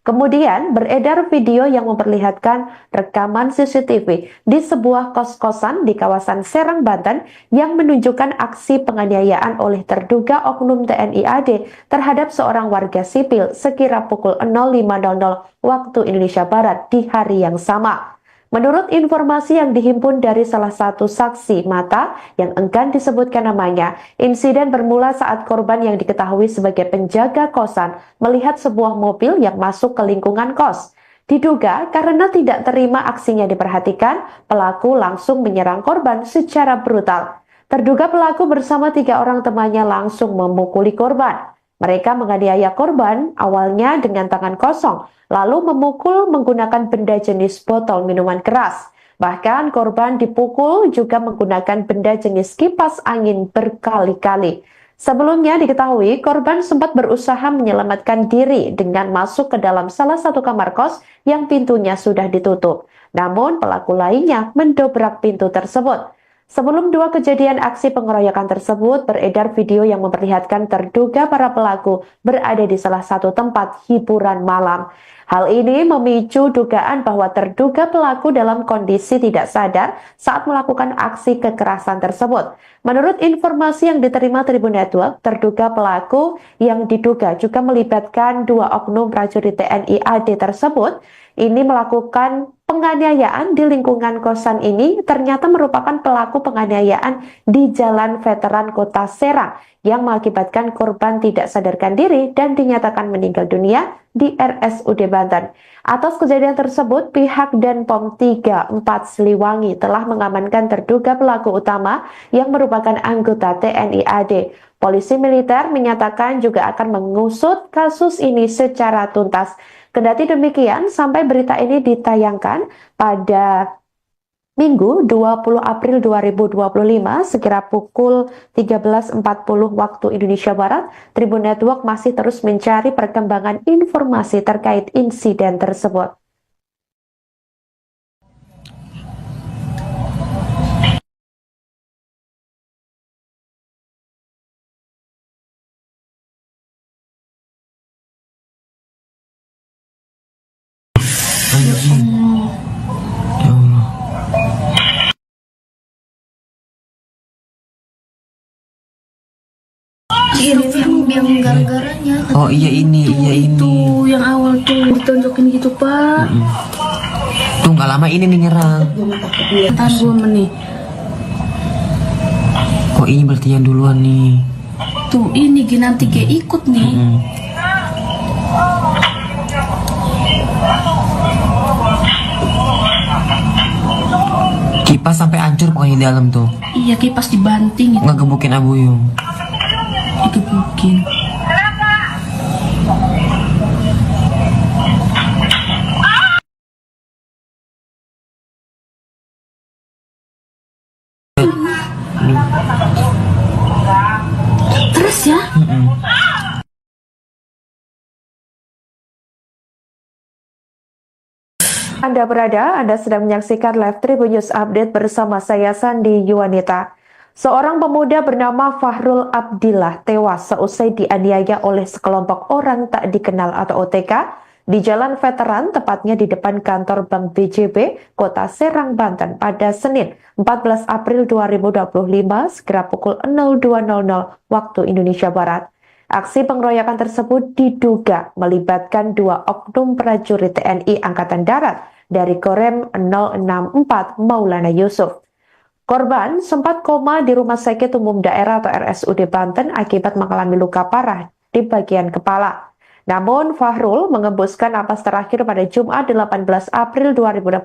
Kemudian beredar video yang memperlihatkan rekaman CCTV di sebuah kos-kosan di kawasan Serang, Banten yang menunjukkan aksi penganiayaan oleh terduga oknum TNI AD terhadap seorang warga sipil sekira pukul 05.00 waktu Indonesia Barat di hari yang sama. Menurut informasi yang dihimpun dari salah satu saksi mata yang enggan disebutkan namanya, insiden bermula saat korban yang diketahui sebagai penjaga kosan melihat sebuah mobil yang masuk ke lingkungan kos. Diduga karena tidak terima aksinya diperhatikan, pelaku langsung menyerang korban secara brutal. Terduga pelaku bersama 3 orang temannya langsung memukuli korban. Mereka menganiaya korban awalnya dengan tangan kosong, lalu memukul menggunakan benda jenis botol minuman keras. Bahkan korban dipukul juga menggunakan benda jenis kipas angin berkali-kali. Sebelumnya diketahui korban sempat berusaha menyelamatkan diri dengan masuk ke dalam salah satu kamar kos yang pintunya sudah ditutup. Namun pelaku lainnya mendobrak pintu tersebut. Sebelum 2 kejadian aksi pengeroyokan tersebut, beredar video yang memperlihatkan terduga para pelaku berada di salah satu tempat hiburan malam. Hal ini memicu dugaan bahwa terduga pelaku dalam kondisi tidak sadar saat melakukan aksi kekerasan tersebut. Menurut informasi yang diterima Tribun Network, terduga pelaku yang diduga juga melibatkan 2 oknum prajurit TNI AD tersebut ini melakukan penganiayaan di lingkungan kosan ini ternyata merupakan pelaku penganiayaan di Jalan Veteran Kota Serang yang mengakibatkan korban tidak sadarkan diri dan dinyatakan meninggal dunia di RSUD Banten. Atas kejadian tersebut, pihak Denpom 34 Siliwangi telah mengamankan terduga pelaku utama yang merupakan anggota TNI AD. Polisi militer menyatakan juga akan mengusut kasus ini secara tuntas. Kendati demikian, sampai berita ini ditayangkan pada Minggu 20 April 2025 sekira pukul 13.40 waktu Indonesia Barat, Tribun Network masih terus mencari perkembangan informasi terkait insiden tersebut. Anjing. Ya Allah. Ini yang gara-garanya. Oh iya ini, iya ini. Itu yang awal tuh ditonjokin gitu Pak. Tuh nggak lama ini nih nyerang. Ntar 2 menit. Kok ini berarti yang duluan nih? Tuh ini nanti kayak ikut nih. Kipas sampai hancur pokoknya di dalam tuh. Iya kipas dibanting itu. Ngegebukin Abuyung. Digebukin. Terus ya? Anda sedang menyaksikan live Tribun News Update bersama saya Sandi Yuwanita. Seorang pemuda bernama Fahrul Abdillah tewas seusai dianiaya oleh sekelompok orang tak dikenal atau OTK di Jalan Veteran, tepatnya di depan kantor Bank BJB, Kota Serang, Banten pada Senin 14 April 2025 sekira pukul 02.00 waktu Indonesia Barat. Aksi pengeroyokan tersebut diduga melibatkan 2 oknum prajurit TNI Angkatan Darat dari Korem 064 Maulana Yusuf. Korban sempat koma di Rumah Sakit Umum Daerah atau RSUD Banten akibat mengalami luka parah di bagian kepala. Namun Fahrul mengembuskan napas terakhir pada Jumat 18 April 2025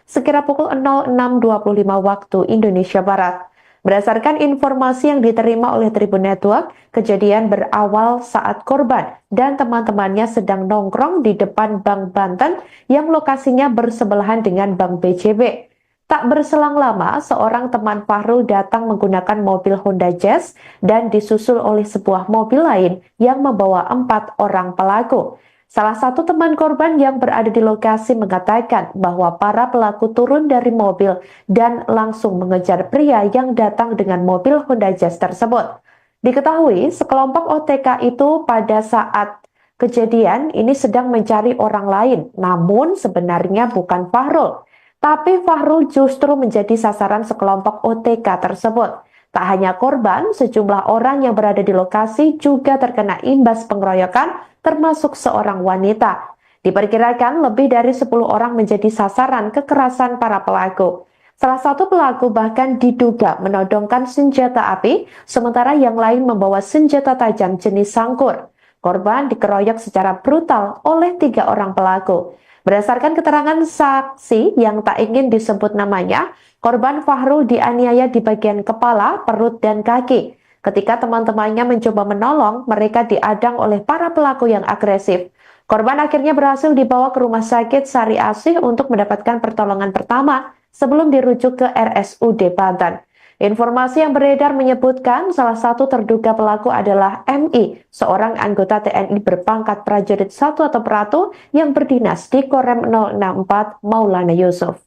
sekira pukul 06.25 waktu Indonesia Barat. Berdasarkan informasi yang diterima oleh Tribun Network, kejadian berawal saat korban dan teman-temannya sedang nongkrong di depan Bank Banten yang lokasinya bersebelahan dengan Bank BJB. Tak berselang lama, seorang teman Fahrul datang menggunakan mobil Honda Jazz dan disusul oleh sebuah mobil lain yang membawa 4 orang pelaku. Salah satu teman korban yang berada di lokasi mengatakan bahwa para pelaku turun dari mobil dan langsung mengejar pria yang datang dengan mobil Honda Jazz tersebut. Diketahui sekelompok OTK itu pada saat kejadian ini sedang mencari orang lain, namun sebenarnya bukan Fahrul. Tapi Fahrul justru menjadi sasaran sekelompok OTK tersebut. Tak hanya korban, sejumlah orang yang berada di lokasi juga terkena imbas pengeroyokan, termasuk seorang wanita. Diperkirakan lebih dari 10 orang menjadi sasaran kekerasan para pelaku. Salah satu pelaku bahkan diduga menodongkan senjata api, sementara yang lain membawa senjata tajam jenis sangkur. Korban dikeroyok secara brutal oleh 3 orang pelaku. Berdasarkan keterangan saksi yang tak ingin disebut namanya, korban Fahrul dianiaya di bagian kepala, perut, dan kaki. Ketika teman-temannya mencoba menolong, mereka diadang oleh para pelaku yang agresif. Korban akhirnya berhasil dibawa ke rumah sakit Sari Asih untuk mendapatkan pertolongan pertama sebelum dirujuk ke RSUD Banten. Informasi yang beredar menyebutkan salah satu terduga pelaku adalah MI, seorang anggota TNI berpangkat prajurit 1 atau Pratu yang berdinas di Korem 064 Maulana Yusuf.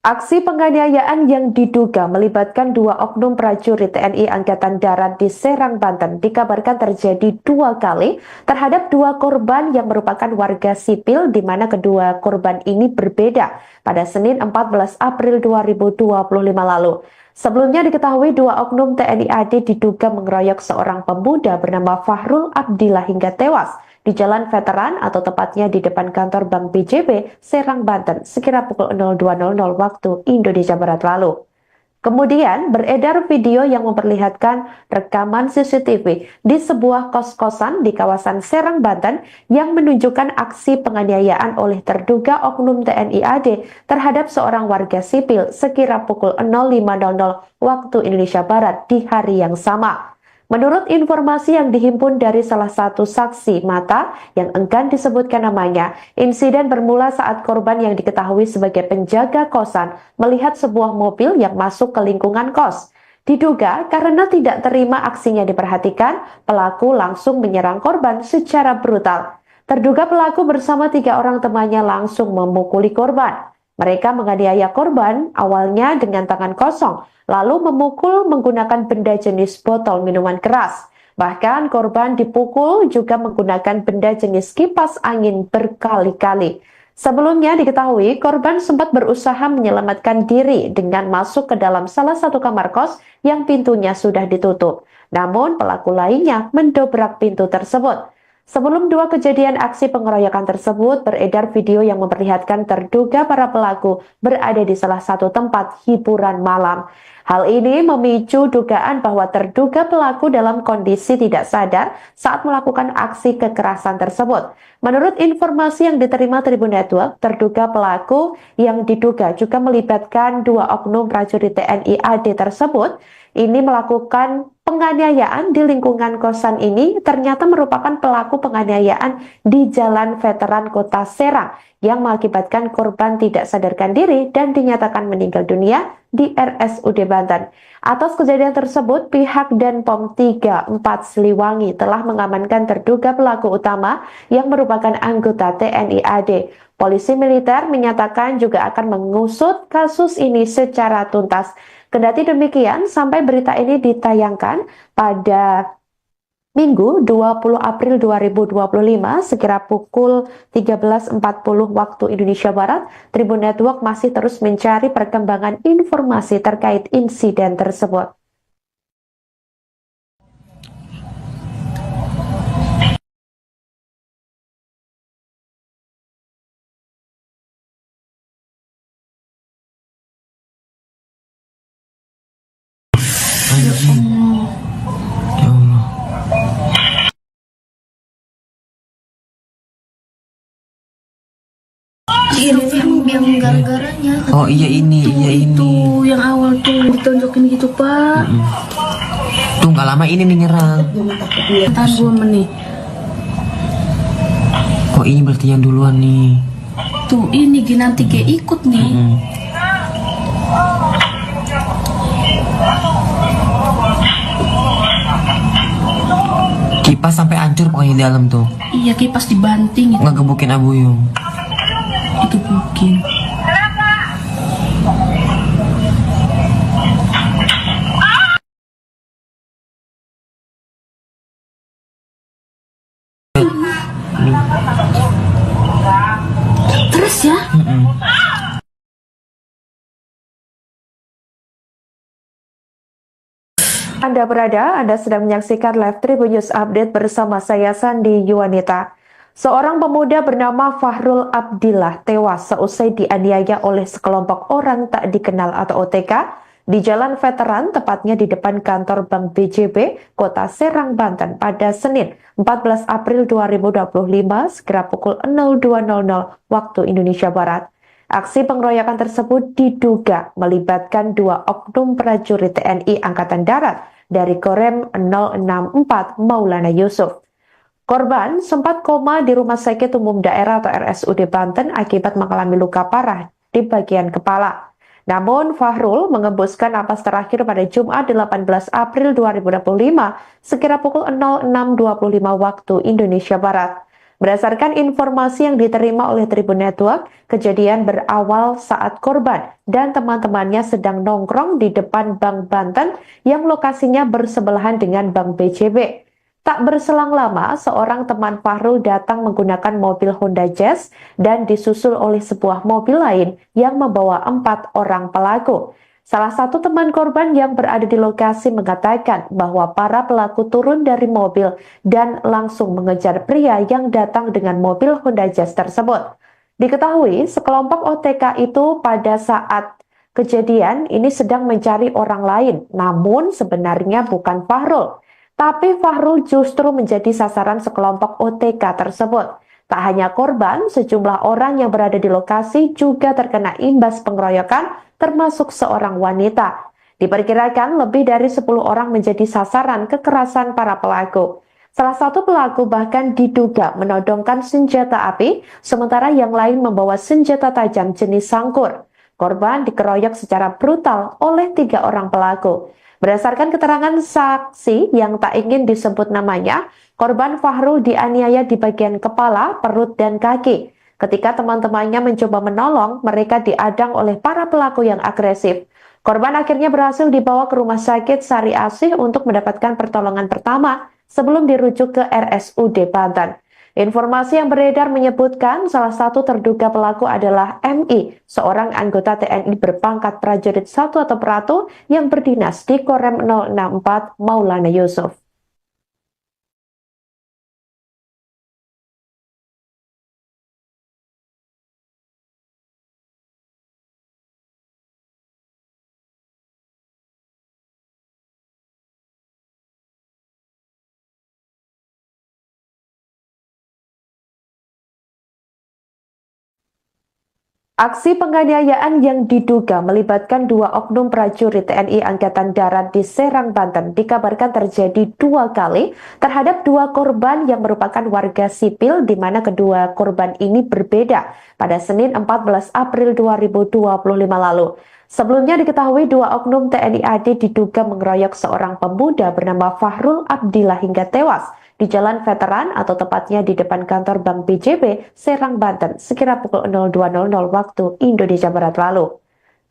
Aksi penganiayaan yang diduga melibatkan 2 oknum prajurit TNI Angkatan Darat di Serang, Banten dikabarkan terjadi 2 kali terhadap 2 korban yang merupakan warga sipil di mana kedua korban ini berbeda pada Senin 14 April 2025 lalu. Sebelumnya diketahui 2 oknum TNI AD diduga mengeroyok seorang pemuda bernama Fahrul Abdillah hingga tewas di Jalan Veteran atau tepatnya di depan kantor Bank BJB, Serang, Banten, sekira pukul 02.00 waktu Indonesia Barat lalu. Kemudian beredar video yang memperlihatkan rekaman CCTV di sebuah kos-kosan di kawasan Serang, Banten yang menunjukkan aksi penganiayaan oleh terduga oknum TNI AD terhadap seorang warga sipil sekira pukul 05.00 waktu Indonesia Barat di hari yang sama. Menurut informasi yang dihimpun dari salah satu saksi mata yang enggan disebutkan namanya, insiden bermula saat korban yang diketahui sebagai penjaga kosan melihat sebuah mobil yang masuk ke lingkungan kos. Diduga karena tidak terima aksinya diperhatikan, pelaku langsung menyerang korban secara brutal. Terduga pelaku bersama 3 orang temannya langsung memukuli korban. Mereka menganiaya korban awalnya dengan tangan kosong, lalu memukul menggunakan benda jenis botol minuman keras. Bahkan korban dipukul juga menggunakan benda jenis kipas angin berkali-kali. Sebelumnya diketahui korban sempat berusaha menyelamatkan diri dengan masuk ke dalam salah satu kamar kos yang pintunya sudah ditutup. Namun pelaku lainnya mendobrak pintu tersebut. Sebelum 2 kejadian aksi pengeroyokan tersebut, beredar video yang memperlihatkan terduga para pelaku berada di salah satu tempat hiburan malam. Hal ini memicu dugaan bahwa terduga pelaku dalam kondisi tidak sadar saat melakukan aksi kekerasan tersebut. Menurut informasi yang diterima Tribun Network, terduga pelaku yang diduga juga melibatkan 2 oknum prajurit TNI AD tersebut ini melakukan penganiayaan di lingkungan kosan ini ternyata merupakan pelaku penganiayaan di Jalan Veteran Kota Serang yang mengakibatkan korban tidak sadarkan diri dan dinyatakan meninggal dunia di RSUD Banten. Atas kejadian tersebut, pihak Denpom 34 Siliwangi telah mengamankan terduga pelaku utama yang merupakan anggota TNI AD. Polisi militer menyatakan juga akan mengusut kasus ini secara tuntas. Kendati demikian, sampai berita ini ditayangkan pada Minggu 20 April 2025 sekira pukul 13.40 waktu Indonesia Barat, Tribun Network masih terus mencari perkembangan informasi terkait insiden tersebut. Ayo sih. Ya Allah. Ini yang gara-garanya. Oh iya ini, iya ini. Tuh yang awal tuh ditonjokin gitu pak. Tuh nggak lama ini nih nyerang. Tahan 2 menit. Oh ini berarti yang duluan nih. Tuh ini nanti kayak ikut nih. Kipas sampai hancur pokoknya di dalam tuh. Iya kipas dibanting itu. Ngegebukin Abuyung. Itu mungkin. Terus ya. Anda sedang menyaksikan live Tribun News Update bersama saya Sandi Yuwanita. Seorang pemuda bernama Fahrul Abdillah tewas seusai dianiaya oleh sekelompok orang tak dikenal atau OTK di Jalan Veteran, tepatnya di depan kantor Bank BJB, Kota Serang, Banten pada Senin 14 April 2025 sekira pukul 02.00 waktu Indonesia Barat. Aksi pengeroyokan tersebut diduga melibatkan 2 oknum prajurit TNI Angkatan Darat dari Korem 064 Maulana Yusuf. Korban sempat koma di Rumah Sakit Umum Daerah atau RSUD Banten akibat mengalami luka parah di bagian kepala. Namun Fahrul mengembuskan napas terakhir pada Jumat 18 April 2025 sekira pukul 06.25 waktu Indonesia Barat. Berdasarkan informasi yang diterima oleh Tribun Network, kejadian berawal saat korban dan teman-temannya sedang nongkrong di depan Bank Banten yang lokasinya bersebelahan dengan Bank BJB. Tak berselang lama, seorang teman Fahrul datang menggunakan mobil Honda Jazz dan disusul oleh sebuah mobil lain yang membawa 4 orang pelaku. Salah satu teman korban yang berada di lokasi mengatakan bahwa para pelaku turun dari mobil dan langsung mengejar pria yang datang dengan mobil Honda Jazz tersebut. Diketahui sekelompok OTK itu pada saat kejadian ini sedang mencari orang lain, namun sebenarnya bukan Fahrul. Tapi Fahrul justru menjadi sasaran sekelompok OTK tersebut. Tak hanya korban, sejumlah orang yang berada di lokasi juga terkena imbas pengeroyokan, termasuk seorang wanita. Diperkirakan lebih dari 10 orang menjadi sasaran kekerasan para pelaku. Salah satu pelaku bahkan diduga menodongkan senjata api, sementara yang lain membawa senjata tajam jenis sangkur. Korban dikeroyok secara brutal oleh 3 orang pelaku. Berdasarkan keterangan saksi yang tak ingin disebut namanya, korban Fahrul dianiaya di bagian kepala, perut, dan kaki. Ketika teman-temannya mencoba menolong, mereka diadang oleh para pelaku yang agresif. Korban akhirnya berhasil dibawa ke Rumah Sakit Sari Asih untuk mendapatkan pertolongan pertama sebelum dirujuk ke RSUD Banten. Informasi yang beredar menyebutkan salah satu terduga pelaku adalah MI, seorang anggota TNI berpangkat prajurit 1 atau peratu yang berdinas di Korem 064 Maulana Yusuf. Aksi penganiayaan yang diduga melibatkan 2 oknum prajurit TNI Angkatan Darat di Serang, Banten dikabarkan terjadi 2 kali terhadap 2 korban yang merupakan warga sipil di mana kedua korban ini berbeda pada Senin 14 April 2025 lalu. Sebelumnya diketahui 2 oknum TNI AD diduga mengeroyok seorang pemuda bernama Fahrul Abdillah hingga tewas di Jalan Veteran atau tepatnya di depan kantor Bank BJB, Serang, Banten, sekira pukul 02.00 waktu Indonesia Barat lalu.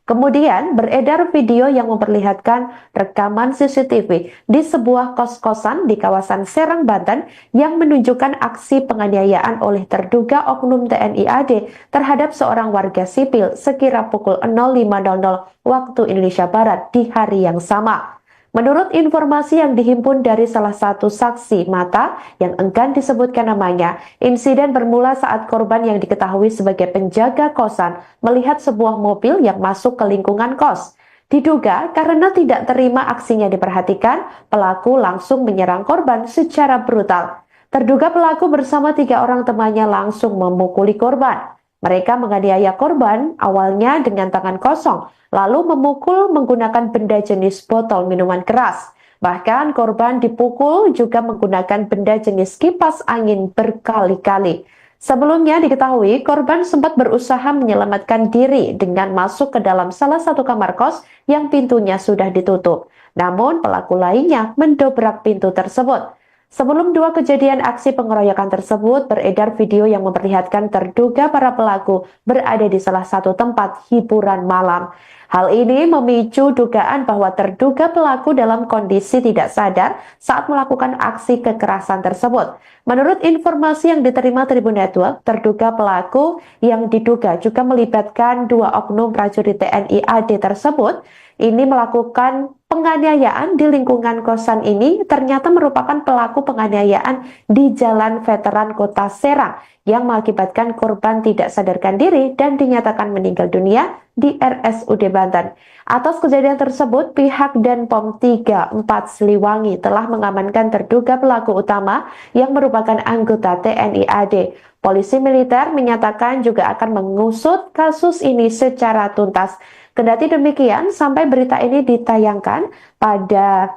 Kemudian beredar video yang memperlihatkan rekaman CCTV di sebuah kos-kosan di kawasan Serang, Banten yang menunjukkan aksi penganiayaan oleh terduga oknum TNI AD terhadap seorang warga sipil sekira pukul 05.00 waktu Indonesia Barat di hari yang sama. Menurut informasi yang dihimpun dari salah satu saksi mata yang enggan disebutkan namanya, insiden bermula saat korban yang diketahui sebagai penjaga kosan melihat sebuah mobil yang masuk ke lingkungan kos. Diduga karena tidak terima aksinya diperhatikan, pelaku langsung menyerang korban secara brutal. Terduga pelaku bersama 3 orang temannya langsung memukuli korban. Mereka menganiaya korban awalnya dengan tangan kosong, lalu memukul menggunakan benda jenis botol minuman keras. Bahkan korban dipukul juga menggunakan benda jenis kipas angin berkali-kali. Sebelumnya diketahui korban sempat berusaha menyelamatkan diri dengan masuk ke dalam salah satu kamar kos yang pintunya sudah ditutup. Namun pelaku lainnya mendobrak pintu tersebut. Sebelum 2 kejadian aksi pengeroyokan tersebut, beredar video yang memperlihatkan terduga para pelaku berada di salah satu tempat hiburan malam. Hal ini memicu dugaan bahwa terduga pelaku dalam kondisi tidak sadar saat melakukan aksi kekerasan tersebut. Menurut informasi yang diterima Tribun Network, terduga pelaku yang diduga juga melibatkan 2 oknum prajurit TNI AD tersebut ini melakukan penganiayaan di lingkungan kosan ini ternyata merupakan pelaku penganiayaan di Jalan Veteran Kota Serang yang mengakibatkan korban tidak sadarkan diri dan dinyatakan meninggal dunia di RSUD Banten. Atas kejadian tersebut, pihak Denpom 34 Siliwangi telah mengamankan terduga pelaku utama yang merupakan anggota TNI AD. Polisi militer menyatakan juga akan mengusut kasus ini secara tuntas. Kendati demikian, sampai berita ini ditayangkan pada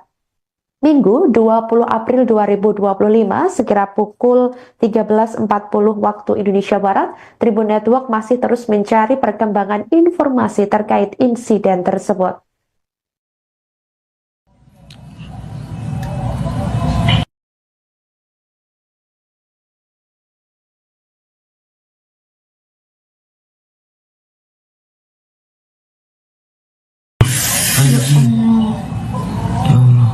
Minggu 20 April 2025 sekira pukul 13.40 waktu Indonesia Barat, Tribun Network masih terus mencari perkembangan informasi terkait insiden tersebut. Anjing. Ya Allah.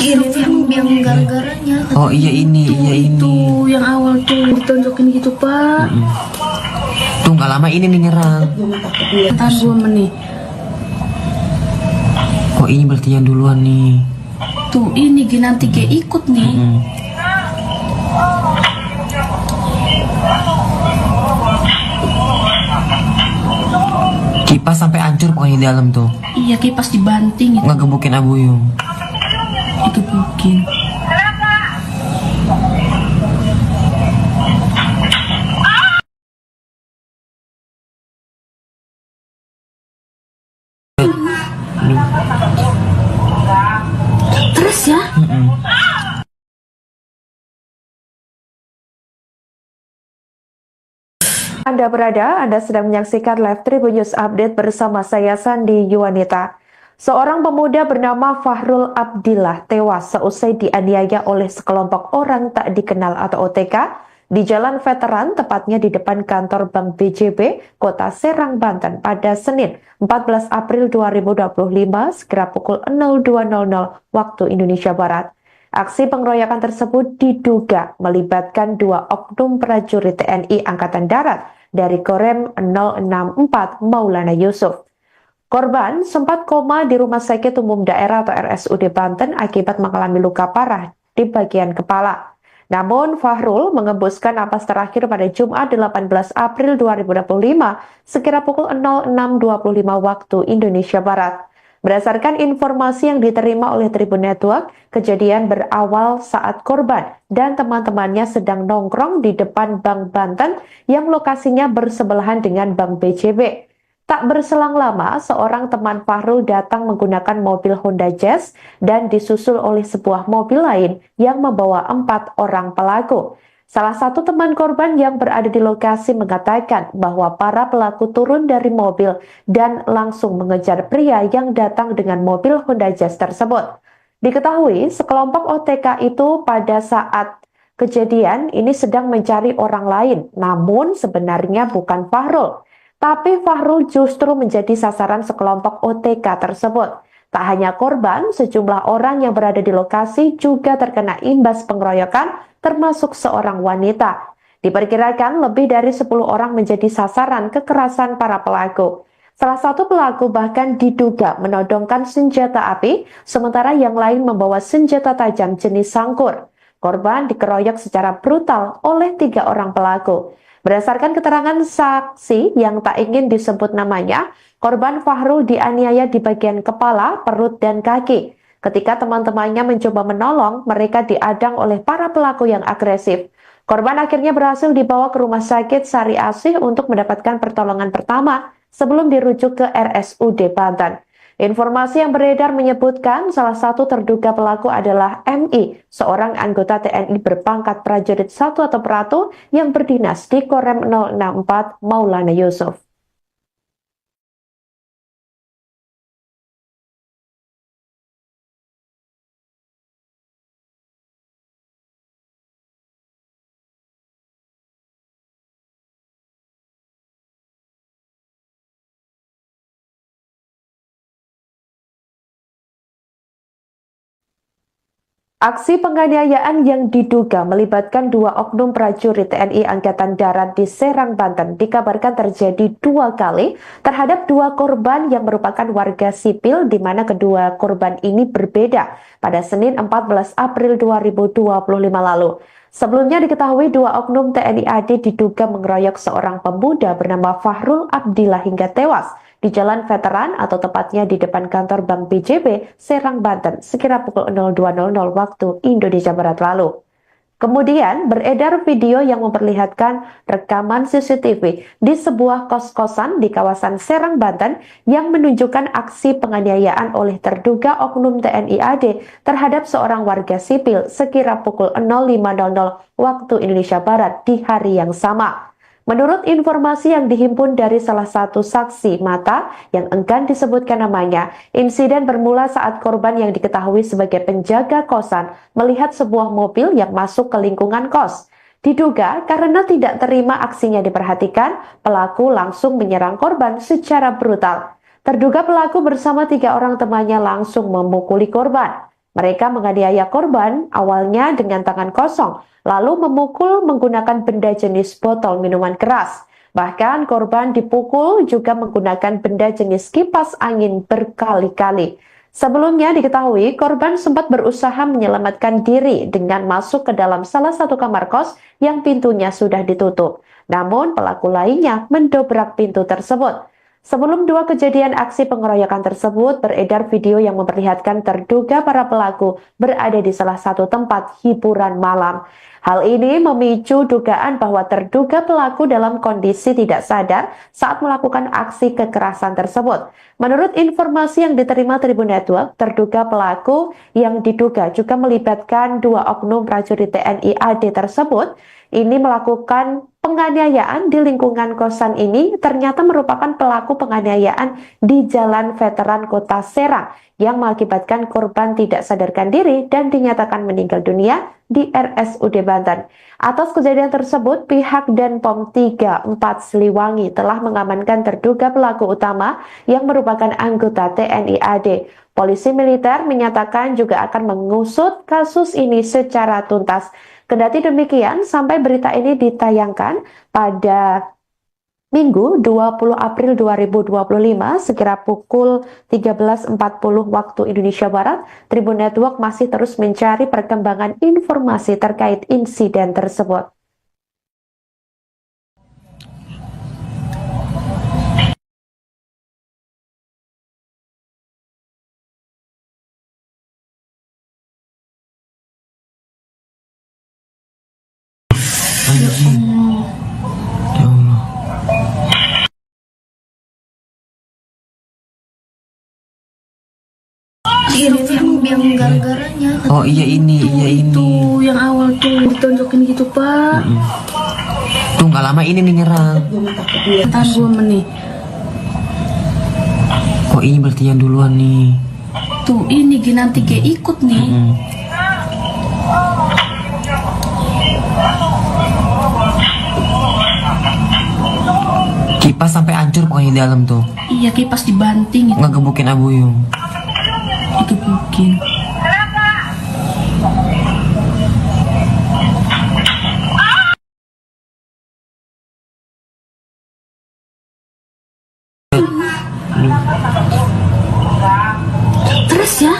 Ini yang gara-garanya. Oh iya ini. Tuh yang awal tuh ditonjokin gitu Pak. Tuh nggak lama ini nih nyerang. Tahan 2 menit. Kok ini berarti yang duluan nih? Tuh ini nanti kayak ikut nih. Kipas sampai hancur pokoknya di dalam tuh. Iya kipas dibanting itu. Ngegebukin Abuyung. Digebukin. Terus ya? Anda sedang menyaksikan live Tribun News Update bersama saya Sandi Yuwanita. Seorang pemuda bernama Fahrul Abdillah tewas seusai dianiaya oleh sekelompok orang tak dikenal atau OTK di Jalan Veteran, tepatnya di depan kantor Bank BJB, Kota Serang, Banten pada Senin 14 April 2025 sekira pukul 02.00 waktu Indonesia Barat. Aksi pengeroyokan tersebut diduga melibatkan 2 oknum prajurit TNI Angkatan Darat dari Korem 064 Maulana Yusuf. Korban sempat koma di Rumah Sakit Umum Daerah atau RSUD Banten akibat mengalami luka parah di bagian kepala. Namun Fahrul mengembuskan napas terakhir pada Jumat 18 April 2025 sekira pukul 06.25 waktu Indonesia Barat. Berdasarkan informasi yang diterima oleh Tribun Network, kejadian berawal saat korban dan teman-temannya sedang nongkrong di depan Bank Banten yang lokasinya bersebelahan dengan Bank BJB. Tak berselang lama, seorang teman Fahrul datang menggunakan mobil Honda Jazz dan disusul oleh sebuah mobil lain yang membawa 4 orang pelaku. Salah satu teman korban yang berada di lokasi mengatakan bahwa para pelaku turun dari mobil dan langsung mengejar pria yang datang dengan mobil Honda Jazz tersebut. Diketahui sekelompok OTK itu pada saat kejadian ini sedang mencari orang lain, namun sebenarnya bukan Fahrul. Tapi Fahrul justru menjadi sasaran sekelompok OTK tersebut. Tak hanya korban, sejumlah orang yang berada di lokasi juga terkena imbas pengeroyokan, termasuk seorang wanita. Diperkirakan lebih dari 10 orang menjadi sasaran kekerasan para pelaku. Salah satu pelaku bahkan diduga menodongkan senjata api, sementara yang lain membawa senjata tajam jenis sangkur. Korban dikeroyok secara brutal oleh 3 orang pelaku. Berdasarkan keterangan saksi yang tak ingin disebut namanya, korban Fahrul dianiaya di bagian kepala, perut, dan kaki. Ketika teman-temannya mencoba menolong, mereka diadang oleh para pelaku yang agresif. Korban akhirnya berhasil dibawa ke Rumah Sakit Sari Asih untuk mendapatkan pertolongan pertama sebelum dirujuk ke RSUD Banten. Informasi yang beredar menyebutkan salah satu terduga pelaku adalah MI, seorang anggota TNI berpangkat prajurit 1 atau Pratu yang berdinas di Korem 064 Maulana Yusuf. Aksi penganiayaan yang diduga melibatkan 2 oknum prajurit TNI Angkatan Darat di Serang, Banten dikabarkan terjadi 2 kali terhadap 2 korban yang merupakan warga sipil di mana kedua korban ini berbeda pada Senin 14 April 2025 lalu. Sebelumnya diketahui 2 oknum TNI AD diduga mengeroyok seorang pemuda bernama Fahrul Abdillah hingga tewas di Jalan Veteran atau tepatnya di depan kantor Bank BJB, Serang, Banten, sekira pukul 02.00 waktu Indonesia Barat lalu. Kemudian beredar video yang memperlihatkan rekaman CCTV di sebuah kos-kosan di kawasan Serang, Banten yang menunjukkan aksi penganiayaan oleh terduga oknum TNI AD terhadap seorang warga sipil sekira pukul 05.00 waktu Indonesia Barat di hari yang sama. Menurut informasi yang dihimpun dari salah satu saksi mata yang enggan disebutkan namanya, insiden bermula saat korban yang diketahui sebagai penjaga kosan melihat sebuah mobil yang masuk ke lingkungan kos. Diduga karena tidak terima aksinya diperhatikan, pelaku langsung menyerang korban secara brutal. Terduga pelaku bersama 3 orang temannya langsung memukuli korban. Mereka menganiaya korban awalnya dengan tangan kosong, lalu memukul menggunakan benda jenis botol minuman keras. Bahkan korban dipukul juga menggunakan benda jenis kipas angin berkali-kali. Sebelumnya diketahui korban sempat berusaha menyelamatkan diri dengan masuk ke dalam salah satu kamar kos yang pintunya sudah ditutup. Namun pelaku lainnya mendobrak pintu tersebut. Sebelum 2 kejadian aksi pengeroyokan tersebut, beredar video yang memperlihatkan terduga para pelaku berada di salah satu tempat hiburan malam. Hal ini memicu dugaan bahwa terduga pelaku dalam kondisi tidak sadar saat melakukan aksi kekerasan tersebut. Menurut informasi yang diterima Tribun Network, terduga pelaku yang diduga juga melibatkan 2 oknum prajurit TNI AD tersebut ini melakukan penganiayaan di lingkungan kosan ini ternyata merupakan pelaku penganiayaan di Jalan Veteran Kota Serang yang mengakibatkan korban tidak sadarkan diri dan dinyatakan meninggal dunia di RSUD Banten. Atas kejadian tersebut, pihak Denpom 34 Siliwangi telah mengamankan terduga pelaku utama yang merupakan anggota TNI AD. Polisi militer menyatakan juga akan mengusut kasus ini secara tuntas. Kendati demikian, sampai berita ini ditayangkan pada Minggu 20 April 2025 sekira pukul 13.40 waktu Indonesia Barat, Tribun Network masih terus mencari perkembangan informasi terkait insiden tersebut. Anjing. Ya Allah. Ini yang gara-garanya. Oh iya ini, Itu yang awal tuh ditonjokin gitu Pak. Tuh nggak lama ini nih nyerang. Ntar 2 menit. Kok ini berarti yang duluan nih? Tuh ini nanti kayak ikut nih. Kipas sampai hancur pokoknya di dalam tuh. Iya kipas dibanting itu. Ngegebukin Abuyung. Itu mungkin. Terus ya?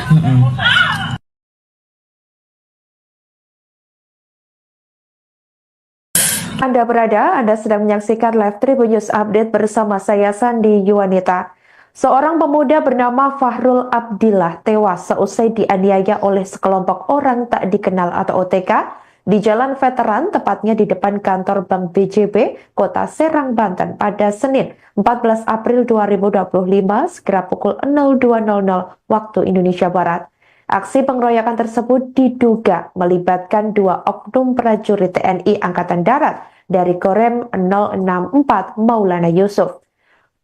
Anda sedang menyaksikan live Tribun News Update bersama saya Sandi Yuwanita. Seorang pemuda bernama Fahrul Abdillah tewas seusai dianiaya oleh sekelompok orang tak dikenal atau OTK di Jalan Veteran, tepatnya di depan kantor Bank BJB, Kota Serang, Banten pada Senin 14 April 2025 sekira pukul 02.00 waktu Indonesia Barat. Aksi pengeroyokan tersebut diduga melibatkan dua oknum prajurit TNI Angkatan Darat dari Korem 064 Maulana Yusuf.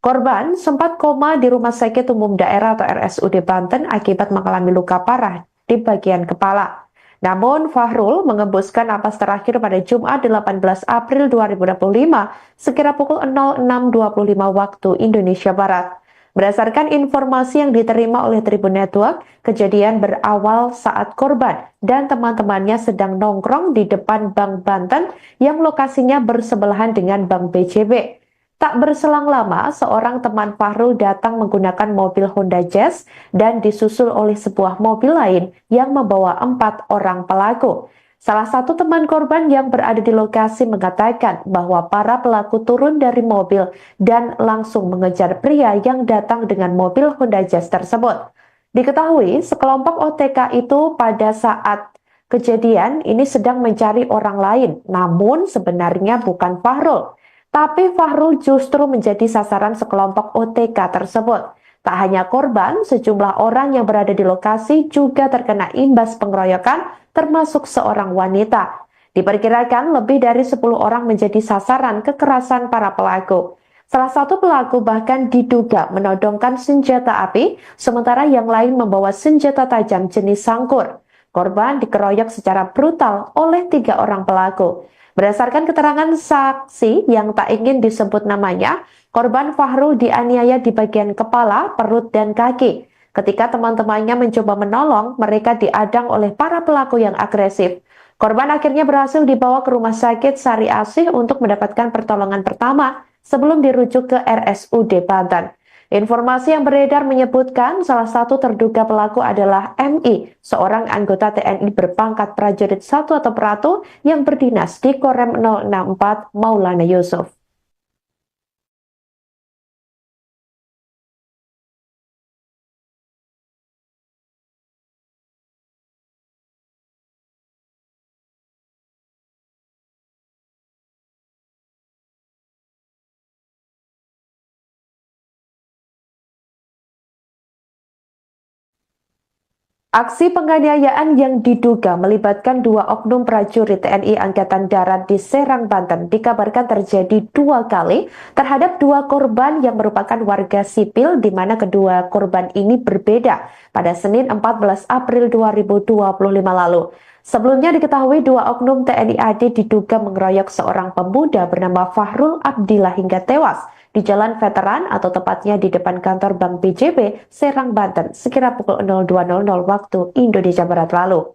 Korban sempat koma di Rumah Sakit Umum Daerah atau RSUD Banten akibat mengalami luka parah di bagian kepala. Namun Fahrul mengembuskan napas terakhir pada Jumat 18 April 2025 sekira pukul 06.25 waktu Indonesia Barat. Berdasarkan informasi yang diterima oleh Tribun Network, kejadian berawal saat korban dan teman-temannya sedang nongkrong di depan Bank Banten yang lokasinya bersebelahan dengan Bank BJB. Tak berselang lama, seorang teman Fahrul datang menggunakan mobil Honda Jazz dan disusul oleh sebuah mobil lain yang membawa 4 orang pelaku. Salah satu teman korban yang berada di lokasi mengatakan bahwa para pelaku turun dari mobil dan langsung mengejar pria yang datang dengan mobil Honda Jazz tersebut. Diketahui sekelompok OTK itu pada saat kejadian ini sedang mencari orang lain, namun sebenarnya bukan Fahrul. Tapi Fahrul justru menjadi sasaran sekelompok OTK tersebut. Tak hanya korban, sejumlah orang yang berada di lokasi juga terkena imbas pengeroyokan, termasuk seorang wanita. Diperkirakan lebih dari 10 orang menjadi sasaran kekerasan para pelaku. Salah satu pelaku bahkan diduga menodongkan senjata api, sementara yang lain membawa senjata tajam jenis sangkur. Korban dikeroyok secara brutal oleh 3 orang pelaku. Berdasarkan keterangan saksi yang tak ingin disebut namanya, korban Fahrul dianiaya di bagian kepala, perut, dan kaki. Ketika teman-temannya mencoba menolong, mereka diadang oleh para pelaku yang agresif. Korban akhirnya berhasil dibawa ke Rumah Sakit Sari Asih untuk mendapatkan pertolongan pertama sebelum dirujuk ke RSUD Banten. Informasi yang beredar menyebutkan salah satu terduga pelaku adalah MI, seorang anggota TNI berpangkat prajurit 1 atau peratu yang berdinas di Korem 064 Maulana Yusuf. Aksi penganiayaan yang diduga melibatkan dua oknum prajurit TNI Angkatan Darat di Serang, Banten dikabarkan terjadi 2 kali terhadap 2 korban yang merupakan warga sipil di mana kedua korban ini berbeda pada Senin 14 April 2025 lalu. Sebelumnya diketahui 2 oknum TNI AD diduga mengeroyok seorang pemuda bernama Fahrul Abdillah hingga tewas di Jalan Veteran atau tepatnya di depan kantor Bank BJB, Serang, Banten, sekira pukul 02.00 waktu Indonesia Barat lalu.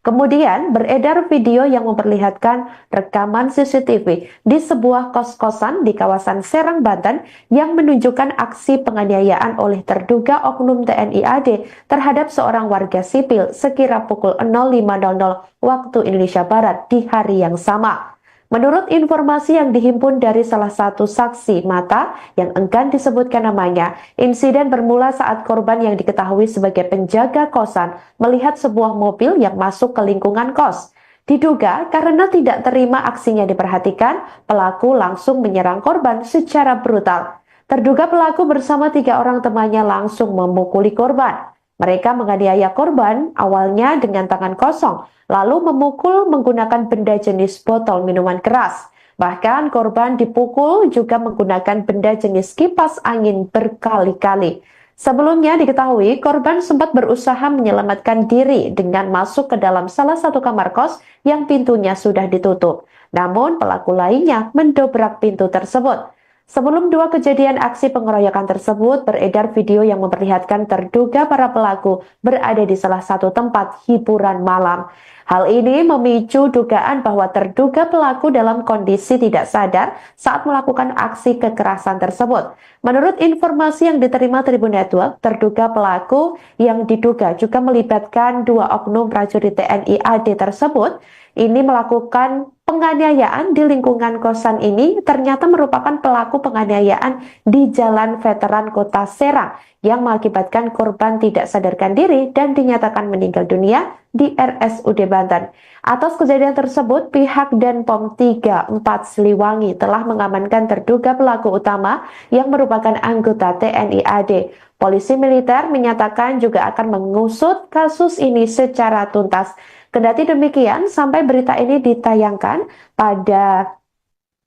Kemudian beredar video yang memperlihatkan rekaman CCTV di sebuah kos-kosan di kawasan Serang, Banten yang menunjukkan aksi penganiayaan oleh terduga oknum TNI AD terhadap seorang warga sipil sekira pukul 05.00 waktu Indonesia Barat di hari yang sama. Menurut informasi yang dihimpun dari salah satu saksi mata yang enggan disebutkan namanya, insiden bermula saat korban yang diketahui sebagai penjaga kosan melihat sebuah mobil yang masuk ke lingkungan kos. Diduga karena tidak terima aksinya diperhatikan, pelaku langsung menyerang korban secara brutal. Terduga pelaku bersama 3 orang temannya langsung memukuli korban. Mereka menganiaya korban awalnya dengan tangan kosong, lalu memukul menggunakan benda jenis botol minuman keras. Bahkan korban dipukul juga menggunakan benda jenis kipas angin berkali-kali. Sebelumnya diketahui korban sempat berusaha menyelamatkan diri dengan masuk ke dalam salah satu kamar kos yang pintunya sudah ditutup. Namun pelaku lainnya mendobrak pintu tersebut. Sebelum 2 kejadian aksi pengeroyokan tersebut, beredar video yang memperlihatkan terduga para pelaku berada di salah satu tempat hiburan malam. Hal ini memicu dugaan bahwa terduga pelaku dalam kondisi tidak sadar saat melakukan aksi kekerasan tersebut. Menurut informasi yang diterima Tribun Network, terduga pelaku yang diduga juga melibatkan 2 oknum prajurit TNI AD tersebut, ini melakukan Penganiayaan di lingkungan kosan ini ternyata merupakan pelaku penganiayaan di Jalan Veteran Kota Serang yang mengakibatkan korban tidak sadarkan diri dan dinyatakan meninggal dunia di RSUD Banten. Atas kejadian tersebut, pihak Denpom 34 Siliwangi telah mengamankan terduga pelaku utama yang merupakan anggota TNI AD. Polisi militer menyatakan juga akan mengusut kasus ini secara tuntas. Kendati demikian, sampai berita ini ditayangkan pada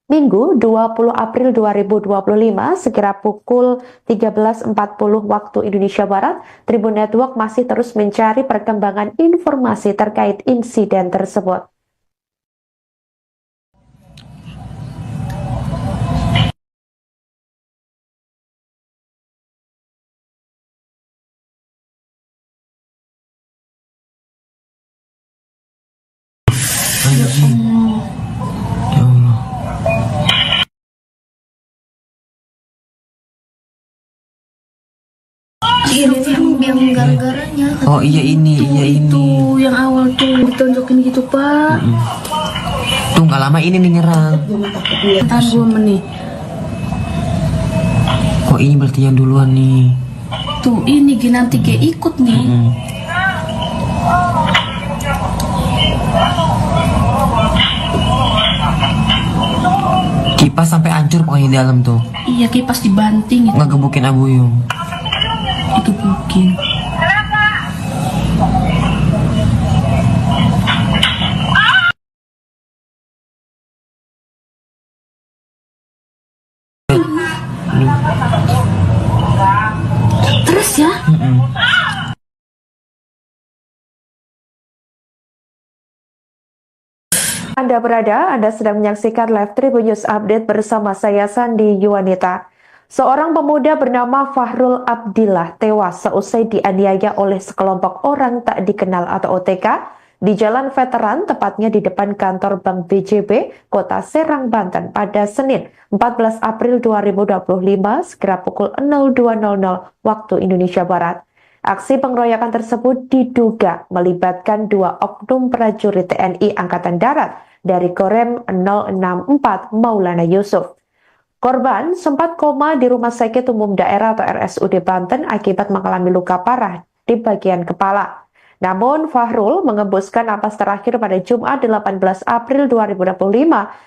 Minggu 20 April 2025 sekira pukul 13.40 waktu Indonesia Barat, Tribun Network masih terus mencari perkembangan informasi terkait insiden tersebut. Anjing. Ya Allah. Ini yang gara-garanya. Oh iya ini, iya ini. Tuh yang awal tuh ditonjokin gitu pak. Tuh nggak lama ini nih nyerang. Tahan 2 menit. Kok ini berarti yang duluan nih? Tuh ini nanti kayak ikut nih. Kipas sampai hancur pokoknya di dalam tuh. Iya kipas dibanting itu. Ngegebukin Abuyung. Digebukin. Terus ya. Anda sedang menyaksikan live Tribun News Update bersama saya Sandi Yuwanita. Seorang pemuda bernama Fahrul Abdillah tewas seusai dianiaya oleh sekelompok orang tak dikenal atau OTK di Jalan Veteran, tepatnya di depan kantor Bank BJB, Kota Serang, Banten pada Senin 14 April 2025 sekira pukul 02.00 waktu Indonesia Barat. Aksi pengeroyokan tersebut diduga melibatkan 2 oknum prajurit TNI Angkatan Darat dari Korem 064 Maulana Yusuf. Korban sempat koma di Rumah Sakit Umum Daerah atau RSUD Banten akibat mengalami luka parah di bagian kepala. Namun Fahrul mengembuskan napas terakhir pada Jumat 18 April 2025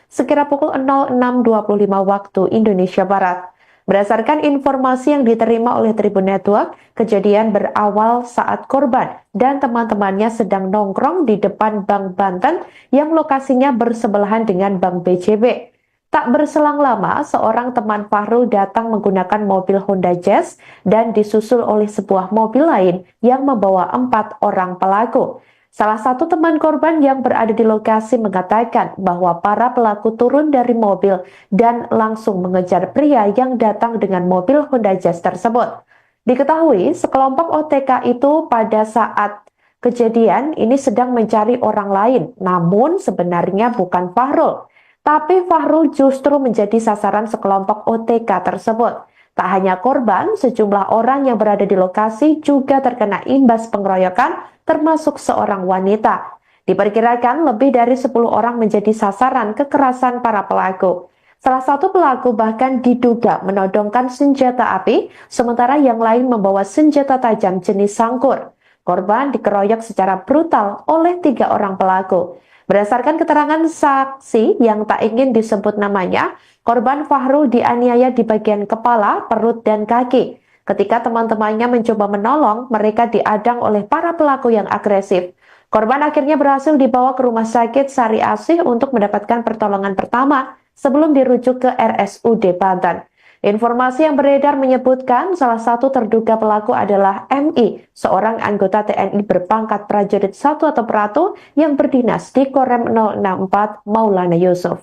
sekira pukul 06.25 waktu Indonesia Barat. Berdasarkan informasi yang diterima oleh Tribun Network, kejadian berawal saat korban dan teman-temannya sedang nongkrong di depan Bank Banten yang lokasinya bersebelahan dengan Bank BJB. Tak berselang lama, seorang teman Fahrul datang menggunakan mobil Honda Jazz dan disusul oleh sebuah mobil lain yang membawa 4 orang pelaku. Salah satu teman korban yang berada di lokasi mengatakan bahwa para pelaku turun dari mobil dan langsung mengejar pria yang datang dengan mobil Honda Jazz tersebut. Diketahui sekelompok OTK itu pada saat kejadian ini sedang mencari orang lain, namun sebenarnya bukan Fahrul. Tapi Fahrul justru menjadi sasaran sekelompok OTK tersebut. Tak hanya korban, sejumlah orang yang berada di lokasi juga terkena imbas pengeroyokan, termasuk seorang wanita. Diperkirakan lebih dari 10 orang menjadi sasaran kekerasan para pelaku. Salah satu pelaku bahkan diduga menodongkan senjata api, sementara yang lain membawa senjata tajam jenis sangkur. Korban dikeroyok secara brutal oleh 3 orang pelaku. Berdasarkan keterangan saksi yang tak ingin disebut namanya, korban Fahrul dianiaya di bagian kepala, perut, dan kaki. Ketika teman-temannya mencoba menolong, mereka diadang oleh para pelaku yang agresif. Korban akhirnya berhasil dibawa ke rumah sakit Sari Asih untuk mendapatkan pertolongan pertama sebelum dirujuk ke RSUD Banten. Informasi yang beredar menyebutkan salah satu terduga pelaku adalah MI, seorang anggota TNI berpangkat prajurit 1 atau Pratu yang berdinas di Korem 064 Maulana Yusuf.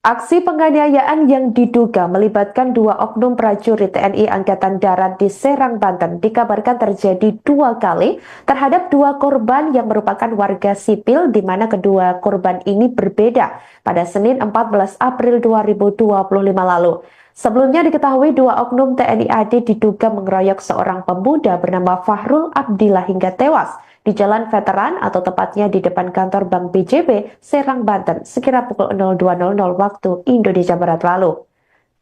Aksi penganiayaan yang diduga melibatkan dua oknum prajurit TNI Angkatan Darat di Serang, Banten dikabarkan terjadi 2 kali terhadap 2 korban yang merupakan warga sipil di mana kedua korban ini berbeda pada Senin 14 April 2025 lalu. Sebelumnya diketahui 2 oknum TNI AD diduga mengeroyok seorang pemuda bernama Fahrul Abdillah hingga tewas di Jalan Veteran atau tepatnya di depan kantor Bank BJB, Serang, Banten, sekira pukul 02.00 waktu Indonesia Barat lalu.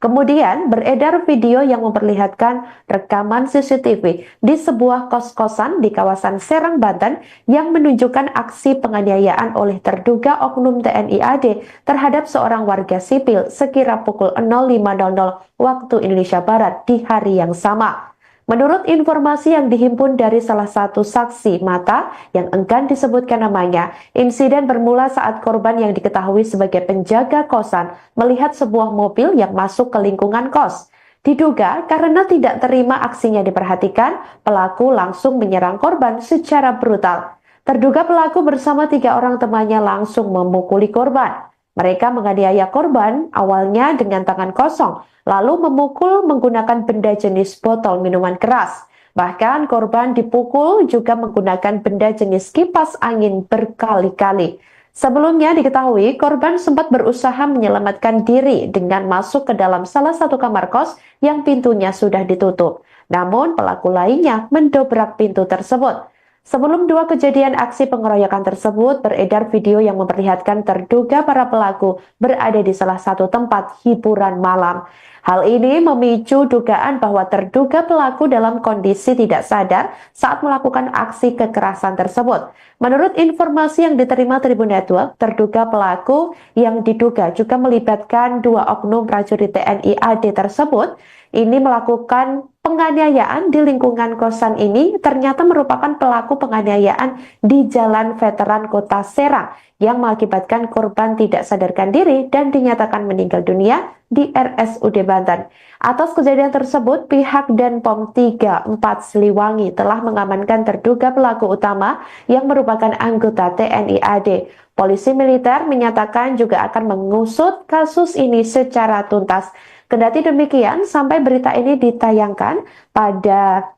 Kemudian beredar video yang memperlihatkan rekaman CCTV di sebuah kos-kosan di kawasan Serang, Banten yang menunjukkan aksi penganiayaan oleh terduga oknum TNI AD terhadap seorang warga sipil sekira pukul 05.00 waktu Indonesia Barat di hari yang sama. Menurut informasi yang dihimpun dari salah satu saksi mata yang enggan disebutkan namanya, insiden bermula saat korban yang diketahui sebagai penjaga kosan melihat sebuah mobil yang masuk ke lingkungan kos. Diduga karena tidak terima aksinya diperhatikan, pelaku langsung menyerang korban secara brutal. Terduga pelaku bersama 3 orang temannya langsung memukuli korban. Mereka menganiaya korban awalnya dengan tangan kosong, lalu memukul menggunakan benda jenis botol minuman keras. Bahkan korban dipukul juga menggunakan benda jenis kipas angin berkali-kali. Sebelumnya diketahui korban sempat berusaha menyelamatkan diri dengan masuk ke dalam salah satu kamar kos yang pintunya sudah ditutup. Namun pelaku lainnya mendobrak pintu tersebut. Sebelum 2 kejadian aksi pengeroyokan tersebut, beredar video yang memperlihatkan terduga para pelaku berada di salah satu tempat hiburan malam. Hal ini memicu dugaan bahwa terduga pelaku dalam kondisi tidak sadar saat melakukan aksi kekerasan tersebut. Menurut informasi yang diterima Tribun Network, terduga pelaku yang diduga juga melibatkan 2 oknum prajurit TNI AD tersebut ini melakukan penganiayaan di lingkungan kosan ini ternyata merupakan pelaku penganiayaan di Jalan Veteran Kota Serang yang mengakibatkan korban tidak sadarkan diri dan dinyatakan meninggal dunia di RSUD Banten. Atas kejadian tersebut, pihak Denpom 34 Siliwangi telah mengamankan terduga pelaku utama yang merupakan anggota TNI AD. Polisi militer menyatakan juga akan mengusut kasus ini secara tuntas. Kendati demikian, sampai berita ini ditayangkan pada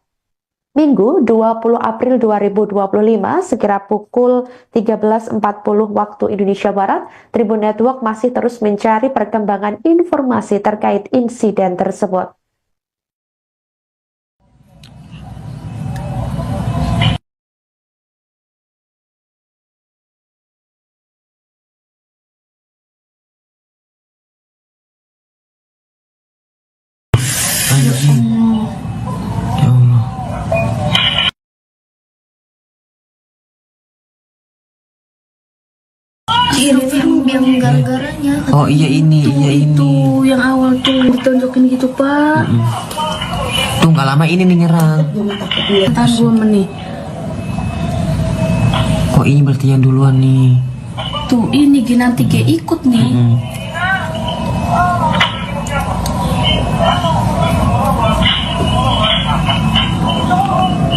Minggu 20 April 2025 sekira pukul 13.40 waktu Indonesia Barat, Tribun Network masih terus mencari perkembangan informasi terkait insiden tersebut. Anjing. Ya Allah. Iya, yang gara-garanya. Oh iya ini, iya ini. Itu yang awal tuh ditonjokin gitu, Pak. Tuh nggak lama ini nih nyerang. Tahan 2 menit. Kok ini berarti yang duluan nih? Tuh ini nanti kayak ikut nih.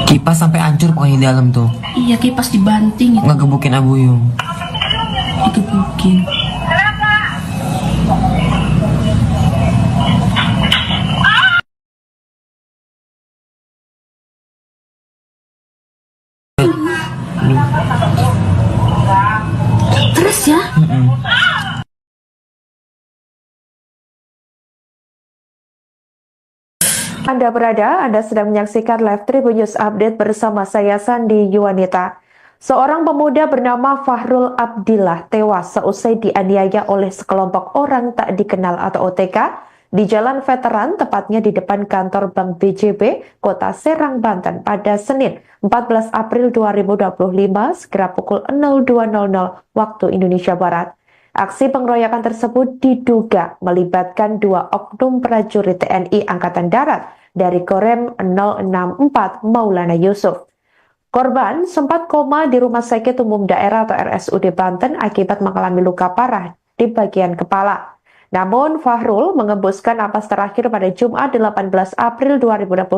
Kipas sampai hancur pokoknya di dalam tuh. Iya, kipas dibanting itu. Ngegebukin Abuyung. Digebukin. Terus ya? Anda sedang menyaksikan live Tribun News Update bersama saya Sandi Yuwanita. Seorang pemuda bernama Fahrul Abdillah tewas seusai dianiaya oleh sekelompok orang tak dikenal atau OTK di Jalan Veteran, tepatnya di depan kantor Bank BJB, Kota Serang, Banten pada Senin 14 April 2025 sekira pukul 02.00 waktu Indonesia Barat. Aksi pengeroyokan tersebut diduga melibatkan 2 oknum prajurit TNI Angkatan Darat dari Korem 064 Maulana Yusuf. Korban sempat koma di Rumah Sakit Umum Daerah atau RSUD Banten akibat mengalami luka parah di bagian kepala. Namun Fahrul mengembuskan napas terakhir pada Jumat 18 April 2025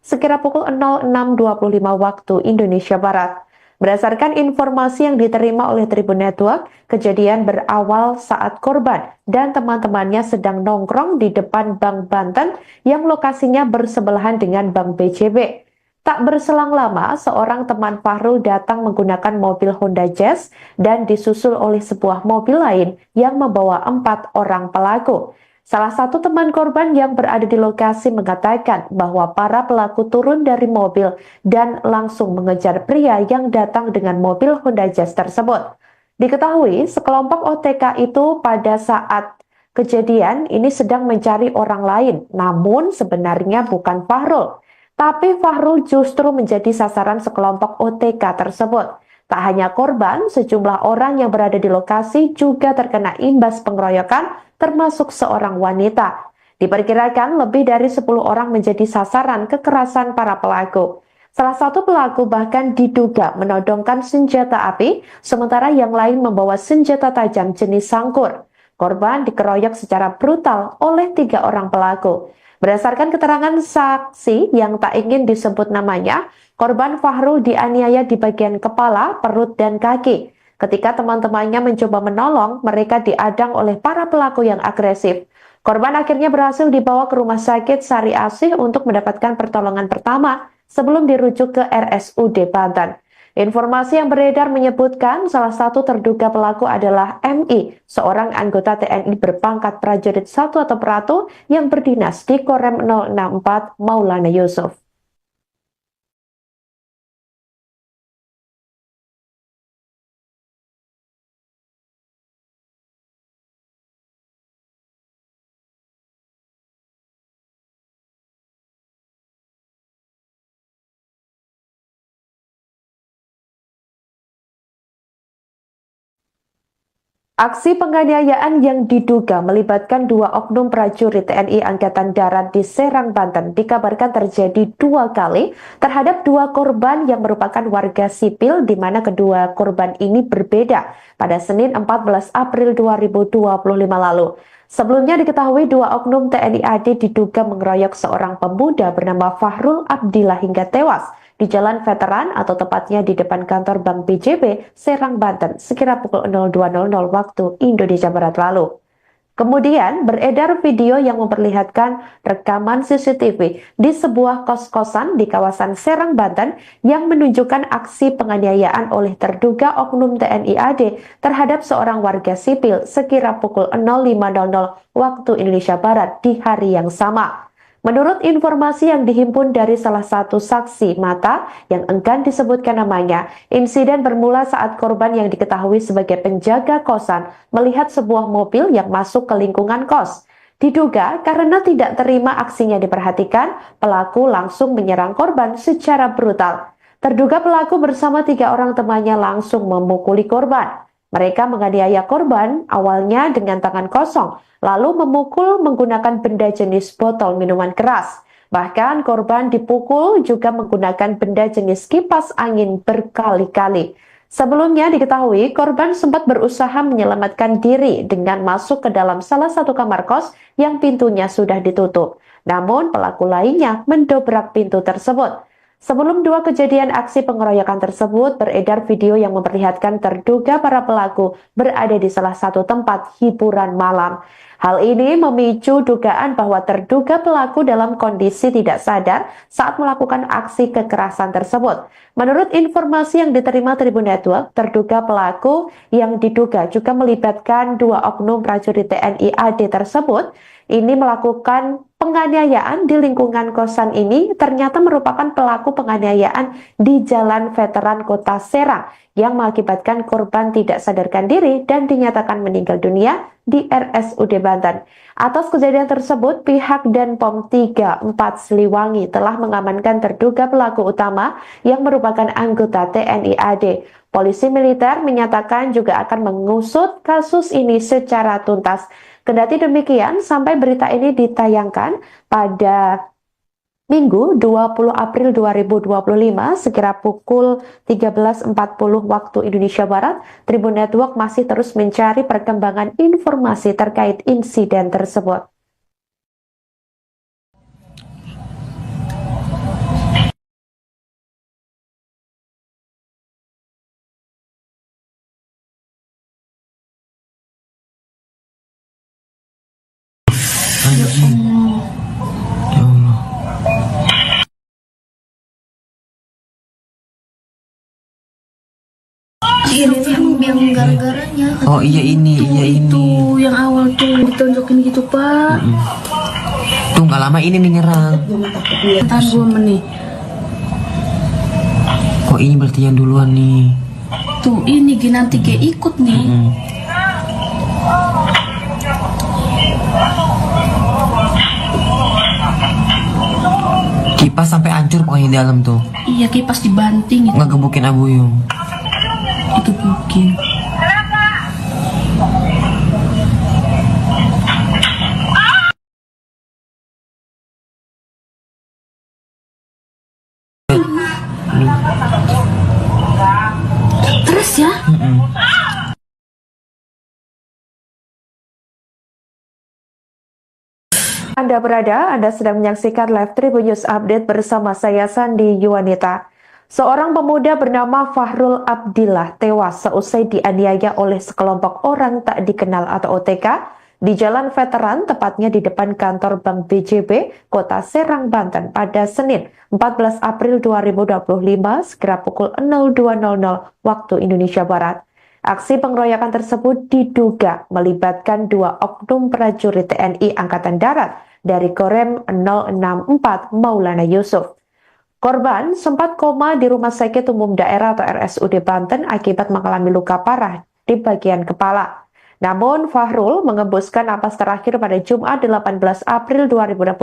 sekira pukul 06.25 waktu Indonesia Barat. Berdasarkan informasi yang diterima oleh Tribun Network, kejadian berawal saat korban dan teman-temannya sedang nongkrong di depan Bank Banten yang lokasinya bersebelahan dengan Bank BJB. Tak berselang lama, seorang teman Fahrul datang menggunakan mobil Honda Jazz dan disusul oleh sebuah mobil lain yang membawa 4 orang pelaku. Salah satu teman korban yang berada di lokasi mengatakan bahwa para pelaku turun dari mobil dan langsung mengejar pria yang datang dengan mobil Honda Jazz tersebut. Diketahui sekelompok OTK itu pada saat kejadian ini sedang mencari orang lain, namun sebenarnya bukan Fahrul. Tapi Fahrul justru menjadi sasaran sekelompok OTK tersebut. Tak hanya korban, sejumlah orang yang berada di lokasi juga terkena imbas pengeroyokan, termasuk seorang wanita. Diperkirakan lebih dari 10 orang menjadi sasaran kekerasan para pelaku. Salah satu pelaku bahkan diduga menodongkan senjata api, sementara yang lain membawa senjata tajam jenis sangkur. Korban dikeroyok secara brutal oleh 3 orang pelaku. Berdasarkan keterangan saksi yang tak ingin disebut namanya, korban Fahrul dianiaya di bagian kepala, perut, dan kaki. Ketika teman-temannya mencoba menolong, mereka diadang oleh para pelaku yang agresif. Korban akhirnya berhasil dibawa ke rumah sakit Sari Asih untuk mendapatkan pertolongan pertama sebelum dirujuk ke RSUD Banten. Informasi yang beredar menyebutkan salah satu terduga pelaku adalah MI, seorang anggota TNI berpangkat prajurit 1 atau Peratu yang berdinas di Korem 064 Maulana Yusuf. Aksi penganiayaan yang diduga melibatkan 2 oknum prajurit TNI Angkatan Darat di Serang, Banten dikabarkan terjadi 2 kali terhadap 2 korban yang merupakan warga sipil di mana kedua korban ini berbeda pada Senin 14 April 2025 lalu. Sebelumnya diketahui 2 oknum TNI AD diduga mengeroyok seorang pemuda bernama Fahrul Abdillah hingga tewas di Jalan Veteran atau tepatnya di depan kantor Bank BJB, Serang, Banten, sekira pukul 02.00 waktu Indonesia Barat lalu. Kemudian beredar video yang memperlihatkan rekaman CCTV di sebuah kos-kosan di kawasan Serang, Banten yang menunjukkan aksi penganiayaan oleh terduga oknum TNI AD terhadap seorang warga sipil sekira pukul 05.00 waktu Indonesia Barat di hari yang sama. Menurut informasi yang dihimpun dari salah satu saksi mata yang enggan disebutkan namanya, insiden bermula saat korban yang diketahui sebagai penjaga kosan melihat sebuah mobil yang masuk ke lingkungan kos. Diduga karena tidak terima aksinya diperhatikan, pelaku langsung menyerang korban secara brutal. Terduga pelaku bersama 3 orang temannya langsung memukuli korban. Mereka menganiaya korban awalnya dengan tangan kosong, lalu memukul menggunakan benda jenis botol minuman keras. Bahkan korban dipukul juga menggunakan benda jenis kipas angin berkali-kali. Sebelumnya diketahui korban sempat berusaha menyelamatkan diri dengan masuk ke dalam salah satu kamar kos yang pintunya sudah ditutup. Namun pelaku lainnya mendobrak pintu tersebut. Sebelum 2 kejadian aksi pengeroyokan tersebut, beredar video yang memperlihatkan terduga para pelaku berada di salah satu tempat hiburan malam. Hal ini memicu dugaan bahwa terduga pelaku dalam kondisi tidak sadar saat melakukan aksi kekerasan tersebut. Menurut informasi yang diterima Tribun Network, terduga pelaku yang diduga juga melibatkan 2 oknum prajurit TNI AD tersebut ini melakukan penganiayaan di lingkungan kosan ini ternyata merupakan pelaku penganiayaan di Jalan Veteran Kota Serang yang mengakibatkan korban tidak sadarkan diri dan dinyatakan meninggal dunia di RSUD Banten. Atas kejadian tersebut, pihak Denpom 34 Siliwangi telah mengamankan terduga pelaku utama yang merupakan anggota TNI AD. Polisi militer menyatakan juga akan mengusut kasus ini secara tuntas. Kendati demikian, sampai berita ini ditayangkan pada Minggu 20 April 2025 sekira pukul 13.40 waktu Indonesia Barat, Tribun Network masih terus mencari perkembangan informasi terkait insiden tersebut. Astagfirullahaladzim. Ya Allah. Ini yang gara-garanya. Oh iya ini, iya ini. Tuh yang awal tuh ditonjokin gitu pak. Tuh nggak lama ini nih nyerang. Tahan 2 menit. Kok ini berarti yang duluan nih? Tuh ini nanti kayak ikut nih. Kipas sampai hancur pokoknya di dalam tuh. Iya kipas dibanting itu. Ngegebukin Abuyung. Itu mungkin. Terus ya. Anda sedang menyaksikan live Tribun News Update bersama saya Sandi Yuwanita. Seorang pemuda bernama Fahrul Abdillah tewas seusai dianiaya oleh sekelompok orang tak dikenal atau OTK di Jalan Veteran, tepatnya di depan kantor Bank BJB, Kota Serang, Banten pada Senin 14 April 2025 sekira pukul 02.00 waktu Indonesia Barat. Aksi pengeroyokan tersebut diduga melibatkan 2 oknum prajurit TNI Angkatan Darat dari Korem 064 Maulana Yusuf. Korban sempat koma di Rumah Sakit Umum Daerah atau RSUD Banten akibat mengalami luka parah di bagian kepala. Namun Fahrul mengembuskan napas terakhir pada Jumat 18 April 2025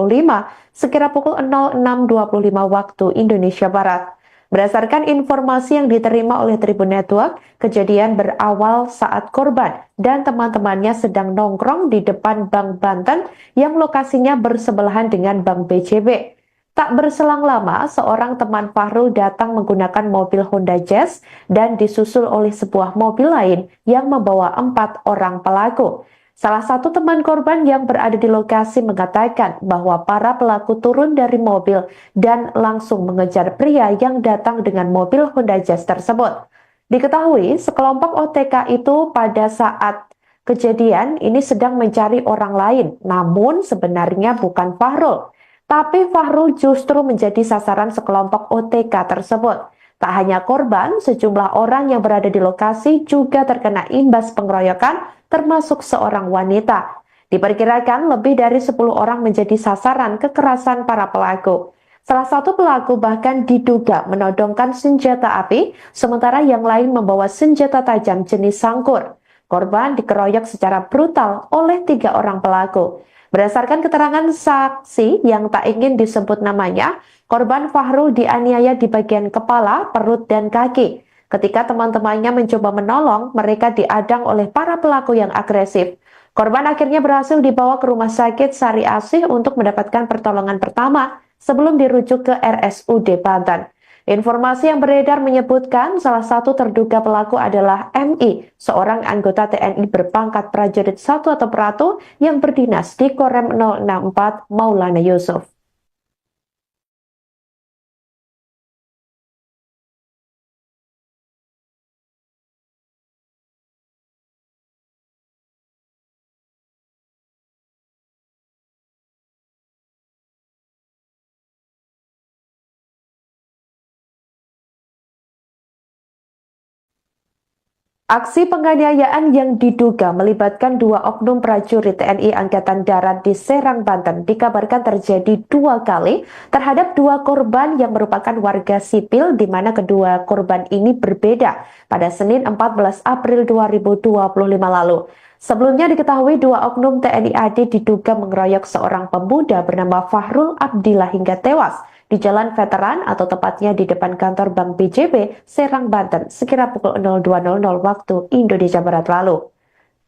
sekira pukul 06.25 waktu Indonesia Barat. Berdasarkan informasi yang diterima oleh Tribun Network, kejadian berawal saat korban dan teman-temannya sedang nongkrong di depan Bank Banten yang lokasinya bersebelahan dengan Bank BJB. Tak berselang lama, seorang teman Fahrul datang menggunakan mobil Honda Jazz dan disusul oleh sebuah mobil lain yang membawa 4 orang pelaku. Salah satu teman korban yang berada di lokasi mengatakan bahwa para pelaku turun dari mobil dan langsung mengejar pria yang datang dengan mobil Honda Jazz tersebut. Diketahui sekelompok OTK itu pada saat kejadian ini sedang mencari orang lain, namun sebenarnya bukan Fahrul. Tapi Fahrul justru menjadi sasaran sekelompok OTK tersebut. Tak hanya korban, sejumlah orang yang berada di lokasi juga terkena imbas pengeroyokan, termasuk seorang wanita. Diperkirakan lebih dari 10 orang menjadi sasaran kekerasan para pelaku. Salah satu pelaku bahkan diduga menodongkan senjata api, sementara yang lain membawa senjata tajam jenis sangkur. Korban dikeroyok secara brutal oleh 3 orang pelaku. Berdasarkan keterangan saksi yang tak ingin disebut namanya, korban Fahrul dianiaya di bagian kepala, perut, dan kaki. Ketika teman-temannya mencoba menolong, mereka diadang oleh para pelaku yang agresif. Korban akhirnya berhasil dibawa ke Rumah Sakit Sari Asih untuk mendapatkan pertolongan pertama sebelum dirujuk ke RSUD Banten. Informasi yang beredar menyebutkan salah satu terduga pelaku adalah MI, seorang anggota TNI berpangkat prajurit 1 atau Pratu yang berdinas di Korem 064 Maulana Yusuf. Aksi penganiayaan yang diduga melibatkan 2 oknum prajurit TNI Angkatan Darat di Serang, Banten dikabarkan terjadi 2 kali terhadap 2 korban yang merupakan warga sipil, di mana kedua korban ini berbeda pada Senin 14 April 2025 lalu. Sebelumnya diketahui 2 oknum TNI AD diduga mengeroyok seorang pemuda bernama Fahrul Abdillah hingga tewas di Jalan Veteran atau tepatnya di depan kantor Bank BJB, Serang, Banten, sekira pukul 02.00 waktu Indonesia Barat lalu.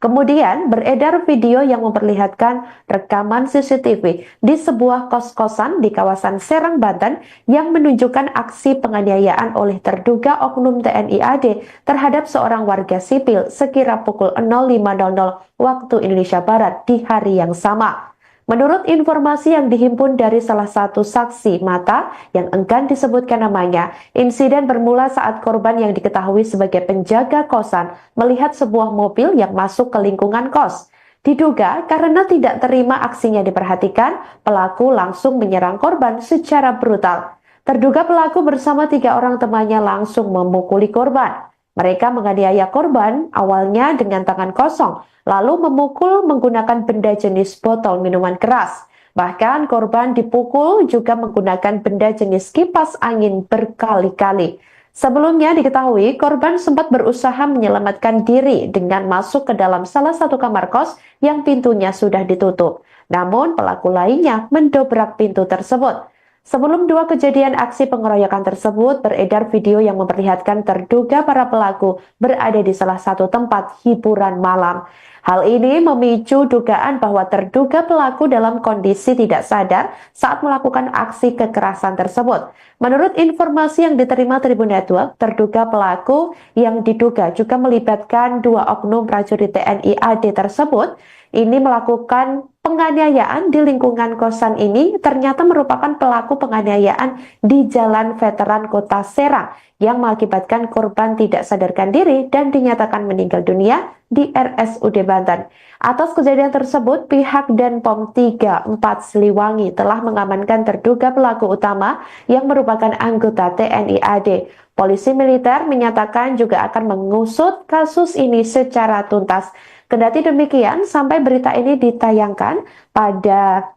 Kemudian beredar video yang memperlihatkan rekaman CCTV di sebuah kos-kosan di kawasan Serang, Banten yang menunjukkan aksi penganiayaan oleh terduga oknum TNI AD terhadap seorang warga sipil sekira pukul 05.00 waktu Indonesia Barat di hari yang sama. Menurut informasi yang dihimpun dari salah satu saksi mata yang enggan disebutkan namanya, insiden bermula saat korban yang diketahui sebagai penjaga kosan melihat sebuah mobil yang masuk ke lingkungan kos. Diduga karena tidak terima aksinya diperhatikan, pelaku langsung menyerang korban secara brutal. Terduga pelaku bersama 3 orang temannya langsung memukuli korban. Mereka menganiaya korban awalnya dengan tangan kosong, lalu memukul menggunakan benda jenis botol minuman keras. Bahkan korban dipukul juga menggunakan benda jenis kipas angin berkali-kali. Sebelumnya diketahui korban sempat berusaha menyelamatkan diri dengan masuk ke dalam salah satu kamar kos yang pintunya sudah ditutup. Namun pelaku lainnya mendobrak pintu tersebut. Sebelum 2 kejadian aksi pengeroyokan tersebut, beredar video yang memperlihatkan terduga para pelaku berada di salah satu tempat hiburan malam. Hal ini memicu dugaan bahwa terduga pelaku dalam kondisi tidak sadar saat melakukan aksi kekerasan tersebut. Menurut informasi yang diterima Tribun Network, terduga pelaku yang diduga juga melibatkan 2 oknum prajurit TNI AD tersebut ini melakukan penganiayaan di lingkungan kosan ini ternyata merupakan pelaku penganiayaan di Jalan Veteran Kota Serang yang mengakibatkan korban tidak sadarkan diri dan dinyatakan meninggal dunia di RSUD Banten. Atas kejadian tersebut, pihak Denpom 34 Siliwangi telah mengamankan terduga pelaku utama yang merupakan anggota TNI AD. Polisi militer menyatakan juga akan mengusut kasus ini secara tuntas. Kendati demikian, sampai berita ini ditayangkan pada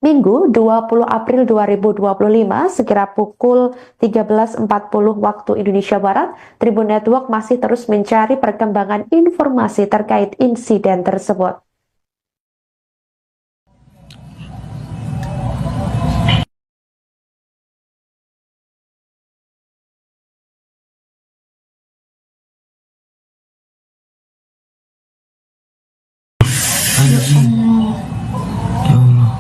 Minggu 20 April 2025 sekira pukul 13.40 waktu Indonesia Barat, Tribun Network masih terus mencari perkembangan informasi terkait insiden tersebut. Anjing. Ya Allah.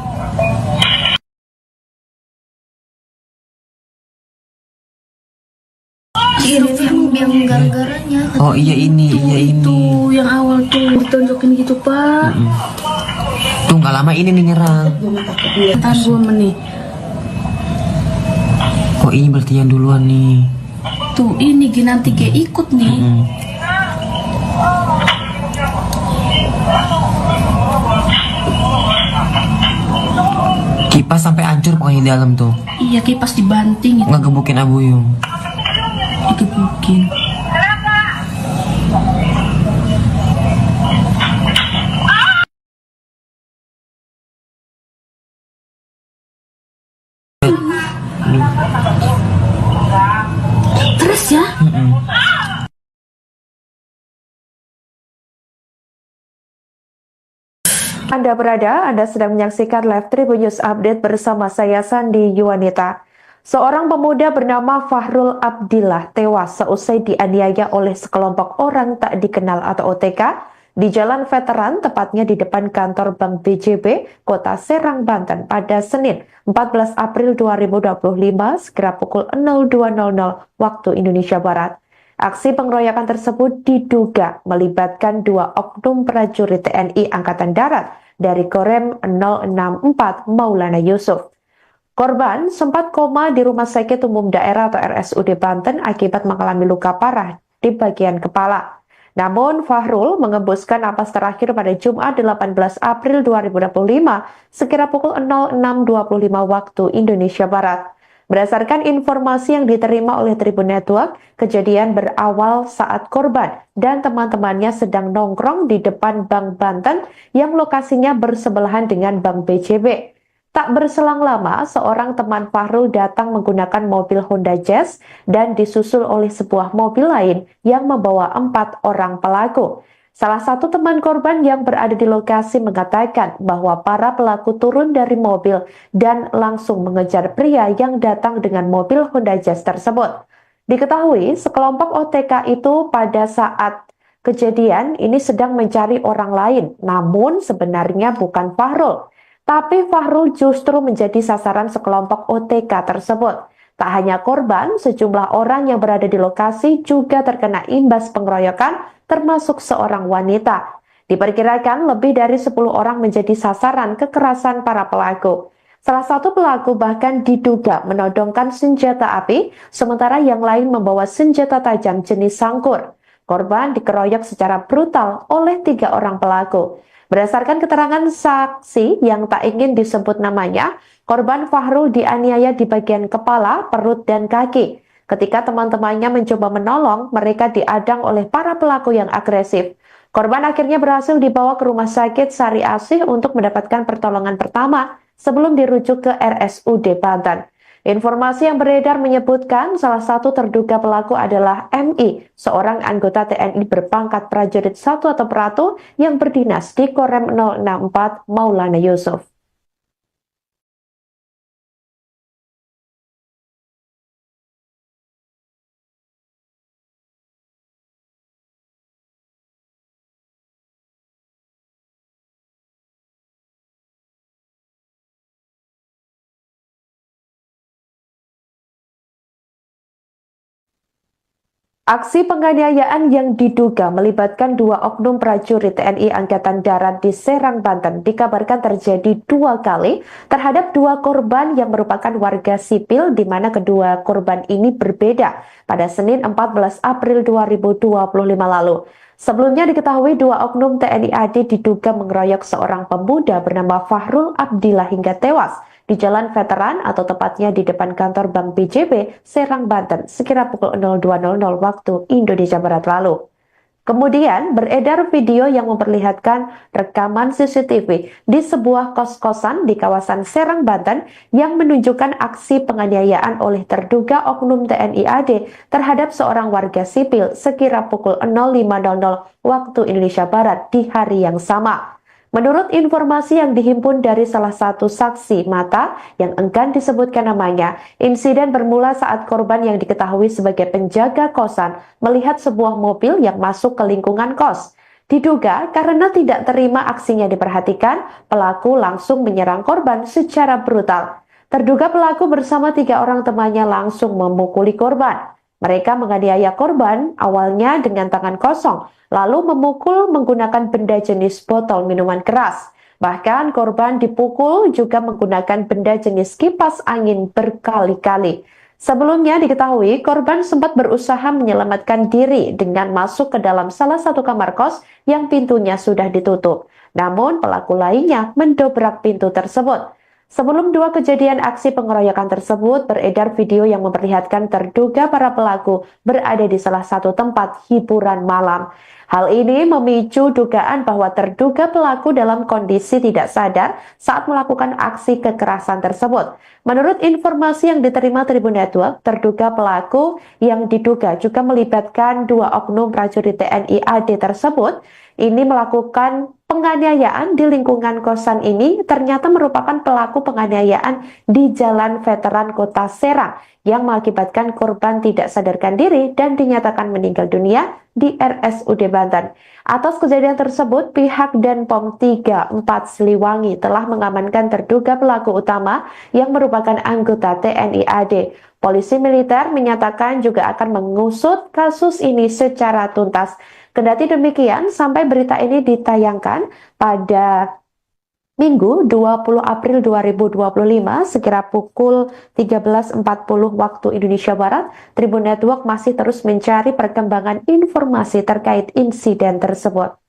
Ini yang gara-garanya. Oh iya ini, iya ini. Tuh yang awal tuh ditonjokin gitu pak. Tuh nggak lama ini nih nyerang. Ntar 2 menit. Oh ini berarti yang duluan nih. Tuh ini nanti kayak ikut nih. Kipas sampai hancur pokoknya di dalam tuh. Iya kipas dibanting itu. Ngegebukin Abuyung. Digebukin. Terus ya? Anda sedang menyaksikan live Tribun News Update bersama saya Sandi Yuwanita. Seorang pemuda bernama Fahrul Abdillah tewas seusai dianiaya oleh sekelompok orang tak dikenal atau OTK di Jalan Veteran, tepatnya di depan kantor Bank BJB, Kota Serang, Banten pada Senin 14 April 2025 sekira pukul 02.00 waktu Indonesia Barat. Aksi pengeroyokan tersebut diduga melibatkan 2 oknum prajurit TNI Angkatan Darat dari Korem 064 Maulana Yusuf. Korban sempat koma di Rumah Sakit Umum Daerah atau RSUD Banten akibat mengalami luka parah di bagian kepala. Namun Fahrul mengembuskan napas terakhir pada Jumat 18 April 2025 sekira pukul 06.25 waktu Indonesia Barat. Berdasarkan informasi yang diterima oleh Tribun Network, kejadian berawal saat korban dan teman-temannya sedang nongkrong di depan Bank Banten yang lokasinya bersebelahan dengan Bank BJB. Tak berselang lama, seorang teman Fahrul datang menggunakan mobil Honda Jazz dan disusul oleh sebuah mobil lain yang membawa 4 orang pelaku. Salah satu teman korban yang berada di lokasi mengatakan bahwa para pelaku turun dari mobil dan langsung mengejar pria yang datang dengan mobil Honda Jazz tersebut. Diketahui sekelompok OTK itu pada saat kejadian ini sedang mencari orang lain, namun sebenarnya bukan Fahrul. Tapi Fahrul justru menjadi sasaran sekelompok OTK tersebut. Tak hanya korban, sejumlah orang yang berada di lokasi juga terkena imbas pengeroyokan, termasuk seorang wanita. Diperkirakan lebih dari 10 orang menjadi sasaran kekerasan para pelaku. Salah satu pelaku bahkan diduga menodongkan senjata api, sementara yang lain membawa senjata tajam jenis sangkur. Korban dikeroyok secara brutal oleh 3 orang pelaku. Berdasarkan keterangan saksi yang tak ingin disebut namanya, korban Fahrul dianiaya di bagian kepala, perut, dan kaki. Ketika teman-temannya mencoba menolong, mereka diadang oleh para pelaku yang agresif. Korban akhirnya berhasil dibawa ke rumah sakit Sari Asih untuk mendapatkan pertolongan pertama sebelum dirujuk ke RSUD Banten. Informasi yang beredar menyebutkan salah satu terduga pelaku adalah MI, seorang anggota TNI berpangkat prajurit 1 atau Peratu yang berdinas di Korem 064 Maulana Yusuf. Aksi penganiayaan yang diduga melibatkan 2 oknum prajurit TNI Angkatan Darat di Serang, Banten dikabarkan terjadi 2 kali terhadap 2 korban yang merupakan warga sipil di mana kedua korban ini berbeda pada Senin 14 April 2025 lalu. Sebelumnya diketahui 2 oknum TNI AD diduga mengeroyok seorang pemuda bernama Fahrul Abdillah hingga tewas di Jalan Veteran atau tepatnya di depan kantor Bank BJB, Serang, Banten, sekira pukul 02.00 waktu Indonesia Barat lalu. Kemudian beredar video yang memperlihatkan rekaman CCTV di sebuah kos-kosan di kawasan Serang, Banten yang menunjukkan aksi penganiayaan oleh terduga oknum TNI AD terhadap seorang warga sipil sekira pukul 05.00 waktu Indonesia Barat di hari yang sama. Menurut informasi yang dihimpun dari salah satu saksi mata yang enggan disebutkan namanya, insiden bermula saat korban yang diketahui sebagai penjaga kosan melihat sebuah mobil yang masuk ke lingkungan kos. Diduga karena tidak terima aksinya diperhatikan, pelaku langsung menyerang korban secara brutal. Terduga pelaku bersama 3 orang temannya langsung memukuli korban. Mereka menganiaya korban awalnya dengan tangan kosong, lalu memukul menggunakan benda jenis botol minuman keras. Bahkan korban dipukul juga menggunakan benda jenis kipas angin berkali-kali. Sebelumnya diketahui korban sempat berusaha menyelamatkan diri dengan masuk ke dalam salah satu kamar kos yang pintunya sudah ditutup. Namun pelaku lainnya mendobrak pintu tersebut. Sebelum 2 kejadian aksi pengeroyokan tersebut, beredar video yang memperlihatkan terduga para pelaku berada di salah satu tempat hiburan malam. Hal ini memicu dugaan bahwa terduga pelaku dalam kondisi tidak sadar saat melakukan aksi kekerasan tersebut. Menurut informasi yang diterima Tribun Network, terduga pelaku yang diduga juga melibatkan 2 oknum prajurit TNI AD tersebut ini melakukan penganiayaan di lingkungan kosan ini ternyata merupakan pelaku penganiayaan di Jalan Veteran Kota Serang yang mengakibatkan korban tidak sadarkan diri dan dinyatakan meninggal dunia di RSUD Banten. Atas kejadian tersebut, pihak Denpom 34 Siliwangi telah mengamankan terduga pelaku utama yang merupakan anggota TNI AD. Polisi militer menyatakan juga akan mengusut kasus ini secara tuntas. Kendati demikian, sampai berita ini ditayangkan pada Minggu 20 April 2025 sekira pukul 13.40 waktu Indonesia Barat, Tribun Network masih terus mencari perkembangan informasi terkait insiden tersebut.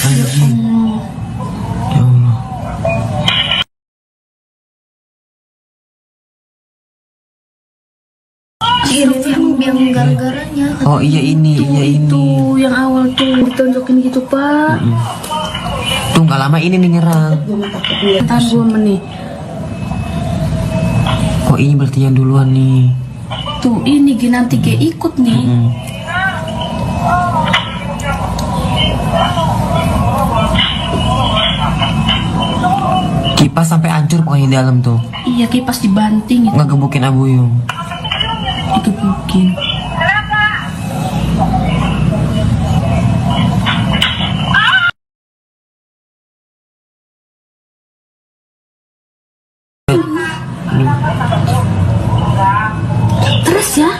Anjing. Ya Allah. Yang gara-garanya Oh iya ini, iya ini. tuh yang awal tuh ditonjokin gitu pak. Tuh nggak lama ini nih nyerang. Tahan 2 menit. Kok ini berarti yang duluan nih? Tuh ini nanti kayak ikut nih. Kipas sampai hancur pokoknya di dalam tuh. Iya kipas dibanting itu, Ngegebukin Abuyung. digebukin. Terus ya?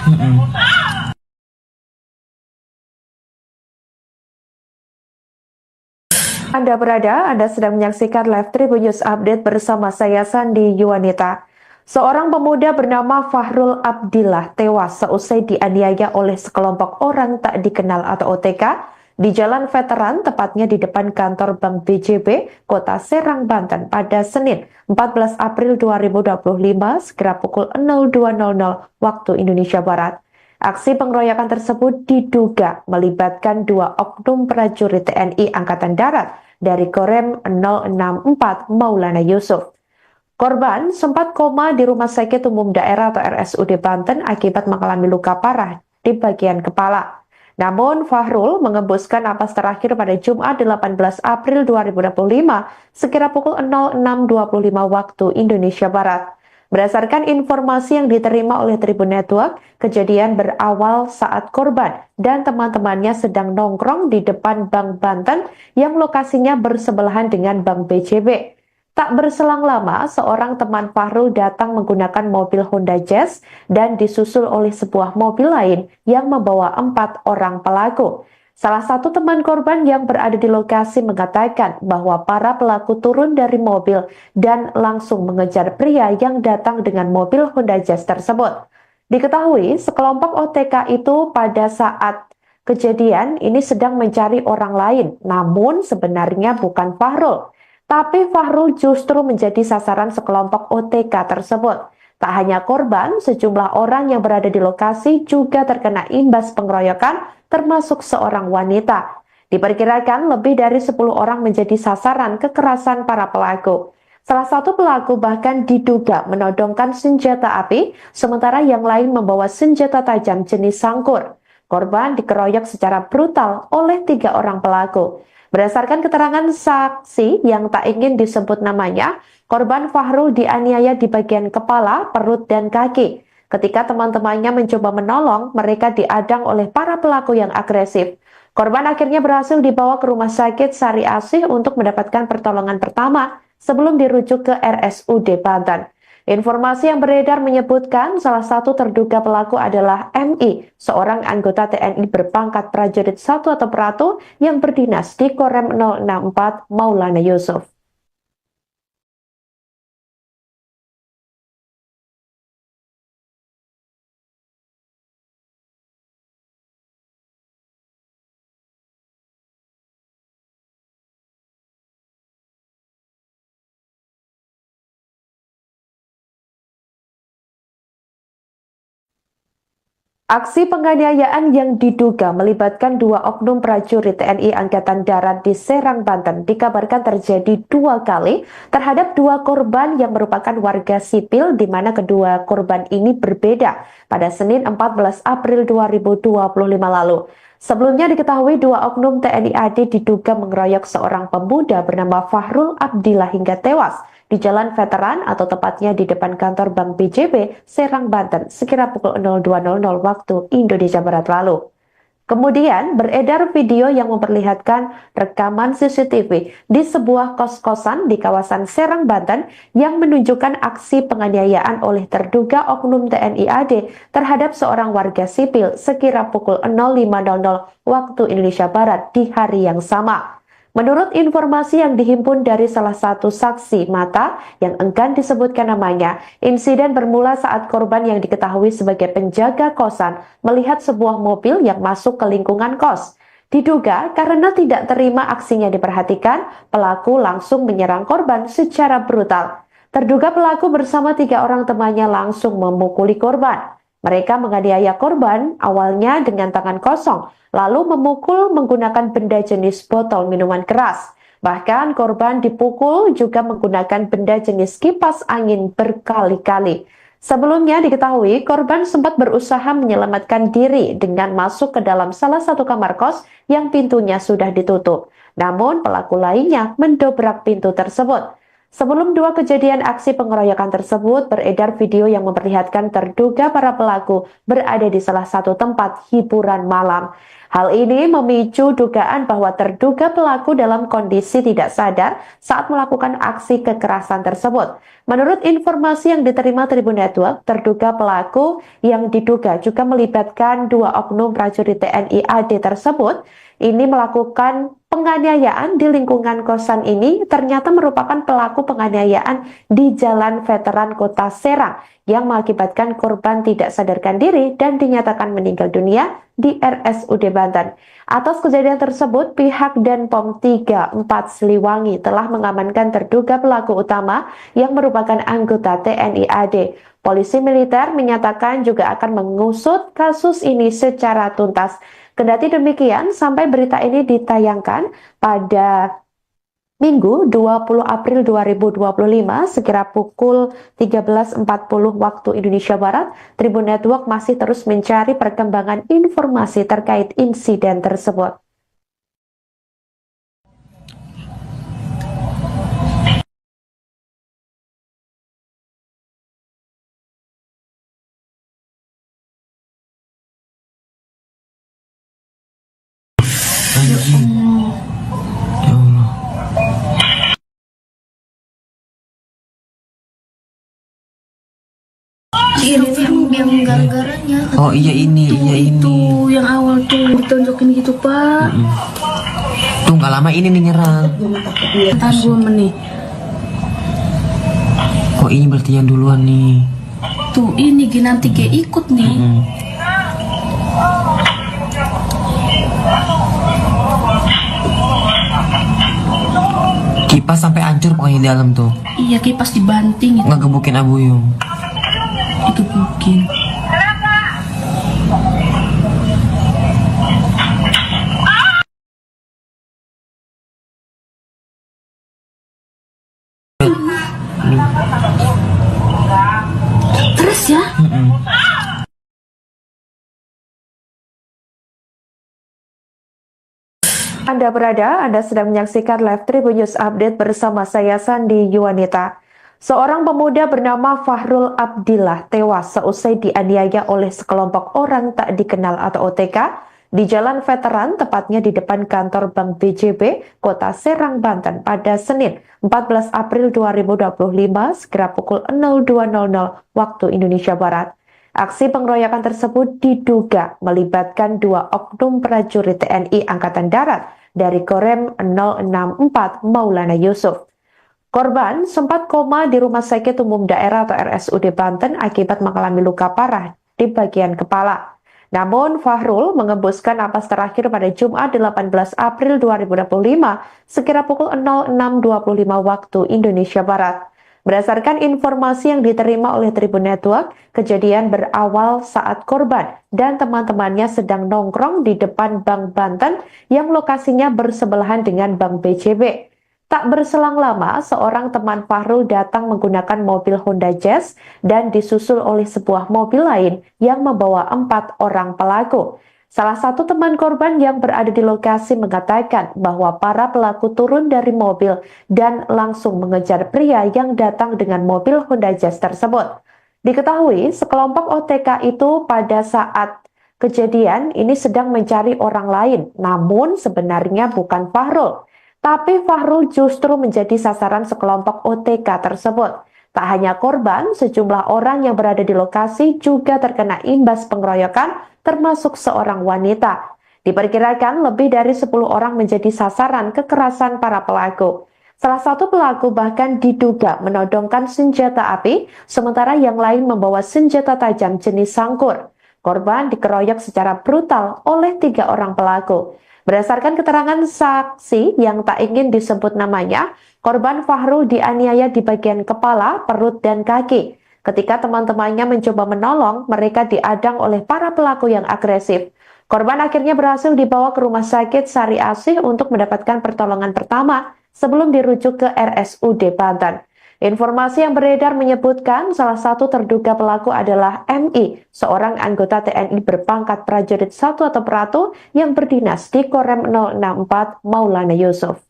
Anda sedang menyaksikan live Tribun News Update bersama saya Sandi Yuwanita. Seorang pemuda bernama Fahrul Abdillah tewas seusai dianiaya oleh sekelompok orang tak dikenal atau OTK di Jalan Veteran, tepatnya di depan kantor Bank BJB, Kota Serang, Banten pada Senin 14 April 2025 sekira pukul 02.00 waktu Indonesia Barat. Aksi pengeroyokan tersebut diduga melibatkan dua oknum prajurit TNI Angkatan Darat dari Korem 064 Maulana Yusuf. Korban sempat koma di Rumah Sakit Umum Daerah atau RSUD Banten akibat mengalami luka parah di bagian kepala. Namun Fahrul mengembuskan napas terakhir pada Jumat 18 April 2025 sekira pukul 06.25 waktu Indonesia Barat. Berdasarkan informasi yang diterima oleh Tribun Network, kejadian berawal saat korban dan teman-temannya sedang nongkrong di depan Bank Banten yang lokasinya bersebelahan dengan Bank BJB. Tak berselang lama, seorang teman Fahrul datang menggunakan mobil Honda Jazz dan disusul oleh sebuah mobil lain yang membawa 4 orang pelaku. Salah satu teman korban yang berada di lokasi mengatakan bahwa para pelaku turun dari mobil dan langsung mengejar pria yang datang dengan mobil Honda Jazz tersebut. Diketahui sekelompok OTK itu pada saat kejadian ini sedang mencari orang lain, namun sebenarnya bukan Fahrul. Tapi Fahrul justru menjadi sasaran sekelompok OTK tersebut. Tak hanya korban, sejumlah orang yang berada di lokasi juga terkena imbas pengeroyokan, termasuk seorang wanita. Diperkirakan lebih dari 10 orang menjadi sasaran kekerasan para pelaku. Salah satu pelaku bahkan diduga menodongkan senjata api, sementara yang lain membawa senjata tajam jenis sangkur. Korban dikeroyok secara brutal oleh 3 orang pelaku. Berdasarkan keterangan saksi yang tak ingin disebut namanya, korban Fahrul dianiaya di bagian kepala, perut, dan kaki. Ketika teman-temannya mencoba menolong, mereka diadang oleh para pelaku yang agresif. Korban akhirnya berhasil dibawa ke Rumah Sakit Sari Asih untuk mendapatkan pertolongan pertama sebelum dirujuk ke RSUD Banten. Informasi yang beredar menyebutkan salah satu terduga pelaku adalah MI, seorang anggota TNI berpangkat prajurit 1 atau Pratu yang berdinas di Korem 064 Maulana Yusuf. Aksi penganiayaan yang diduga melibatkan dua oknum prajurit TNI Angkatan Darat di Serang, Banten dikabarkan terjadi 2 kali terhadap 2 korban yang merupakan warga sipil, di mana kedua korban ini berbeda pada Senin 14 April 2025 lalu. Sebelumnya diketahui 2 oknum TNI AD diduga mengeroyok seorang pemuda bernama Fahrul Abdillah hingga tewas di Jalan Veteran atau tepatnya di depan kantor Bank BJB, Serang, Banten, sekira pukul 02.00 waktu Indonesia Barat lalu. Kemudian beredar video yang memperlihatkan rekaman CCTV di sebuah kos-kosan di kawasan Serang, Banten yang menunjukkan aksi penganiayaan oleh terduga oknum TNI AD terhadap seorang warga sipil sekira pukul 05.00 waktu Indonesia Barat di hari yang sama. Menurut informasi yang dihimpun dari salah satu saksi mata yang enggan disebutkan namanya, insiden bermula saat korban yang diketahui sebagai penjaga kosan melihat sebuah mobil yang masuk ke lingkungan kos. Diduga karena tidak terima aksinya diperhatikan, pelaku langsung menyerang korban secara brutal. Terduga pelaku bersama 3 orang temannya langsung memukuli korban. Mereka menganiaya korban awalnya dengan tangan kosong, lalu memukul menggunakan benda jenis botol minuman keras. Bahkan korban dipukul juga menggunakan benda jenis kipas angin berkali-kali. Sebelumnya diketahui korban sempat berusaha menyelamatkan diri dengan masuk ke dalam salah satu kamar kos yang pintunya sudah ditutup. Namun pelaku lainnya mendobrak pintu tersebut. Sebelum 2 kejadian aksi pengeroyokan tersebut, beredar video yang memperlihatkan terduga para pelaku berada di salah satu tempat hiburan malam. Hal ini memicu dugaan bahwa terduga pelaku dalam kondisi tidak sadar saat melakukan aksi kekerasan tersebut. Menurut informasi yang diterima Tribun Network, terduga pelaku yang diduga juga melibatkan 2 oknum prajurit TNI AD tersebut ini melakukan Penganiayaan di lingkungan kosan ini ternyata merupakan pelaku penganiayaan di Jalan Veteran Kota Serang yang mengakibatkan korban tidak sadarkan diri dan dinyatakan meninggal dunia di RSUD Banten. Atas kejadian tersebut, pihak Denpom 34 Siliwangi telah mengamankan terduga pelaku utama yang merupakan anggota TNI AD. Polisi militer menyatakan juga akan mengusut kasus ini secara tuntas. Kendati demikian, sampai berita ini ditayangkan pada Minggu 20 April 2025 sekira pukul 13.40 waktu Indonesia Barat, Tribun Network masih terus mencari perkembangan informasi terkait insiden tersebut. Anjing. Ya Allah. Ini yang gara-garanya Oh iya ini, iya itu ini. yang awal tuh ditonjokin gitu pak. Tuh nggak lama ini nih nyerang. Tahan 2 menit. Oh ini berarti yang duluan nih. Tuh ini nanti kayak ikut nih. Mm-mm. Kipas sampai hancur pokoknya di dalam tuh. Iya kipas dibanting itu Ngegebukin Abuyung. digebukin. Terus ya Mm-mm. Anda sedang menyaksikan live Tribun News Update bersama saya Sandi Yuwanita. Seorang pemuda bernama Fahrul Abdillah tewas seusai dianiaya oleh sekelompok orang tak dikenal atau OTK di Jalan Veteran, tepatnya di depan kantor Bank BJB, Kota Serang, Banten pada Senin 14 April 2025 sekira pukul 02.00 waktu Indonesia Barat. Aksi pengeroyokan tersebut diduga melibatkan 2 oknum prajurit TNI Angkatan Darat dari Korem 064 Maulana Yusuf. Korban sempat koma di Rumah Sakit Umum Daerah atau RSUD Banten akibat mengalami luka parah di bagian kepala. Namun Fahrul mengembuskan napas terakhir pada Jumat 18 April 2025 sekira pukul 06.25 waktu Indonesia Barat. Berdasarkan informasi yang diterima oleh Tribun Network, kejadian berawal saat korban dan teman-temannya sedang nongkrong di depan Bank Banten yang lokasinya bersebelahan dengan Bank BJB. Tak berselang lama, seorang teman Fahrul datang menggunakan mobil Honda Jazz dan disusul oleh sebuah mobil lain yang membawa 4 orang pelaku. Salah satu teman korban yang berada di lokasi mengatakan bahwa para pelaku turun dari mobil dan langsung mengejar pria yang datang dengan mobil Honda Jazz tersebut. Diketahui sekelompok OTK itu pada saat kejadian ini sedang mencari orang lain, namun sebenarnya bukan Fahrul. Tapi Fahrul justru menjadi sasaran sekelompok OTK tersebut. Tak hanya korban, sejumlah orang yang berada di lokasi juga terkena imbas pengeroyokan, termasuk seorang wanita. Diperkirakan lebih dari 10 orang menjadi sasaran kekerasan para pelaku. Salah satu pelaku bahkan diduga menodongkan senjata api, sementara yang lain membawa senjata tajam jenis sangkur. Korban dikeroyok secara brutal oleh 3 orang pelaku. Berdasarkan keterangan saksi yang tak ingin disebut namanya, korban Fahrul dianiaya di bagian kepala, perut, dan kaki. Ketika teman-temannya mencoba menolong, mereka diadang oleh para pelaku yang agresif. Korban akhirnya berhasil dibawa ke rumah sakit Sari Asih untuk mendapatkan pertolongan pertama sebelum dirujuk ke RSUD Banten. Informasi yang beredar menyebutkan salah satu terduga pelaku adalah MI, seorang anggota TNI berpangkat prajurit 1 atau Pratu yang berdinas di Korem 064 Maulana Yusuf.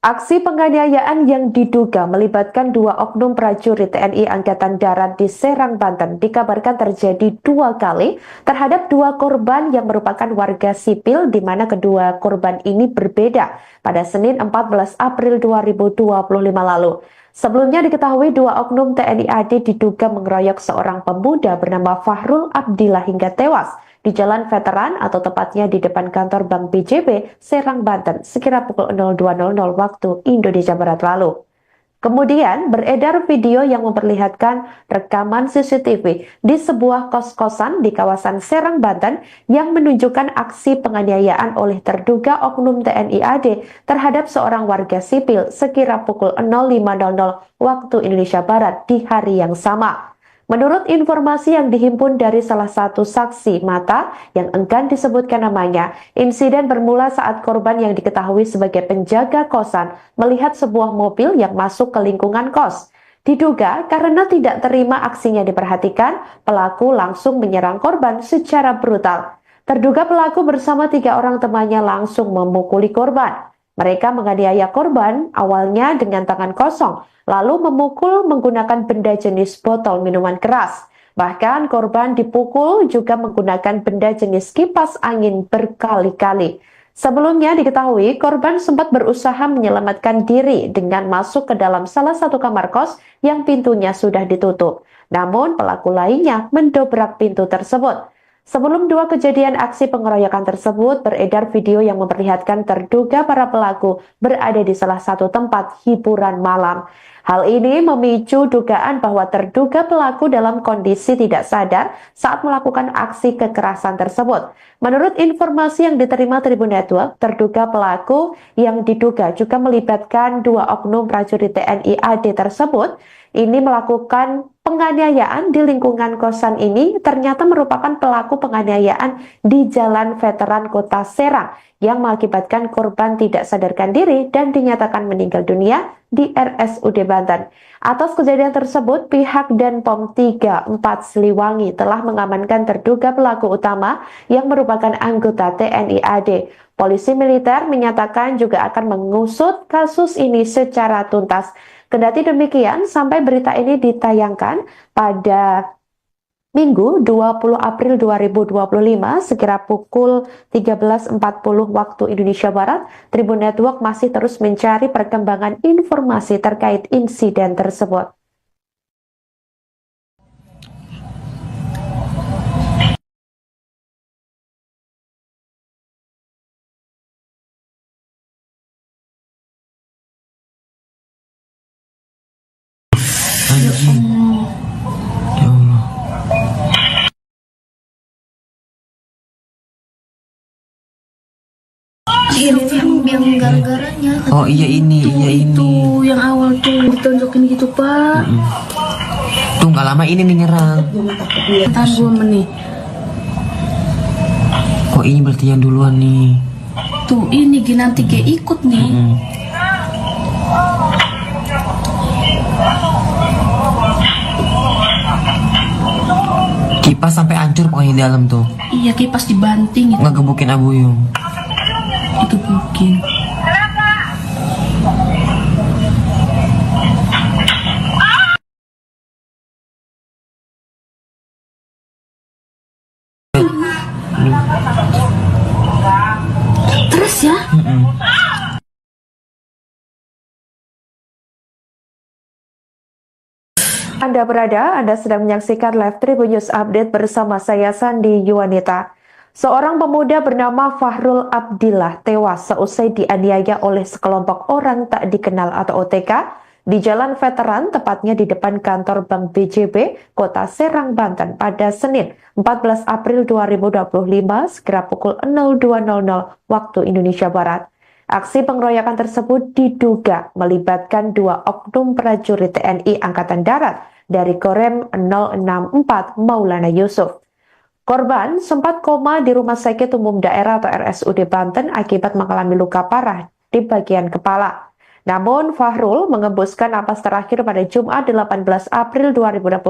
Aksi penganiayaan yang diduga melibatkan dua oknum prajurit TNI Angkatan Darat di Serang, Banten dikabarkan terjadi 2 kali terhadap 2 korban yang merupakan warga sipil di mana kedua korban ini berbeda pada Senin 14 April 2025 lalu. Sebelumnya diketahui 2 oknum TNI AD diduga mengeroyok seorang pemuda bernama Fahrul Abdillah hingga tewas di Jalan Veteran atau tepatnya di depan kantor Bank BJB, Serang, Banten, sekira pukul 02.00 waktu Indonesia Barat lalu. Kemudian beredar video yang memperlihatkan rekaman CCTV di sebuah kos-kosan di kawasan Serang, Banten yang menunjukkan aksi penganiayaan oleh terduga oknum TNI AD terhadap seorang warga sipil sekira pukul 05.00 waktu Indonesia Barat di hari yang sama. Menurut informasi yang dihimpun dari salah satu saksi mata yang enggan disebutkan namanya, insiden bermula saat korban yang diketahui sebagai penjaga kosan melihat sebuah mobil yang masuk ke lingkungan kos. Diduga karena tidak terima aksinya diperhatikan, pelaku langsung menyerang korban secara brutal. Terduga pelaku bersama 3 orang temannya langsung memukuli korban. Mereka menganiaya korban awalnya dengan tangan kosong, lalu memukul menggunakan benda jenis botol minuman keras. Bahkan korban dipukul juga menggunakan benda jenis kipas angin berkali-kali. Sebelumnya diketahui korban sempat berusaha menyelamatkan diri dengan masuk ke dalam salah satu kamar kos yang pintunya sudah ditutup. Namun pelaku lainnya mendobrak pintu tersebut. Sebelum 2 kejadian aksi pengeroyokan tersebut, beredar video yang memperlihatkan terduga para pelaku berada di salah satu tempat hiburan malam. Hal ini memicu dugaan bahwa terduga pelaku dalam kondisi tidak sadar saat melakukan aksi kekerasan tersebut. Menurut informasi yang diterima Tribun Network, terduga pelaku yang diduga juga melibatkan 2 oknum prajurit TNI AD tersebut ini melakukan penganiayaan di lingkungan kosan ini ternyata merupakan pelaku penganiayaan di Jalan Veteran Kota Serang yang mengakibatkan korban tidak sadarkan diri dan dinyatakan meninggal dunia di RSUD Banten. Atas kejadian tersebut, pihak Denpom 34 Siliwangi telah mengamankan terduga pelaku utama yang merupakan anggota TNI AD. Polisi militer menyatakan juga akan mengusut kasus ini secara tuntas. Kendati demikian, sampai berita ini ditayangkan pada Minggu 20 April 2025 sekira pukul 13.40 waktu Indonesia Barat, Tribun Network masih terus mencari perkembangan informasi terkait insiden tersebut. Anjing. Ya Allah. Ini yang gara-garanya. Oh iya ini, Tuh, iya ini. itu yang awal tuh ditonjokin gitu Pak. Tuh nggak lama ini nih nyerang. Tahan 2 menit. Oh ini berarti yang duluan nih. Tuh ini nanti kayak ikut nih. Kipas sampai hancur pokoknya di dalam tuh. Iya kipas dibanting itu. Ngegebukin Abuyung. Itu mungkin. Terus ya? Anda sedang menyaksikan live Tribun News Update bersama saya Sandi Yuwanita. Seorang pemuda bernama Fahrul Abdillah tewas seusai dianiaya oleh sekelompok orang tak dikenal atau OTK di Jalan Veteran, tepatnya di depan kantor Bank BJB, Kota Serang, Banten pada Senin 14 April 2025 sekira pukul 02.00 waktu Indonesia Barat. Aksi pengeroyokan tersebut diduga melibatkan 2 oknum prajurit TNI Angkatan Darat dari Korem 064 Maulana Yusuf. Korban sempat koma di Rumah Sakit Umum Daerah atau RSUD Banten akibat mengalami luka parah di bagian kepala. Namun Fahrul mengembuskan napas terakhir pada Jumat 18 April 2025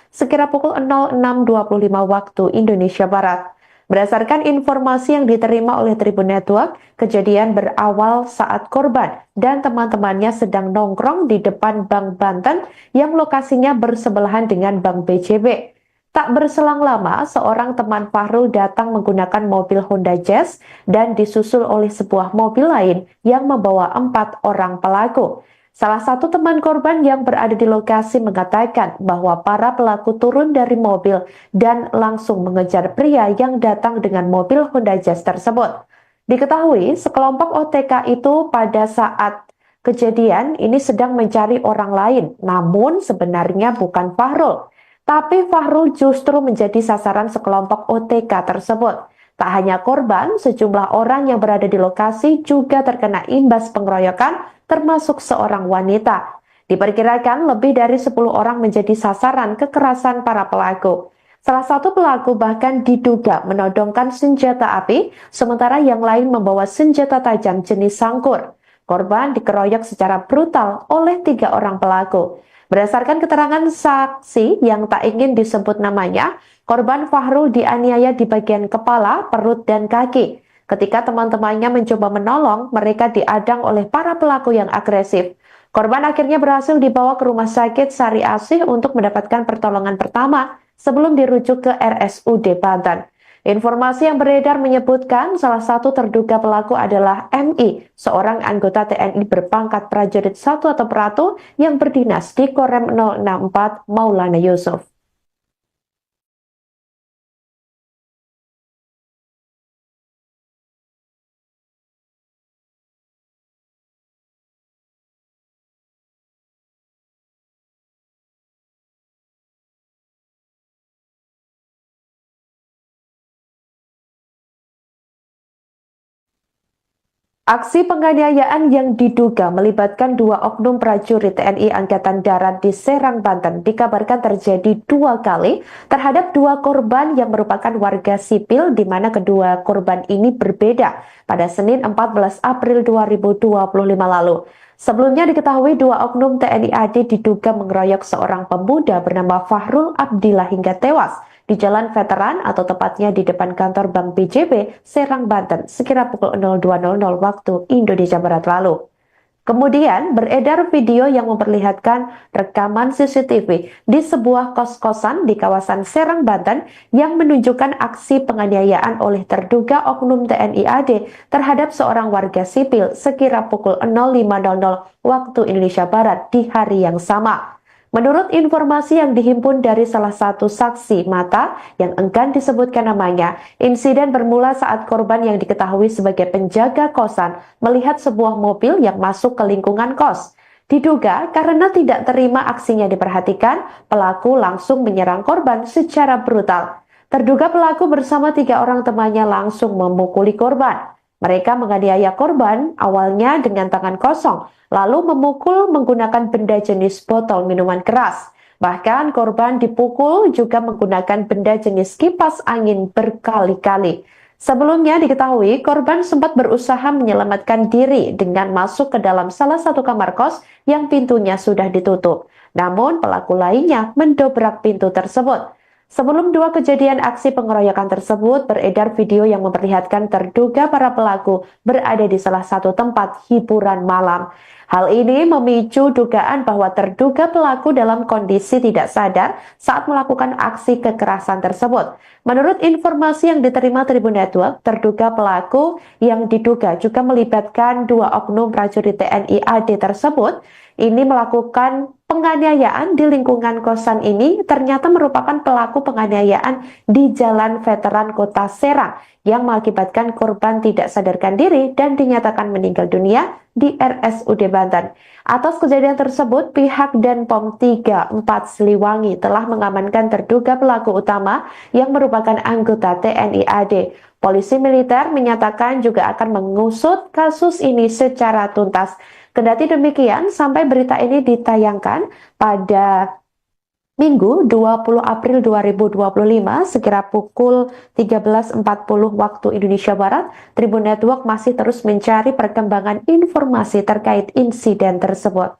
sekira pukul 06.25 waktu Indonesia Barat. Berdasarkan informasi yang diterima oleh Tribun Network, kejadian berawal saat korban dan teman-temannya sedang nongkrong di depan Bank Banten yang lokasinya bersebelahan dengan Bank BJB. Tak berselang lama, seorang teman Fahrul datang menggunakan mobil Honda Jazz dan disusul oleh sebuah mobil lain yang membawa 4 orang pelaku. Salah satu teman korban yang berada di lokasi mengatakan bahwa para pelaku turun dari mobil dan langsung mengejar pria yang datang dengan mobil Honda Jazz tersebut. Diketahui sekelompok OTK itu pada saat kejadian ini sedang mencari orang lain, namun sebenarnya bukan Fahrul. Tapi Fahrul justru menjadi sasaran sekelompok OTK tersebut. Tak hanya korban, sejumlah orang yang berada di lokasi juga terkena imbas pengeroyokan, termasuk seorang wanita. Diperkirakan lebih dari 10 orang menjadi sasaran kekerasan para pelaku. Salah satu pelaku bahkan diduga menodongkan senjata api, sementara yang lain membawa senjata tajam jenis sangkur. Korban dikeroyok secara brutal oleh 3 orang pelaku. Berdasarkan keterangan saksi yang tak ingin disebut namanya, korban Fahrul dianiaya di bagian kepala, perut, dan kaki. Ketika teman-temannya mencoba menolong, mereka diadang oleh para pelaku yang agresif. Korban akhirnya berhasil dibawa ke rumah sakit Sari Asih untuk mendapatkan pertolongan pertama sebelum dirujuk ke RSUD Banten. Informasi yang beredar menyebutkan salah satu terduga pelaku adalah MI, seorang anggota TNI berpangkat prajurit 1 atau Peratu yang berdinas di Korem 064 Maulana Yusuf. Aksi penganiayaan yang diduga melibatkan 2 oknum prajurit TNI Angkatan Darat di Serang, Banten dikabarkan terjadi 2 kali terhadap 2 korban yang merupakan warga sipil di mana kedua korban ini berbeda pada Senin 14 April 2025 lalu. Sebelumnya diketahui 2 oknum TNI AD diduga mengeroyok seorang pemuda bernama Fahrul Abdillah hingga tewas di Jalan Veteran atau tepatnya di depan kantor Bank BJB, Serang, Banten, sekira pukul 02.00 waktu Indonesia Barat lalu. Kemudian beredar video yang memperlihatkan rekaman CCTV di sebuah kos-kosan di kawasan Serang, Banten yang menunjukkan aksi penganiayaan oleh terduga oknum TNI AD terhadap seorang warga sipil sekira pukul 05.00 waktu Indonesia Barat di hari yang sama. Menurut informasi yang dihimpun dari salah satu saksi mata yang enggan disebutkan namanya, insiden bermula saat korban yang diketahui sebagai penjaga kosan melihat sebuah mobil yang masuk ke lingkungan kos. Diduga karena tidak terima aksinya diperhatikan, pelaku langsung menyerang korban secara brutal. Terduga pelaku bersama 3 orang temannya langsung memukuli korban. Mereka menganiaya korban awalnya dengan tangan kosong, lalu memukul menggunakan benda jenis botol minuman keras. Bahkan korban dipukul juga menggunakan benda jenis kipas angin berkali-kali. Sebelumnya diketahui korban sempat berusaha menyelamatkan diri dengan masuk ke dalam salah satu kamar kos yang pintunya sudah ditutup. Namun pelaku lainnya mendobrak pintu tersebut. Sebelum 2 kejadian aksi pengeroyokan tersebut, beredar video yang memperlihatkan terduga para pelaku berada di salah satu tempat hiburan malam. Hal ini memicu dugaan bahwa terduga pelaku dalam kondisi tidak sadar saat melakukan aksi kekerasan tersebut. Menurut informasi yang diterima Tribun Network, terduga pelaku yang diduga juga melibatkan 2 oknum prajurit TNI AD tersebut ini melakukan penganiayaan di lingkungan kosan ini ternyata merupakan pelaku penganiayaan di Jalan Veteran Kota Serang yang mengakibatkan korban tidak sadarkan diri dan dinyatakan meninggal dunia di RSUD Banten. Atas kejadian tersebut, pihak Denpom 34 Siliwangi telah mengamankan terduga pelaku utama yang merupakan anggota TNI AD. Polisi militer menyatakan juga akan mengusut kasus ini secara tuntas. Kendati demikian, sampai berita ini ditayangkan pada Minggu 20 April 2025 sekira pukul 13.40 waktu Indonesia Barat, Tribun Network masih terus mencari perkembangan informasi terkait insiden tersebut.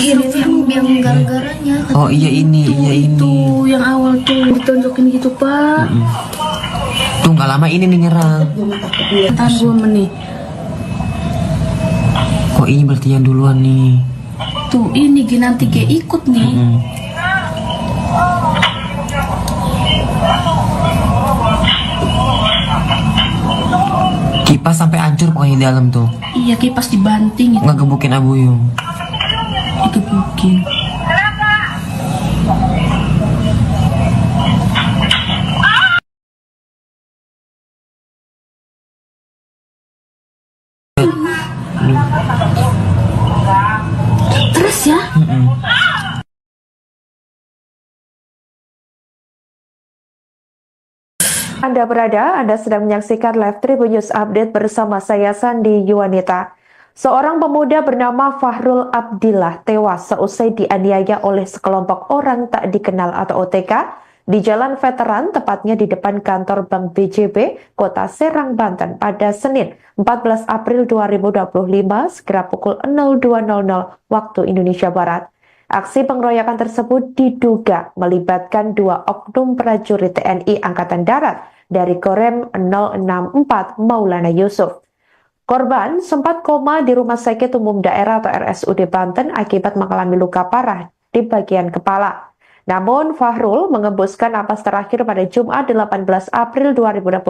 Ini yang gara-garanya. Oh iya ini, iya ini. Tuh yang awal tuh ditonjokin gitu pak. Tuh nggak lama ini nih nyerang. Tahan 2 menit. Kok ini berarti yang duluan nih? Tuh ini nanti ikut nih. Kipas sampai hancur pokoknya di dalam tuh. Iya kipas dibanting itu. Ngegebukin Abuyung. Digebukin. Terus ya. Anda sedang menyaksikan live Tribun News Update bersama saya Sandi Yuwanita. Seorang pemuda bernama Fahrul Abdillah tewas seusai dianiaya oleh sekelompok orang tak dikenal atau OTK di Jalan Veteran, tepatnya di depan kantor Bank BJB, Kota Serang, Banten pada Senin 14 April 2025 sekira pukul 02.00 waktu Indonesia Barat. Aksi pengeroyokan tersebut diduga melibatkan 2 oknum prajurit TNI Angkatan Darat dari Korem 064 Maulana Yusuf. Korban sempat koma di Rumah Sakit Umum Daerah atau RSUD Banten akibat mengalami luka parah di bagian kepala. Namun Fahrul mengembuskan napas terakhir pada Jumat 18 April 2025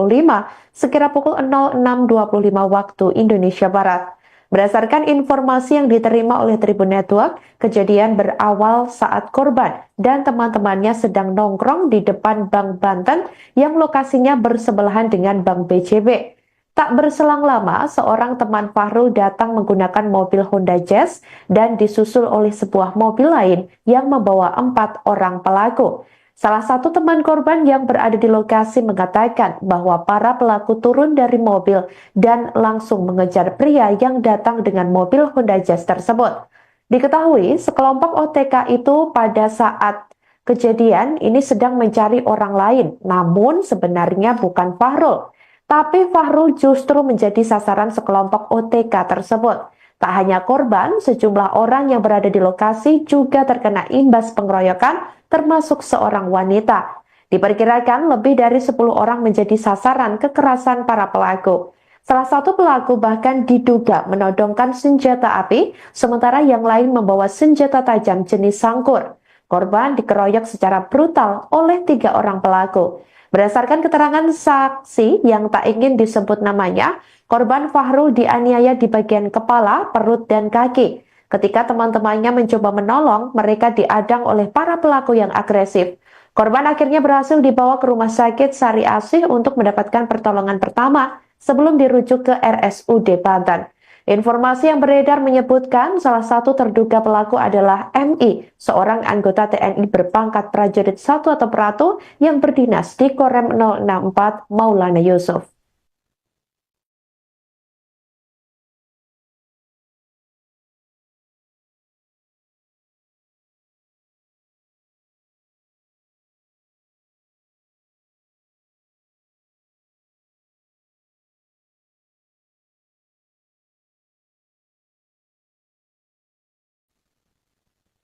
sekira pukul 06.25 waktu Indonesia Barat. Berdasarkan informasi yang diterima oleh Tribun Network, kejadian berawal saat korban dan teman-temannya sedang nongkrong di depan Bank Banten yang lokasinya bersebelahan dengan Bank BJB. Tak berselang lama, seorang teman Fahrul datang menggunakan mobil Honda Jazz dan disusul oleh sebuah mobil lain yang membawa 4 orang pelaku. Salah satu teman korban yang berada di lokasi mengatakan bahwa para pelaku turun dari mobil dan langsung mengejar pria yang datang dengan mobil Honda Jazz tersebut. Diketahui sekelompok OTK itu pada saat kejadian ini sedang mencari orang lain, namun sebenarnya bukan Fahrul. Tapi Fahrul justru menjadi sasaran sekelompok OTK tersebut. Tak hanya korban, sejumlah orang yang berada di lokasi juga terkena imbas pengeroyokan, termasuk seorang wanita. Diperkirakan lebih dari 10 orang menjadi sasaran kekerasan para pelaku. Salah satu pelaku bahkan diduga menodongkan senjata api, sementara yang lain membawa senjata tajam jenis sangkur. Korban dikeroyok secara brutal oleh 3 orang pelaku. Berdasarkan keterangan saksi yang tak ingin disebut namanya, korban Fahrul dianiaya di bagian kepala, perut, dan kaki. Ketika teman-temannya mencoba menolong, mereka diadang oleh para pelaku yang agresif. Korban akhirnya berhasil dibawa ke Rumah Sakit Sari Asih untuk mendapatkan pertolongan pertama sebelum dirujuk ke RSUD Banten. Informasi yang beredar menyebutkan salah satu terduga pelaku adalah MI, seorang anggota TNI berpangkat prajurit 1 atau Pratu yang berdinas di Korem 064 Maulana Yusuf.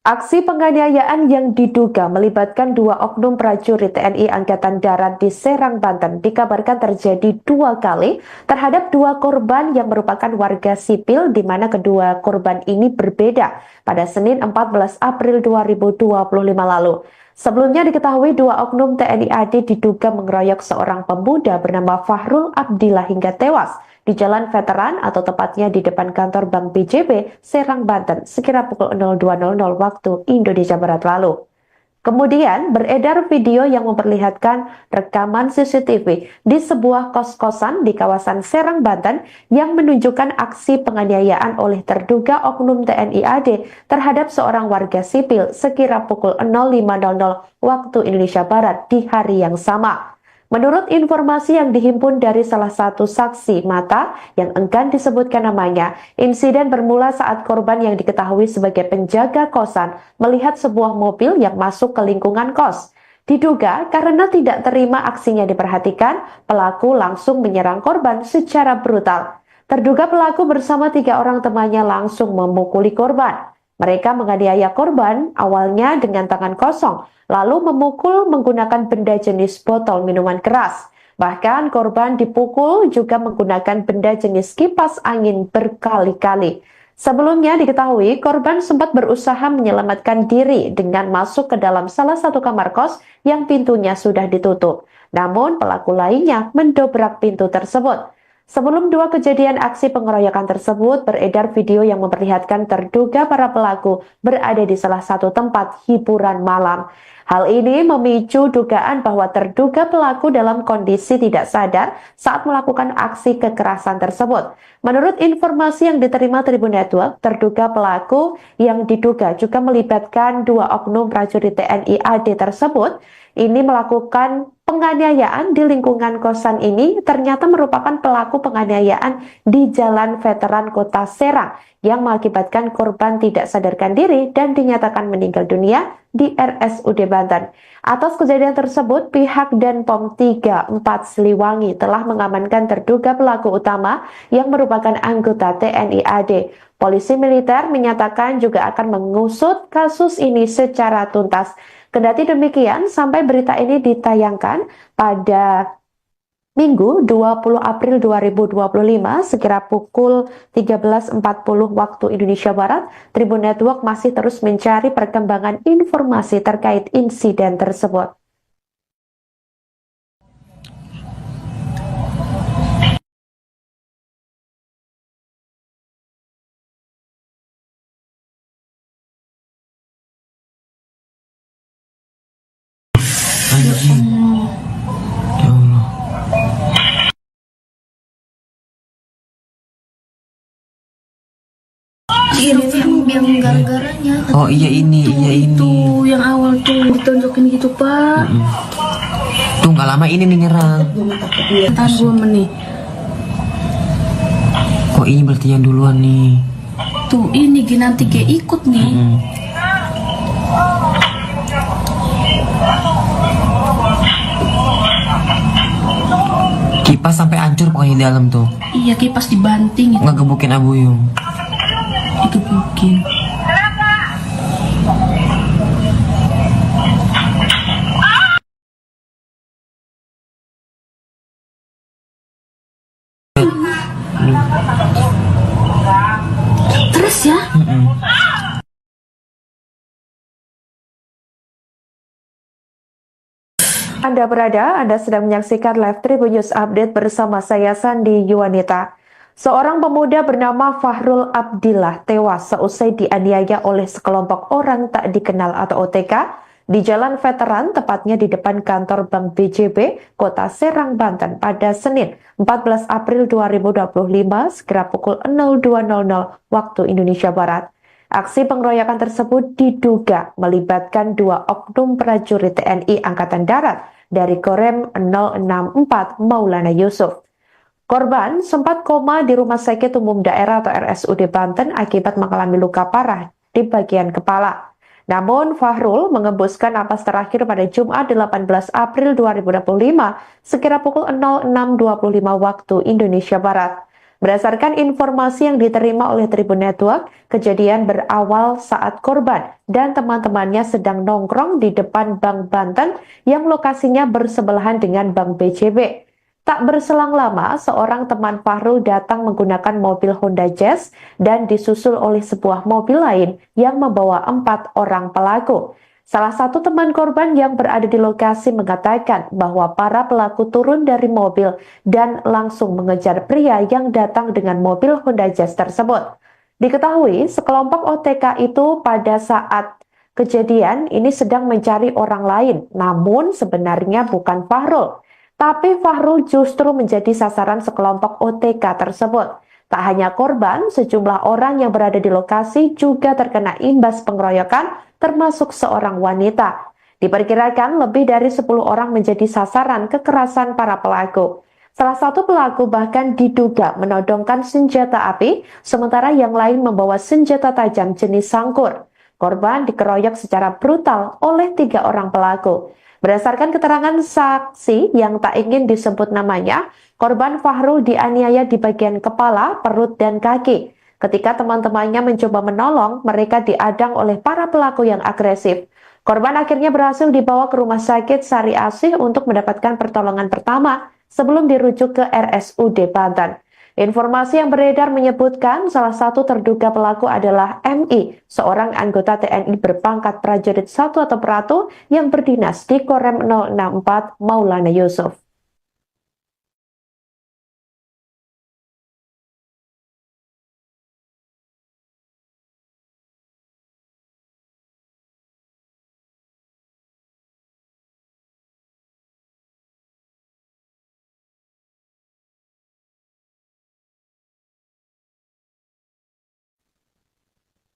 Aksi penganiayaan yang diduga melibatkan 2 oknum prajurit TNI Angkatan Darat di Serang, Banten dikabarkan terjadi 2 kali terhadap 2 korban yang merupakan warga sipil, di mana kedua korban ini berbeda pada Senin 14 April 2025 lalu. Sebelumnya diketahui 2 oknum TNI AD diduga mengeroyok seorang pemuda bernama Fahrul Abdillah hingga tewas di Jalan Veteran atau tepatnya di depan kantor Bank BJB, Serang, Banten, sekira pukul 02.00 waktu Indonesia Barat lalu. Kemudian beredar video yang memperlihatkan rekaman CCTV di sebuah kos-kosan di kawasan Serang, Banten yang menunjukkan aksi penganiayaan oleh terduga oknum TNI AD terhadap seorang warga sipil sekira pukul 05.00 waktu Indonesia Barat di hari yang sama. Menurut informasi yang dihimpun dari salah satu saksi mata yang enggan disebutkan namanya, insiden bermula saat korban yang diketahui sebagai penjaga kosan melihat sebuah mobil yang masuk ke lingkungan kos. Diduga karena tidak terima aksinya diperhatikan, pelaku langsung menyerang korban secara brutal. Terduga pelaku bersama 3 orang temannya langsung memukuli korban. Mereka menganiaya korban awalnya dengan tangan kosong, lalu memukul menggunakan benda jenis botol minuman keras. Bahkan korban dipukul juga menggunakan benda jenis kipas angin berkali-kali. Sebelumnya diketahui korban sempat berusaha menyelamatkan diri dengan masuk ke dalam salah satu kamar kos yang pintunya sudah ditutup. Namun pelaku lainnya mendobrak pintu tersebut. Sebelum dua kejadian aksi pengeroyokan tersebut, beredar video yang memperlihatkan terduga para pelaku berada di salah satu tempat hiburan malam. Hal ini memicu dugaan bahwa terduga pelaku dalam kondisi tidak sadar saat melakukan aksi kekerasan tersebut. Menurut informasi yang diterima Tribun Network, terduga pelaku yang diduga juga melibatkan dua oknum prajurit TNI AD tersebut ini melakukan penganiayaan di lingkungan kosan ini ternyata merupakan pelaku penganiayaan di Jalan Veteran Kota Serang yang mengakibatkan korban tidak sadarkan diri dan dinyatakan meninggal dunia di RSUD Banten. Atas kejadian tersebut, pihak Denpom 34 Siliwangi telah mengamankan terduga pelaku utama yang merupakan anggota TNI AD. Polisi militer menyatakan juga akan mengusut kasus ini secara tuntas. Kendati demikian, sampai berita ini ditayangkan pada Minggu 20 April 2025 sekira pukul 13.40 waktu Indonesia Barat, Tribun Network masih terus mencari perkembangan informasi terkait insiden tersebut. Anjing. Ya Allah. Ini yang gara-garanya. Oh iya ini, iya ini. Itu yang awal tuh ditonjokin gitu Pak. Tuh nggak lama ini nih nyerang. Tahan 2 menit. Kok ini berarti yang duluan nih? Tuh ini nanti kayak ikut nih. Kipas sampai hancur pokoknya di dalam tuh. Iya kipas dibanting itu. Ngegebukin Abuyung. Digebukin. Terus ya? Anda sedang menyaksikan live Tribun News Update bersama saya Sandi Yuwanita. Seorang pemuda bernama Fahrul Abdillah tewas seusai dianiaya oleh sekelompok orang tak dikenal atau OTK di Jalan Veteran, tepatnya di depan kantor Bank BJB, Kota Serang, Banten pada Senin 14 April 2025 sekira pukul 02.00 waktu Indonesia Barat. Aksi pengeroyokan tersebut diduga melibatkan dua oknum prajurit TNI Angkatan Darat dari Korem 064 Maulana Yusuf. Korban sempat koma di Rumah Sakit Umum Daerah atau RSUD Banten akibat mengalami luka parah di bagian kepala. Namun Fahrul mengembuskan napas terakhir pada Jumat 18 April 2025 sekira pukul 06.25 waktu Indonesia Barat. Berdasarkan informasi yang diterima oleh Tribun Network, kejadian berawal saat korban dan teman-temannya sedang nongkrong di depan Bank Banten yang lokasinya bersebelahan dengan Bank BJB. Tak berselang lama, seorang teman Fahrul datang menggunakan mobil Honda Jazz dan disusul oleh sebuah mobil lain yang membawa 4 orang pelaku. Salah satu teman korban yang berada di lokasi mengatakan bahwa para pelaku turun dari mobil dan langsung mengejar pria yang datang dengan mobil Honda Jazz tersebut. Diketahui sekelompok OTK itu pada saat kejadian ini sedang mencari orang lain, namun sebenarnya bukan Fahrul. Tapi Fahrul justru menjadi sasaran sekelompok OTK tersebut. Tak hanya korban, sejumlah orang yang berada di lokasi juga terkena imbas pengeroyokan, termasuk seorang wanita. Diperkirakan lebih dari 10 orang menjadi sasaran kekerasan para pelaku. Salah satu pelaku bahkan diduga menodongkan senjata api, sementara yang lain membawa senjata tajam jenis sangkur. Korban dikeroyok secara brutal oleh 3 orang pelaku. Berdasarkan keterangan saksi yang tak ingin disebut namanya, korban Fahrul dianiaya di bagian kepala, perut, dan kaki. Ketika teman-temannya mencoba menolong, mereka diadang oleh para pelaku yang agresif. Korban akhirnya berhasil dibawa ke rumah sakit Sari Asih untuk mendapatkan pertolongan pertama sebelum dirujuk ke RSUD Banten. Informasi yang beredar menyebutkan salah satu terduga pelaku adalah MI, seorang anggota TNI berpangkat prajurit 1 atau Pratu yang berdinas di Korem 064 Maulana Yusuf.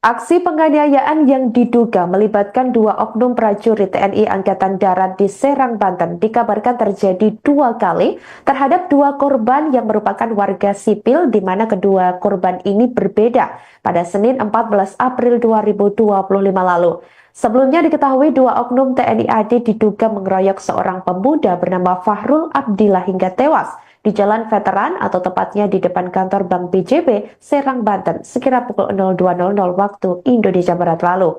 Aksi penganiayaan yang diduga melibatkan dua oknum prajurit TNI Angkatan Darat di Serang, Banten dikabarkan terjadi 2 kali terhadap 2 korban yang merupakan warga sipil di mana kedua korban ini berbeda pada Senin 14 April 2025 lalu. Sebelumnya diketahui 2 oknum TNI AD diduga mengeroyok seorang pemuda bernama Fahrul Abdillah hingga tewas di Jalan Veteran atau tepatnya di depan kantor Bank BJB, Serang, Banten, sekira pukul 02.00 waktu Indonesia Barat lalu.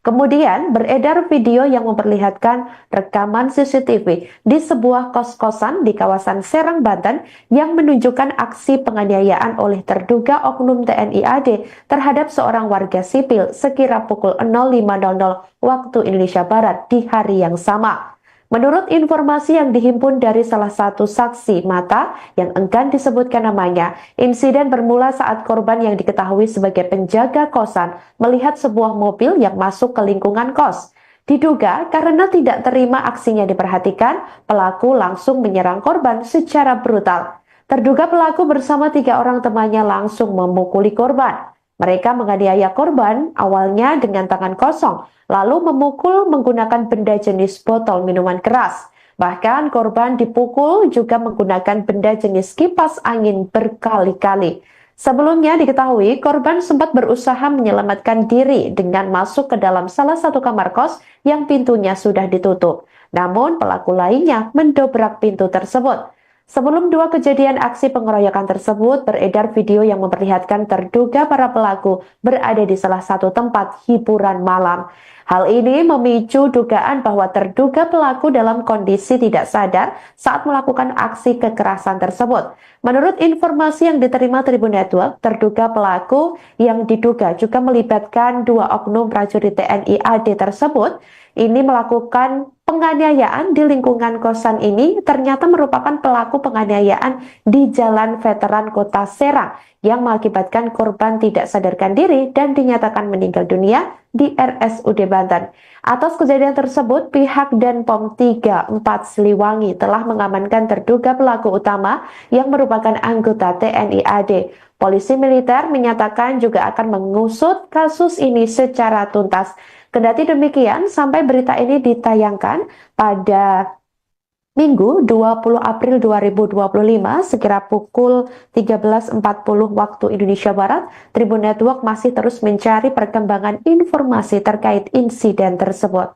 Kemudian beredar video yang memperlihatkan rekaman CCTV di sebuah kos-kosan di kawasan Serang, Banten yang menunjukkan aksi penganiayaan oleh terduga oknum TNI AD terhadap seorang warga sipil sekira pukul 05.00 waktu Indonesia Barat di hari yang sama. Menurut informasi yang dihimpun dari salah satu saksi mata yang enggan disebutkan namanya, insiden bermula saat korban yang diketahui sebagai penjaga kosan melihat sebuah mobil yang masuk ke lingkungan kos. Diduga karena tidak terima aksinya diperhatikan, pelaku langsung menyerang korban secara brutal. Terduga pelaku bersama 3 orang temannya langsung memukuli korban. Mereka menganiaya korban awalnya dengan tangan kosong, lalu memukul menggunakan benda jenis botol minuman keras. Bahkan korban dipukul juga menggunakan benda jenis kipas angin berkali-kali. Sebelumnya diketahui korban sempat berusaha menyelamatkan diri dengan masuk ke dalam salah satu kamar kos yang pintunya sudah ditutup. Namun pelaku lainnya mendobrak pintu tersebut. Sebelum 2 kejadian aksi pengeroyokan tersebut, beredar video yang memperlihatkan terduga para pelaku berada di salah satu tempat hiburan malam. Hal ini memicu dugaan bahwa terduga pelaku dalam kondisi tidak sadar saat melakukan aksi kekerasan tersebut. Menurut informasi yang diterima Tribun Network, terduga pelaku yang diduga juga melibatkan 2 oknum prajurit TNI AD tersebut ini melakukan penganiayaan di lingkungan kosan ini ternyata merupakan pelaku penganiayaan di Jalan Veteran Kota Serang yang mengakibatkan korban tidak sadarkan diri dan dinyatakan meninggal dunia di RSUD Banten. Atas kejadian tersebut, pihak Denpom 34 Siliwangi telah mengamankan terduga pelaku utama yang merupakan anggota TNI AD. Polisi militer menyatakan juga akan mengusut kasus ini secara tuntas. Kendati demikian, sampai berita ini ditayangkan pada Minggu 20 April 2025 sekira pukul 13.40 waktu Indonesia Barat, Tribun Network masih terus mencari perkembangan informasi terkait insiden tersebut.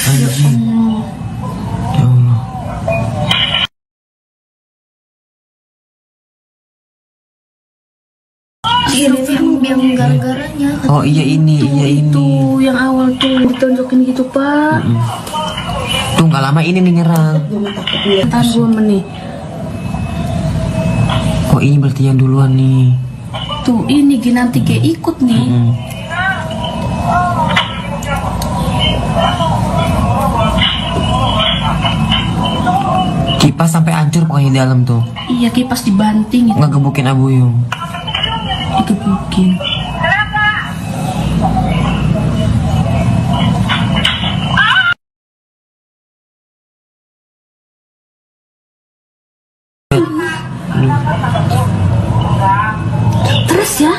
Anjing. Ya Allah. Ini yang gara-garanya. Oh iya ini, iya ini. Tuh yang awal tuh ditonjokin gitu pak. Tuh nggak lama ini nih nyerang. Tahan 2 menit. Oh ini berarti yang duluan nih. Tuh ini nanti kayak ikut nih. Kipas sampai hancur pokoknya di dalam tuh. Iya kipas dibanting gitu. Ngegebukin Abuyung. Digebukin. Terus ya.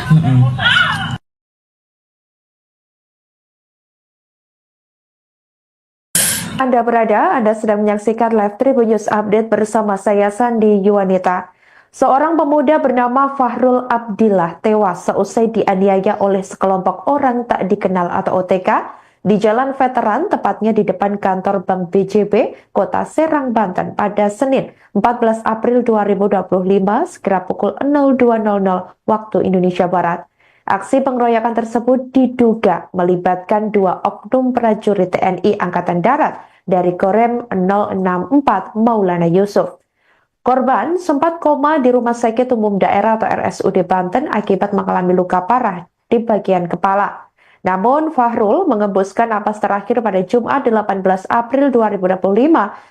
Anda sedang menyaksikan live Tribun News Update bersama saya Sandi Yuwanita. Seorang pemuda bernama Fahrul Abdillah tewas seusai dianiaya oleh sekelompok orang tak dikenal atau OTK di Jalan Veteran, tepatnya di depan kantor Bank BJB, Kota Serang, Banten pada Senin 14 April 2025 sekira pukul 02.00 waktu Indonesia Barat. Aksi pengeroyokan tersebut diduga melibatkan dua oknum prajurit TNI Angkatan Darat dari Korem 064 Maulana Yusuf. Korban sempat koma di Rumah Sakit Umum Daerah atau RSUD Banten akibat mengalami luka parah di bagian kepala. Namun Fahrul mengembuskan napas terakhir pada Jumat 18 April 2025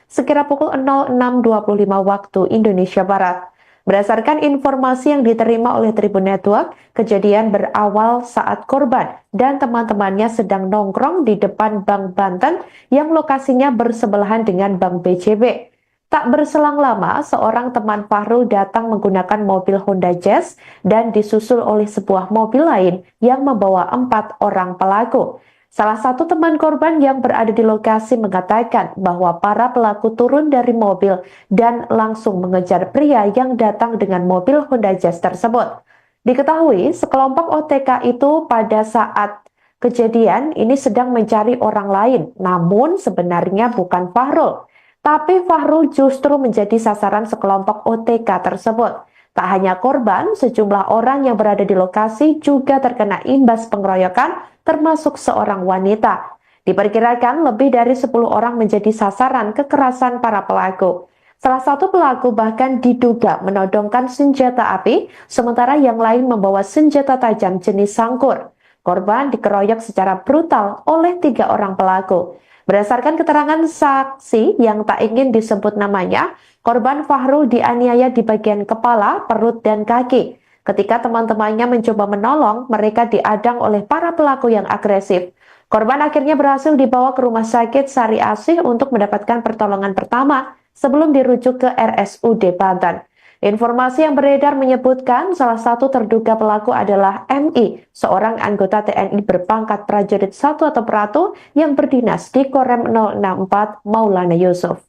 sekira pukul 06.25 waktu Indonesia Barat. Berdasarkan informasi yang diterima oleh Tribun Network, kejadian berawal saat korban dan teman-temannya sedang nongkrong di depan Bank Banten yang lokasinya bersebelahan dengan Bank BJB. Tak berselang lama, seorang teman Fahrul datang menggunakan mobil Honda Jazz dan disusul oleh sebuah mobil lain yang membawa 4 orang pelaku. Salah satu teman korban yang berada di lokasi mengatakan bahwa para pelaku turun dari mobil dan langsung mengejar pria yang datang dengan mobil Honda Jazz tersebut. Diketahui sekelompok OTK itu pada saat kejadian ini sedang mencari orang lain, namun sebenarnya bukan Fahrul. Tapi Fahrul justru menjadi sasaran sekelompok OTK tersebut. Tak hanya korban, sejumlah orang yang berada di lokasi juga terkena imbas pengeroyokan, termasuk seorang wanita. Diperkirakan lebih dari 10 orang menjadi sasaran kekerasan para pelaku. Salah satu pelaku bahkan diduga menodongkan senjata api, sementara yang lain membawa senjata tajam jenis sangkur. Korban dikeroyok secara brutal oleh 3 orang pelaku. Berdasarkan keterangan saksi yang tak ingin disebut namanya, korban Fahrul dianiaya di bagian kepala, perut, dan kaki. Ketika teman-temannya mencoba menolong, mereka diadang oleh para pelaku yang agresif. Korban akhirnya berhasil dibawa ke Rumah Sakit Sari Asih untuk mendapatkan pertolongan pertama sebelum dirujuk ke RSUD Banten. Informasi yang beredar menyebutkan salah satu terduga pelaku adalah MI, seorang anggota TNI berpangkat prajurit 1 atau peratu yang berdinas di Korem 064 Maulana Yusuf.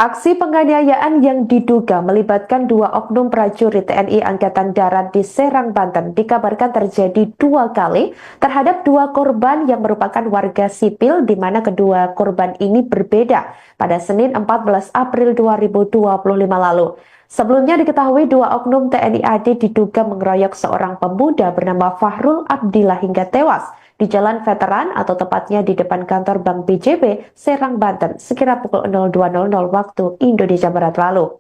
Aksi penganiayaan yang diduga melibatkan dua oknum prajurit TNI Angkatan Darat di Serang, Banten dikabarkan terjadi 2 kali terhadap 2 korban yang merupakan warga sipil di mana kedua korban ini berbeda pada Senin 14 April 2025 lalu. Sebelumnya diketahui 2 oknum TNI AD diduga mengeroyok seorang pemuda bernama Fahrul Abdillah hingga tewas di Jalan Veteran atau tepatnya di depan kantor Bank BJB, Serang, Banten, sekira pukul 02.00 waktu Indonesia Barat lalu.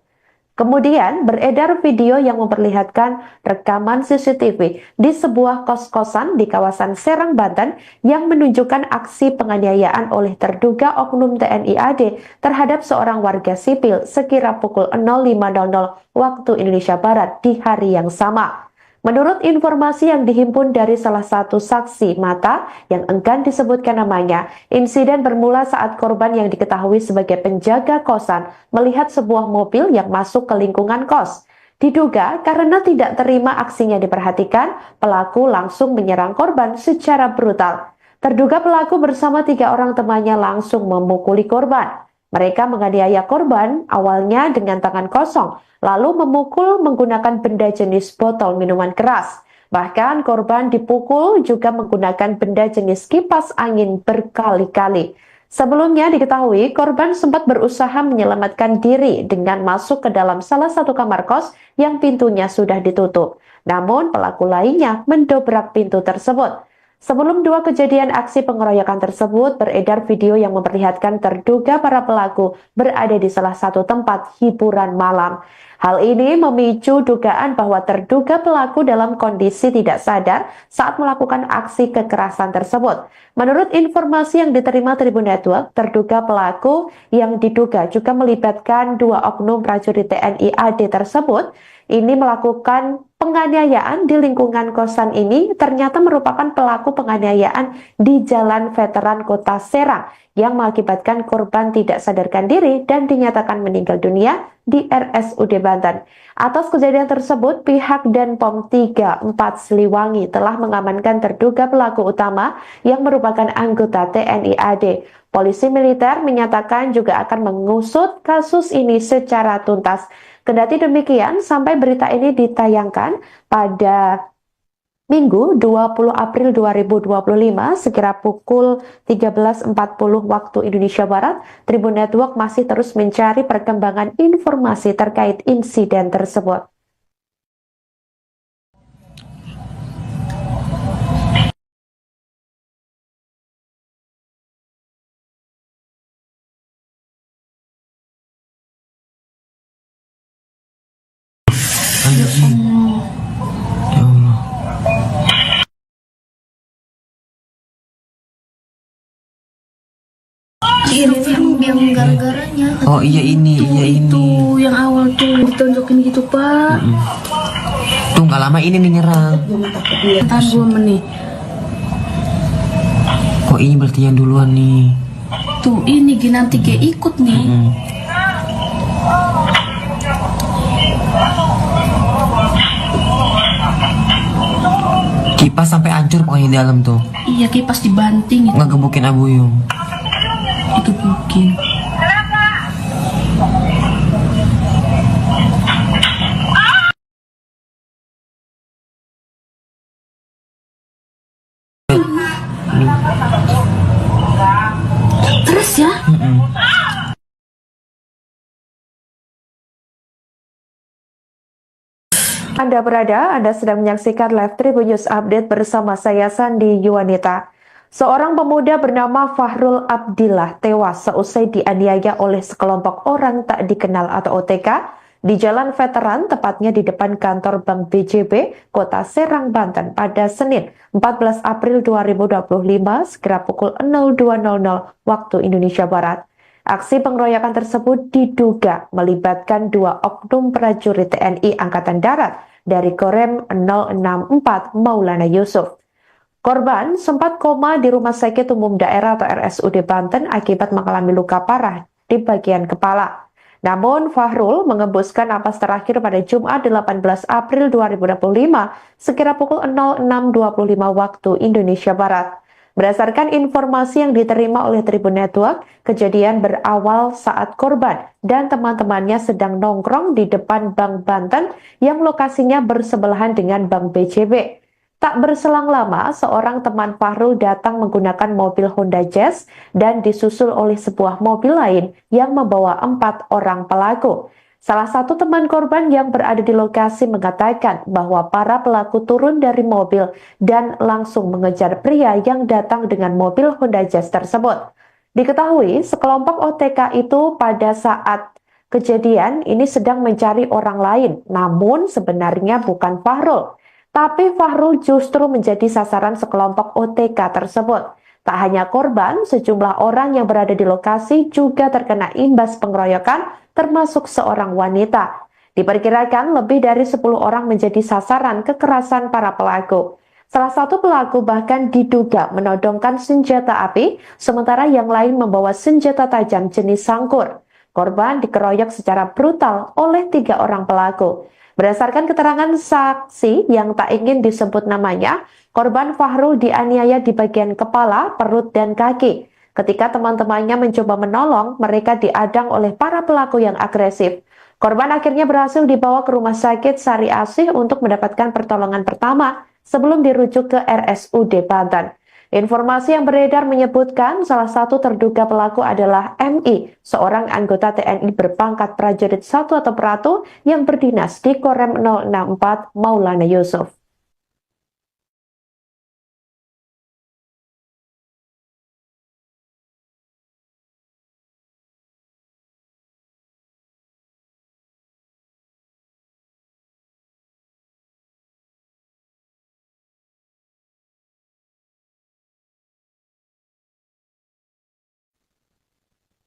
Kemudian beredar video yang memperlihatkan rekaman CCTV di sebuah kos-kosan di kawasan Serang, Banten yang menunjukkan aksi penganiayaan oleh terduga oknum TNI AD terhadap seorang warga sipil sekira pukul 05.00 waktu Indonesia Barat di hari yang sama. Menurut informasi yang dihimpun dari salah satu saksi mata yang enggan disebutkan namanya, insiden bermula saat korban yang diketahui sebagai penjaga kosan melihat sebuah mobil yang masuk ke lingkungan kos. Diduga karena tidak terima aksinya diperhatikan, pelaku langsung menyerang korban secara brutal. Terduga pelaku bersama 3 orang temannya langsung memukuli korban. Mereka menganiaya korban awalnya dengan tangan kosong, lalu memukul menggunakan benda jenis botol minuman keras. Bahkan korban dipukul juga menggunakan benda jenis kipas angin berkali-kali. Sebelumnya diketahui korban sempat berusaha menyelamatkan diri dengan masuk ke dalam salah satu kamar kos yang pintunya sudah ditutup. Namun pelaku lainnya mendobrak pintu tersebut. Sebelum 2 kejadian aksi pengeroyokan tersebut, beredar video yang memperlihatkan terduga para pelaku berada di salah satu tempat hiburan malam. Hal ini memicu dugaan bahwa terduga pelaku dalam kondisi tidak sadar saat melakukan aksi kekerasan tersebut. Menurut informasi yang diterima Tribun Network, terduga pelaku yang diduga juga melibatkan 2 oknum prajurit TNI AD tersebut ini melakukan Penganiayaan di lingkungan kosan ini ternyata merupakan pelaku penganiayaan di Jalan Veteran Kota Serang yang mengakibatkan korban tidak sadarkan diri dan dinyatakan meninggal dunia di RSUD Banten. Atas kejadian tersebut, pihak Denpom 34 Siliwangi telah mengamankan terduga pelaku utama yang merupakan anggota TNI AD. Polisi militer menyatakan juga akan mengusut kasus ini secara tuntas. Kendati demikian, sampai berita ini ditayangkan pada Minggu 20 April 2025 sekira pukul 13.40 waktu Indonesia Barat, Tribun Network masih terus mencari perkembangan informasi terkait insiden tersebut. Anjing. Ya Allah. Ini yang gara-garanya. Oh iya ini, iya ini. Tuh yang awal tuh ditonjokin gitu pak. Tuh nggak lama ini nih nyerang. Tahan 2 menit. Kok ini berarti yang duluan nih? Tuh ini nanti kayak ikut nih. Kipas sampai hancur pokoknya di dalam tuh. Iya kipas dibanting itu. Ngegebukin Abuyung. Digebukin. Terus ya. Anda sedang menyaksikan live Tribun News Update bersama saya Sandi Yuwanita. Seorang pemuda bernama Fahrul Abdillah tewas seusai dianiaya oleh sekelompok orang tak dikenal atau OTK di Jalan Veteran, tepatnya di depan kantor Bank BJB, Kota Serang, Banten pada Senin 14 April 2025 sekira pukul 02.00 waktu Indonesia Barat. Aksi pengeroyokan tersebut diduga melibatkan 2 oknum prajurit TNI Angkatan Darat dari Korem 064 Maulana Yusuf. Korban sempat koma di Rumah Sakit Umum Daerah atau RSUD Banten akibat mengalami luka parah di bagian kepala. Namun Fahrul mengembuskan napas terakhir pada Jumat 18 April 2025 sekira pukul 06.25 waktu Indonesia Barat. Berdasarkan informasi yang diterima oleh Tribun Network, kejadian berawal saat korban dan teman-temannya sedang nongkrong di depan Bank Banten yang lokasinya bersebelahan dengan Bank BJB. Tak berselang lama, seorang teman Fahrul datang menggunakan mobil Honda Jazz dan disusul oleh sebuah mobil lain yang membawa 4 orang pelaku. Salah satu teman korban yang berada di lokasi mengatakan bahwa para pelaku turun dari mobil dan langsung mengejar pria yang datang dengan mobil Honda Jazz tersebut. Diketahui sekelompok OTK itu pada saat kejadian ini sedang mencari orang lain, namun sebenarnya bukan Fahrul. Tapi Fahrul justru menjadi sasaran sekelompok OTK tersebut. Tak hanya korban, sejumlah orang yang berada di lokasi juga terkena imbas pengeroyokan, termasuk seorang wanita. Diperkirakan lebih dari 10 orang menjadi sasaran kekerasan para pelaku. Salah satu pelaku bahkan diduga menodongkan senjata api, sementara yang lain membawa senjata tajam jenis sangkur. Korban dikeroyok secara brutal oleh 3 orang pelaku. Berdasarkan keterangan saksi yang tak ingin disebut namanya, korban Fahrul dianiaya di bagian kepala, perut, dan kaki. Ketika teman-temannya mencoba menolong, mereka diadang oleh para pelaku yang agresif. Korban akhirnya berhasil dibawa ke rumah sakit Sari Asih untuk mendapatkan pertolongan pertama sebelum dirujuk ke RSUD Banten. Informasi yang beredar menyebutkan salah satu terduga pelaku adalah MI, seorang anggota TNI berpangkat prajurit 1 atau Peratu yang berdinas di Korem 064 Maulana Yusuf.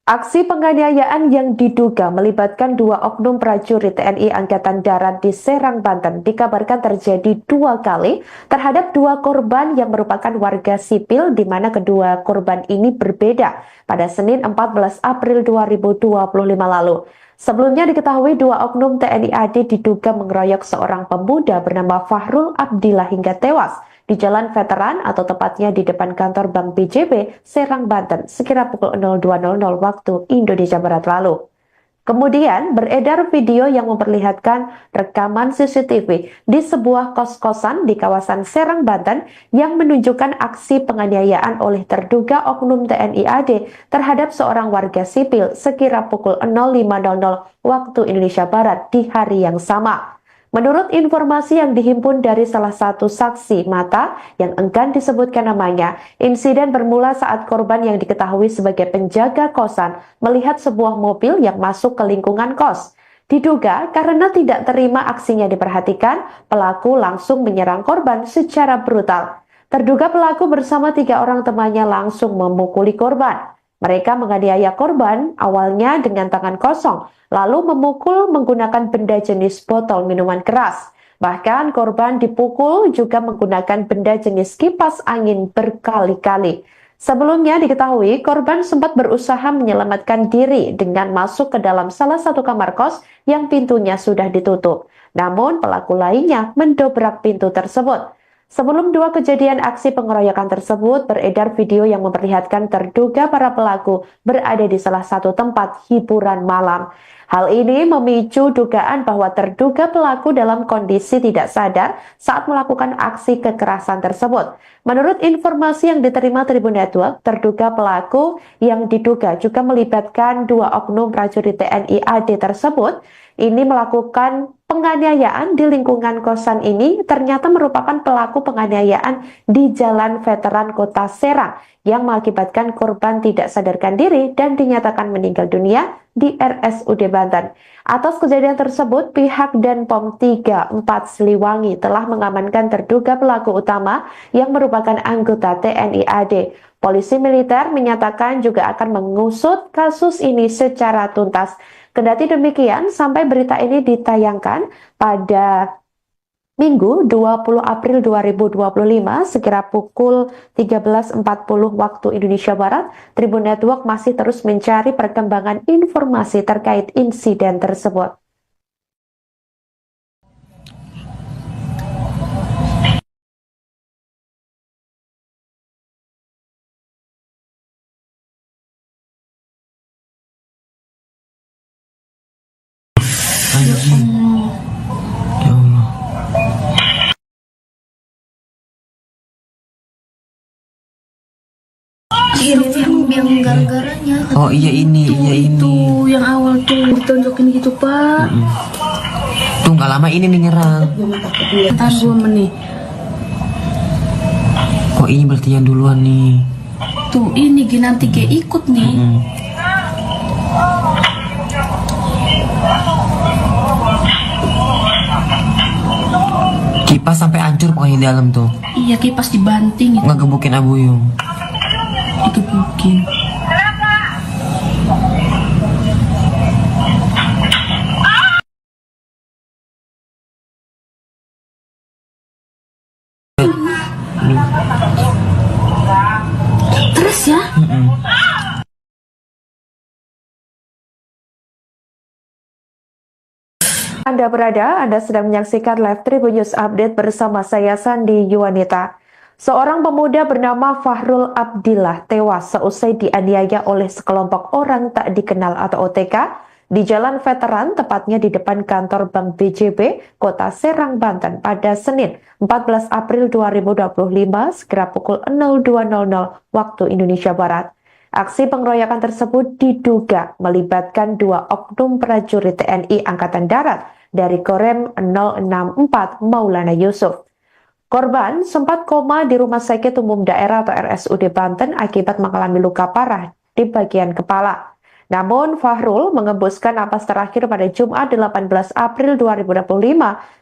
Aksi penganiayaan yang diduga melibatkan dua oknum prajurit TNI Angkatan Darat di Serang, Banten dikabarkan terjadi 2 kali terhadap 2 korban yang merupakan warga sipil di mana kedua korban ini berbeda pada Senin 14 April 2025 lalu. Sebelumnya diketahui 2 oknum TNI AD diduga mengeroyok seorang pemuda bernama Fahrul Abdillah hingga tewas di Jalan Veteran atau tepatnya di depan kantor Bank BJB, Serang, Banten, sekira pukul 02.00 waktu Indonesia Barat lalu. Kemudian beredar video yang memperlihatkan rekaman CCTV di sebuah kos-kosan di kawasan Serang, Banten yang menunjukkan aksi penganiayaan oleh terduga oknum TNI AD terhadap seorang warga sipil sekira pukul 05.00 waktu Indonesia Barat di hari yang sama. Menurut informasi yang dihimpun dari salah satu saksi mata yang enggan disebutkan namanya, insiden bermula saat korban yang diketahui sebagai penjaga kosan melihat sebuah mobil yang masuk ke lingkungan kos. Diduga karena tidak terima aksinya diperhatikan, pelaku langsung menyerang korban secara brutal. Terduga pelaku bersama 3 orang temannya langsung memukuli korban. Mereka menganiaya korban awalnya dengan tangan kosong, lalu memukul menggunakan benda jenis botol minuman keras. Bahkan korban dipukul juga menggunakan benda jenis kipas angin berkali-kali. Sebelumnya diketahui korban sempat berusaha menyelamatkan diri dengan masuk ke dalam salah satu kamar kos yang pintunya sudah ditutup. Namun pelaku lainnya mendobrak pintu tersebut. Sebelum 2 kejadian aksi pengeroyokan tersebut, beredar video yang memperlihatkan terduga para pelaku berada di salah satu tempat hiburan malam. Hal ini memicu dugaan bahwa terduga pelaku dalam kondisi tidak sadar saat melakukan aksi kekerasan tersebut. Menurut informasi yang diterima Tribun Network, terduga pelaku yang diduga juga melibatkan 2 oknum prajurit TNI AD tersebut ini melakukan penganiayaan di lingkungan kosan ini ternyata merupakan pelaku penganiayaan di Jalan Veteran Kota Serang yang mengakibatkan korban tidak sadarkan diri dan dinyatakan meninggal dunia di RSUD Banten. Atas kejadian tersebut, pihak Denpom 34 Siliwangi telah mengamankan terduga pelaku utama yang merupakan anggota TNI AD. Polisi militer menyatakan juga akan mengusut kasus ini secara tuntas. Kendati demikian, sampai berita ini ditayangkan pada Minggu 20 April 2025 sekira pukul 13.40 waktu Indonesia Barat, Tribun Network masih terus mencari perkembangan informasi terkait insiden tersebut. Anjing. Ya Allah. Ini yang gara-garanya. Oh iya ini, Itu yang awal tuh ditonjokin gitu pak. Tuh nggak lama ini nih nyerang. Ntar 2 menit. Oh ini berarti yang duluan nih. Tuh ini nanti kayak ikut nih. Kipas sampai hancur pokoknya di dalam tuh. Iya kipas dibanting itu. Ngegebukin Abuyung. Digebukin. Terus ya? Anda sedang menyaksikan live Tribun News Update bersama saya Sandi Yuwanita. Seorang pemuda bernama Fahrul Abdillah tewas seusai dianiaya oleh sekelompok orang tak dikenal atau OTK di Jalan Veteran, tepatnya di depan kantor Bank BJB, Kota Serang, Banten pada Senin 14 April 2025 sekira pukul 02.00 waktu Indonesia Barat. Aksi pengeroyokan tersebut diduga melibatkan 2 oknum prajurit TNI Angkatan Darat dari Korem 064 Maulana Yusuf. Korban sempat koma di Rumah Sakit Umum Daerah atau RSUD Banten akibat mengalami luka parah di bagian kepala. Namun Fahrul mengembuskan napas terakhir pada Jumat 18 April 2025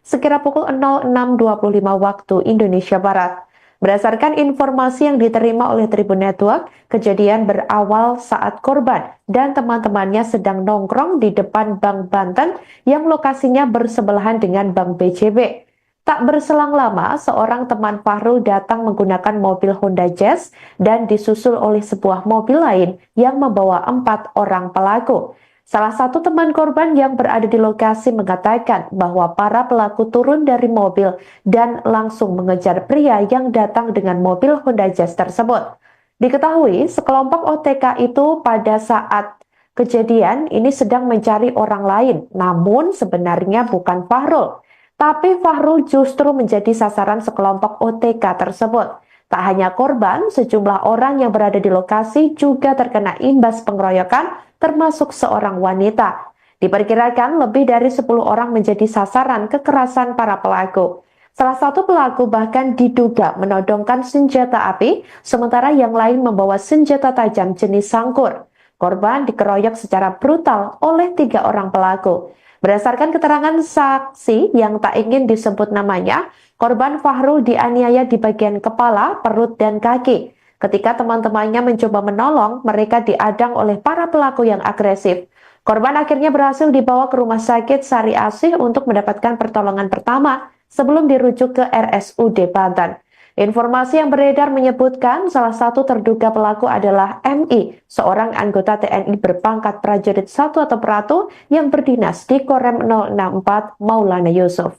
sekira pukul 06.25 waktu Indonesia Barat. Berdasarkan informasi yang diterima oleh Tribun Network, kejadian berawal saat korban dan teman-temannya sedang nongkrong di depan Bank Banten yang lokasinya bersebelahan dengan Bank BJB. Tak berselang lama, seorang teman Fahrul datang menggunakan mobil Honda Jazz dan disusul oleh sebuah mobil lain yang membawa 4 orang pelaku. Salah satu teman korban yang berada di lokasi mengatakan bahwa para pelaku turun dari mobil dan langsung mengejar pria yang datang dengan mobil Honda Jazz tersebut. Diketahui sekelompok OTK itu pada saat kejadian ini sedang mencari orang lain, namun sebenarnya bukan Fahrul. Tapi Fahrul justru menjadi sasaran sekelompok OTK tersebut. Tak hanya korban, sejumlah orang yang berada di lokasi juga terkena imbas pengeroyokan, termasuk seorang wanita. Diperkirakan lebih dari 10 orang menjadi sasaran kekerasan para pelaku. Salah satu pelaku bahkan diduga menodongkan senjata api, sementara yang lain membawa senjata tajam jenis sangkur. Korban dikeroyok secara brutal oleh 3 orang pelaku. Berdasarkan keterangan saksi yang tak ingin disebut namanya, korban Fahrul dianiaya di bagian kepala, perut, dan kaki. Ketika teman-temannya mencoba menolong, mereka diadang oleh para pelaku yang agresif. Korban akhirnya berhasil dibawa ke rumah sakit Sari Asih untuk mendapatkan pertolongan pertama sebelum dirujuk ke RSUD Banten. Informasi yang beredar menyebutkan salah satu terduga pelaku adalah MI, seorang anggota TNI berpangkat prajurit 1 atau Peratu yang berdinas di Korem 064 Maulana Yusuf.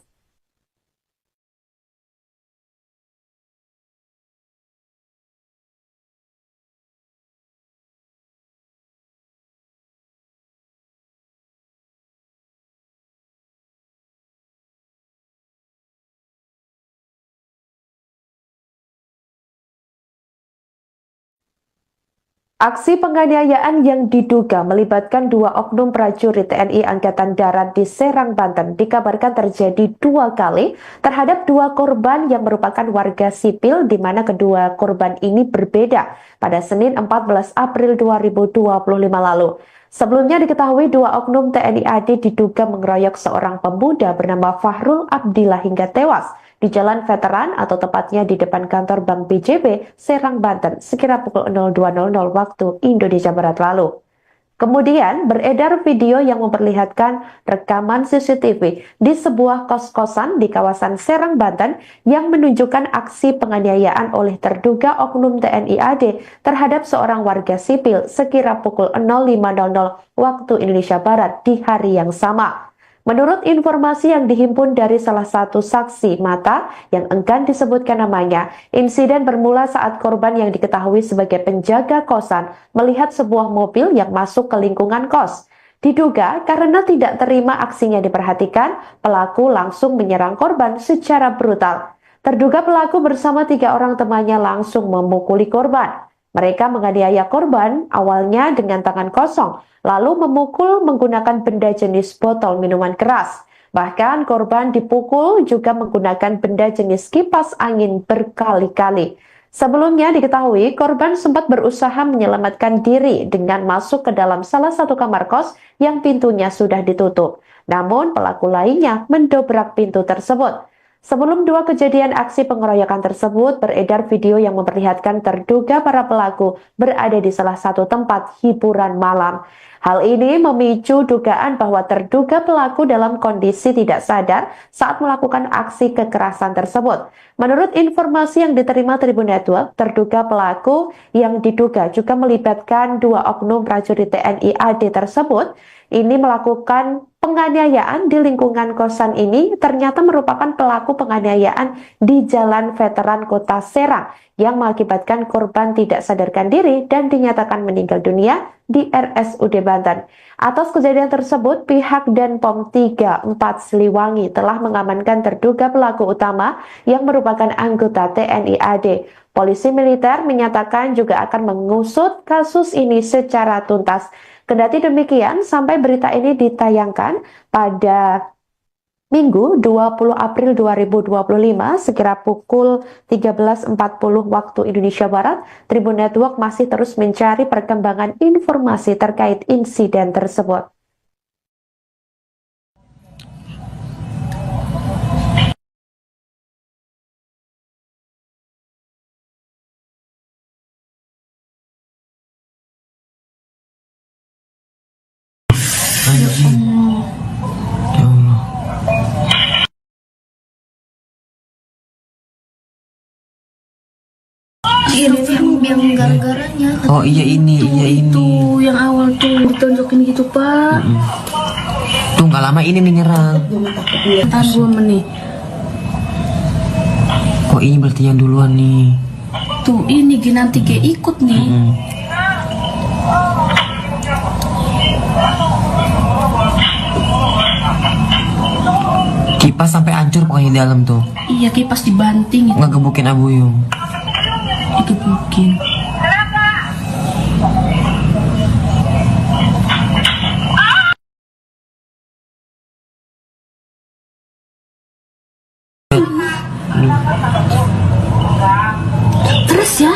Aksi penganiayaan yang diduga melibatkan 2 oknum prajurit TNI Angkatan Darat di Serang, Banten dikabarkan terjadi 2 kali terhadap 2 korban yang merupakan warga sipil di mana kedua korban ini berbeda pada Senin 14 April 2025 lalu. Sebelumnya diketahui 2 oknum TNI AD diduga mengeroyok seorang pemuda bernama Fahrul Abdillah hingga tewas di Jalan Veteran atau tepatnya di depan kantor Bank BJB, Serang, Banten, sekira pukul 02.00 waktu Indonesia Barat lalu. Kemudian beredar video yang memperlihatkan rekaman CCTV di sebuah kos-kosan di kawasan Serang, Banten yang menunjukkan aksi penganiayaan oleh terduga oknum TNI AD terhadap seorang warga sipil sekira pukul 05.00 waktu Indonesia Barat di hari yang sama. Menurut informasi yang dihimpun dari salah satu saksi mata yang enggan disebutkan namanya, insiden bermula saat korban yang diketahui sebagai penjaga kosan melihat sebuah mobil yang masuk ke lingkungan kos. Diduga karena tidak terima aksinya diperhatikan, pelaku langsung menyerang korban secara brutal. Terduga pelaku bersama 3 orang temannya langsung memukuli korban. Mereka menganiaya korban awalnya dengan tangan kosong, lalu memukul menggunakan benda jenis botol minuman keras. Bahkan korban dipukul juga menggunakan benda jenis kipas angin berkali-kali. Sebelumnya diketahui korban sempat berusaha menyelamatkan diri dengan masuk ke dalam salah satu kamar kos yang pintunya sudah ditutup. Namun pelaku lainnya mendobrak pintu tersebut. Sebelum 2 kejadian aksi pengeroyokan tersebut, beredar video yang memperlihatkan terduga para pelaku berada di salah satu tempat hiburan malam. Hal ini memicu dugaan bahwa terduga pelaku dalam kondisi tidak sadar saat melakukan aksi kekerasan tersebut. Menurut informasi yang diterima Tribun Network, terduga pelaku yang diduga juga melibatkan 2 oknum prajurit TNI AD tersebut ini melakukan penganiayaan di lingkungan kosan ini ternyata merupakan pelaku penganiayaan di Jalan Veteran Kota Serang yang mengakibatkan korban tidak sadarkan diri dan dinyatakan meninggal dunia di RSUD Banten. Atas kejadian tersebut, pihak Denpom 34 Siliwangi telah mengamankan terduga pelaku utama yang merupakan anggota TNI AD. Polisi militer menyatakan juga akan mengusut kasus ini secara tuntas. Kendati demikian, sampai berita ini ditayangkan pada Minggu 20 April 2025 sekira pukul 13.40 waktu Indonesia Barat, Tribun Network masih terus mencari perkembangan informasi terkait insiden tersebut. Anjing. Ya Allah. Ini yang gara-garanya. Oh iya ini, iya ini. Tuh yang awal tuh ditonjokin gitu pak. Tuh nggak lama ini nih nyerang. Tahan 2 menit. Kok ini berarti yang duluan nih? Tuh ini nanti kayak ikut nih. Kipas sampai hancur pokoknya di dalam tuh. Iya kipas dibanting itu. Ngegebukin Abuyung. Digebukin. Terus ya.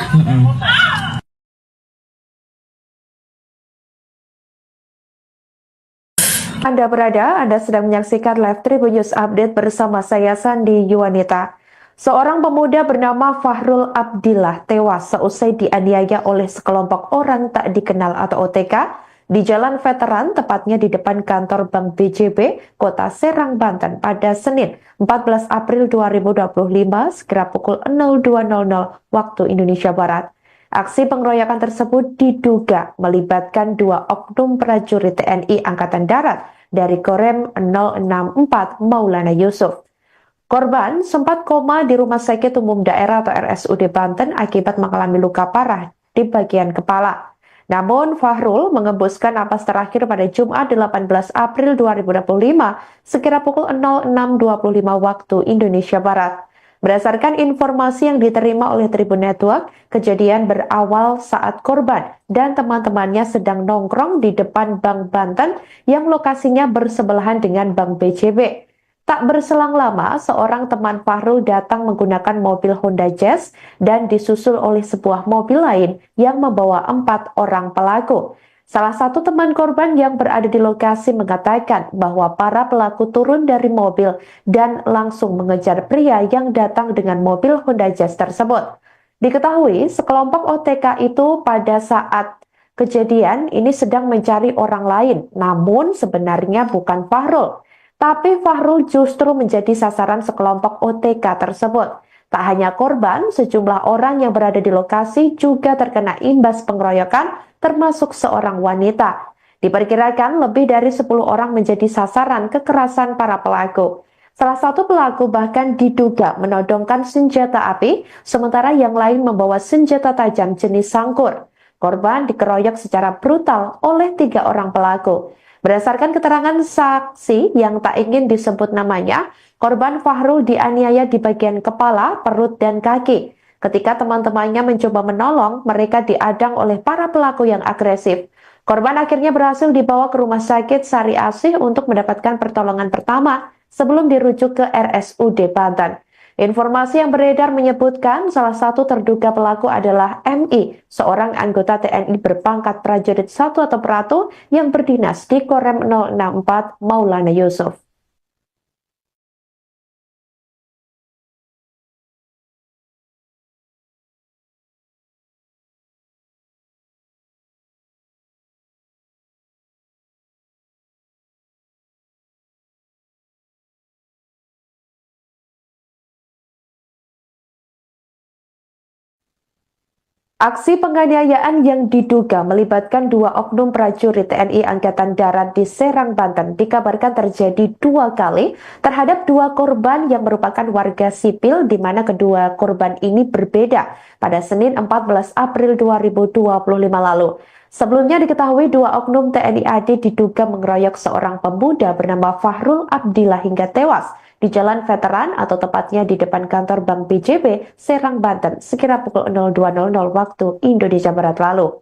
Anda sedang menyaksikan live Tribun News Update bersama saya Sandi Yuwanita. Seorang pemuda bernama Fahrul Abdillah tewas seusai dianiaya oleh sekelompok orang tak dikenal atau OTK di Jalan Veteran, tepatnya di depan kantor Bank BJB, Kota Serang, Banten pada Senin 14 April 2025 sekira pukul 02.00 waktu Indonesia Barat. Aksi pengeroyokan tersebut diduga melibatkan 2 oknum prajurit TNI Angkatan Darat dari Korem 064 Maulana Yusuf. Korban sempat koma di Rumah Sakit Umum Daerah atau RSUD Banten akibat mengalami luka parah di bagian kepala. Namun Fahrul mengembuskan napas terakhir pada Jumat 18 April 2025 sekira pukul 06.25 waktu Indonesia Barat. Berdasarkan informasi yang diterima oleh Tribun Network, kejadian berawal saat korban dan teman-temannya sedang nongkrong di depan Bank Banten yang lokasinya bersebelahan dengan Bank BJB. Tak berselang lama, seorang teman Fahrul datang menggunakan mobil Honda Jazz dan disusul oleh sebuah mobil lain yang membawa 4 orang pelaku. Salah satu teman korban yang berada di lokasi mengatakan bahwa para pelaku turun dari mobil dan langsung mengejar pria yang datang dengan mobil Honda Jazz tersebut. Diketahui sekelompok OTK itu pada saat kejadian ini sedang mencari orang lain, namun sebenarnya bukan Fahrul. Tapi Fahrul justru menjadi sasaran sekelompok OTK tersebut. Tak hanya korban, sejumlah orang yang berada di lokasi juga terkena imbas pengeroyokan, termasuk seorang wanita. Diperkirakan lebih dari 10 orang menjadi sasaran kekerasan para pelaku. Salah satu pelaku bahkan diduga menodongkan senjata api, sementara yang lain membawa senjata tajam jenis sangkur. Korban dikeroyok secara brutal oleh 3 orang pelaku. Berdasarkan keterangan saksi yang tak ingin disebut namanya, korban Fahrul dianiaya di bagian kepala, perut, dan kaki. Ketika teman-temannya mencoba menolong, mereka diadang oleh para pelaku yang agresif. Korban akhirnya berhasil dibawa ke Rumah Sakit Sari Asih untuk mendapatkan pertolongan pertama sebelum dirujuk ke RSUD Banten. Informasi yang beredar menyebutkan salah satu terduga pelaku adalah MI, seorang anggota TNI berpangkat prajurit 1 atau Pratu yang berdinas di Korem 064 Maulana Yusuf. Aksi penganiayaan yang diduga melibatkan 2 oknum prajurit TNI Angkatan Darat di Serang, Banten dikabarkan terjadi 2 kali terhadap 2 korban yang merupakan warga sipil di mana kedua korban ini berbeda pada Senin 14 April 2025 lalu. Sebelumnya diketahui 2 oknum TNI AD diduga mengeroyok seorang pemuda bernama Fahrul Abdillah hingga tewas di Jalan Veteran atau tepatnya di depan kantor Bank BJB, Serang, Banten, sekira pukul 02.00 waktu Indonesia Barat lalu.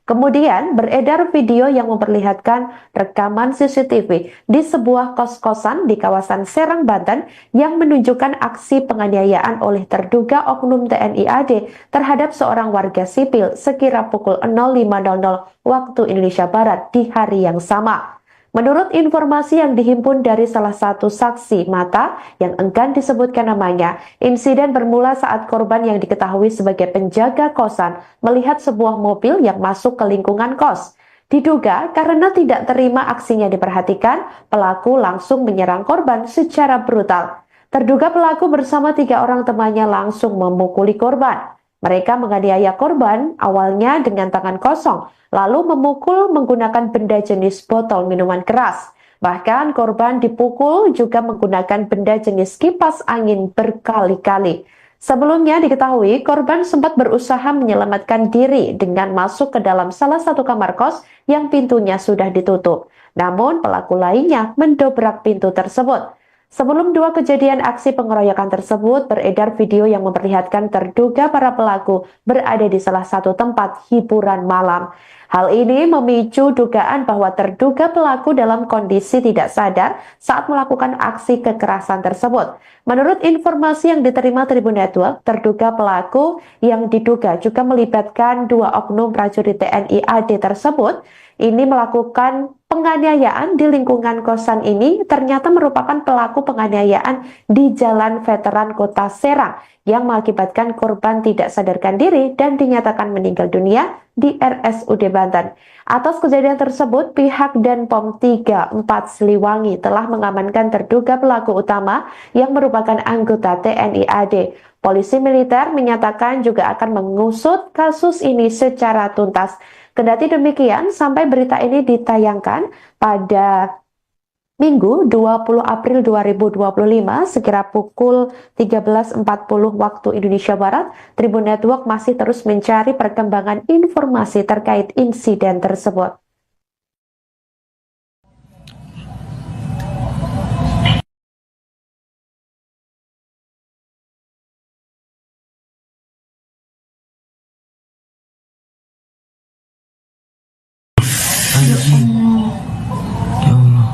Kemudian beredar video yang memperlihatkan rekaman CCTV di sebuah kos-kosan di kawasan Serang, Banten yang menunjukkan aksi penganiayaan oleh terduga oknum TNI AD terhadap seorang warga sipil sekira pukul 05.00 waktu Indonesia Barat di hari yang sama. Menurut informasi yang dihimpun dari salah satu saksi mata yang enggan disebutkan namanya, insiden bermula saat korban yang diketahui sebagai penjaga kosan melihat sebuah mobil yang masuk ke lingkungan kos. Diduga karena tidak terima aksinya diperhatikan, pelaku langsung menyerang korban secara brutal. Terduga pelaku bersama 3 orang temannya langsung memukuli korban. Mereka menganiaya korban awalnya dengan tangan kosong, lalu memukul menggunakan benda jenis botol minuman keras. Bahkan korban dipukul juga menggunakan benda jenis kipas angin berkali-kali. Sebelumnya diketahui korban sempat berusaha menyelamatkan diri dengan masuk ke dalam salah satu kamar kos yang pintunya sudah ditutup. Namun pelaku lainnya mendobrak pintu tersebut. Sebelum 2 kejadian aksi pengeroyokan tersebut, beredar video yang memperlihatkan terduga para pelaku berada di salah satu tempat hiburan malam. Hal ini memicu dugaan bahwa terduga pelaku dalam kondisi tidak sadar saat melakukan aksi kekerasan tersebut. Menurut informasi yang diterima Tribun Network, terduga pelaku yang diduga juga melibatkan 2 oknum prajurit TNI AD tersebut ini melakukan penganiayaan di lingkungan kosan ini ternyata merupakan pelaku penganiayaan di Jalan Veteran Kota Serang yang mengakibatkan korban tidak sadarkan diri dan dinyatakan meninggal dunia di RSUD Banten. Atas kejadian tersebut, pihak Denpom 34 Siliwangi telah mengamankan terduga pelaku utama yang merupakan anggota TNI AD. Polisi militer menyatakan juga akan mengusut kasus ini secara tuntas. Kendati demikian, sampai berita ini ditayangkan pada Minggu 20 April 2025 sekira pukul 13.40 waktu Indonesia Barat, Tribun Network masih terus mencari perkembangan informasi terkait insiden tersebut. Anjing. Ya Allah.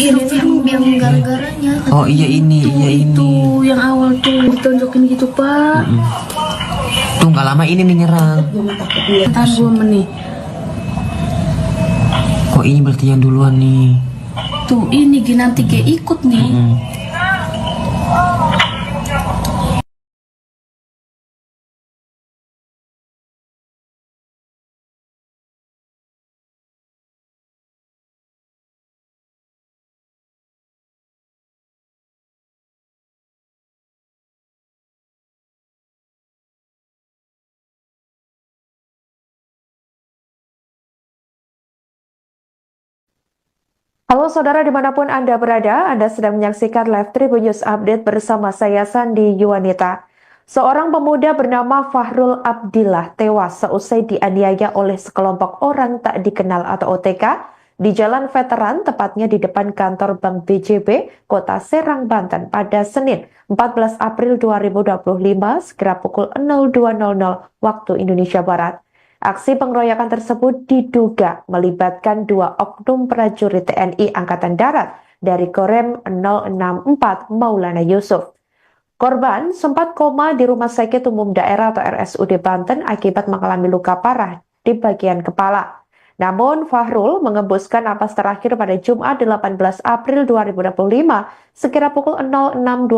Ini yang gara-garanya. Oh iya ini, iya ini. Tuh yang awal tuh ditonjokin gitu Pak. Tuh nggak lama ini nih nyerang. Tahan 2 menit. Kok ini berarti yang duluan nih? Tuh ini nanti kayak ikut nih. Halo saudara dimanapun Anda berada, Anda sedang menyaksikan live Tribun News Update bersama saya Sandi Yuwanita. Seorang pemuda bernama Fahrul Abdillah tewas seusai dianiaya oleh sekelompok orang tak dikenal atau OTK di Jalan Veteran, tepatnya di depan kantor Bank BJB, Kota Serang, Banten pada Senin 14 April 2025 sekira pukul 02.00 waktu Indonesia Barat. Aksi pengeroyokan tersebut diduga melibatkan 2 oknum prajurit TNI Angkatan Darat dari Korem 064 Maulana Yusuf. Korban sempat koma di Rumah Sakit Umum Daerah atau RSUD Banten akibat mengalami luka parah di bagian kepala. Namun Fahrul mengembuskan napas terakhir pada Jumat 18 April 2025 sekira pukul 06.25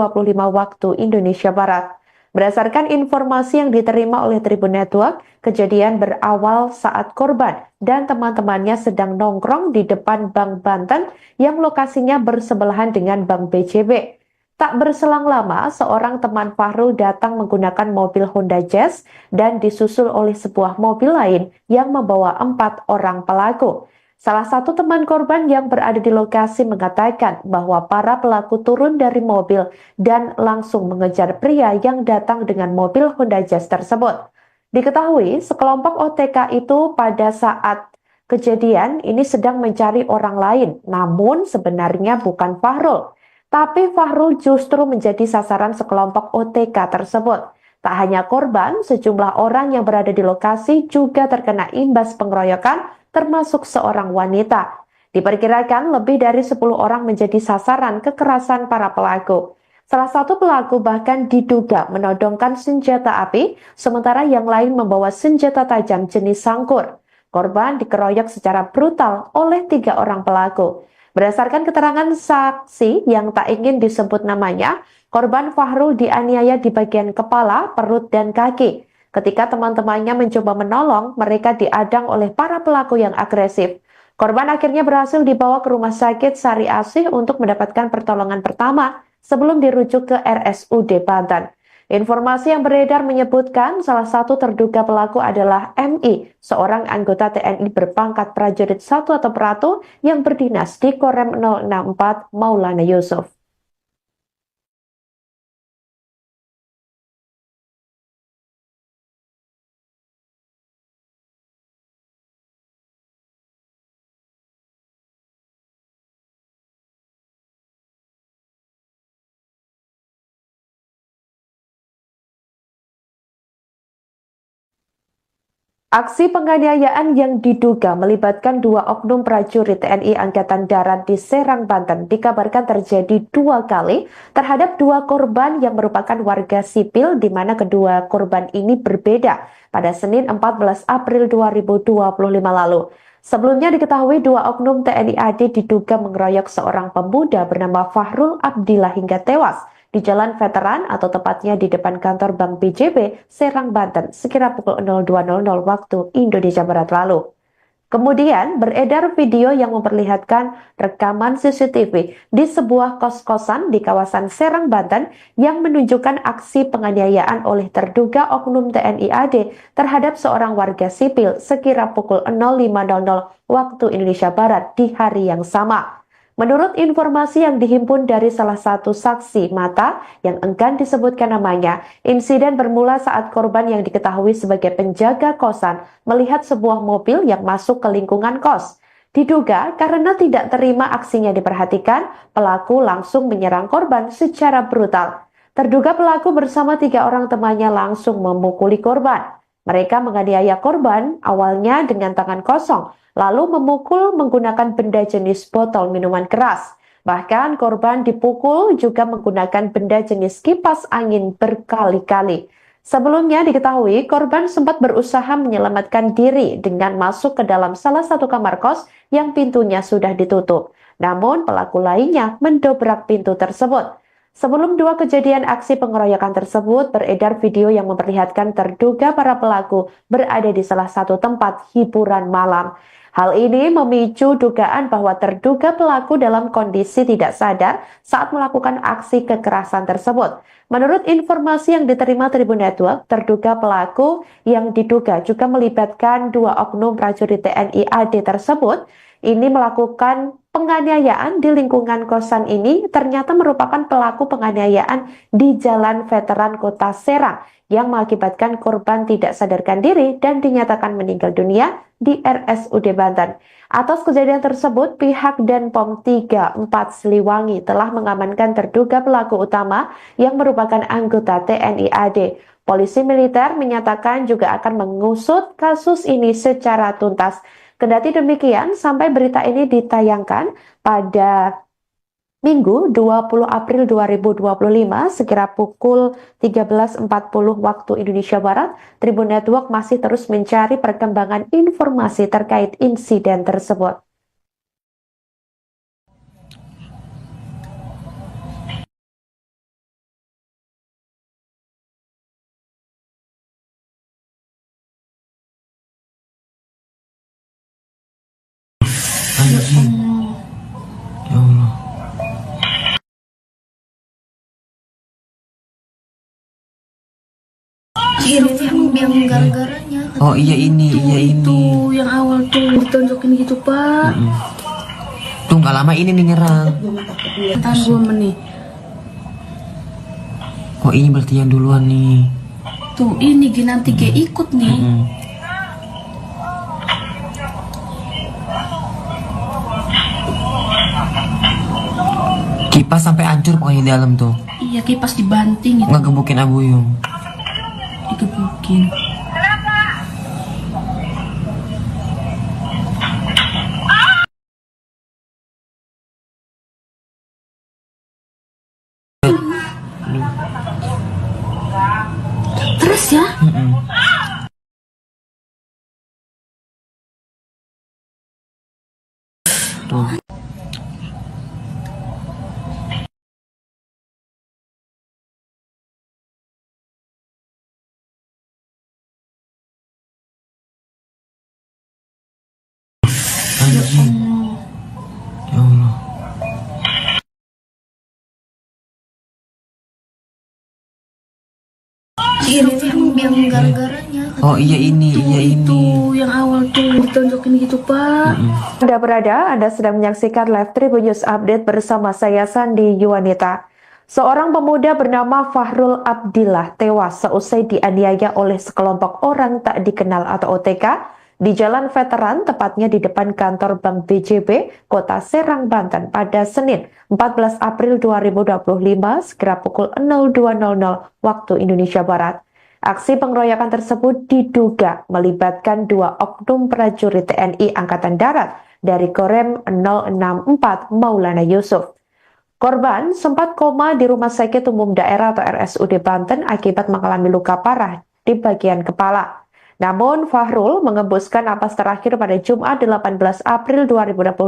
waktu Indonesia Barat. Berdasarkan informasi yang diterima oleh Tribun Network, kejadian berawal saat korban dan teman-temannya sedang nongkrong di depan Bank Banten yang lokasinya bersebelahan dengan Bank BJB. Tak berselang lama, seorang teman Fahrul datang menggunakan mobil Honda Jazz dan disusul oleh sebuah mobil lain yang membawa 4 orang pelaku. Salah satu teman korban yang berada di lokasi mengatakan bahwa para pelaku turun dari mobil dan langsung mengejar pria yang datang dengan mobil Honda Jazz tersebut. Diketahui sekelompok OTK itu pada saat kejadian ini sedang mencari orang lain, namun sebenarnya bukan Fahrul. Tapi Fahrul justru menjadi sasaran sekelompok OTK tersebut. Tak hanya korban, sejumlah orang yang berada di lokasi juga terkena imbas pengeroyokan, termasuk seorang wanita. Diperkirakan lebih dari 10 orang menjadi sasaran kekerasan para pelaku. Salah satu pelaku bahkan diduga menodongkan senjata api, sementara yang lain membawa senjata tajam jenis sangkur. Korban dikeroyok secara brutal oleh 3 orang pelaku. Berdasarkan keterangan saksi yang tak ingin disebut namanya, korban Fahrul dianiaya di bagian kepala, perut, dan kaki. Ketika teman-temannya mencoba menolong, mereka diadang oleh para pelaku yang agresif. Korban akhirnya berhasil dibawa ke rumah sakit Sari Asih untuk mendapatkan pertolongan pertama sebelum dirujuk ke RSUD Banten. Informasi yang beredar menyebutkan salah satu terduga pelaku adalah MI, seorang anggota TNI berpangkat prajurit 1 atau Pratu yang berdinas di Korem 064 Maulana Yusuf. Aksi penganiayaan yang diduga melibatkan 2 oknum prajurit TNI Angkatan Darat di Serang, Banten dikabarkan terjadi 2 kali terhadap 2 korban yang merupakan warga sipil di mana kedua korban ini berbeda pada Senin 14 April 2025 lalu. Sebelumnya diketahui 2 oknum TNI AD diduga mengeroyok seorang pemuda bernama Fahrul Abdillah hingga tewas di Jalan Veteran atau tepatnya di depan kantor Bank BJB, Serang, Banten, sekira pukul 02.00 waktu Indonesia Barat lalu. Kemudian beredar video yang memperlihatkan rekaman CCTV di sebuah kos-kosan di kawasan Serang, Banten yang menunjukkan aksi penganiayaan oleh terduga oknum TNI AD terhadap seorang warga sipil sekira pukul 05.00 waktu Indonesia Barat di hari yang sama. Menurut informasi yang dihimpun dari salah satu saksi mata yang enggan disebutkan namanya, insiden bermula saat korban yang diketahui sebagai penjaga kosan melihat sebuah mobil yang masuk ke lingkungan kos. Diduga karena tidak terima aksinya diperhatikan, pelaku langsung menyerang korban secara brutal. Terduga pelaku bersama 3 orang temannya langsung memukuli korban. Mereka menganiaya korban awalnya dengan tangan kosong, lalu memukul menggunakan benda jenis botol minuman keras. Bahkan korban dipukul juga menggunakan benda jenis kipas angin berkali-kali. Sebelumnya diketahui korban sempat berusaha menyelamatkan diri dengan masuk ke dalam salah satu kamar kos yang pintunya sudah ditutup. Namun pelaku lainnya mendobrak pintu tersebut. Sebelum 2 kejadian aksi pengeroyokan tersebut, beredar video yang memperlihatkan terduga para pelaku berada di salah satu tempat hiburan malam. Hal ini memicu dugaan bahwa terduga pelaku dalam kondisi tidak sadar saat melakukan aksi kekerasan tersebut. Menurut informasi yang diterima Tribun Network, terduga pelaku yang diduga juga melibatkan 2 oknum prajurit TNI AD tersebut ini melakukan penganiayaan di lingkungan kosan ini ternyata merupakan pelaku penganiayaan di Jalan Veteran Kota Serang yang mengakibatkan korban tidak sadarkan diri dan dinyatakan meninggal dunia di RSUD Banten. Atas kejadian tersebut, pihak Denpom 34 Siliwangi telah mengamankan terduga pelaku utama yang merupakan anggota TNI AD. Polisi militer menyatakan juga akan mengusut kasus ini secara tuntas. Kendati demikian, sampai berita ini ditayangkan pada Minggu 20 April 2025 sekira pukul 13.40 waktu Indonesia Barat, Tribun Network masih terus mencari perkembangan informasi terkait insiden tersebut. Anjing. Ya Allah. Ini yang gara-garanya. Oh iya ini, iya ini. Tuh yang awal tuh ditonjokin gitu pak. Tuh nggak lama ini nih nyerang. Tahan 2 menit. Oh ini berarti yang duluan nih. Tuh ini nanti kayak ikut nih. Kipas sampai hancur pokoknya di dalam tuh. Iya kipas dibanting itu. Ngegebukin Abuyung. Digebukin. Terus ya? Tuh. Astagfirullahaladzim. Ya Allah. Ini tuh yang gara-garanya. Oh iya ini, iya Itu ini. yang awal tuh ditonjokin gitu Pak. Anda sedang menyaksikan live Tribun News Update bersama saya Sandi Yuwanita. Seorang pemuda bernama Fahrul Abdillah tewas seusai dianiaya oleh sekelompok orang tak dikenal atau OTK di Jalan Veteran, tepatnya di depan kantor Bank BJB, Kota Serang, Banten pada Senin 14 April 2025 sekira pukul 02.00 waktu Indonesia Barat. Aksi pengeroyokan tersebut diduga melibatkan dua oknum prajurit TNI Angkatan Darat dari Korem 064 Maulana Yusuf. Korban sempat koma di Rumah Sakit Umum Daerah atau RSUD Banten akibat mengalami luka parah di bagian kepala. Namun Fahrul mengembuskan napas terakhir pada Jumat 18 April 2025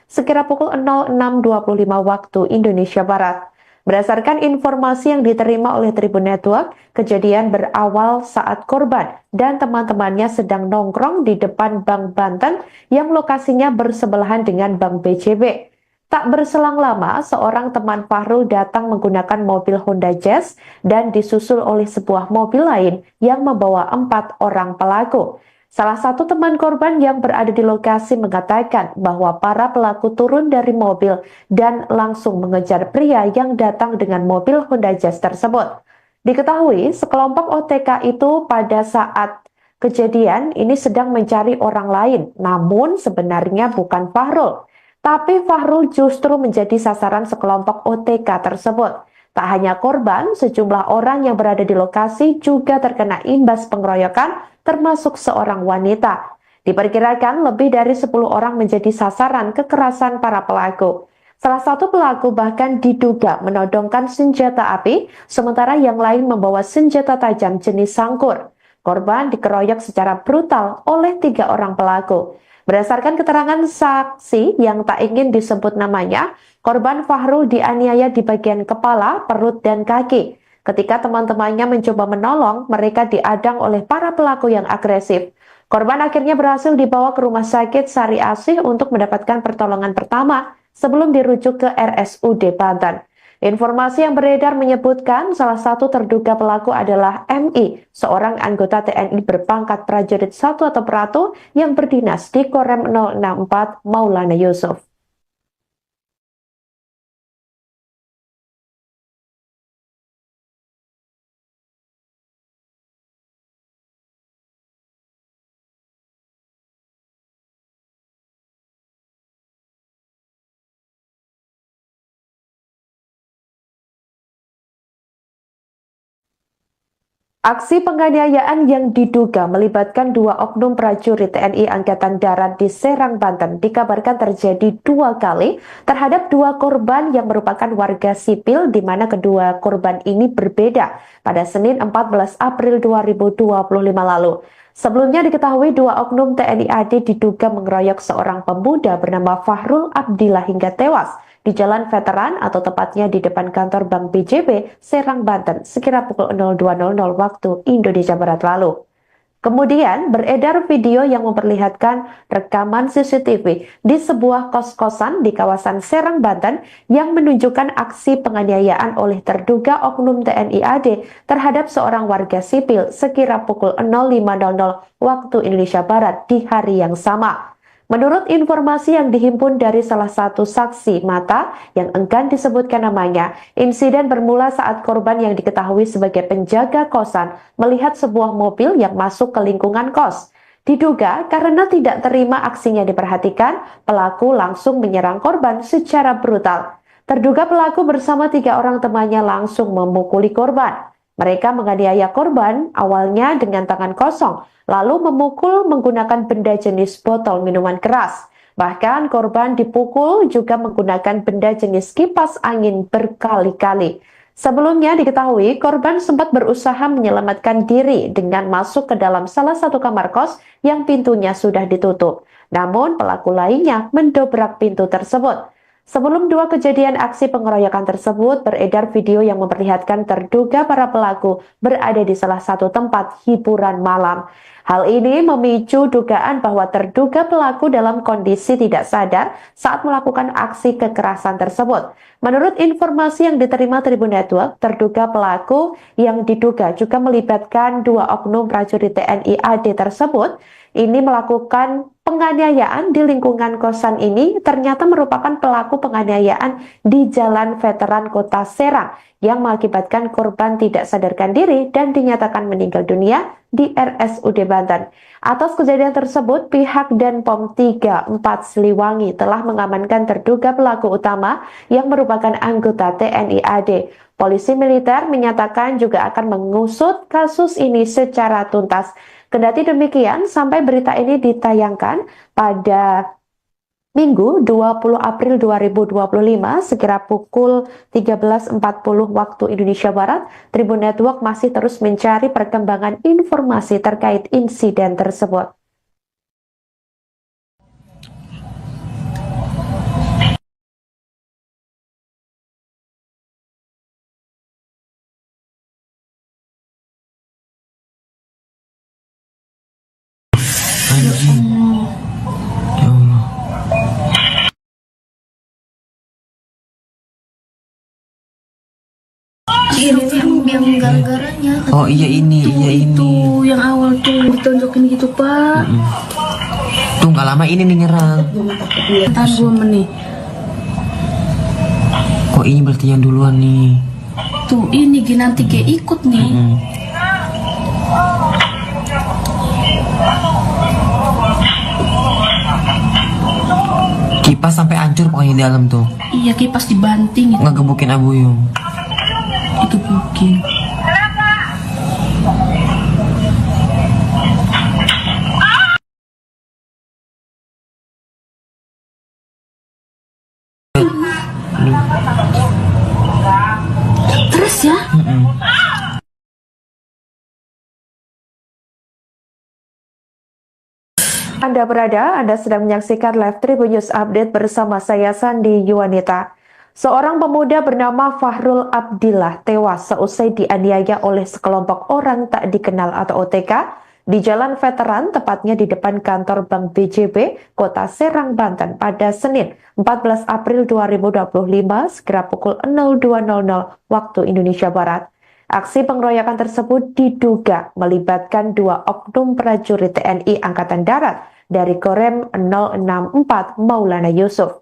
sekira pukul 06.25 waktu Indonesia Barat. Berdasarkan informasi yang diterima oleh Tribun Network, kejadian berawal saat korban dan teman-temannya sedang nongkrong di depan Bank Banten yang lokasinya bersebelahan dengan Bank BJB. Tak berselang lama, seorang teman Fahrul datang menggunakan mobil Honda Jazz dan disusul oleh sebuah mobil lain yang membawa 4 orang pelaku. Salah satu teman korban yang berada di lokasi mengatakan bahwa para pelaku turun dari mobil dan langsung mengejar pria yang datang dengan mobil Honda Jazz tersebut. Diketahui sekelompok OTK itu pada saat kejadian ini sedang mencari orang lain, namun sebenarnya bukan Fahrul. Tapi Fahrul justru menjadi sasaran sekelompok OTK tersebut. Tak hanya korban, sejumlah orang yang berada di lokasi juga terkena imbas pengeroyokan, termasuk seorang wanita. Diperkirakan lebih dari 10 orang menjadi sasaran kekerasan para pelaku. Salah satu pelaku bahkan diduga menodongkan senjata api, sementara yang lain membawa senjata tajam jenis sangkur. Korban dikeroyok secara brutal oleh 3 orang pelaku. Berdasarkan keterangan saksi yang tak ingin disebut namanya, korban Fahrul dianiaya di bagian kepala, perut, dan kaki. Ketika teman-temannya mencoba menolong, mereka diadang oleh para pelaku yang agresif. Korban akhirnya berhasil dibawa ke Rumah Sakit Sari Asih untuk mendapatkan pertolongan pertama sebelum dirujuk ke RSUD Banten. Informasi yang beredar menyebutkan salah satu terduga pelaku adalah MI, seorang anggota TNI berpangkat prajurit 1 atau Pratu yang berdinas di Korem 064 Maulana Yusuf. Aksi penganiayaan yang diduga melibatkan dua oknum prajurit TNI Angkatan Darat di Serang, Banten dikabarkan terjadi 2 kali terhadap 2 korban yang merupakan warga sipil di mana kedua korban ini berbeda pada Senin 14 April 2025 lalu. Sebelumnya diketahui 2 oknum TNI AD diduga mengeroyok seorang pemuda bernama Fahrul Abdillah hingga tewas di Jalan Veteran atau tepatnya di depan kantor Bank BJB, Serang, Banten, sekira pukul 02.00 waktu Indonesia Barat lalu. Kemudian beredar video yang memperlihatkan rekaman CCTV di sebuah kos-kosan di kawasan Serang, Banten yang menunjukkan aksi penganiayaan oleh terduga oknum TNI AD terhadap seorang warga sipil sekira pukul 05.00 waktu Indonesia Barat di hari yang sama. Menurut informasi yang dihimpun dari salah satu saksi mata yang enggan disebutkan namanya, insiden bermula saat korban yang diketahui sebagai penjaga kosan melihat sebuah mobil yang masuk ke lingkungan kos. Diduga karena tidak terima aksinya diperhatikan, pelaku langsung menyerang korban secara brutal. Terduga pelaku bersama 3 orang temannya langsung memukuli korban. Mereka menganiaya korban awalnya dengan tangan kosong, lalu memukul menggunakan benda jenis botol minuman keras. Bahkan korban dipukul juga menggunakan benda jenis kipas angin berkali-kali. Sebelumnya diketahui korban sempat berusaha menyelamatkan diri dengan masuk ke dalam salah satu kamar kos yang pintunya sudah ditutup. Namun pelaku lainnya mendobrak pintu tersebut. Sebelum dua kejadian aksi pengeroyokan tersebut, beredar video yang memperlihatkan terduga para pelaku berada di salah satu tempat hiburan malam. Hal ini memicu dugaan bahwa terduga pelaku dalam kondisi tidak sadar saat melakukan aksi kekerasan tersebut. Menurut informasi yang diterima Tribun Network, terduga pelaku yang diduga juga melibatkan dua oknum prajurit TNI AD tersebut ini melakukan penganiayaan di lingkungan kosan ini ternyata merupakan pelaku penganiayaan di Jalan Veteran Kota Serang yang mengakibatkan korban tidak sadarkan diri dan dinyatakan meninggal dunia di RSUD Banten. Atas kejadian tersebut, pihak Denpom 34 Siliwangi telah mengamankan terduga pelaku utama yang merupakan anggota TNI AD. Polisi militer menyatakan juga akan mengusut kasus ini secara tuntas. Kendati demikian, sampai berita ini ditayangkan pada Minggu 20 April 2025 sekira pukul 13.40 waktu Indonesia Barat, Tribun Network masih terus mencari perkembangan informasi terkait insiden tersebut. Anjing. Ya Allah. Yang gara-garanya Oh iya ini, iya ini. tuh yang awal tuh ditonjokin gitu pak. Tuh nggak lama ini nih nyerang. Tahan 2 menit. Kok ini berarti yang duluan nih? Tuh ini nanti kayak ikut nih. Kipas sampai hancur pokoknya di dalam tuh. Iya kipas dibanting itu. Ngegebukin Abuyung. Digebukin. Terus ya? Anda sedang menyaksikan live Tribun News Update bersama saya Sandi Yuwanita. Seorang pemuda bernama Fahrul Abdillah tewas seusai dianiaya oleh sekelompok orang tak dikenal atau OTK di Jalan Veteran, tepatnya di depan kantor Bank BJB, Kota Serang, Banten pada Senin 14 April 2025 sekira pukul 02.00 waktu Indonesia Barat. Aksi pengeroyokan tersebut diduga melibatkan dua oknum prajurit TNI Angkatan Darat dari Korem 064 Maulana Yusuf.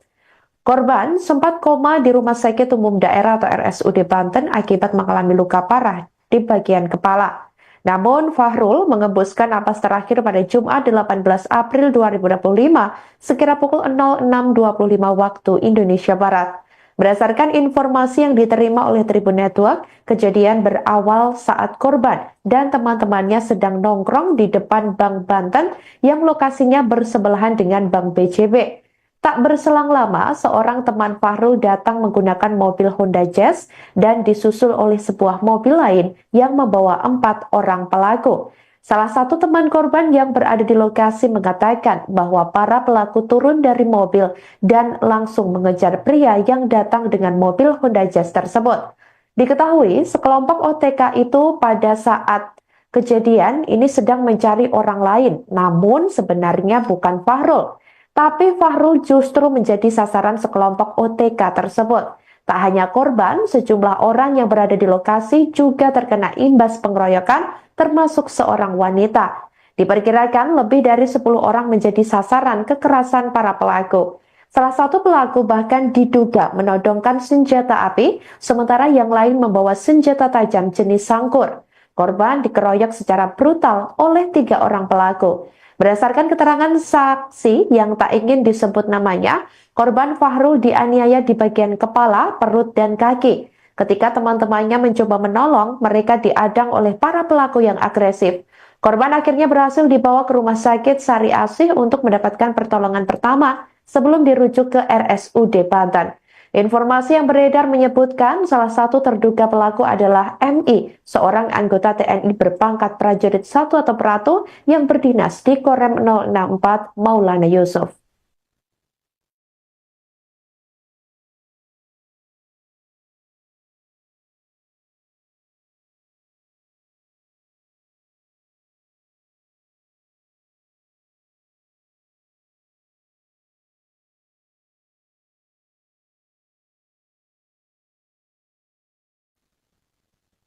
Korban sempat koma di Rumah Sakit Umum Daerah atau RSUD Banten akibat mengalami luka parah di bagian kepala. Namun Fahrul mengembuskan napas terakhir pada Jumat 18 April 2025 sekira pukul 06.25 waktu Indonesia Barat. Berdasarkan informasi yang diterima oleh Tribun Network, kejadian berawal saat korban dan teman-temannya sedang nongkrong di depan Bank Banten yang lokasinya bersebelahan dengan Bank BJB. Tak berselang lama, seorang teman Fahrul datang menggunakan mobil Honda Jazz dan disusul oleh sebuah mobil lain yang membawa 4 orang pelaku. Salah satu teman korban yang berada di lokasi mengatakan bahwa para pelaku turun dari mobil dan langsung mengejar pria yang datang dengan mobil Honda Jazz tersebut. Diketahui sekelompok OTK itu pada saat kejadian ini sedang mencari orang lain, namun sebenarnya bukan Fahrul. Tapi Fahrul justru menjadi sasaran sekelompok OTK tersebut. Tak hanya korban, sejumlah orang yang berada di lokasi juga terkena imbas pengeroyokan, termasuk seorang wanita. Diperkirakan lebih dari 10 orang menjadi sasaran kekerasan para pelaku. Salah satu pelaku bahkan diduga menodongkan senjata api, sementara yang lain membawa senjata tajam jenis sangkur. Korban dikeroyok secara brutal oleh 3 orang pelaku. Berdasarkan keterangan saksi yang tak ingin disebut namanya, korban Fahrul dianiaya di bagian kepala, perut, dan kaki. Ketika teman-temannya mencoba menolong, mereka diadang oleh para pelaku yang agresif. Korban akhirnya berhasil dibawa ke Rumah Sakit Sari Asih untuk mendapatkan pertolongan pertama sebelum dirujuk ke RSUD Banten. Informasi yang beredar menyebutkan salah satu terduga pelaku adalah MI, seorang anggota TNI berpangkat prajurit 1 atau Peratu yang berdinas di Korem 064 Maulana Yusuf.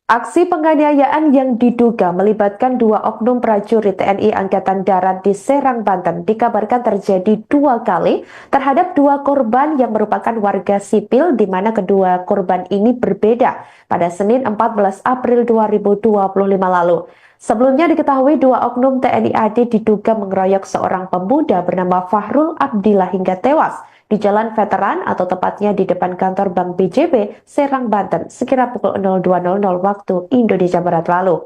Aksi penganiayaan yang diduga melibatkan dua oknum prajurit TNI Angkatan Darat di Serang, Banten dikabarkan terjadi 2 kali terhadap 2 korban yang merupakan warga sipil di mana kedua korban ini berbeda pada Senin 14 April 2025 lalu. Sebelumnya diketahui 2 oknum TNI AD diduga mengeroyok seorang pemuda bernama Fahrul Abdillah hingga tewas di Jalan Veteran atau tepatnya di depan kantor Bank BJB, Serang, Banten, sekira pukul 02.00 waktu Indonesia Barat lalu.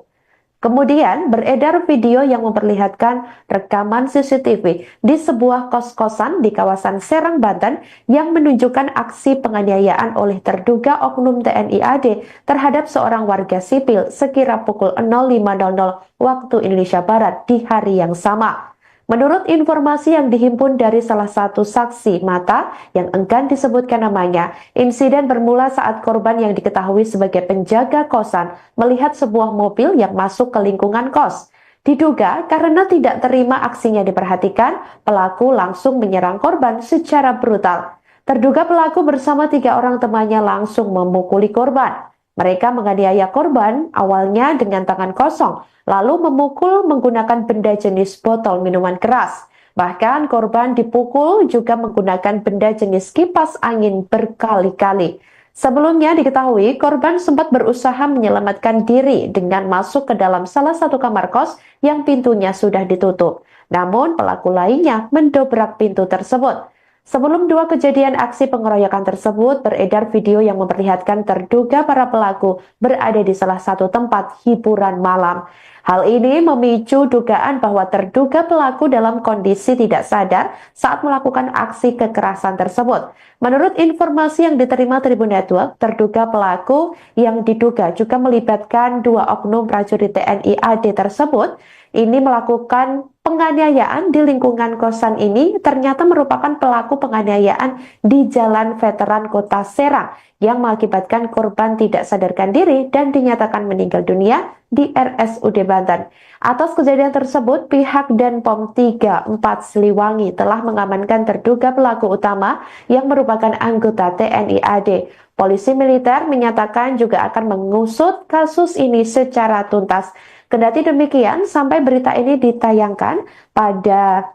Kemudian beredar video yang memperlihatkan rekaman CCTV di sebuah kos-kosan di kawasan Serang, Banten yang menunjukkan aksi penganiayaan oleh terduga oknum TNI AD terhadap seorang warga sipil sekira pukul 05.00 waktu Indonesia Barat di hari yang sama. Menurut informasi yang dihimpun dari salah satu saksi mata yang enggan disebutkan namanya, insiden bermula saat korban yang diketahui sebagai penjaga kosan melihat sebuah mobil yang masuk ke lingkungan kos. Diduga karena tidak terima aksinya diperhatikan, pelaku langsung menyerang korban secara brutal. Terduga pelaku bersama 3 orang temannya langsung memukuli korban. Mereka menganiaya korban awalnya dengan tangan kosong, lalu memukul menggunakan benda jenis botol minuman keras. Bahkan korban dipukul juga menggunakan benda jenis kipas angin berkali-kali. Sebelumnya diketahui korban sempat berusaha menyelamatkan diri dengan masuk ke dalam salah satu kamar kos yang pintunya sudah ditutup. Namun pelaku lainnya mendobrak pintu tersebut. Sebelum 2 kejadian aksi pengeroyokan tersebut, beredar video yang memperlihatkan terduga para pelaku berada di salah satu tempat hiburan malam. Hal ini memicu dugaan bahwa terduga pelaku dalam kondisi tidak sadar saat melakukan aksi kekerasan tersebut. Menurut informasi yang diterima Tribun Network, terduga pelaku yang diduga juga melibatkan 2 oknum prajurit TNI AD tersebut ini melakukan penganiayaan di lingkungan kosan ini ternyata merupakan pelaku penganiayaan di Jalan Veteran Kota Serang yang mengakibatkan korban tidak sadarkan diri dan dinyatakan meninggal dunia di RSUD Banten. Atas kejadian tersebut, pihak Denpom 34 Siliwangi telah mengamankan terduga pelaku utama yang merupakan anggota TNI AD. Polisi militer menyatakan juga akan mengusut kasus ini secara tuntas. Kendati demikian, sampai berita ini ditayangkan pada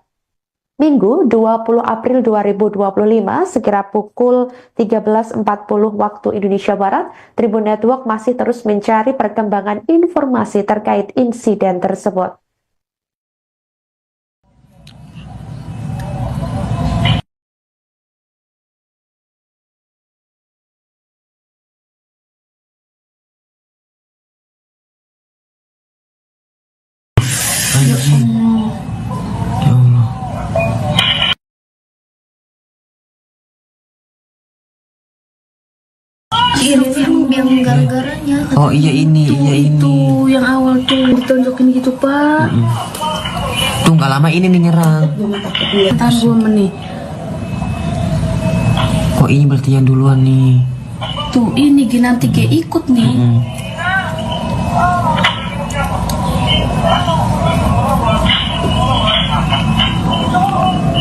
Minggu 20 April 2025 sekira pukul 13.40 waktu Indonesia Barat, Tribun Network masih terus mencari perkembangan informasi terkait insiden tersebut. Anjing. Ya Allah. Ini yang gara-garanya. Oh iya ini, iya ini. Tuh yang awal tuh ditonjokin gitu pak. Tuh nggak lama ini nih nyerang. Ntar 2 menit. Kok ini berarti yang duluan nih? Tuh ini nanti kayak ikut nih.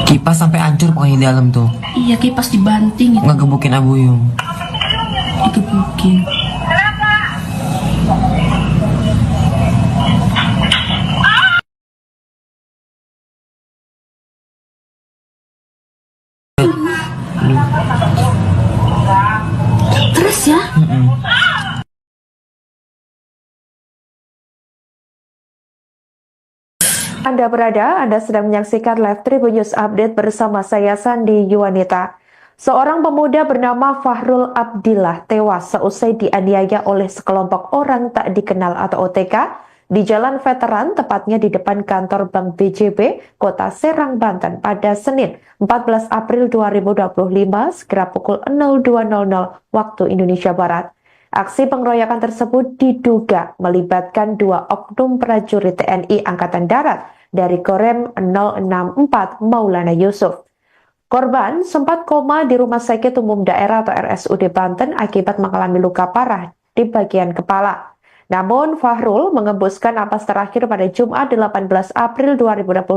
Kipas sampai hancur pokoknya di dalam tuh. Iya kipas dibanting itu. Ngegebukin Abuyung. Digebukin. Terus ya? Anda sedang menyaksikan live Tribun News Update bersama saya Sandi Yuwanita. Seorang pemuda bernama Fahrul Abdillah tewas seusai dianiaya oleh sekelompok orang tak dikenal atau OTK di Jalan Veteran, tepatnya di depan kantor Bank BJB, Kota Serang, Banten pada Senin 14 April 2025 sekira pukul 02.00 waktu Indonesia Barat. Aksi pengeroyokan tersebut diduga melibatkan 2 oknum prajurit TNI Angkatan Darat dari Korem 064 Maulana Yusuf. Korban sempat koma di Rumah Sakit Umum Daerah atau RSUD Banten akibat mengalami luka parah di bagian kepala. Namun Fahrul mengembuskan napas terakhir pada Jumat 18 April 2025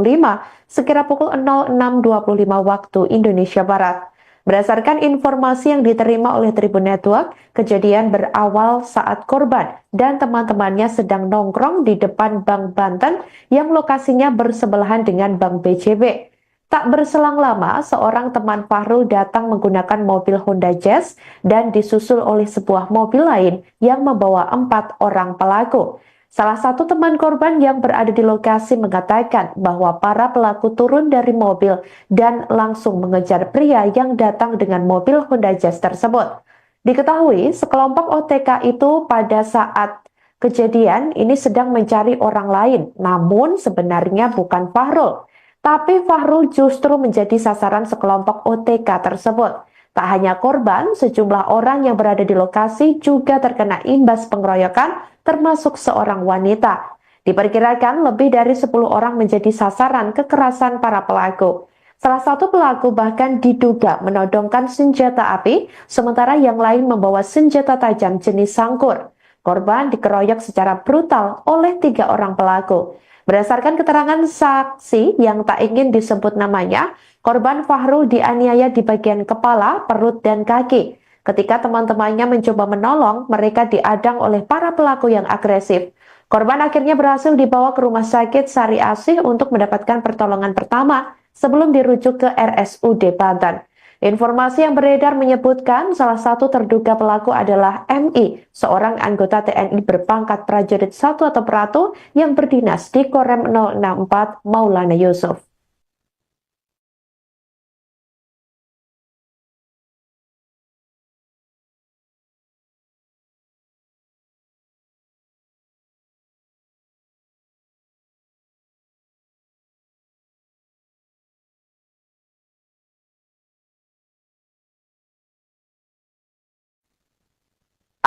sekira pukul 06.25 waktu Indonesia Barat. Berdasarkan informasi yang diterima oleh Tribun Network, kejadian berawal saat korban dan teman-temannya sedang nongkrong di depan Bank Banten yang lokasinya bersebelahan dengan Bank BJB. Tak berselang lama, seorang teman Fahrul datang menggunakan mobil Honda Jazz dan disusul oleh sebuah mobil lain yang membawa 4 orang pelaku. Salah satu teman korban yang berada di lokasi mengatakan bahwa para pelaku turun dari mobil dan langsung mengejar pria yang datang dengan mobil Honda Jazz tersebut. Diketahui sekelompok OTK itu pada saat kejadian ini sedang mencari orang lain, namun sebenarnya bukan Fahrul. Tapi Fahrul justru menjadi sasaran sekelompok OTK tersebut. Tak hanya korban, sejumlah orang yang berada di lokasi juga terkena imbas pengeroyokan, termasuk seorang wanita. Diperkirakan lebih dari 10 orang menjadi sasaran kekerasan para pelaku. Salah satu pelaku bahkan diduga menodongkan senjata api, sementara yang lain membawa senjata tajam jenis sangkur. Korban dikeroyok secara brutal oleh 3 orang pelaku. Berdasarkan keterangan saksi yang tak ingin disebut namanya, korban Fahrul dianiaya di bagian kepala, perut, dan kaki. Ketika teman-temannya mencoba menolong, mereka diadang oleh para pelaku yang agresif. Korban akhirnya berhasil dibawa ke rumah sakit Sari Asih untuk mendapatkan pertolongan pertama sebelum dirujuk ke RSUD Banten. Informasi yang beredar menyebutkan salah satu terduga pelaku adalah MI, seorang anggota TNI berpangkat prajurit 1 atau Peratu yang berdinas di Korem 064 Maulana Yusuf.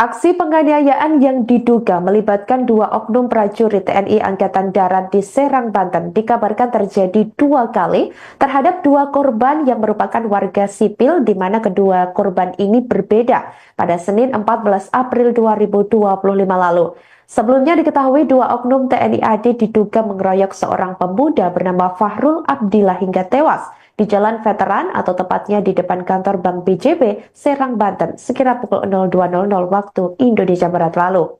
Aksi penganiayaan yang diduga melibatkan 2 oknum prajurit TNI Angkatan Darat di Serang, Banten dikabarkan terjadi 2 kali terhadap 2 korban yang merupakan warga sipil di mana kedua korban ini berbeda pada Senin 14 April 2025 lalu. Sebelumnya diketahui 2 oknum TNI AD diduga mengeroyok seorang pemuda bernama Fahrul Abdillah hingga tewas di Jalan Veteran atau tepatnya di depan kantor Bank BJB, Serang, Banten, sekira pukul 02.00 waktu Indonesia Barat lalu.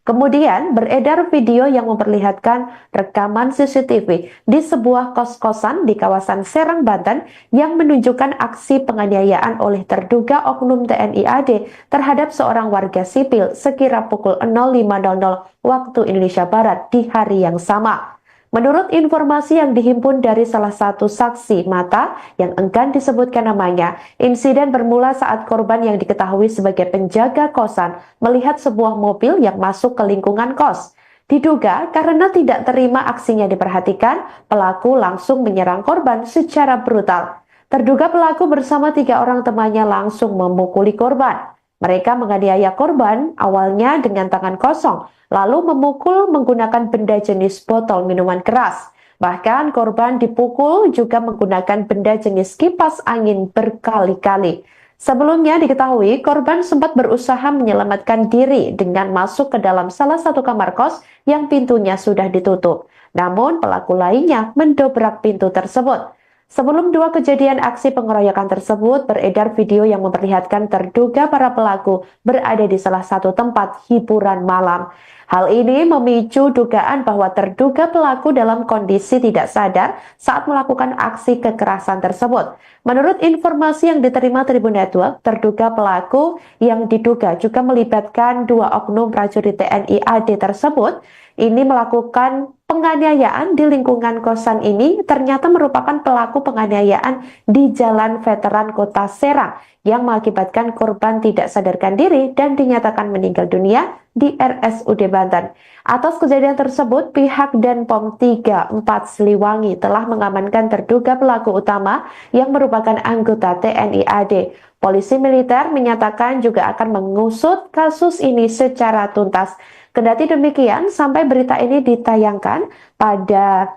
Kemudian beredar video yang memperlihatkan rekaman CCTV di sebuah kos-kosan di kawasan Serang, Banten yang menunjukkan aksi penganiayaan oleh terduga oknum TNI AD terhadap seorang warga sipil sekira pukul 05.00 waktu Indonesia Barat di hari yang sama. Menurut informasi yang dihimpun dari salah satu saksi mata yang enggan disebutkan namanya, insiden bermula saat korban yang diketahui sebagai penjaga kosan melihat sebuah mobil yang masuk ke lingkungan kos. Diduga karena tidak terima aksinya diperhatikan, pelaku langsung menyerang korban secara brutal. Terduga pelaku bersama 3 orang temannya langsung memukuli korban. Mereka menganiaya korban awalnya dengan tangan kosong, lalu memukul menggunakan benda jenis botol minuman keras. Bahkan korban dipukul juga menggunakan benda jenis kipas angin berkali-kali. Sebelumnya diketahui korban sempat berusaha menyelamatkan diri dengan masuk ke dalam salah satu kamar kos yang pintunya sudah ditutup. Namun pelaku lainnya mendobrak pintu tersebut. Sebelum 2 kejadian aksi pengeroyokan tersebut, beredar video yang memperlihatkan terduga para pelaku berada di salah satu tempat hiburan malam. Hal ini memicu dugaan bahwa terduga pelaku dalam kondisi tidak sadar saat melakukan aksi kekerasan tersebut. Menurut informasi yang diterima Tribun Network, terduga pelaku yang diduga juga melibatkan 2 oknum prajurit TNI AD tersebut ini melakukan penganiayaan di lingkungan kosan ini ternyata merupakan pelaku penganiayaan di Jalan Veteran Kota Serang yang mengakibatkan korban tidak sadarkan diri dan dinyatakan meninggal dunia di RSUD Banten. Atas kejadian tersebut, pihak Denpom 34 Siliwangi telah mengamankan terduga pelaku utama yang merupakan anggota TNI AD. Polisi militer menyatakan juga akan mengusut kasus ini secara tuntas. Kendati demikian, sampai berita ini ditayangkan pada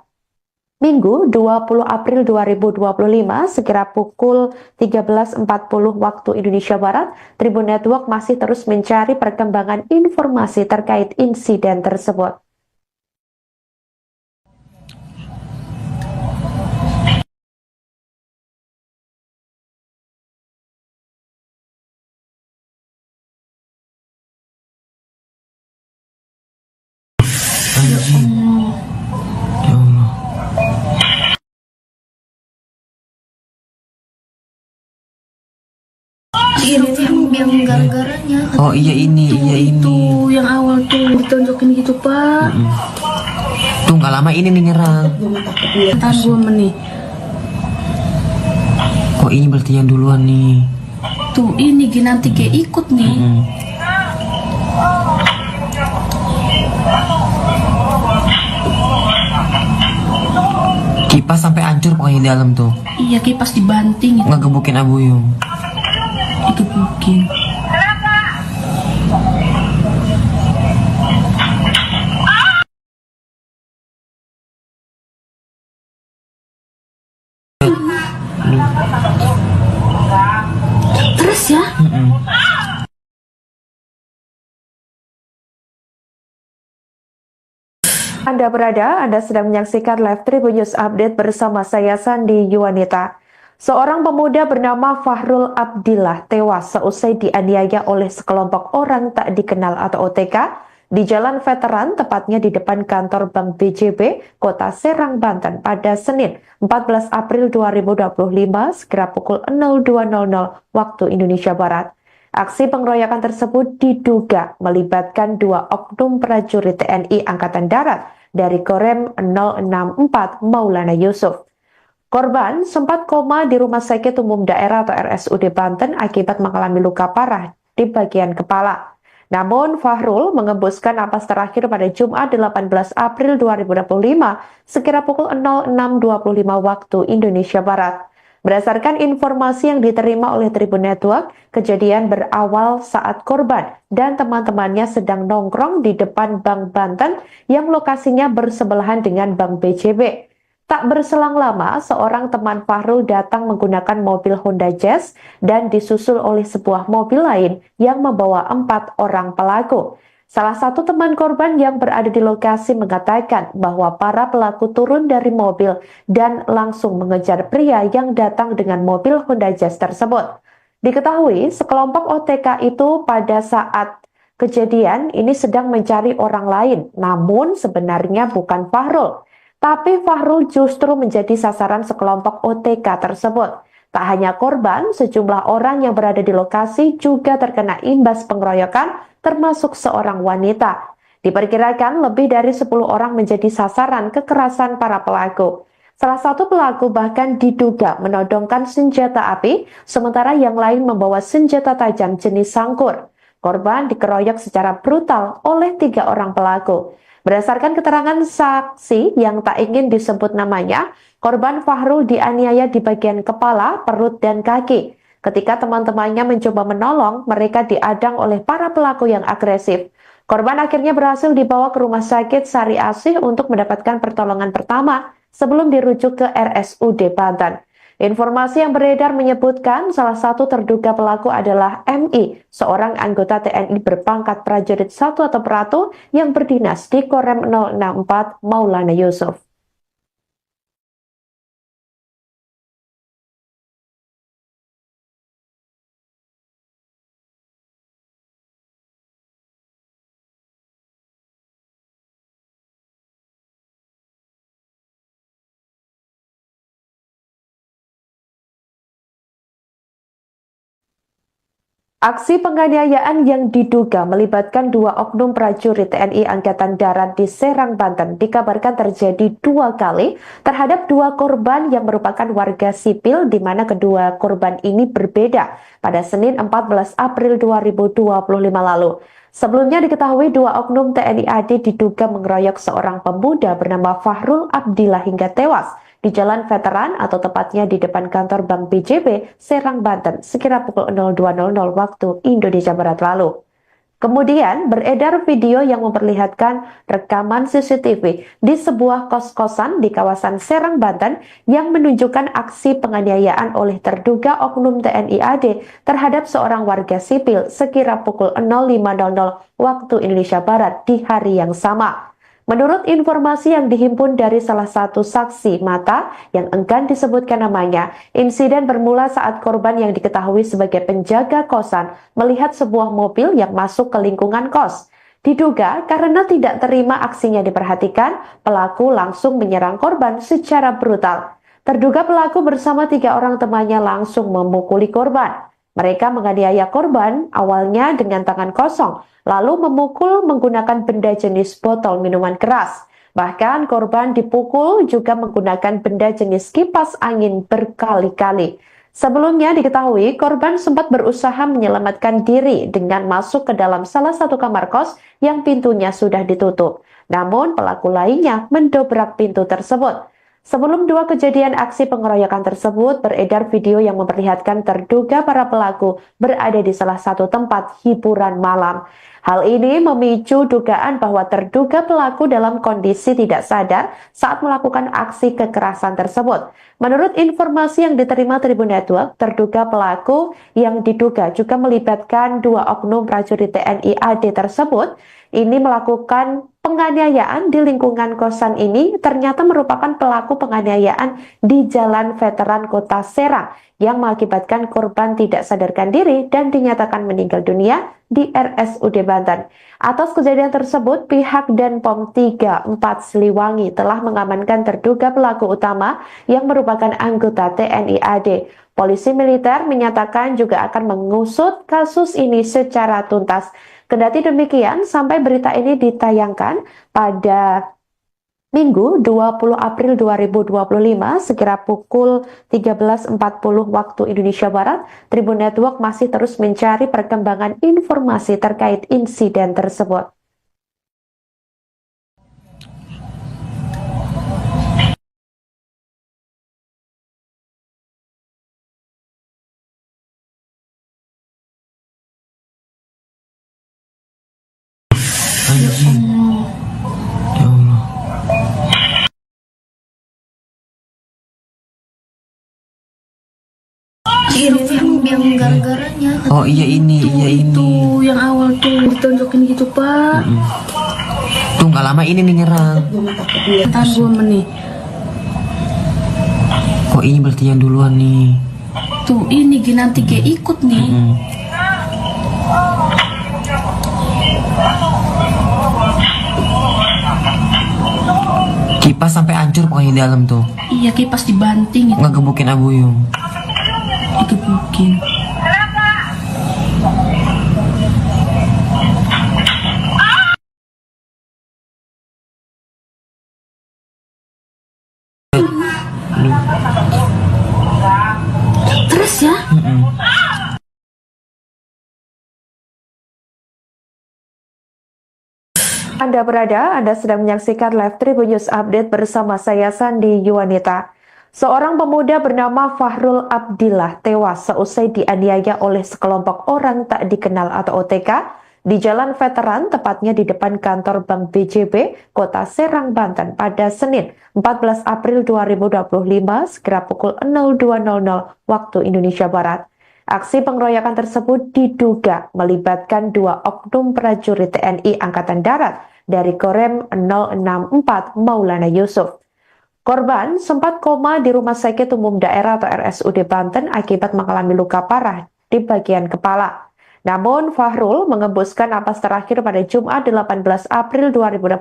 Minggu 20 April 2025 sekira pukul 13.40 waktu Indonesia Barat, Tribun Network masih terus mencari perkembangan informasi terkait insiden tersebut. Astagfirullahaladzim. Ya Allah. Ini tuh yang gara-garanya. Oh iya ini, iya ini. Tuh yang awal tuh ditonjokin gitu pak. Tuh nggak lama ini nih nyerang. Tahan 2 menit. Kok ini berarti yang duluan nih? Tuh ini nanti kayak ikut nih. Kipas sampai hancur pokoknya di dalam tuh. Iya kipas dibanting itu. Ngegebukin Abuyung. Itu mungkin. Terus ya? Anda sedang menyaksikan live Tribun News Update bersama saya Sandi Yuwanita. Seorang pemuda bernama Fahrul Abdillah tewas seusai dianiaya oleh sekelompok orang tak dikenal atau OTK di Jalan Veteran, tepatnya di depan kantor Bank BJB, Kota Serang, Banten pada Senin 14 April 2025 sekira pukul 02.00 waktu Indonesia Barat. Aksi pengeroyokan tersebut diduga melibatkan 2 oknum prajurit TNI Angkatan Darat dari Korem 064 Maulana Yusuf. Korban sempat koma di Rumah Sakit Umum Daerah atau RSUD Banten akibat mengalami luka parah di bagian kepala. Namun Fahrul mengembuskan napas terakhir pada Jumat 18 April 2025 sekira pukul 06.25 waktu Indonesia Barat. Berdasarkan informasi yang diterima oleh Tribun Network, kejadian berawal saat korban dan teman-temannya sedang nongkrong di depan Bank Banten yang lokasinya bersebelahan dengan Bank BJB. Tak berselang lama, seorang teman Fahrul datang menggunakan mobil Honda Jazz dan disusul oleh sebuah mobil lain yang membawa 4 orang pelaku. Salah satu teman korban yang berada di lokasi mengatakan bahwa para pelaku turun dari mobil dan langsung mengejar pria yang datang dengan mobil Honda Jazz tersebut. Diketahui sekelompok OTK itu pada saat kejadian ini sedang mencari orang lain, namun sebenarnya bukan Fahrul. Tapi Fahrul justru menjadi sasaran sekelompok OTK tersebut. Tak hanya korban, sejumlah orang yang berada di lokasi juga terkena imbas pengeroyokan, termasuk seorang wanita. Diperkirakan lebih dari 10 orang menjadi sasaran kekerasan para pelaku. Salah satu pelaku bahkan diduga menodongkan senjata api, sementara yang lain membawa senjata tajam jenis sangkur. Korban dikeroyok secara brutal oleh 3 orang pelaku. Berdasarkan keterangan saksi yang tak ingin disebut namanya, korban Fahrul dianiaya di bagian kepala, perut, dan kaki. Ketika teman-temannya mencoba menolong, mereka diadang oleh para pelaku yang agresif. Korban akhirnya berhasil dibawa ke Rumah Sakit Sari Asih untuk mendapatkan pertolongan pertama sebelum dirujuk ke RSUD Banten. Informasi yang beredar menyebutkan salah satu terduga pelaku adalah MI, seorang anggota TNI berpangkat prajurit 1 atau Peratu yang berdinas di Korem 064 Maulana Yusuf. Aksi penganiayaan yang diduga melibatkan 2 oknum prajurit TNI Angkatan Darat di Serang, Banten dikabarkan terjadi 2 kali terhadap 2 korban yang merupakan warga sipil, di mana kedua korban ini berbeda pada Senin 14 April 2025 lalu. Sebelumnya diketahui 2 oknum TNI AD diduga mengeroyok seorang pemuda bernama Fahrul Abdillah hingga tewas di Jalan Veteran atau tepatnya di depan kantor Bank BJB, Serang, Banten, sekira pukul 02.00 waktu Indonesia Barat lalu. Kemudian beredar video yang memperlihatkan rekaman CCTV di sebuah kos-kosan di kawasan Serang, Banten yang menunjukkan aksi penganiayaan oleh terduga oknum TNI AD terhadap seorang warga sipil sekira pukul 05.00 waktu Indonesia Barat di hari yang sama. Menurut informasi yang dihimpun dari salah satu saksi mata yang enggan disebutkan namanya, insiden bermula saat korban yang diketahui sebagai penjaga kosan melihat sebuah mobil yang masuk ke lingkungan kos. Diduga karena tidak terima aksinya diperhatikan, pelaku langsung menyerang korban secara brutal. Terduga pelaku bersama 3 orang temannya langsung memukuli korban. Mereka menganiaya korban awalnya dengan tangan kosong, lalu memukul menggunakan benda jenis botol minuman keras. Bahkan korban dipukul juga menggunakan benda jenis kipas angin berkali-kali. Sebelumnya diketahui korban sempat berusaha menyelamatkan diri dengan masuk ke dalam salah satu kamar kos yang pintunya sudah ditutup. Namun pelaku lainnya mendobrak pintu tersebut. Sebelum 2 kejadian aksi pengeroyokan tersebut, beredar video yang memperlihatkan terduga para pelaku berada di salah satu tempat hiburan malam. Hal ini memicu dugaan bahwa terduga pelaku dalam kondisi tidak sadar saat melakukan aksi kekerasan tersebut. Menurut informasi yang diterima Tribun Network, terduga pelaku yang diduga juga melibatkan 2 oknum prajurit TNI AD tersebut ini melakukan penganiayaan di lingkungan kosan ini ternyata merupakan pelaku penganiayaan di Jalan Veteran Kota Serang yang mengakibatkan korban tidak sadarkan diri dan dinyatakan meninggal dunia di RSUD Banten. Atas kejadian tersebut, pihak Denpom 34 Siliwangi telah mengamankan terduga pelaku utama yang merupakan anggota TNI AD. Polisi militer menyatakan juga akan mengusut kasus ini secara tuntas. Kendati demikian, sampai berita ini ditayangkan pada Minggu 20 April 2025 sekira pukul 13.40 waktu Indonesia Barat, Tribun Network masih terus mencari perkembangan informasi terkait insiden tersebut. Anjing. Ya Allah. Yang gara-garanya Oh iya ini, iya ini. tuh yang awal tuh ditonjokin gitu Pak. Tuh nggak lama ini nih nyerang. Tahan 2 menit. Kok ini berarti yang duluan nih? Tuh ini nanti kayak ikut nih. Kipas sampai hancur pokoknya di dalam tuh. Iya kipas dibanting itu. Ngegebukin Abuyung. Digebukin. Terus ya? Anda sedang menyaksikan live Tribun News Update bersama saya Sandi Yuwanita. Seorang pemuda bernama Fahrul Abdillah tewas seusai dianiaya oleh sekelompok orang tak dikenal atau OTK di Jalan Veteran, tepatnya di depan kantor Bank BJB, Kota Serang, Banten pada Senin 14 April 2025 sekira pukul 02.00 waktu Indonesia Barat. Aksi pengeroyokan tersebut diduga melibatkan 2 oknum prajurit TNI Angkatan Darat dari Korem 064 Maulana Yusuf. Korban sempat koma di Rumah Sakit Umum Daerah atau RSUD Banten akibat mengalami luka parah di bagian kepala. Namun Fahrul mengembuskan napas terakhir pada Jumat 18 April 2025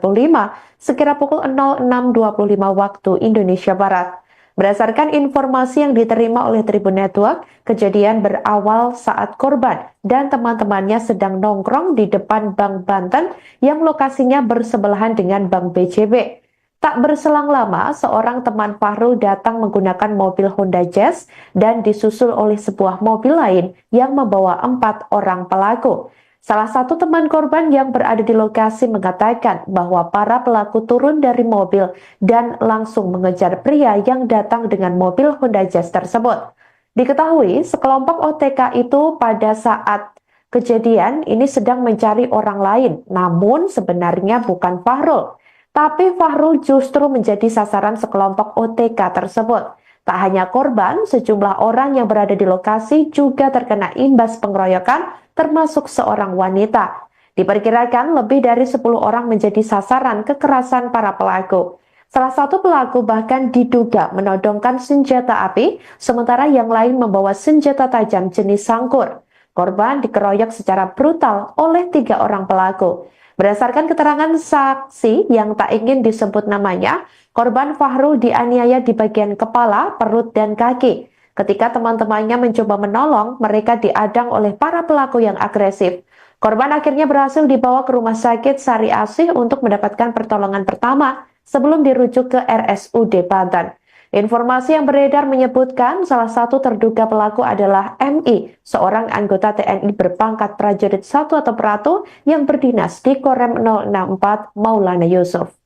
sekira pukul 06.25 waktu Indonesia Barat. Berdasarkan informasi yang diterima oleh Tribun Network, kejadian berawal saat korban dan teman-temannya sedang nongkrong di depan Bank Banten yang lokasinya bersebelahan dengan Bank BJB. Tak berselang lama, seorang teman Fahrul datang menggunakan mobil Honda Jazz dan disusul oleh sebuah mobil lain yang membawa 4 orang pelaku. Salah satu teman korban yang berada di lokasi mengatakan bahwa para pelaku turun dari mobil dan langsung mengejar pria yang datang dengan mobil Honda Jazz tersebut. Diketahui sekelompok OTK itu pada saat kejadian ini sedang mencari orang lain, namun sebenarnya bukan Fahrul. Tapi Fahrul justru menjadi sasaran sekelompok OTK tersebut. Tak hanya korban, sejumlah orang yang berada di lokasi juga terkena imbas pengeroyokan, termasuk seorang wanita. Diperkirakan lebih dari 10 orang menjadi sasaran kekerasan para pelaku. Salah satu pelaku bahkan diduga menodongkan senjata api, sementara yang lain membawa senjata tajam jenis sangkur. Korban dikeroyok secara brutal oleh 3 orang pelaku. Berdasarkan keterangan saksi yang tak ingin disebut namanya, korban Fahrul dianiaya di bagian kepala, perut, dan kaki. Ketika teman-temannya mencoba menolong, mereka diadang oleh para pelaku yang agresif. Korban akhirnya berhasil dibawa ke Rumah Sakit Sari Asih untuk mendapatkan pertolongan pertama sebelum dirujuk ke RSUD Banten. Informasi yang beredar menyebutkan salah satu terduga pelaku adalah MI, seorang anggota TNI berpangkat prajurit 1 atau Pratu yang berdinas di Korem 064 Maulana Yusuf.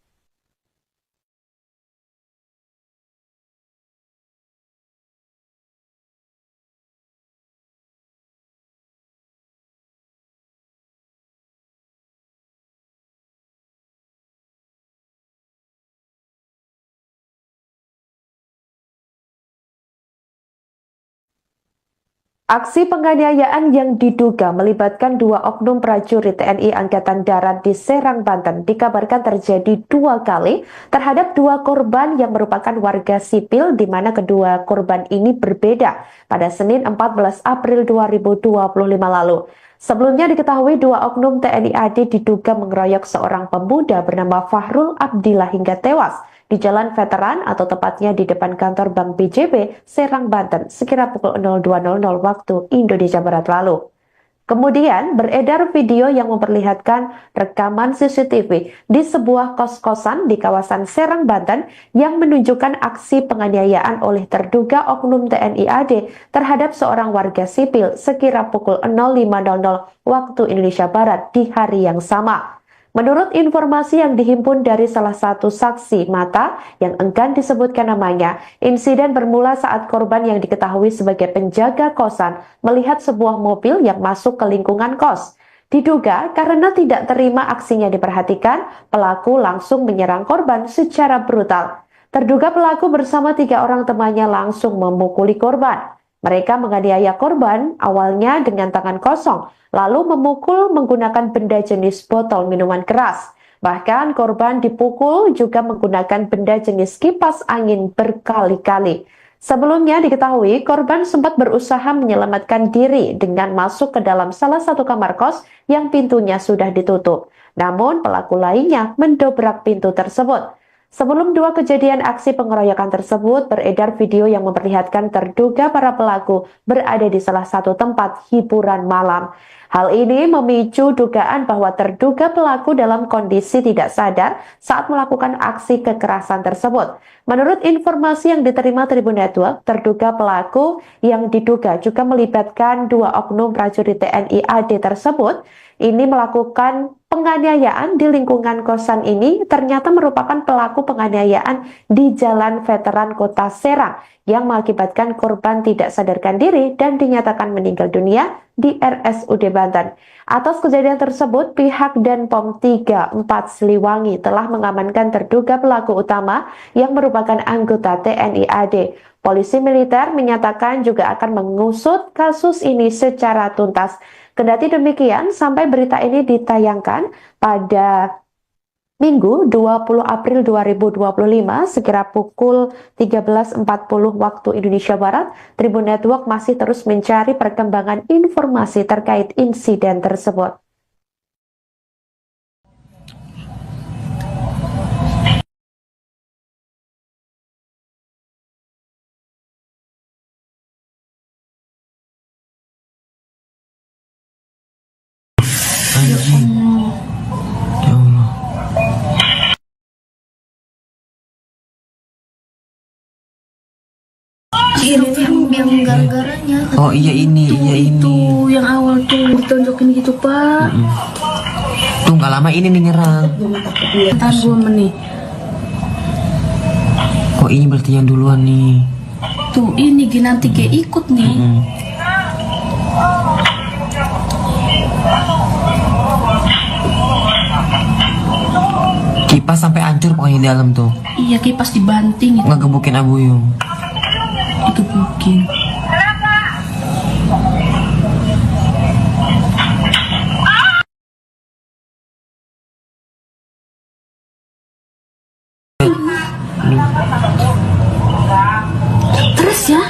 Aksi penganiayaan yang diduga melibatkan 2 oknum prajurit TNI Angkatan Darat di Serang, Banten dikabarkan terjadi 2 kali terhadap 2 korban yang merupakan warga sipil, di mana kedua korban ini berbeda pada Senin 14 April 2025 lalu. Sebelumnya diketahui 2 oknum TNI AD diduga mengeroyok seorang pemuda bernama Fahrul Abdillah hingga tewas di Jalan Veteran atau tepatnya di depan kantor Bank BJB, Serang, Banten, sekira pukul 02.00 waktu Indonesia Barat lalu. Kemudian beredar video yang memperlihatkan rekaman CCTV di sebuah kos-kosan di kawasan Serang, Banten yang menunjukkan aksi penganiayaan oleh terduga oknum TNI AD terhadap seorang warga sipil sekira pukul 05.00 waktu Indonesia Barat di hari yang sama. Menurut informasi yang dihimpun dari salah satu saksi mata yang enggan disebutkan namanya, insiden bermula saat korban yang diketahui sebagai penjaga kosan melihat sebuah mobil yang masuk ke lingkungan kos. Diduga karena tidak terima aksinya diperhatikan, pelaku langsung menyerang korban secara brutal. Terduga pelaku bersama 3 orang temannya langsung memukuli korban. Mereka menganiaya korban awalnya dengan tangan kosong, lalu memukul menggunakan benda jenis botol minuman keras. Bahkan korban dipukul juga menggunakan benda jenis kipas angin berkali-kali. Sebelumnya diketahui korban sempat berusaha menyelamatkan diri dengan masuk ke dalam salah satu kamar kos yang pintunya sudah ditutup. Namun pelaku lainnya mendobrak pintu tersebut. Sebelum 2 kejadian aksi pengeroyokan tersebut, beredar video yang memperlihatkan terduga para pelaku berada di salah satu tempat hiburan malam. Hal ini memicu dugaan bahwa terduga pelaku dalam kondisi tidak sadar saat melakukan aksi kekerasan tersebut. Menurut informasi yang diterima Tribun Network, terduga pelaku yang diduga juga melibatkan 2 oknum prajurit TNI AD tersebut ini melakukan penganiayaan di lingkungan kosan ini ternyata merupakan pelaku penganiayaan di Jalan Veteran Kota Serang yang mengakibatkan korban tidak sadarkan diri dan dinyatakan meninggal dunia di RSUD Banten. Atas kejadian tersebut, pihak Denpom 34 Siliwangi telah mengamankan terduga pelaku utama yang merupakan anggota TNI AD. Polisi militer menyatakan juga akan mengusut kasus ini secara tuntas. Kendati demikian, sampai berita ini ditayangkan pada Minggu 20 April 2025 sekira pukul 13.40 waktu Indonesia Barat, Tribun Network masih terus mencari perkembangan informasi terkait insiden tersebut. Anjing. Ya Allah. Yang gara-garanya Oh iya ini, iya ini. tuh yang awal tuh ditonjokin gitu pak. Tuh nggak lama ini nih nyerang. Ntar 2 menit Oh ini berarti yang duluan nih. tuh ini nanti kayak ikut nih. Kipas sampai hancur pokoknya di dalam tuh. Iya kipas dibanting itu Ngegebukin Abuyung. mungkin. Terus ya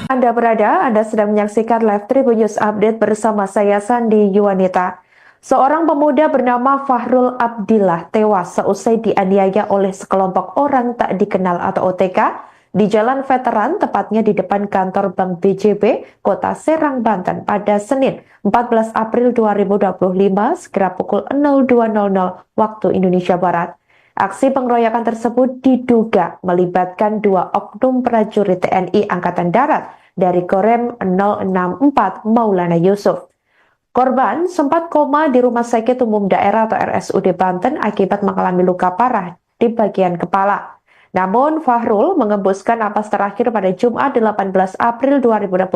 Anda sedang menyaksikan live Tribun News Update bersama saya Sandi Yuwanita. Seorang pemuda bernama Fahrul Abdillah tewas seusai dianiaya oleh sekelompok orang tak dikenal atau OTK di Jalan Veteran, tepatnya di depan kantor Bank BJB, Kota Serang, Banten pada Senin 14 April 2025 sekira pukul 02.00 waktu Indonesia Barat. Aksi pengeroyokan tersebut diduga melibatkan dua oknum prajurit TNI Angkatan Darat dari Korem 064 Maulana Yusuf. Korban sempat koma di Rumah Sakit Umum Daerah atau RSUD Banten akibat mengalami luka parah di bagian kepala. Namun Fahrul mengembuskan napas terakhir pada Jumat 18 April 2025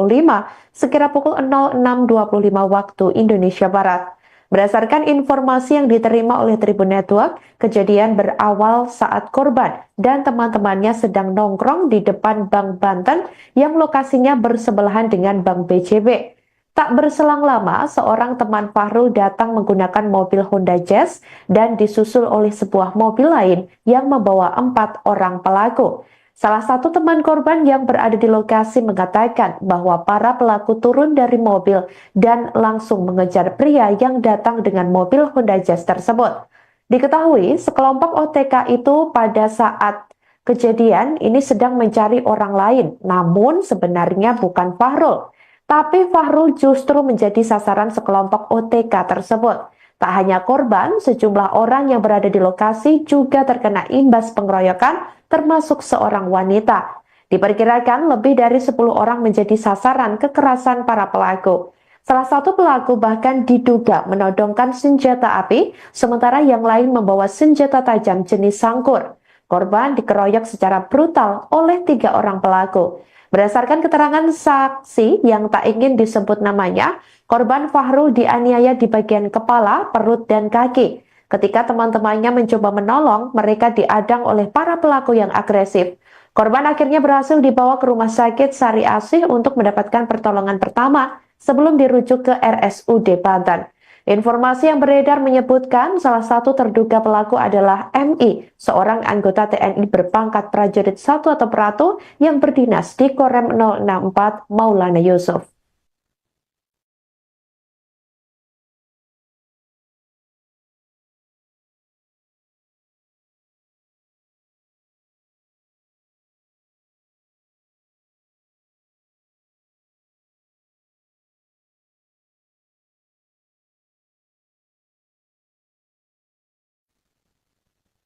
sekira pukul 06.25 waktu Indonesia Barat. Berdasarkan informasi yang diterima oleh Tribun Network, kejadian berawal saat korban dan teman-temannya sedang nongkrong di depan Bank Banten yang lokasinya bersebelahan dengan Bank BJB. Tak berselang lama, seorang teman Fahrul datang menggunakan mobil Honda Jazz dan disusul oleh sebuah mobil lain yang membawa 4 orang pelaku. Salah satu teman korban yang berada di lokasi mengatakan bahwa para pelaku turun dari mobil dan langsung mengejar pria yang datang dengan mobil Honda Jazz tersebut. Diketahui sekelompok OTK itu pada saat kejadian ini sedang mencari orang lain, namun sebenarnya bukan Fahrul. Tapi Fahrul justru menjadi sasaran sekelompok OTK tersebut. Tak hanya korban, sejumlah orang yang berada di lokasi juga terkena imbas pengeroyokan, termasuk seorang wanita. Diperkirakan lebih dari 10 orang menjadi sasaran kekerasan para pelaku. Salah satu pelaku bahkan diduga menodongkan senjata api, sementara yang lain membawa senjata tajam jenis sangkur. Korban dikeroyok secara brutal oleh 3 orang pelaku. Berdasarkan keterangan saksi yang tak ingin disebut namanya, korban Fahrul dianiaya di bagian kepala, perut, dan kaki. Ketika teman-temannya mencoba menolong, mereka diadang oleh para pelaku yang agresif. Korban akhirnya berhasil dibawa ke Rumah Sakit Sari Asih untuk mendapatkan pertolongan pertama sebelum dirujuk ke RSUD Banten. Informasi yang beredar menyebutkan salah satu terduga pelaku adalah MI, seorang anggota TNI berpangkat prajurit 1 atau peratu yang berdinas di Korem 064 Maulana Yusuf.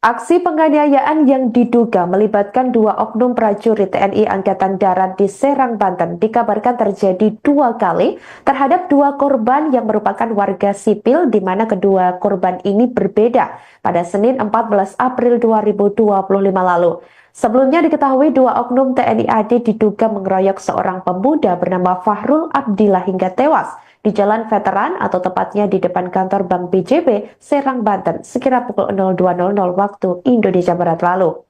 Aksi penganiayaan yang diduga melibatkan dua oknum prajurit TNI Angkatan Darat di Serang, Banten dikabarkan terjadi 2 kali terhadap 2 korban yang merupakan warga sipil di mana kedua korban ini berbeda pada Senin 14 April 2025 lalu. Sebelumnya diketahui 2 oknum TNI AD diduga mengeroyok seorang pemuda bernama Fahrul Abdillah hingga tewas di Jalan Veteran atau tepatnya di depan kantor Bank BJB, Serang, Banten, sekira pukul 02.00 waktu Indonesia Barat lalu.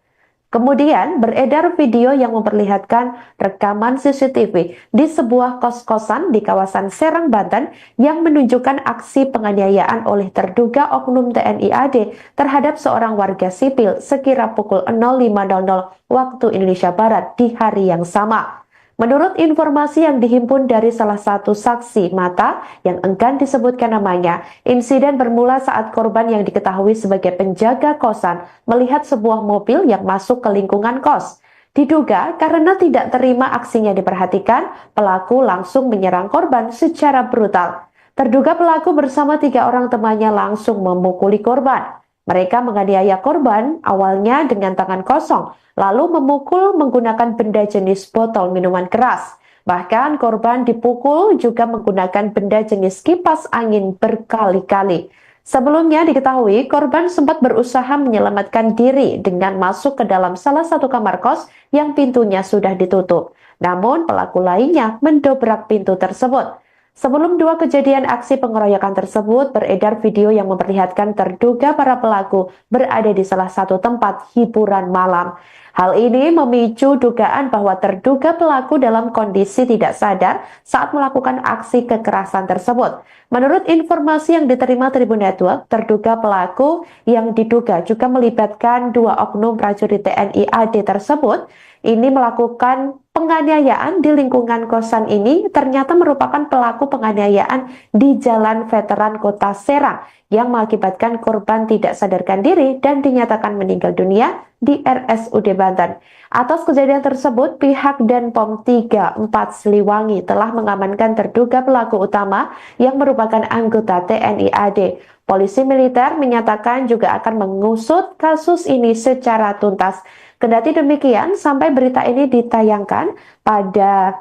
Kemudian beredar video yang memperlihatkan rekaman CCTV di sebuah kos-kosan di kawasan Serang, Banten yang menunjukkan aksi penganiayaan oleh terduga oknum TNI AD terhadap seorang warga sipil sekira pukul 05.00 waktu Indonesia Barat di hari yang sama. Menurut informasi yang dihimpun dari salah satu saksi mata yang enggan disebutkan namanya, insiden bermula saat korban yang diketahui sebagai penjaga kosan melihat sebuah mobil yang masuk ke lingkungan kos. Diduga karena tidak terima aksinya diperhatikan, pelaku langsung menyerang korban secara brutal. Terduga pelaku bersama 3 orang temannya langsung memukuli korban. Mereka menganiaya korban awalnya dengan tangan kosong, lalu memukul menggunakan benda jenis botol minuman keras. Bahkan korban dipukul juga menggunakan benda jenis kipas angin berkali-kali. Sebelumnya diketahui korban sempat berusaha menyelamatkan diri dengan masuk ke dalam salah satu kamar kos yang pintunya sudah ditutup. Namun pelaku lainnya mendobrak pintu tersebut. Sebelum 2 kejadian aksi pengeroyokan tersebut, beredar video yang memperlihatkan terduga para pelaku berada di salah satu tempat hiburan malam. Hal ini memicu dugaan bahwa terduga pelaku dalam kondisi tidak sadar saat melakukan aksi kekerasan tersebut. Menurut informasi yang diterima Tribun Network, terduga pelaku yang diduga juga melibatkan 2 oknum prajurit TNI AD tersebut ini melakukan Penganiayaan di lingkungan kosan ini ternyata merupakan pelaku penganiayaan di Jalan Veteran Kota Serang yang mengakibatkan korban tidak sadarkan diri dan dinyatakan meninggal dunia di RSUD Banten. Atas kejadian tersebut, pihak Denpom 34 Siliwangi telah mengamankan terduga pelaku utama yang merupakan anggota TNI AD. Polisi militer menyatakan juga akan mengusut kasus ini secara tuntas. Kendati demikian, sampai berita ini ditayangkan pada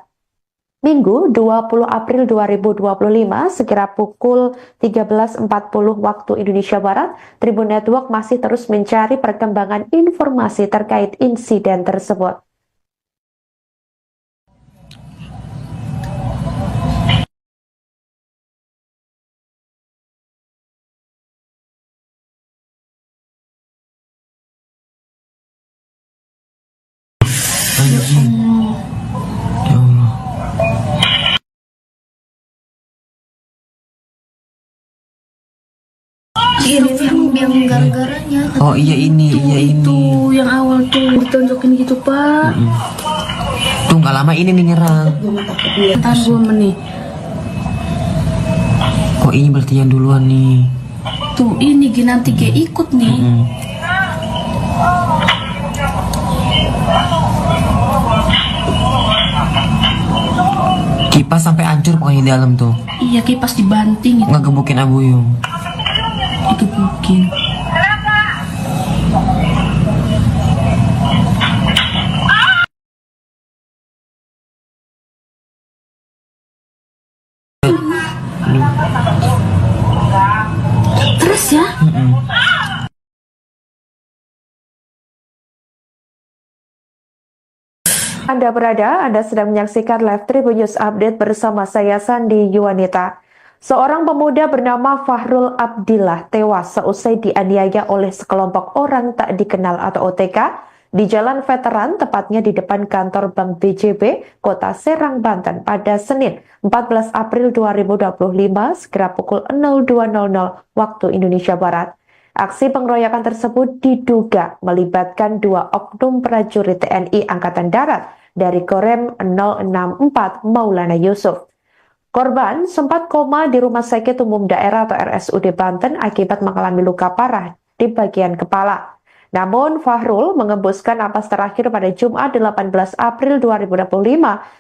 Minggu 20 April 2025 sekira pukul 13.40 waktu Indonesia Barat, Tribun Network masih terus mencari perkembangan informasi terkait insiden tersebut. Anjing. Ya Allah. Ini yang gara-garanya. Oh iya ini, iya ini. Tuh yang awal tuh ditonjokin gitu pak. Tuh nggak lama ini nih nyerang. Tahan 2 menit. Kok ini berarti yang duluan nih? Tuh ini nanti kayak ikut nih. Kipas sampai hancur pokoknya di dalam tuh. Iya kipas dibanting itu. Ngegebukin Abuyung. Digebukin. Terus ya? Anda sedang menyaksikan live Tribun News Update bersama saya Sandi Yuwanita. Seorang pemuda bernama Fahrul Abdillah tewas seusai dianiaya oleh sekelompok orang tak dikenal atau OTK di Jalan Veteran, tepatnya di depan kantor Bank BJB, Kota Serang, Banten pada Senin 14 April 2025 sekira pukul 02.00 waktu Indonesia Barat. Aksi pengeroyokan tersebut diduga melibatkan 2 oknum prajurit TNI Angkatan Darat dari Korem 064 Maulana Yusuf. Korban sempat koma di Rumah Sakit Umum Daerah atau RSUD Banten akibat mengalami luka parah di bagian kepala. Namun Fahrul mengembuskan napas terakhir pada Jumat 18 April 2025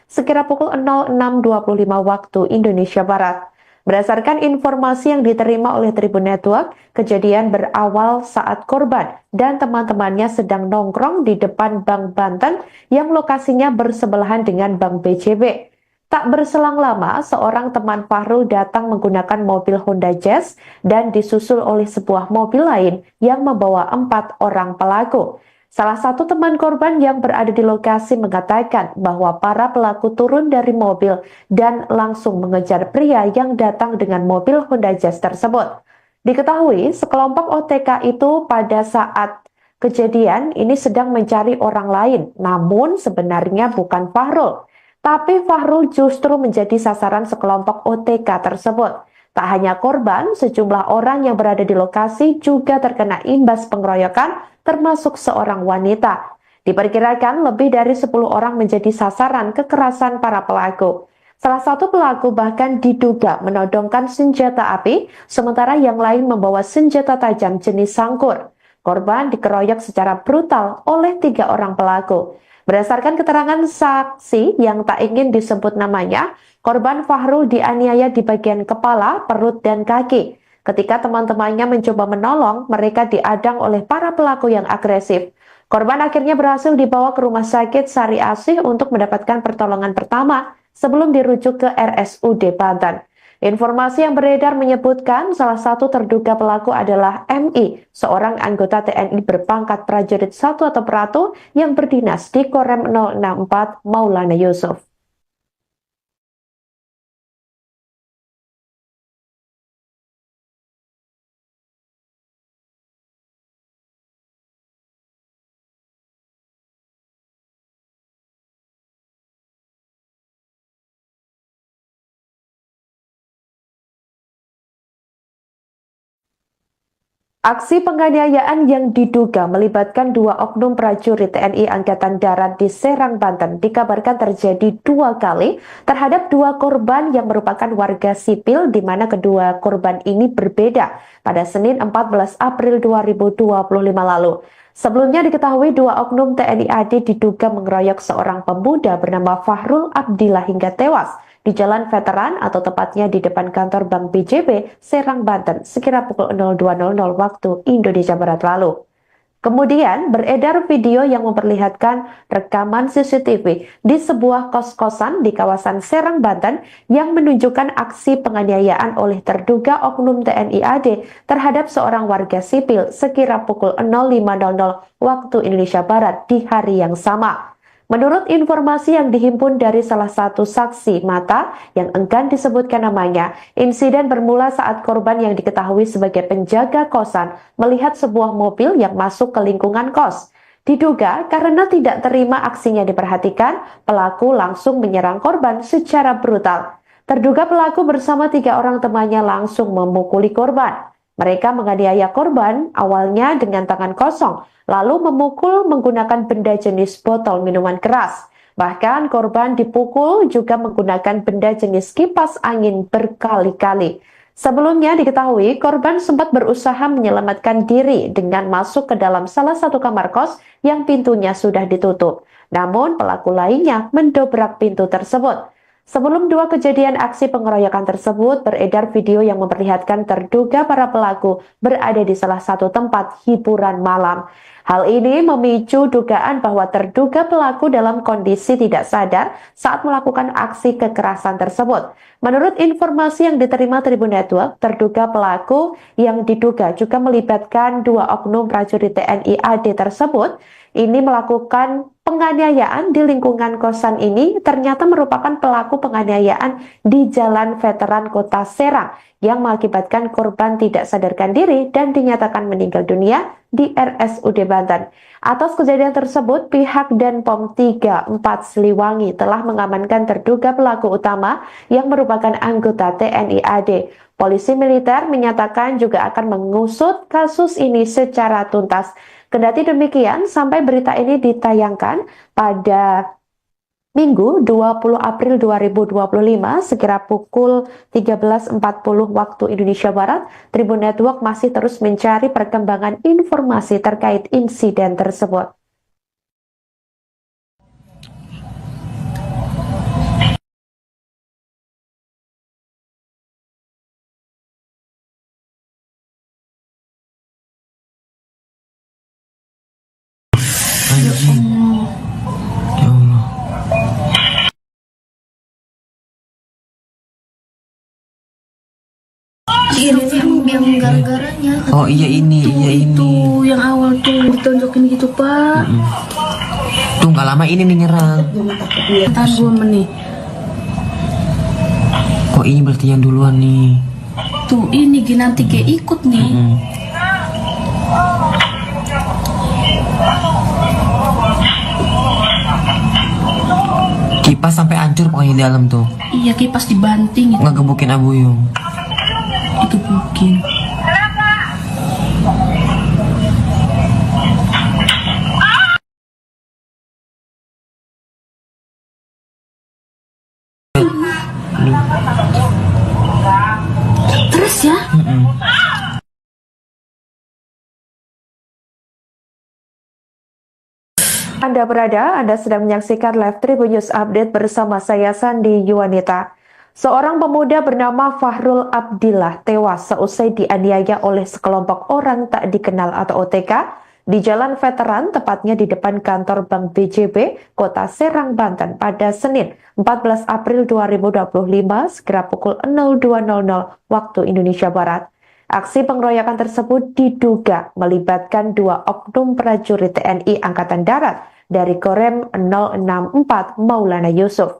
sekira pukul 06.25 waktu Indonesia Barat. Berdasarkan informasi yang diterima oleh Tribun Network, kejadian berawal saat korban dan teman-temannya sedang nongkrong di depan Bank Banten yang lokasinya bersebelahan dengan Bank BJB. Tak berselang lama, seorang teman Fahrul datang menggunakan mobil Honda Jazz dan disusul oleh sebuah mobil lain yang membawa 4 orang pelaku. Salah satu teman korban yang berada di lokasi mengatakan bahwa para pelaku turun dari mobil dan langsung mengejar pria yang datang dengan mobil Honda Jazz tersebut. Diketahui sekelompok OTK itu pada saat kejadian ini sedang mencari orang lain, namun sebenarnya bukan Fahrul. Tapi Fahrul justru menjadi sasaran sekelompok OTK tersebut. Tak hanya korban, sejumlah orang yang berada di lokasi juga terkena imbas pengeroyokan, termasuk seorang wanita. Diperkirakan lebih dari 10 orang menjadi sasaran kekerasan para pelaku. Salah satu pelaku bahkan diduga menodongkan senjata api, sementara yang lain membawa senjata tajam jenis sangkur. Korban dikeroyok secara brutal oleh 3 orang pelaku. Berdasarkan keterangan saksi yang tak ingin disebut namanya, korban Fahrul dianiaya di bagian kepala, perut, dan kaki. Ketika teman-temannya mencoba menolong, mereka diadang oleh para pelaku yang agresif. Korban akhirnya berhasil dibawa ke rumah sakit Sari Asih untuk mendapatkan pertolongan pertama sebelum dirujuk ke RSUD Banten. Informasi yang beredar menyebutkan salah satu terduga pelaku adalah MI, seorang anggota TNI berpangkat prajurit 1 atau Pratu yang berdinas di Korem 064 Maulana Yusuf. Aksi penganiayaan yang diduga melibatkan dua oknum prajurit TNI Angkatan Darat di Serang, Banten dikabarkan terjadi 2 kali terhadap 2 korban yang merupakan warga sipil di mana kedua korban ini berbeda pada Senin 14 April 2025 lalu. Sebelumnya diketahui 2 oknum TNI AD diduga mengeroyok seorang pemuda bernama Fahrul Abdillah hingga tewas di Jalan Veteran atau tepatnya di depan kantor Bank BJB, Serang, Banten, sekira pukul 02.00 waktu Indonesia Barat lalu. Kemudian beredar video yang memperlihatkan rekaman CCTV di sebuah kos-kosan di kawasan Serang, Banten yang menunjukkan aksi penganiayaan oleh terduga oknum TNI AD terhadap seorang warga sipil sekira pukul 05.00 waktu Indonesia Barat di hari yang sama. Menurut informasi yang dihimpun dari salah satu saksi mata yang enggan disebutkan namanya, insiden bermula saat korban yang diketahui sebagai penjaga kosan melihat sebuah mobil yang masuk ke lingkungan kos. Diduga karena tidak terima aksinya diperhatikan, pelaku langsung menyerang korban secara brutal. Terduga pelaku bersama 3 orang temannya langsung memukuli korban. Mereka menganiaya korban awalnya dengan tangan kosong, lalu memukul menggunakan benda jenis botol minuman keras. Bahkan korban dipukul juga menggunakan benda jenis kipas angin berkali-kali. Sebelumnya diketahui korban sempat berusaha menyelamatkan diri dengan masuk ke dalam salah satu kamar kos yang pintunya sudah ditutup. Namun pelaku lainnya mendobrak pintu tersebut. Sebelum 2 kejadian aksi pengeroyokan tersebut, beredar video yang memperlihatkan terduga para pelaku berada di salah satu tempat hiburan malam. Hal ini memicu dugaan bahwa terduga pelaku dalam kondisi tidak sadar saat melakukan aksi kekerasan tersebut. Menurut informasi yang diterima Tribun Network, terduga pelaku yang diduga juga melibatkan 2 oknum prajurit TNI AD tersebut ini melakukan penganiayaan di lingkungan kosan ini ternyata merupakan pelaku penganiayaan di Jalan Veteran Kota Serang yang mengakibatkan korban tidak sadarkan diri dan dinyatakan meninggal dunia di RSUD Banten. Atas kejadian tersebut, pihak Denpom 34 Siliwangi telah mengamankan terduga pelaku utama yang merupakan anggota TNI AD. Polisi militer menyatakan juga akan mengusut kasus ini secara tuntas. Kendati demikian, sampai berita ini ditayangkan pada Minggu 20 April 2025 sekira pukul 13.40 waktu Indonesia Barat, Tribun Network masih terus mencari perkembangan informasi terkait insiden tersebut. Anjing. Ya Allah. Yang gara-garanya Oh iya ini, itu yang awal tuh ditonjokin gitu pak. Tuh nggak lama ini nih nyerang. Tahan 2 menit. Oh ini berarti yang duluan nih. Tuh ini nanti kayak ikut nih. Kipas sampai hancur pokoknya di dalam tuh. Iya kipas dibanting itu. Ngegebukin Abuyung. Itu mungkin. Terus ya? Anda sedang menyaksikan live Tribun News Update bersama saya Sandi Yuwanita. Seorang pemuda bernama Fahrul Abdillah tewas seusai dianiaya oleh sekelompok orang tak dikenal atau OTK di Jalan Veteran, tepatnya di depan kantor Bank BJB, Kota Serang, Banten pada Senin 14 April 2025 sekira pukul 02.00 waktu Indonesia Barat. Aksi pengeroyokan tersebut diduga melibatkan 2 oknum prajurit TNI Angkatan Darat dari Korem 064 Maulana Yusuf.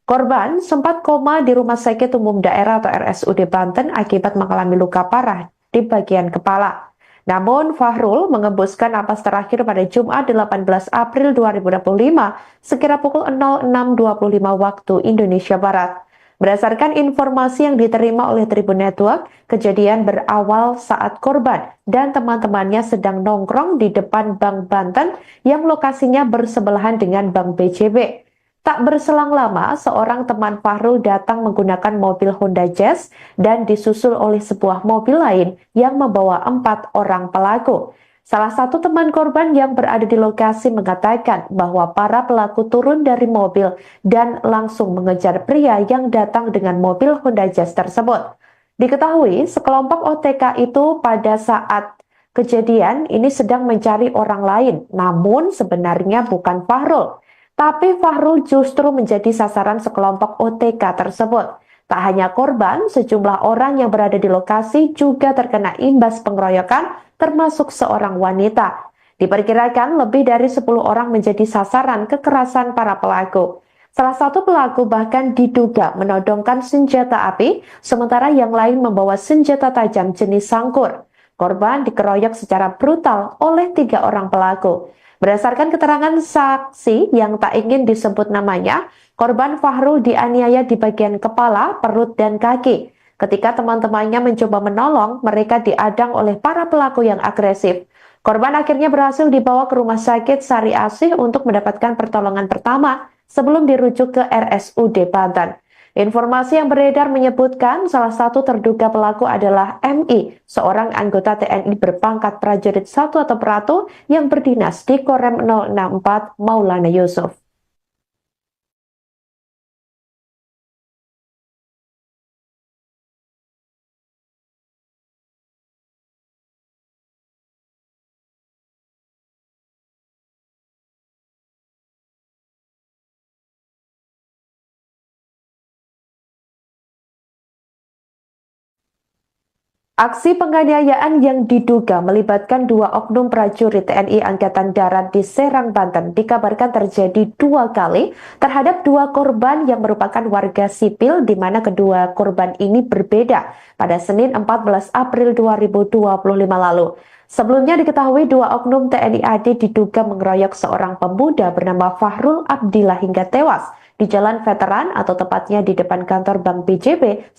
Korban sempat koma di Rumah Sakit Umum Daerah atau RSUD Banten akibat mengalami luka parah di bagian kepala. Namun Fahrul mengembuskan napas terakhir pada Jumat 18 April 2025 sekira pukul 06.25 waktu Indonesia Barat. Berdasarkan informasi yang diterima oleh Tribun Network, kejadian berawal saat korban dan teman-temannya sedang nongkrong di depan Bank Banten yang lokasinya bersebelahan dengan Bank BJB. Tak berselang lama, seorang teman Fahrul datang menggunakan mobil Honda Jazz dan disusul oleh sebuah mobil lain yang membawa 4 orang pelaku. Salah satu teman korban yang berada di lokasi mengatakan bahwa para pelaku turun dari mobil dan langsung mengejar pria yang datang dengan mobil Honda Jazz tersebut. Diketahui sekelompok OTK itu pada saat kejadian ini sedang mencari orang lain, namun sebenarnya bukan Fahrul. Tapi Fahrul justru menjadi sasaran sekelompok OTK tersebut. Tak hanya korban, sejumlah orang yang berada di lokasi juga terkena imbas pengeroyokan, termasuk seorang wanita. Diperkirakan lebih dari 10 orang menjadi sasaran kekerasan para pelaku. Salah satu pelaku bahkan diduga menodongkan senjata api, sementara yang lain membawa senjata tajam jenis sangkur. Korban dikeroyok secara brutal oleh 3 orang pelaku. Berdasarkan keterangan saksi yang tak ingin disebut namanya, korban Fahrul dianiaya di bagian kepala, perut, dan kaki. Ketika teman-temannya mencoba menolong, mereka diadang oleh para pelaku yang agresif. Korban akhirnya berhasil dibawa ke rumah sakit Sari Asih untuk mendapatkan pertolongan pertama sebelum dirujuk ke RSUD Banten. Informasi yang beredar menyebutkan salah satu terduga pelaku adalah MI, seorang anggota TNI berpangkat prajurit 1 atau Pratu yang berdinas di Korem 064 Maulana Yusuf. Aksi penganiayaan yang diduga melibatkan 2 oknum prajurit TNI Angkatan Darat di Serang, Banten dikabarkan terjadi 2 kali terhadap 2 korban yang merupakan warga sipil di mana kedua korban ini berbeda pada Senin 14 April 2025 lalu. Sebelumnya diketahui 2 oknum TNI AD diduga mengeroyok seorang pemuda bernama Fahrul Abdillah hingga tewas di Jalan Veteran atau tepatnya di depan kantor Bank BJB